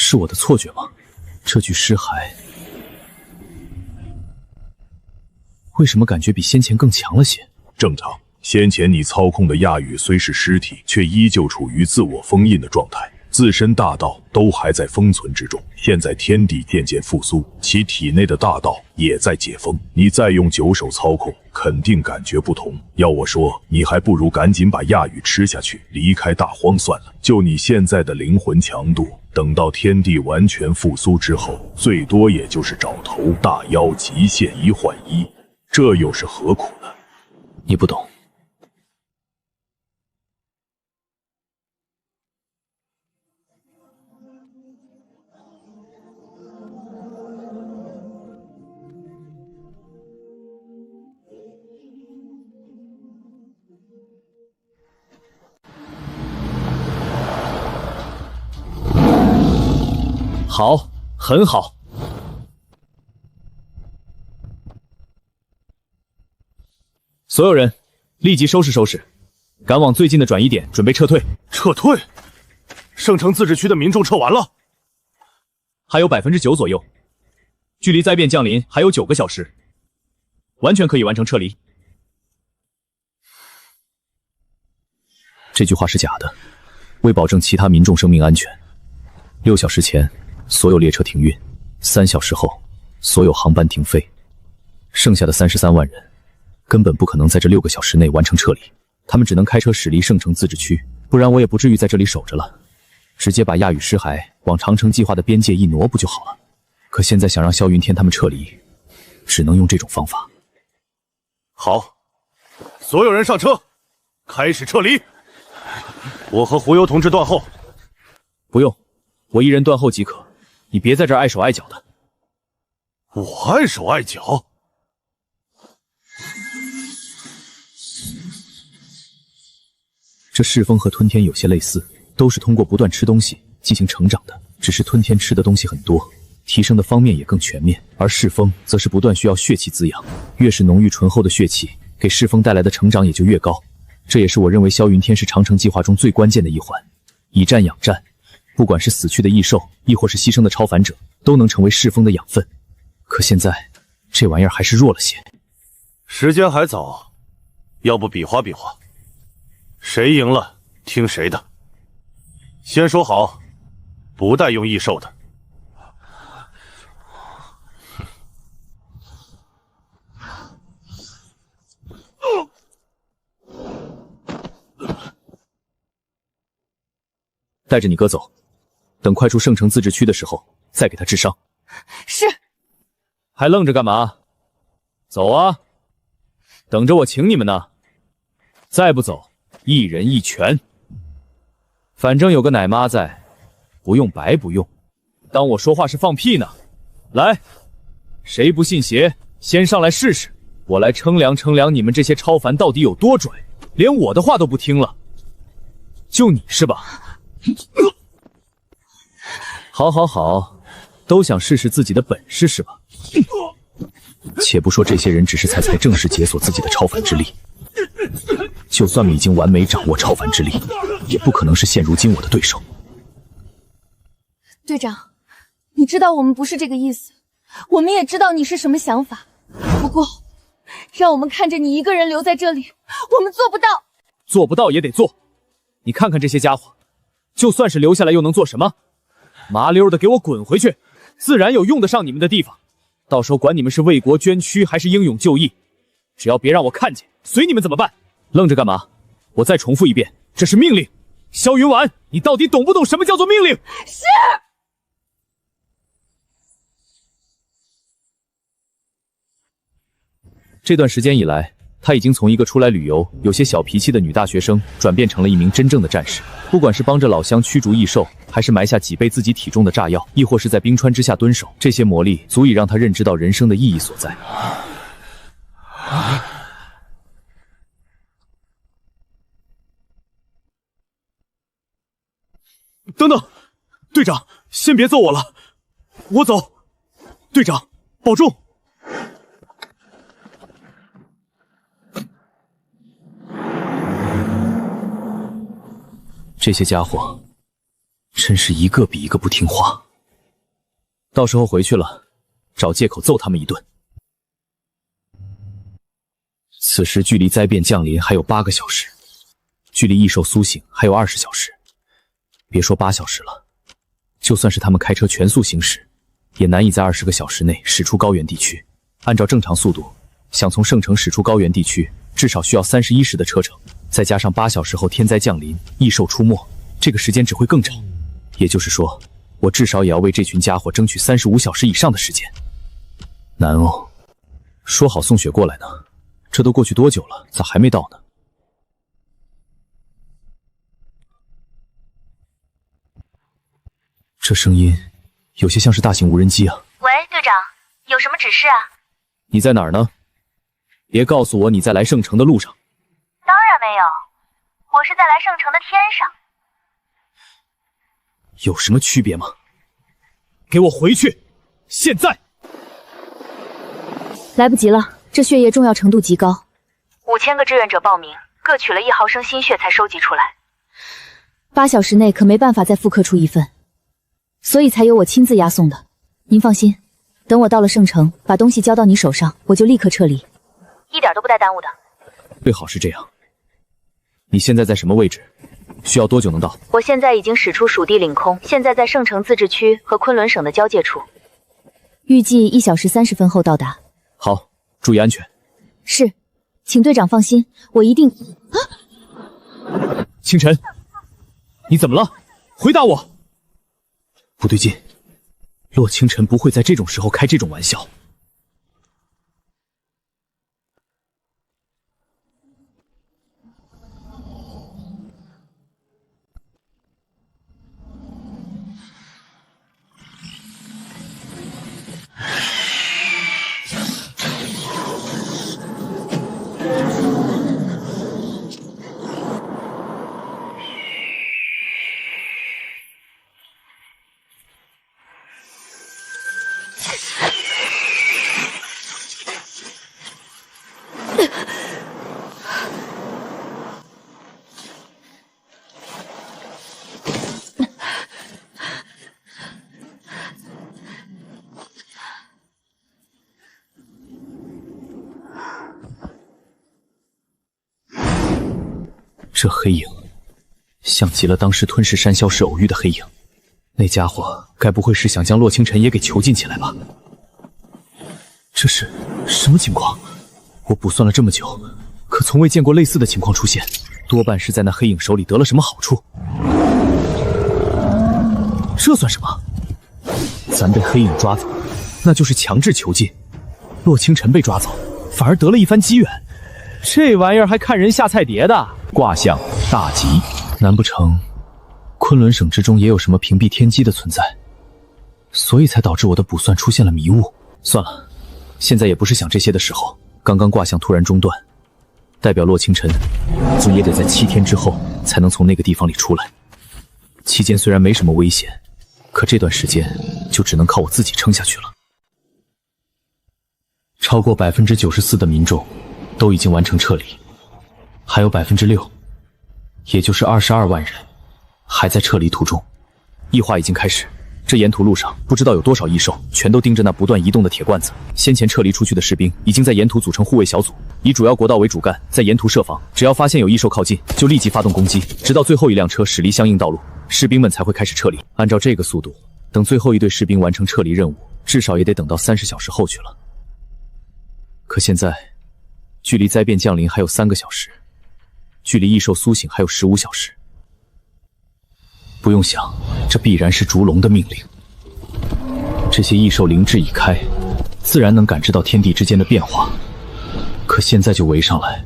是我的错觉吗？这具尸骸为什么感觉比先前更强了些？正常，先前你操控的亚羽虽是尸体，却依旧处于自我封印的状态，自身大道都还在封存之中。现在天地渐渐复苏，其体内的大道也在解封，你再用9手操控，肯定感觉不同。要我说，你还不如赶紧把亚羽吃下去，离开大荒算了。就你现在的灵魂强度，等到天地完全复苏之后，最多也就是找头大妖极限1换1，这又是何苦呢？你不懂。好，很好。所有人，立即收拾收拾，赶往最近的转移点，准备撤退。撤退？圣城自治区的民众撤完了？还有9%左右，距离灾变降临还有9个小时，完全可以完成撤离。这句话是假的。为保证其他民众生命安全，6小时前所有列车停运，3小时后所有航班停飞。剩下的33万人根本不可能在这6个小时内完成撤离，他们只能开车驶离圣城自治区，不然我也不至于在这里守着了。直接把亚羽尸骸往长城计划的边界一挪不就好了？可现在想让萧云天他们撤离，只能用这种方法。好，所有人上车，开始撤离。我和胡由同志断后。不用，我一人断后即可，你别在这儿碍手碍脚的。我碍手碍脚？这噬风和吞天有些类似，都是通过不断吃东西进行成长的，只是吞天吃的东西很多，提升的方面也更全面，而噬风则是不断需要血气滋养，越是浓郁醇厚的血气，给噬风带来的成长也就越高。这也是我认为萧云天是长城计划中最关键的一环，以战养战，不管是死去的异兽，亦或是牺牲的超凡者，都能成为噬风的养分。可现在这玩意儿还是弱了些。时间还早，要不比划比划，谁赢了听谁的。先说好，不带用异兽的。带着你哥走，等快出圣城自治区的时候再给他治伤。是。还愣着干嘛？走啊！等着我请你们呢。再不走，一人一拳。反正有个奶妈在，不用白不用。当我说话是放屁呢？来，谁不信邪，先上来试试，我来称量称量你们这些超凡到底有多拽，连我的话都不听了。就你是吧？好好好，都想试试自己的本事是吧？且不说这些人只是才正式解锁自己的超凡之力，就算们已经完美掌握超凡之力，也不可能是现如今我的对手。队长，你知道我们不是这个意思，我们也知道你是什么想法，不过让我们看着你一个人留在这里，我们做不到。做不到也得做。你看看这些家伙，就算是留下来又能做什么？麻溜的给我滚回去，自然有用得上你们的地方。到时候管你们是为国捐躯还是英勇就义，只要别让我看见，随你们怎么办？愣着干嘛？我再重复一遍，这是命令。萧云婉，你到底懂不懂什么叫做命令？是。这段时间以来，他已经从一个出来旅游、有些小脾气的女大学生，转变成了一名真正的战士。不管是帮着老乡驱逐异兽，还是埋下几倍自己体重的炸药，亦或是在冰川之下蹲守，这些磨砺足以让他认知到人生的意义所在。等等，队长，先别揍我了，我走。队长，保重。这些家伙真是一个比一个不听话。到时候回去了，找借口揍他们一顿。此时距离灾变降临还有8个小时，距离异兽苏醒还有20小时。别说8小时了，就算是他们开车全速行驶，也难以在20个小时内驶出高原地区。按照正常速度，想从圣城驶出高原地区，至少需要31时的车程，再加上8小时后天灾降临，异兽出没，这个时间只会更长。也就是说，我至少也要为这群家伙争取35小时以上的时间。难哦，说好送雪过来呢，这都过去多久了，咋还没到呢？这声音有些像是大型无人机啊。喂，队长，有什么指示啊？你在哪儿呢？别告诉我你在来圣城的路上。当然没有，我是在来圣城的天上。有什么区别吗？给我回去！现在！来不及了，这血液重要程度极高。5000个志愿者报名，各取了1毫升心血才收集出来。8小时内可没办法再复刻出1份，所以才由我亲自押送的。您放心，等我到了圣城，把东西交到你手上，我就立刻撤离，一点都不带耽误的。最好是这样。你现在在什么位置？需要多久能到？我现在已经驶出属地领空，现在在圣城自治区和昆仑省的交界处，预计1小时30分后到达。好，注意安全。是，请队长放心，我一定。清晨，你怎么了？回答我！不对劲，洛清晨不会在这种时候开这种玩笑。这黑影像极了当时吞噬山魈时偶遇的黑影，那家伙该不会是想将洛清晨也给囚禁起来吧？这是什么情况？我卜算了这么久，可从未见过类似的情况出现，多半是在那黑影手里得了什么好处。这算什么？咱被黑影抓走，那就是强制囚禁；洛清晨被抓走，反而得了一番机缘。这玩意儿还看人下菜碟的。卦象大吉，难不成昆仑省之中也有什么屏蔽天机的存在，所以才导致我的卜算出现了迷雾？算了，现在也不是想这些的时候。刚刚卦象突然中断，代表洛清晨总也得在7天之后才能从那个地方里出来。期间虽然没什么危险，可这段时间就只能靠我自己撑下去了。超过94%的民众都已经完成撤离，还有6%，也就是22万人还在撤离途中。异化已经开始，这沿途路上不知道有多少异兽，全都盯着那不断移动的铁罐子。先前撤离出去的士兵已经在沿途组成护卫小组，以主要国道为主干，在沿途设防，只要发现有异兽靠近，就立即发动攻击，直到最后一辆车驶离相应道路，士兵们才会开始撤离。按照这个速度，等最后一队士兵完成撤离任务，至少也得等到30小时后去了。可现在距离灾变降临还有3个小时，距离异兽苏醒还有15小时。不用想，这必然是烛龙的命令。这些异兽灵智已开，自然能感知到天地之间的变化。可现在就围上来，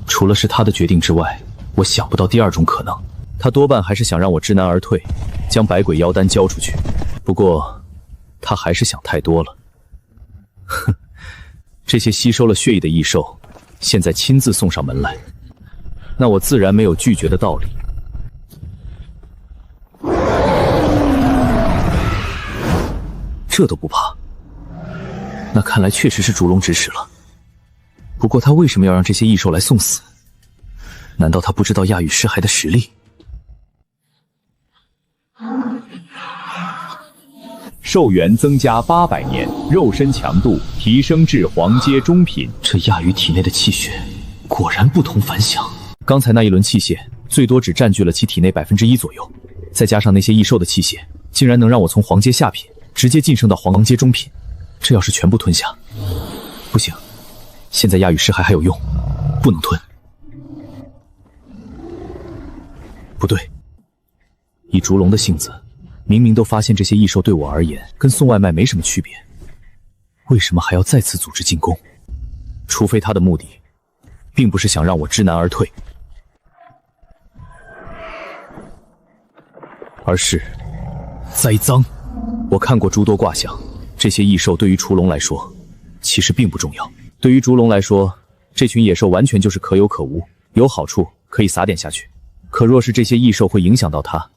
除了是他的决定之外，我想不到第二种可能。他多半还是想让我知难而退，将百鬼妖丹交出去。不过，他还是想太多了。哼，这些吸收了血液的异兽，现在亲自送上门来，那我自然没有拒绝的道理。这都不怕，那看来确实是烛龙指使了。不过他为什么要让这些异兽来送死？难道他不知道亚羽尸骸的实力？寿元增加800年，肉身强度提升至黄阶中品。这亚羽体内的气血果然不同凡响。刚才那一轮器械最多只占据了其体内1%左右，再加上那些异兽的器械，竟然能让我从黄阶下品直接晋升到黄阶中品。这要是全部吞下，不行，现在亚羽尸骸还有用，不能吞。不对，以烛龙的性子，明明都发现这些异兽对我而言跟送外卖没什么区别，为什么还要再次组织进攻？除非他的目的并不是想让我知难而退，而是栽赃。我看过诸多卦象，这些异兽对于烛龙来说其实并不重要。对于烛龙来说，这群野兽完全就是可有可无，有好处可以撒点下去。可若是这些异兽会影响到他，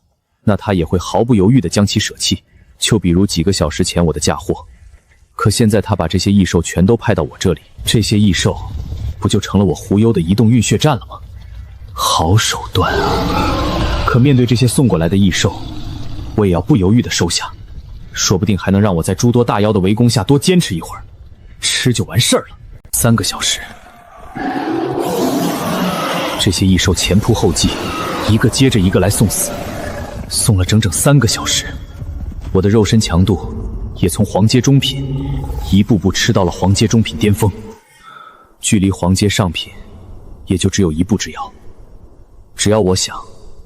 那他也会毫不犹豫地将其舍弃。就比如几个小时前我的嫁祸，可现在他把这些异兽全都派到我这里，这些异兽不就成了我狐幽的移动运血站了吗？好手段啊！可面对这些送过来的异兽，我也要不犹豫地收下，说不定还能让我在诸多大妖的围攻下多坚持一会儿，吃就完事儿了。3个小时，这些异兽前仆后继，一个接着一个来送死，送了整整3个小时，我的肉身强度也从黄阶中品一步步吃到了黄阶中品巅峰，距离黄阶上品也就只有一步之遥。只要我想，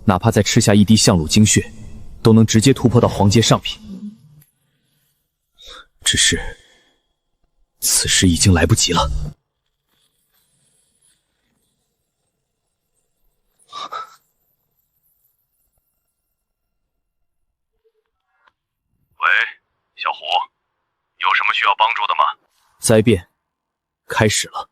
哪怕再吃下一滴象鲁精血，都能直接突破到黄阶上品。只是此时已经来不及了。喂，小虎，有什么需要帮助的吗？灾变开始了。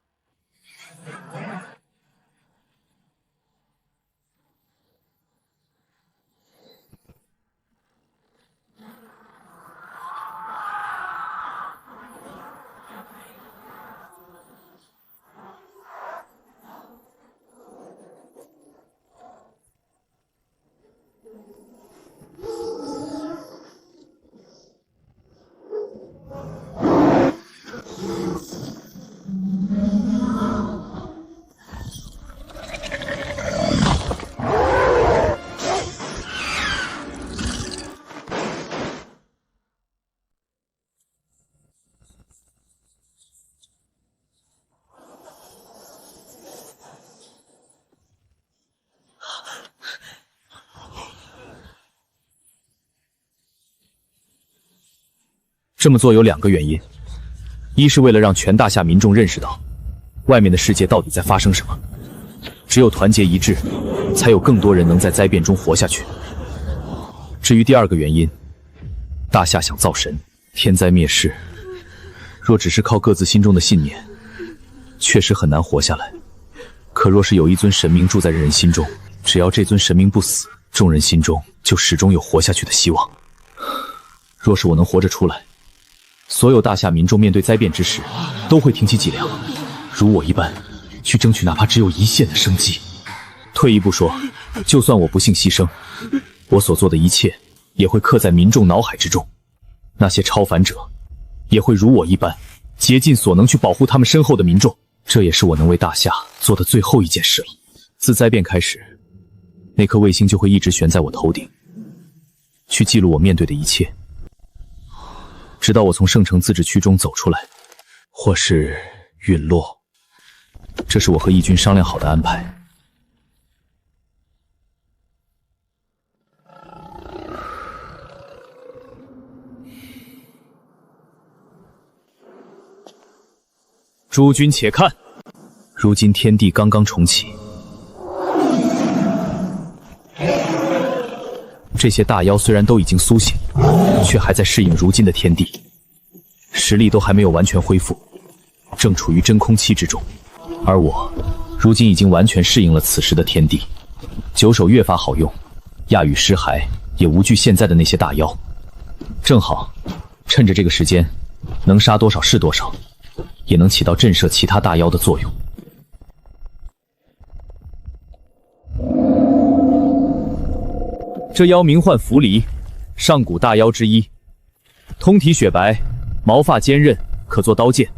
这么做有2个原因，一是为了让全大夏民众认识到，外面的世界到底在发生什么，只有团结一致，才有更多人能在灾变中活下去。至于第2个原因，大夏想造神，天灾灭世，若只是靠各自心中的信念，确实很难活下来。可若是有一尊神明住在人心中，只要这尊神明不死，众人心中就始终有活下去的希望。若是我能活着出来，所有大夏民众面对灾变之时，都会挺起脊梁，如我一般去争取哪怕只有1线的生机。退一步说，就算我不幸牺牲，我所做的一切也会刻在民众脑海之中。那些超凡者也会如我一般，竭尽所能去保护他们身后的民众。这也是我能为大夏做的最后一件事了。自灾变开始，那颗卫星就会一直悬在我头顶，去记录我面对的一切，直到我从圣城自治区中走出来，或是陨落。这是我和义军商量好的安排。诸君且看，如今天地刚刚重启，这些大妖虽然都已经苏醒，却还在适应如今的天地，实力都还没有完全恢复，正处于真空期之中。而我如今已经完全适应了此时的天地，九手越发好用，亚羽尸骸也无惧现在的那些大妖。正好趁着这个时间，能杀多少是多少，也能起到震慑其他大妖的作用。这妖名唤扶离，上古大妖之一，通体雪白，毛发坚韧，可做刀剑。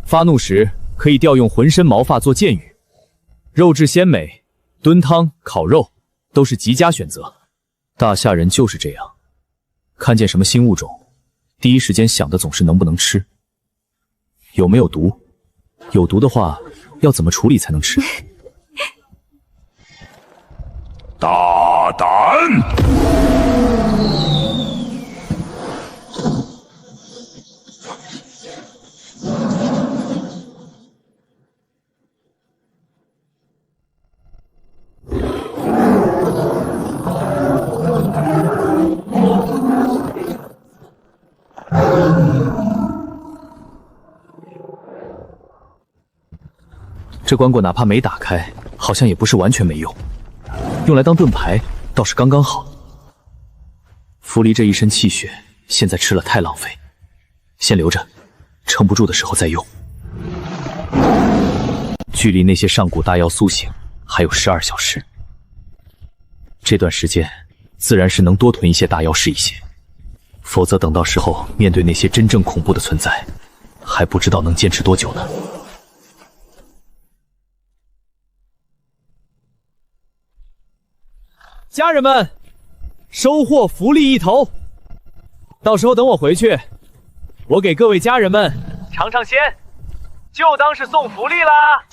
发怒时可以调用浑身毛发做剑羽。肉质鲜美，炖汤、烤肉都是极佳选择。大夏人就是这样，看见什么新物种，第一时间想的总是能不能吃，有没有毒，有毒的话要怎么处理才能吃。大胆！这棺椁哪怕没打开，好像也不是完全没用，用来当盾牌倒是刚刚好。符离这一身气血，现在吃了太浪费，先留着，撑不住的时候再用。距离那些上古大妖苏醒还有12小时，这段时间自然是能多囤一些大妖试一些，否则等到时候面对那些真正恐怖的存在，还不知道能坚持多久呢。家人们，收获福利一头，到时候等我回去，我给各位家人们尝尝鲜，就当是送福利啦。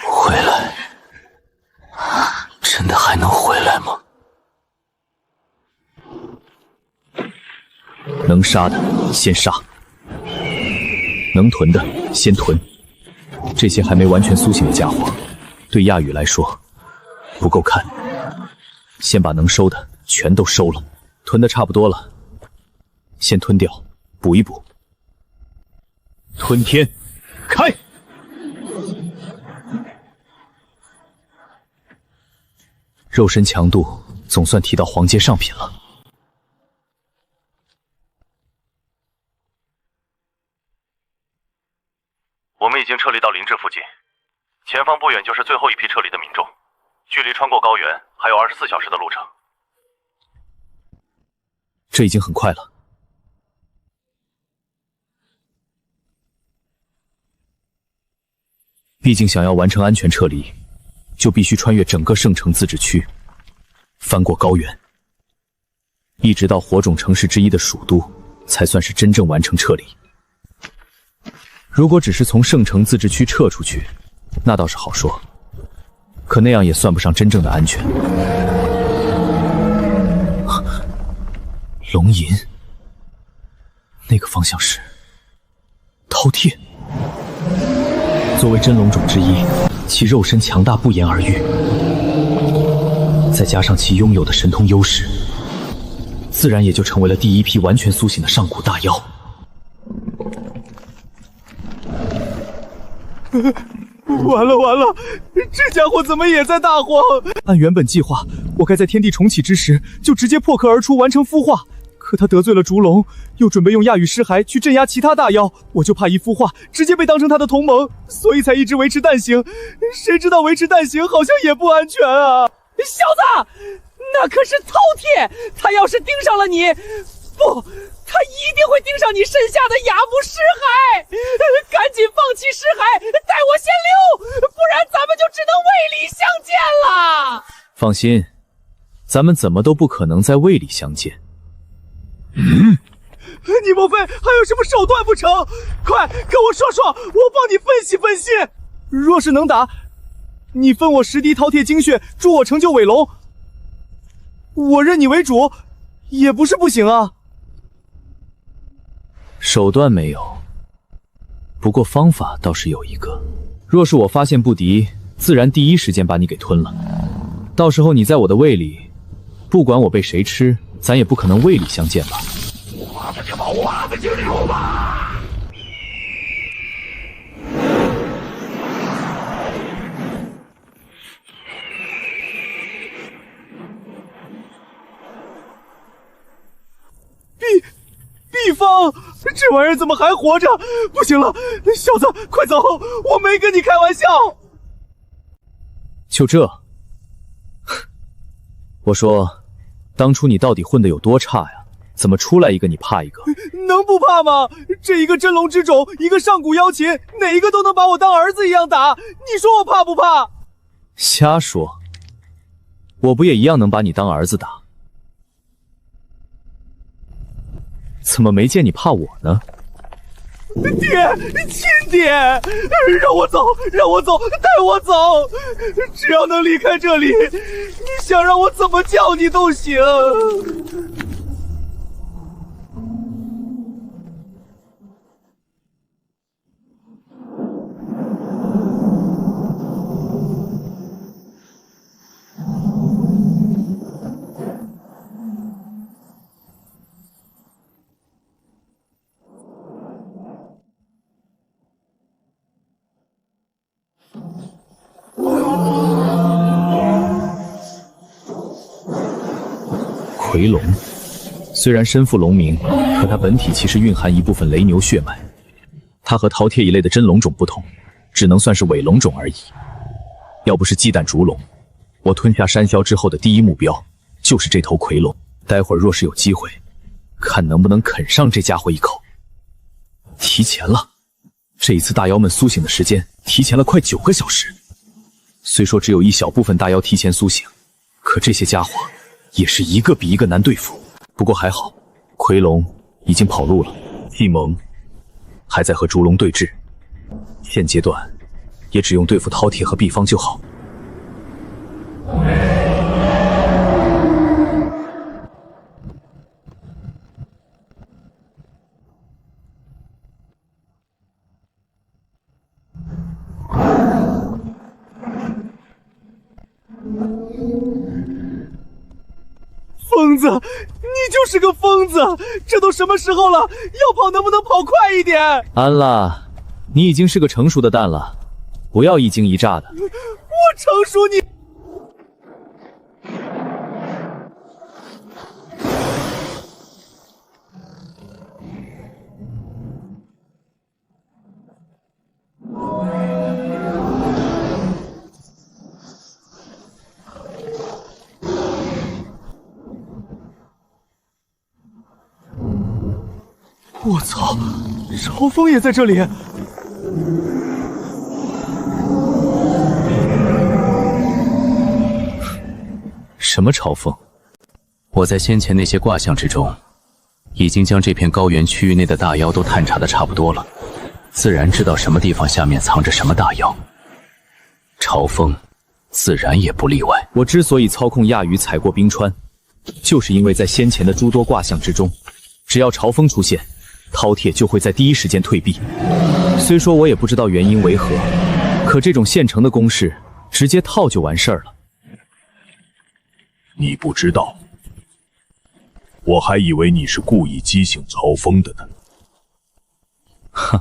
回来，真的还能回来吗？能杀的先杀，能囤的先囤。这些还没完全苏醒的家伙，对亚羽来说不够看，先把能收的全都收了。囤的差不多了，先吞掉，补一补。吞天，开！肉身强度总算提到黄阶上品了。我们已经撤离到林芝附近，前方不远就是最后一批撤离的民众，距离穿过高原还有24小时的路程。这已经很快了。毕竟想要完成安全撤离，就必须穿越整个圣城自治区，翻过高原，一直到火种城市之一的蜀都，才算是真正完成撤离。如果只是从圣城自治区撤出去，那倒是好说，可那样也算不上真正的安全。龙吟，那个方向是饕餮。作为真龙种之一，其肉身强大不言而喻，再加上其拥有的神通优势，自然也就成为了第一批完全苏醒的上古大妖。完了完了，这家伙怎么也在大荒？按原本计划，我该在天地重启之时就直接破壳而出完成孵化，可他得罪了烛龙，又准备用亚羽尸骸去镇压其他大妖，我就怕一孵化直接被当成他的同盟，所以才一直维持蛋形。谁知道维持蛋形好像也不安全啊！小子，那可是饕餮，他要是盯上了你，不，他一定会盯上你身下的雅木尸骸！赶紧放弃尸骸，带我先溜，不然咱们就只能胃里相见了。放心，咱们怎么都不可能在胃里相见。你莫非还有什么手段不成？快跟我说说，我帮你分析分析。若是能打，你分我10滴饕餮精血，助我成就尾龙，我认你为主，也不是不行啊。手段没有，不过方法倒是有一个。若是我发现不敌，自然第一时间把你给吞了。到时候你在我的胃里，不管我被谁吃，咱也不可能胃里相见吧。挖吧就挖吧就溜吧。毕方，这玩意儿怎么还活着？不行了，小子，快走！我没跟你开玩笑。就这？我说，当初你到底混得有多差呀？怎么出来一个你怕一个？能不怕吗？这一个真龙之种，一个上古妖禽，哪一个都能把我当儿子一样打，你说我怕不怕？瞎说，我不也一样能把你当儿子打？怎么没见你怕我呢？爹，亲爹，让我走，让我走，带我走！只要能离开这里，你想让我怎么叫你都行。夔龙虽然身负龙名，可它本体其实蕴含一部分雷牛血脉。它和饕餮一类的真龙种不同，只能算是伪龙种而已。要不是忌惮烛龙，我吞下山魈之后的第一目标就是这头夔龙。待会儿若是有机会，看能不能啃上这家伙一口。提前了，这一次大妖们苏醒的时间提前了快9个小时。虽说只有一小部分大妖提前苏醒，可这些家伙也是一个比一个难对付。不过还好，夔龙已经跑路了，计谋还在和烛龙对峙，现阶段也只用对付饕餮和毕方就好。疯子，你就是个疯子！这都什么时候了，要跑能不能跑快一点？安啦，你已经是个成熟的蛋了，不要一惊一乍的。我成熟你。我操，朝风也在这里！什么朝风？我在先前那些卦象之中，已经将这片高原区域内的大妖都探查的差不多了，自然知道什么地方下面藏着什么大妖。朝风自然也不例外。我之所以操控亚鱼踩过冰川，就是因为在先前的诸多卦象之中，只要朝风出现，饕餮就会在第一时间退避。虽说我也不知道原因为何，可这种现成的公式直接套就完事儿了。你不知道，我还以为你是故意激醒朝风的呢。哼，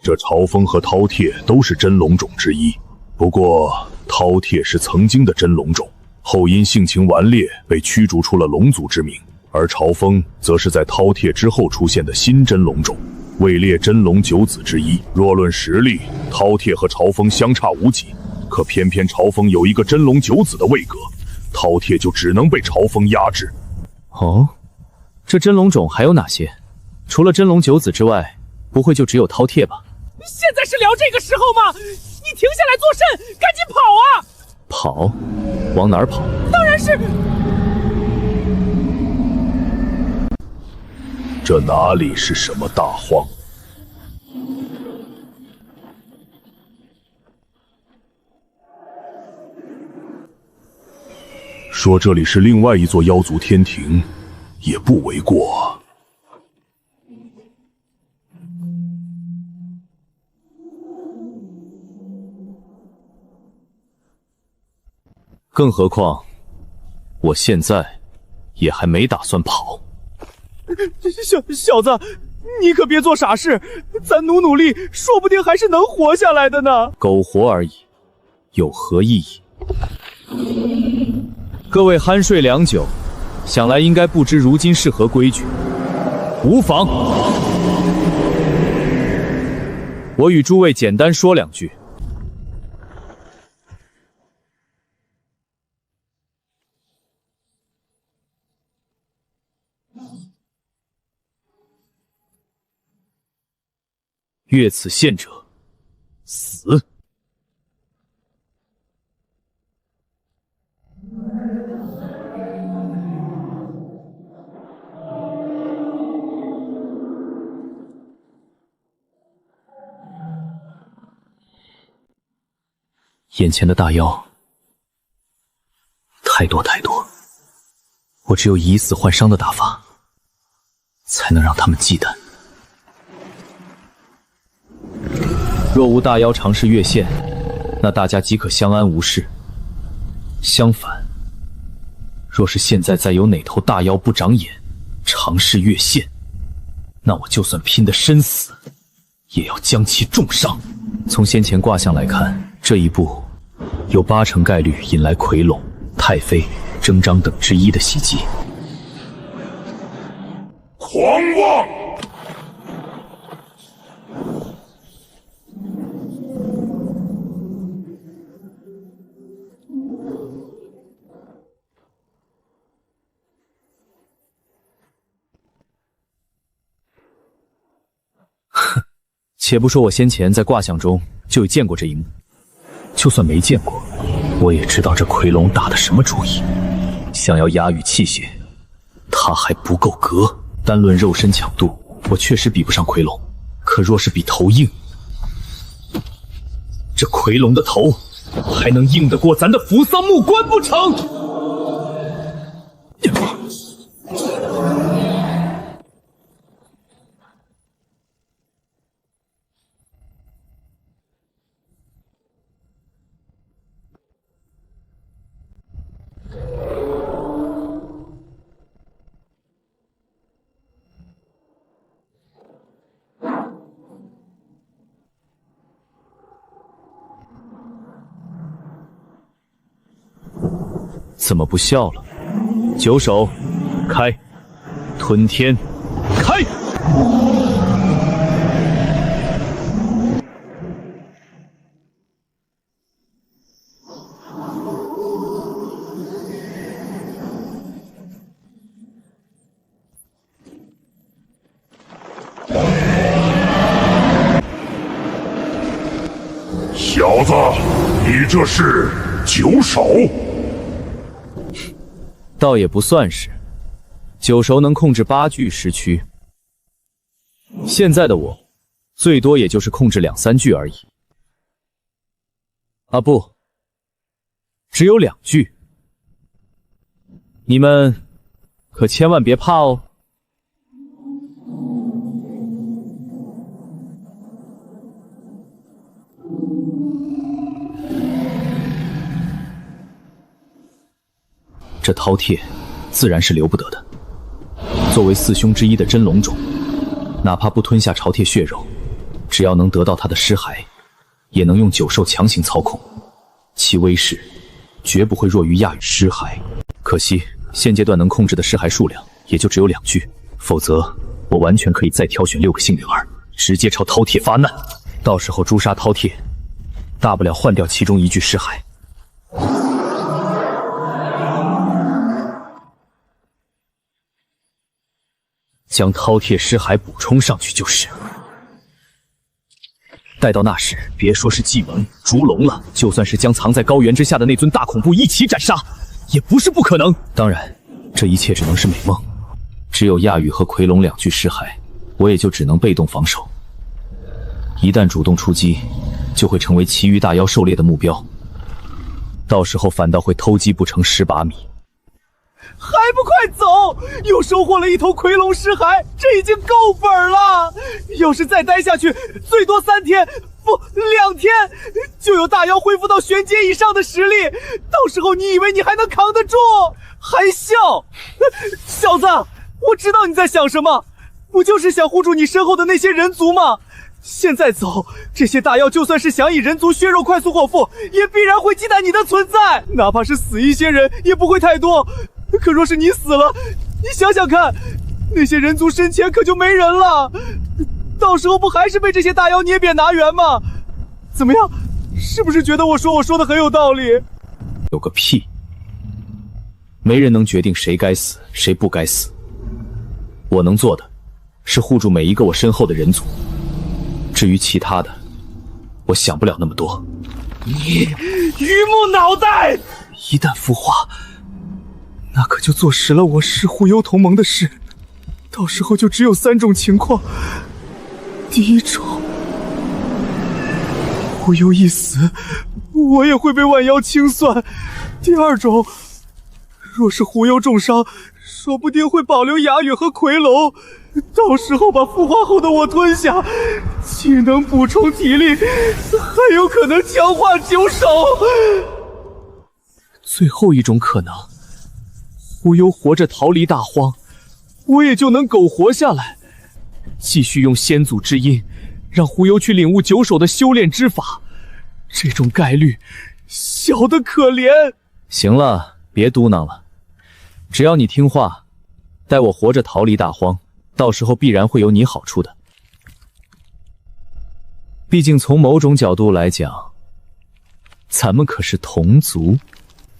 这朝风和饕餮都是真龙种之一，不过饕餮是曾经的真龙种，后因性情顽劣被驱逐出了龙族之名。而朝风则是在饕餮之后出现的新真龙种，位列真龙9子之一。若论实力，饕餮和朝风相差无几，可偏偏朝风有一个真龙9子的位格，饕餮就只能被朝风压制。哦，这真龙种还有哪些？除了真龙9子之外，不会就只有饕餮吧？现在是聊这个时候吗？你停下来做甚？赶紧跑啊！跑？往哪儿跑？当然是……这哪里是什么大荒？说这里是另外一座妖族天庭，也不为过。更何况，我现在也还没打算跑。小子，你可别做傻事，咱努力，说不定还是能活下来的呢。苟活而已，有何意义？各位酣睡良久，想来应该不知如今是何规矩，无妨。我与诸位简单说两句。越此陷者，死！眼前的大妖太多太多，我只有以死换伤的打法，才能让他们忌惮。若无大妖尝试越线，那大家即可相安无事。相反，若是现在再有哪头大妖不长眼，尝试越线，那我就算拼得生死，也要将其重伤。从先前卦象来看，这一步有80%概率引来奎龙、太妃、征章等之一的袭击。狂妄！且不说我先前在卦象中就有见过这一幕，就算没见过，我也知道这奎龙打的什么主意。想要压羽器械，他还不够格。单论肉身强度，我确实比不上奎龙，可若是比头硬，这奎龙的头还能硬得过咱的扶桑木棺不成？怎么不笑了？九手，开！吞天，开！小子，你这是九手？倒也不算是，九熟能控制8具尸躯，现在的我最多也就是控制2、3具而已。啊不，只有2具。你们可千万别怕哦。这饕餮自然是留不得的。作为4凶之一的真龙种，哪怕不吞下朝餮血肉，只要能得到它的尸骸，也能用九兽强行操控，其威势绝不会弱于亚羽尸骸。可惜现阶段能控制的尸骸数量也就只有2具，否则我完全可以再挑选6个幸运儿，直接朝饕餮发难。到时候诛杀饕餮，大不了换掉其中1具尸骸。将饕餮尸骸补充上去就是。待到那时，别说是祭文、逐龙了，就算是将藏在高原之下的那尊大恐怖一起斩杀，也不是不可能。当然，这一切只能是美梦。只有亚羽和奎龙2具尸骸，我也就只能被动防守。一旦主动出击，就会成为其余大妖狩猎的目标，到时候反倒会偷鸡不成蚀把米。还不快走！又收获了1头奎龙尸骸，这已经够本了。要是再待下去，最多3天，不2天，就有大妖恢复到玄阶以上的实力。到时候你以为你还能扛得住？还笑？小子，我知道你在想什么，不就是想护住你身后的那些人族吗？现在走，这些大妖就算是想以人族血肉快速果腹，也必然会忌惮你的存在。哪怕是死一些人，也不会太多。可若是你死了，你想想看，那些人族身前可就没人了。到时候不还是被这些大妖捏扁拿圆吗？怎么样，是不是觉得我说的很有道理？有个屁！没人能决定谁该死，谁不该死。我能做的，是护住每一个我身后的人族。至于其他的，我想不了那么多。你榆木脑袋！一旦孵化，那可就坐实了我是护幽同盟的事。到时候就只有3种情况：第一种，护幽一死，我也会被万妖清算；第二种，若是狐幽重伤，说不定会保留雅雨和奎龙，到时候把孵化后的我吞下，既能补充体力，还有可能强化9手。最后一种可能，狐幽活着逃离大荒，我也就能苟活下来，继续用先祖之音，让狐幽去领悟9手的修炼之法。这种概率小得可怜。行了，别嘟囔了，只要你听话，待我活着逃离大荒，到时候必然会有你好处的。毕竟从某种角度来讲，咱们可是同族。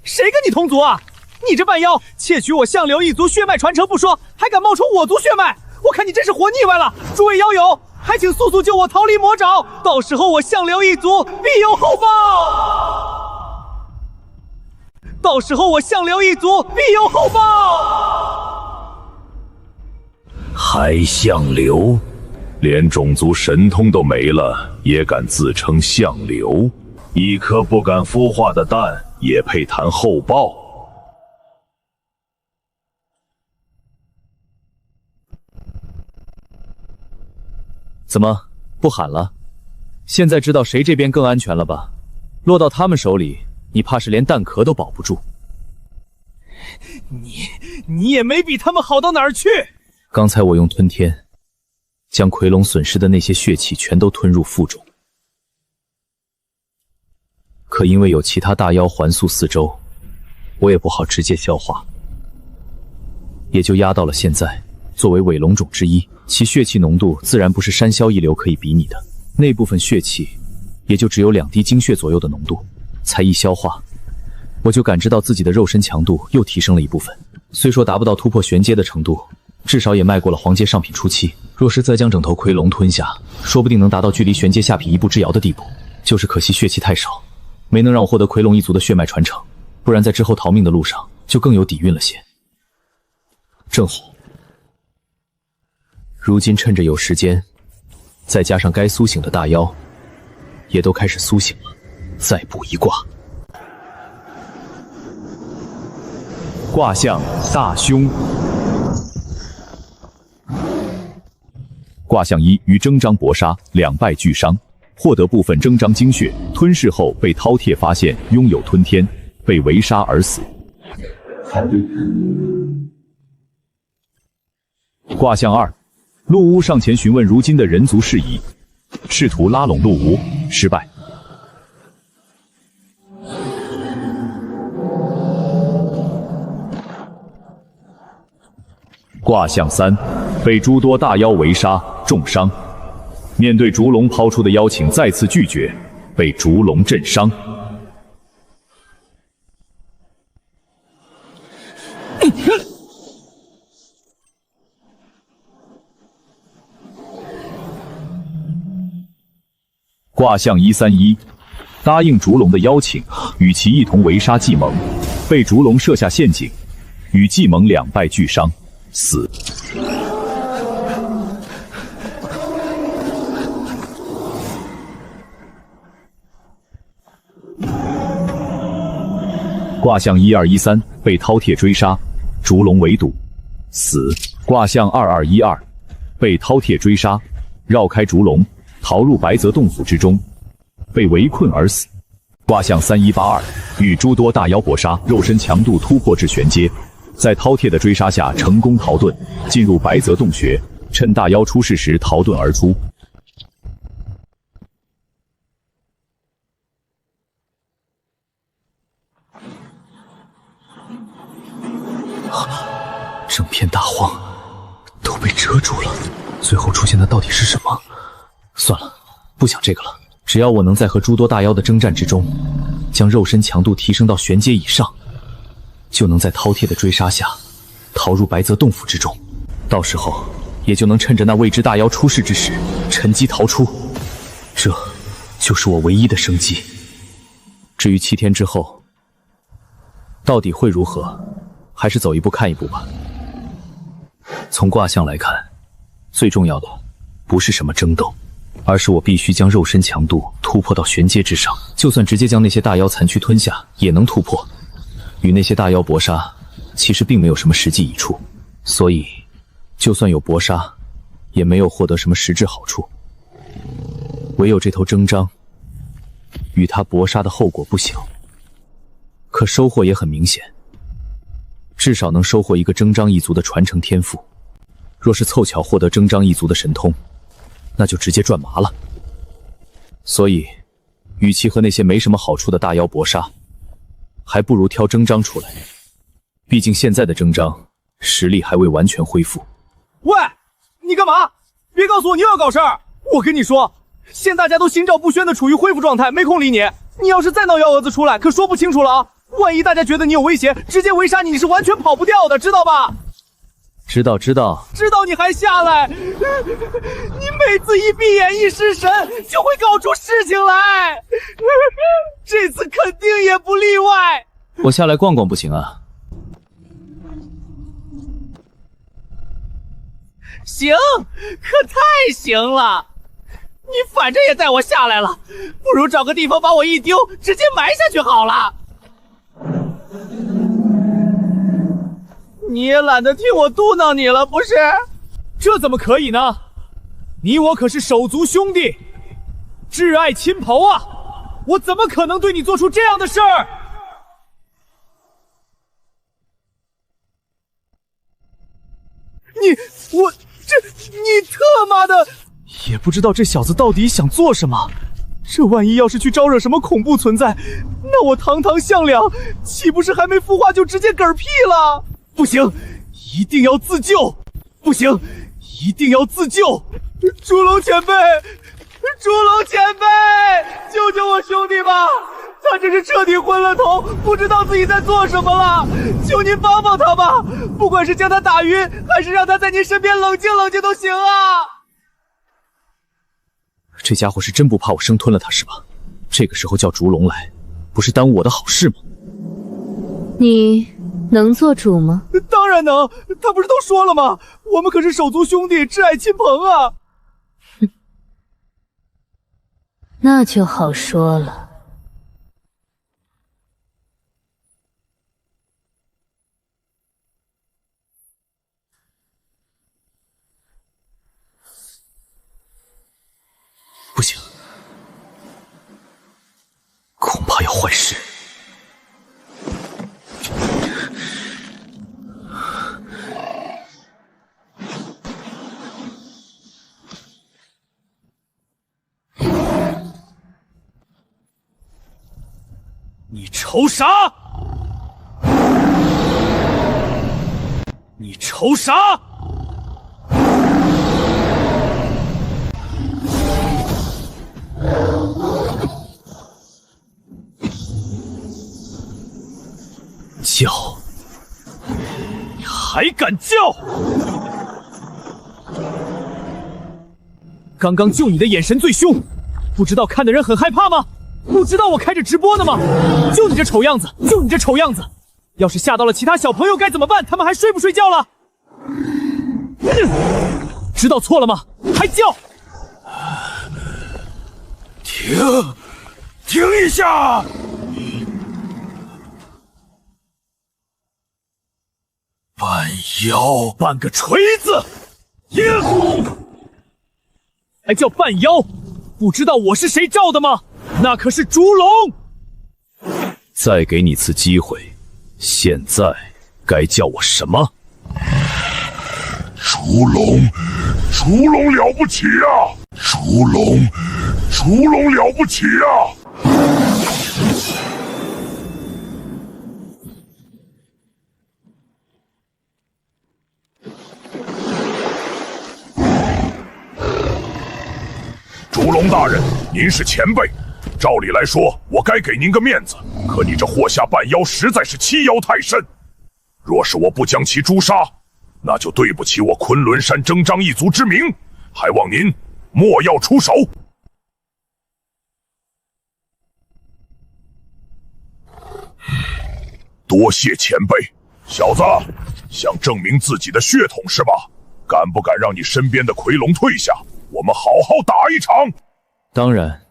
谁跟你同族啊？你这半妖，窃取我相流一族血脉传承不说，还敢冒充我族血脉，我看你真是活腻歪了。诸位妖友，还请速速救我逃离魔爪，到时候我相流一族必有后报。到时候我相流一族必有后报。还相流，连种族神通都没了，也敢自称相流？一颗不敢孵化的蛋，也配谈后报？怎么不喊了？现在知道谁这边更安全了吧？落到他们手里，你怕是连蛋壳都保不住。你也没比他们好到哪儿去。刚才我用吞天，将奎龙损失的那些血气全都吞入腹中，可因为有其他大妖环宿四周，我也不好直接消化，也就压到了现在。作为伪龙种之一，其血气浓度自然不是山魈一流可以比拟的，那部分血气也就只有2滴精血左右的浓度，才一消化，我就感知到自己的肉身强度又提升了一部分。虽说达不到突破玄阶的程度，至少也迈过了黄阶上品初期。若是再将整头奎龙吞下，说不定能达到距离玄阶下品1步之遥的地步。就是可惜血气太少，没能让我获得奎龙一族的血脉传承，不然在之后逃命的路上就更有底蕴了些。正好，如今趁着有时间，再加上该苏醒的大妖也都开始苏醒了，再补一卦。卦象大凶。卦象1：与征章搏杀，2败俱伤，获得部分征章精血，吞噬后被饕餮发现拥有吞天，被围杀而死。卦象2：陆乌上前询问如今的人族事宜，试图拉拢陆乌，失败。卦象3：被诸多大妖围杀，重伤。面对烛龙抛出的邀请，再次拒绝，被烛龙震伤。卦象131：答应烛龙的邀请，与其一同围杀计盟，被烛龙设下陷阱，与计盟2败俱伤，死。卦象1213：被饕餮追杀，烛龙围堵，死。卦象2212：被饕餮追杀，绕开烛龙，逃入白泽洞府之中，被围困而死。卦象3182：与诸多大妖搏杀，肉身强度突破至玄阶，在饕餮的追杀下成功逃遁，进入白泽洞穴，趁大妖出世时逃遁而出。整片大荒都被遮住了，最后出现的到底是什么？算了，不想这个了。只要我能在和诸多大妖的征战之中，将肉身强度提升到玄阶以上，就能在饕餮的追杀下，逃入白泽洞府之中。到时候，也就能趁着那未知大妖出世之时，趁机逃出。这就是我唯一的生机。至于7天之后，到底会如何，还是走一步看一步吧。从卦象来看，最重要的不是什么争斗，而是我必须将肉身强度突破到玄阶之上。就算直接将那些大妖残躯吞下，也能突破。与那些大妖搏杀，其实并没有什么实际益处。所以，就算有搏杀，也没有获得什么实质好处。唯有这头征章，与他搏杀的后果不小，可收获也很明显，至少能收获一个征章一族的传承天赋。若是凑巧获得征章一族的神通，那就直接赚麻了。所以，与其和那些没什么好处的大妖搏杀，还不如挑征章出来。毕竟现在的征章实力还未完全恢复。喂，你干嘛？别告诉我你又要搞事儿！我跟你说，现大家都心照不宣的处于恢复状态，没空理你。你要是再闹幺蛾子出来，可说不清楚了啊！万一大家觉得你有威胁，直接围杀你，你是完全跑不掉的，知道吧？知道，知道你还下来？你每次一闭眼一失神，就会搞出事情来。这次肯定也不例外。我下来逛逛不行啊？行，可太行了！你反正也带我下来了，不如找个地方把我一丢，直接埋下去好了。你也懒得听我嘟囔你了，不是？这怎么可以呢？你我可是手足兄弟，挚爱亲朋啊！我怎么可能对你做出这样的事儿？你特妈的！也不知道这小子到底想做什么。这万一要是去招惹什么恐怖存在，那我堂堂项梁岂不是还没孵化就直接嗝屁了？不行，一定要自救！不行，一定要自救！朱龙前辈，朱龙前辈，救救我兄弟吧！他这是彻底昏了头，不知道自己在做什么了。求您帮帮他吧，不管是将他打晕，还是让他在您身边冷静冷静都行啊！这家伙是真不怕我生吞了他是吧？这个时候叫烛龙来，不是耽误我的好事吗？你能做主吗？当然能，他不是都说了吗？我们可是手足兄弟，挚爱亲朋啊！那就好说了。不行，恐怕要坏事。你愁啥？你愁啥？叫！你还敢叫？刚刚救你的眼神最凶，不知道看的人很害怕吗？不知道我开着直播呢吗？就你这丑样子，就你这丑样子！要是吓到了其他小朋友该怎么办？他们还睡不睡觉了？知道错了吗？还叫！停一下！半妖，半个锤子！还叫半妖？不知道我是谁召的吗？那可是烛龙！再给你次机会，现在该叫我什么？烛龙，烛龙了不起啊！烛龙，烛龙了不起啊！烛龙大人，您是前辈，照理来说，我该给您个面子。可你这货下半妖实在是欺妖太甚，若是我不将其诛杀，那就对不起我昆仑山征张一族之名，还望您莫要出手。多谢前辈，小子，想证明自己的血统是吧？敢不敢让你身边的奎龙退下？我们好好打一场。当然。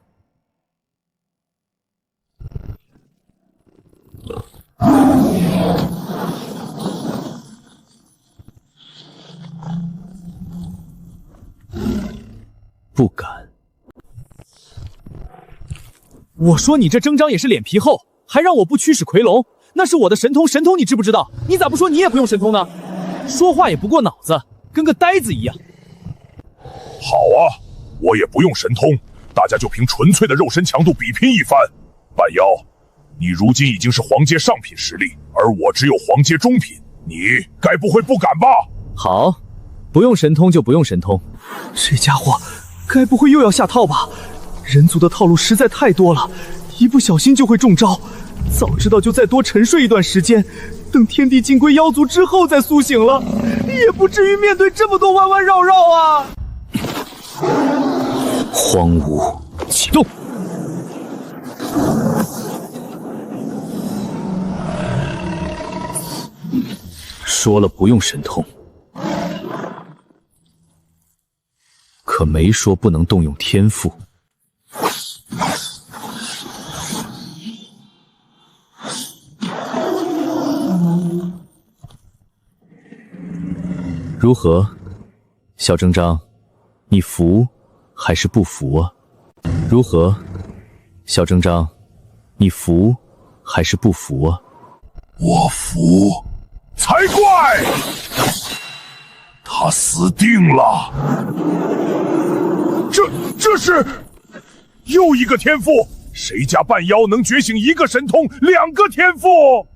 不敢。我说你这征章也是脸皮厚，还让我不驱使奎龙，那是我的神通，神通你知不知道？你咋不说你也不用神通呢？说话也不过脑子，跟个呆子一样。好啊，我也不用神通，大家就凭纯粹的肉身强度比拼一番。半妖，你如今已经是黄阶上品实力，而我只有黄阶中品，你该不会不敢吧？好，不用神通就不用神通。这家伙该不会又要下套吧？人族的套路实在太多了，一不小心就会中招。早知道就再多沉睡一段时间，等天地尽归妖族之后再苏醒了，也不至于面对这么多弯弯绕绕啊！荒芜启动。说了不用神通，可没说不能动用天赋。如何，小征章，你服还是不服啊？如何，小征章，你服还是不服啊？我服才怪！他死定了！这是又一个天赋，谁家半妖能觉醒一个神通，两个天赋？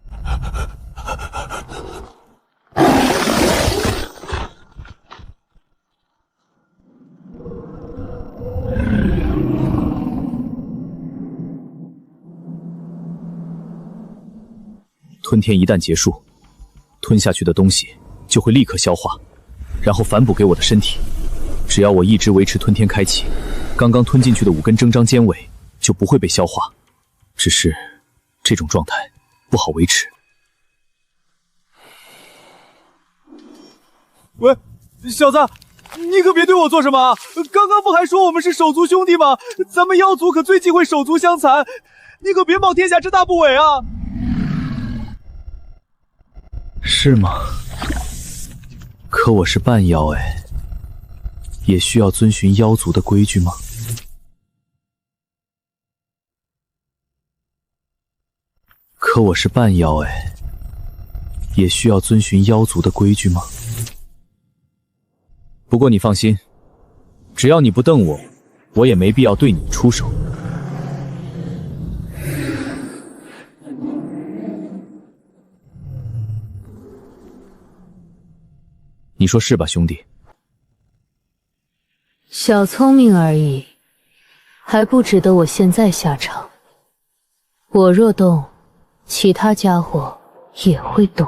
吞天一旦结束，吞下去的东西就会立刻消化，然后反哺给我的身体。只要我一直维持吞天开启，刚刚吞进去的5根征章尖尾就不会被消化。只是这种状态不好维持。喂，小子，你可别对我做什么！刚刚不还说我们是手足兄弟吗？咱们妖族可最忌讳手足相残，你可别冒天下之大不韪啊！是吗？可我是半妖哎，也需要遵循妖族的规矩吗？可我是半妖哎，也需要遵循妖族的规矩吗？不过你放心，只要你不瞪我，我也没必要对你出手。你说是吧，兄弟？小聪明而已，还不值得我现在下场。我若动，其他家伙也会动。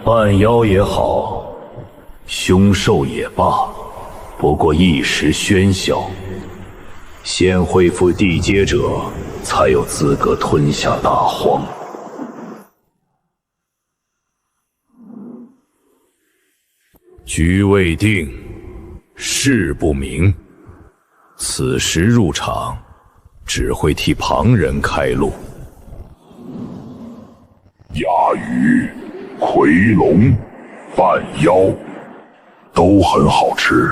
半妖也好，凶兽也罢，不过一时喧嚣。先恢复地阶者，才有资格吞下大荒。局未定，事不明，此时入场，只会替旁人开路。鸭鱼、奎龙、半妖都很好吃，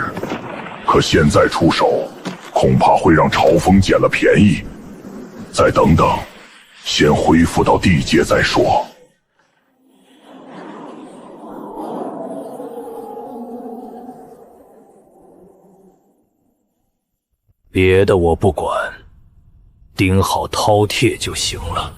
可现在出手，恐怕会让朝风捡了便宜。再等等，先恢复到地阶再说。别的我不管，盯好饕餮就行了。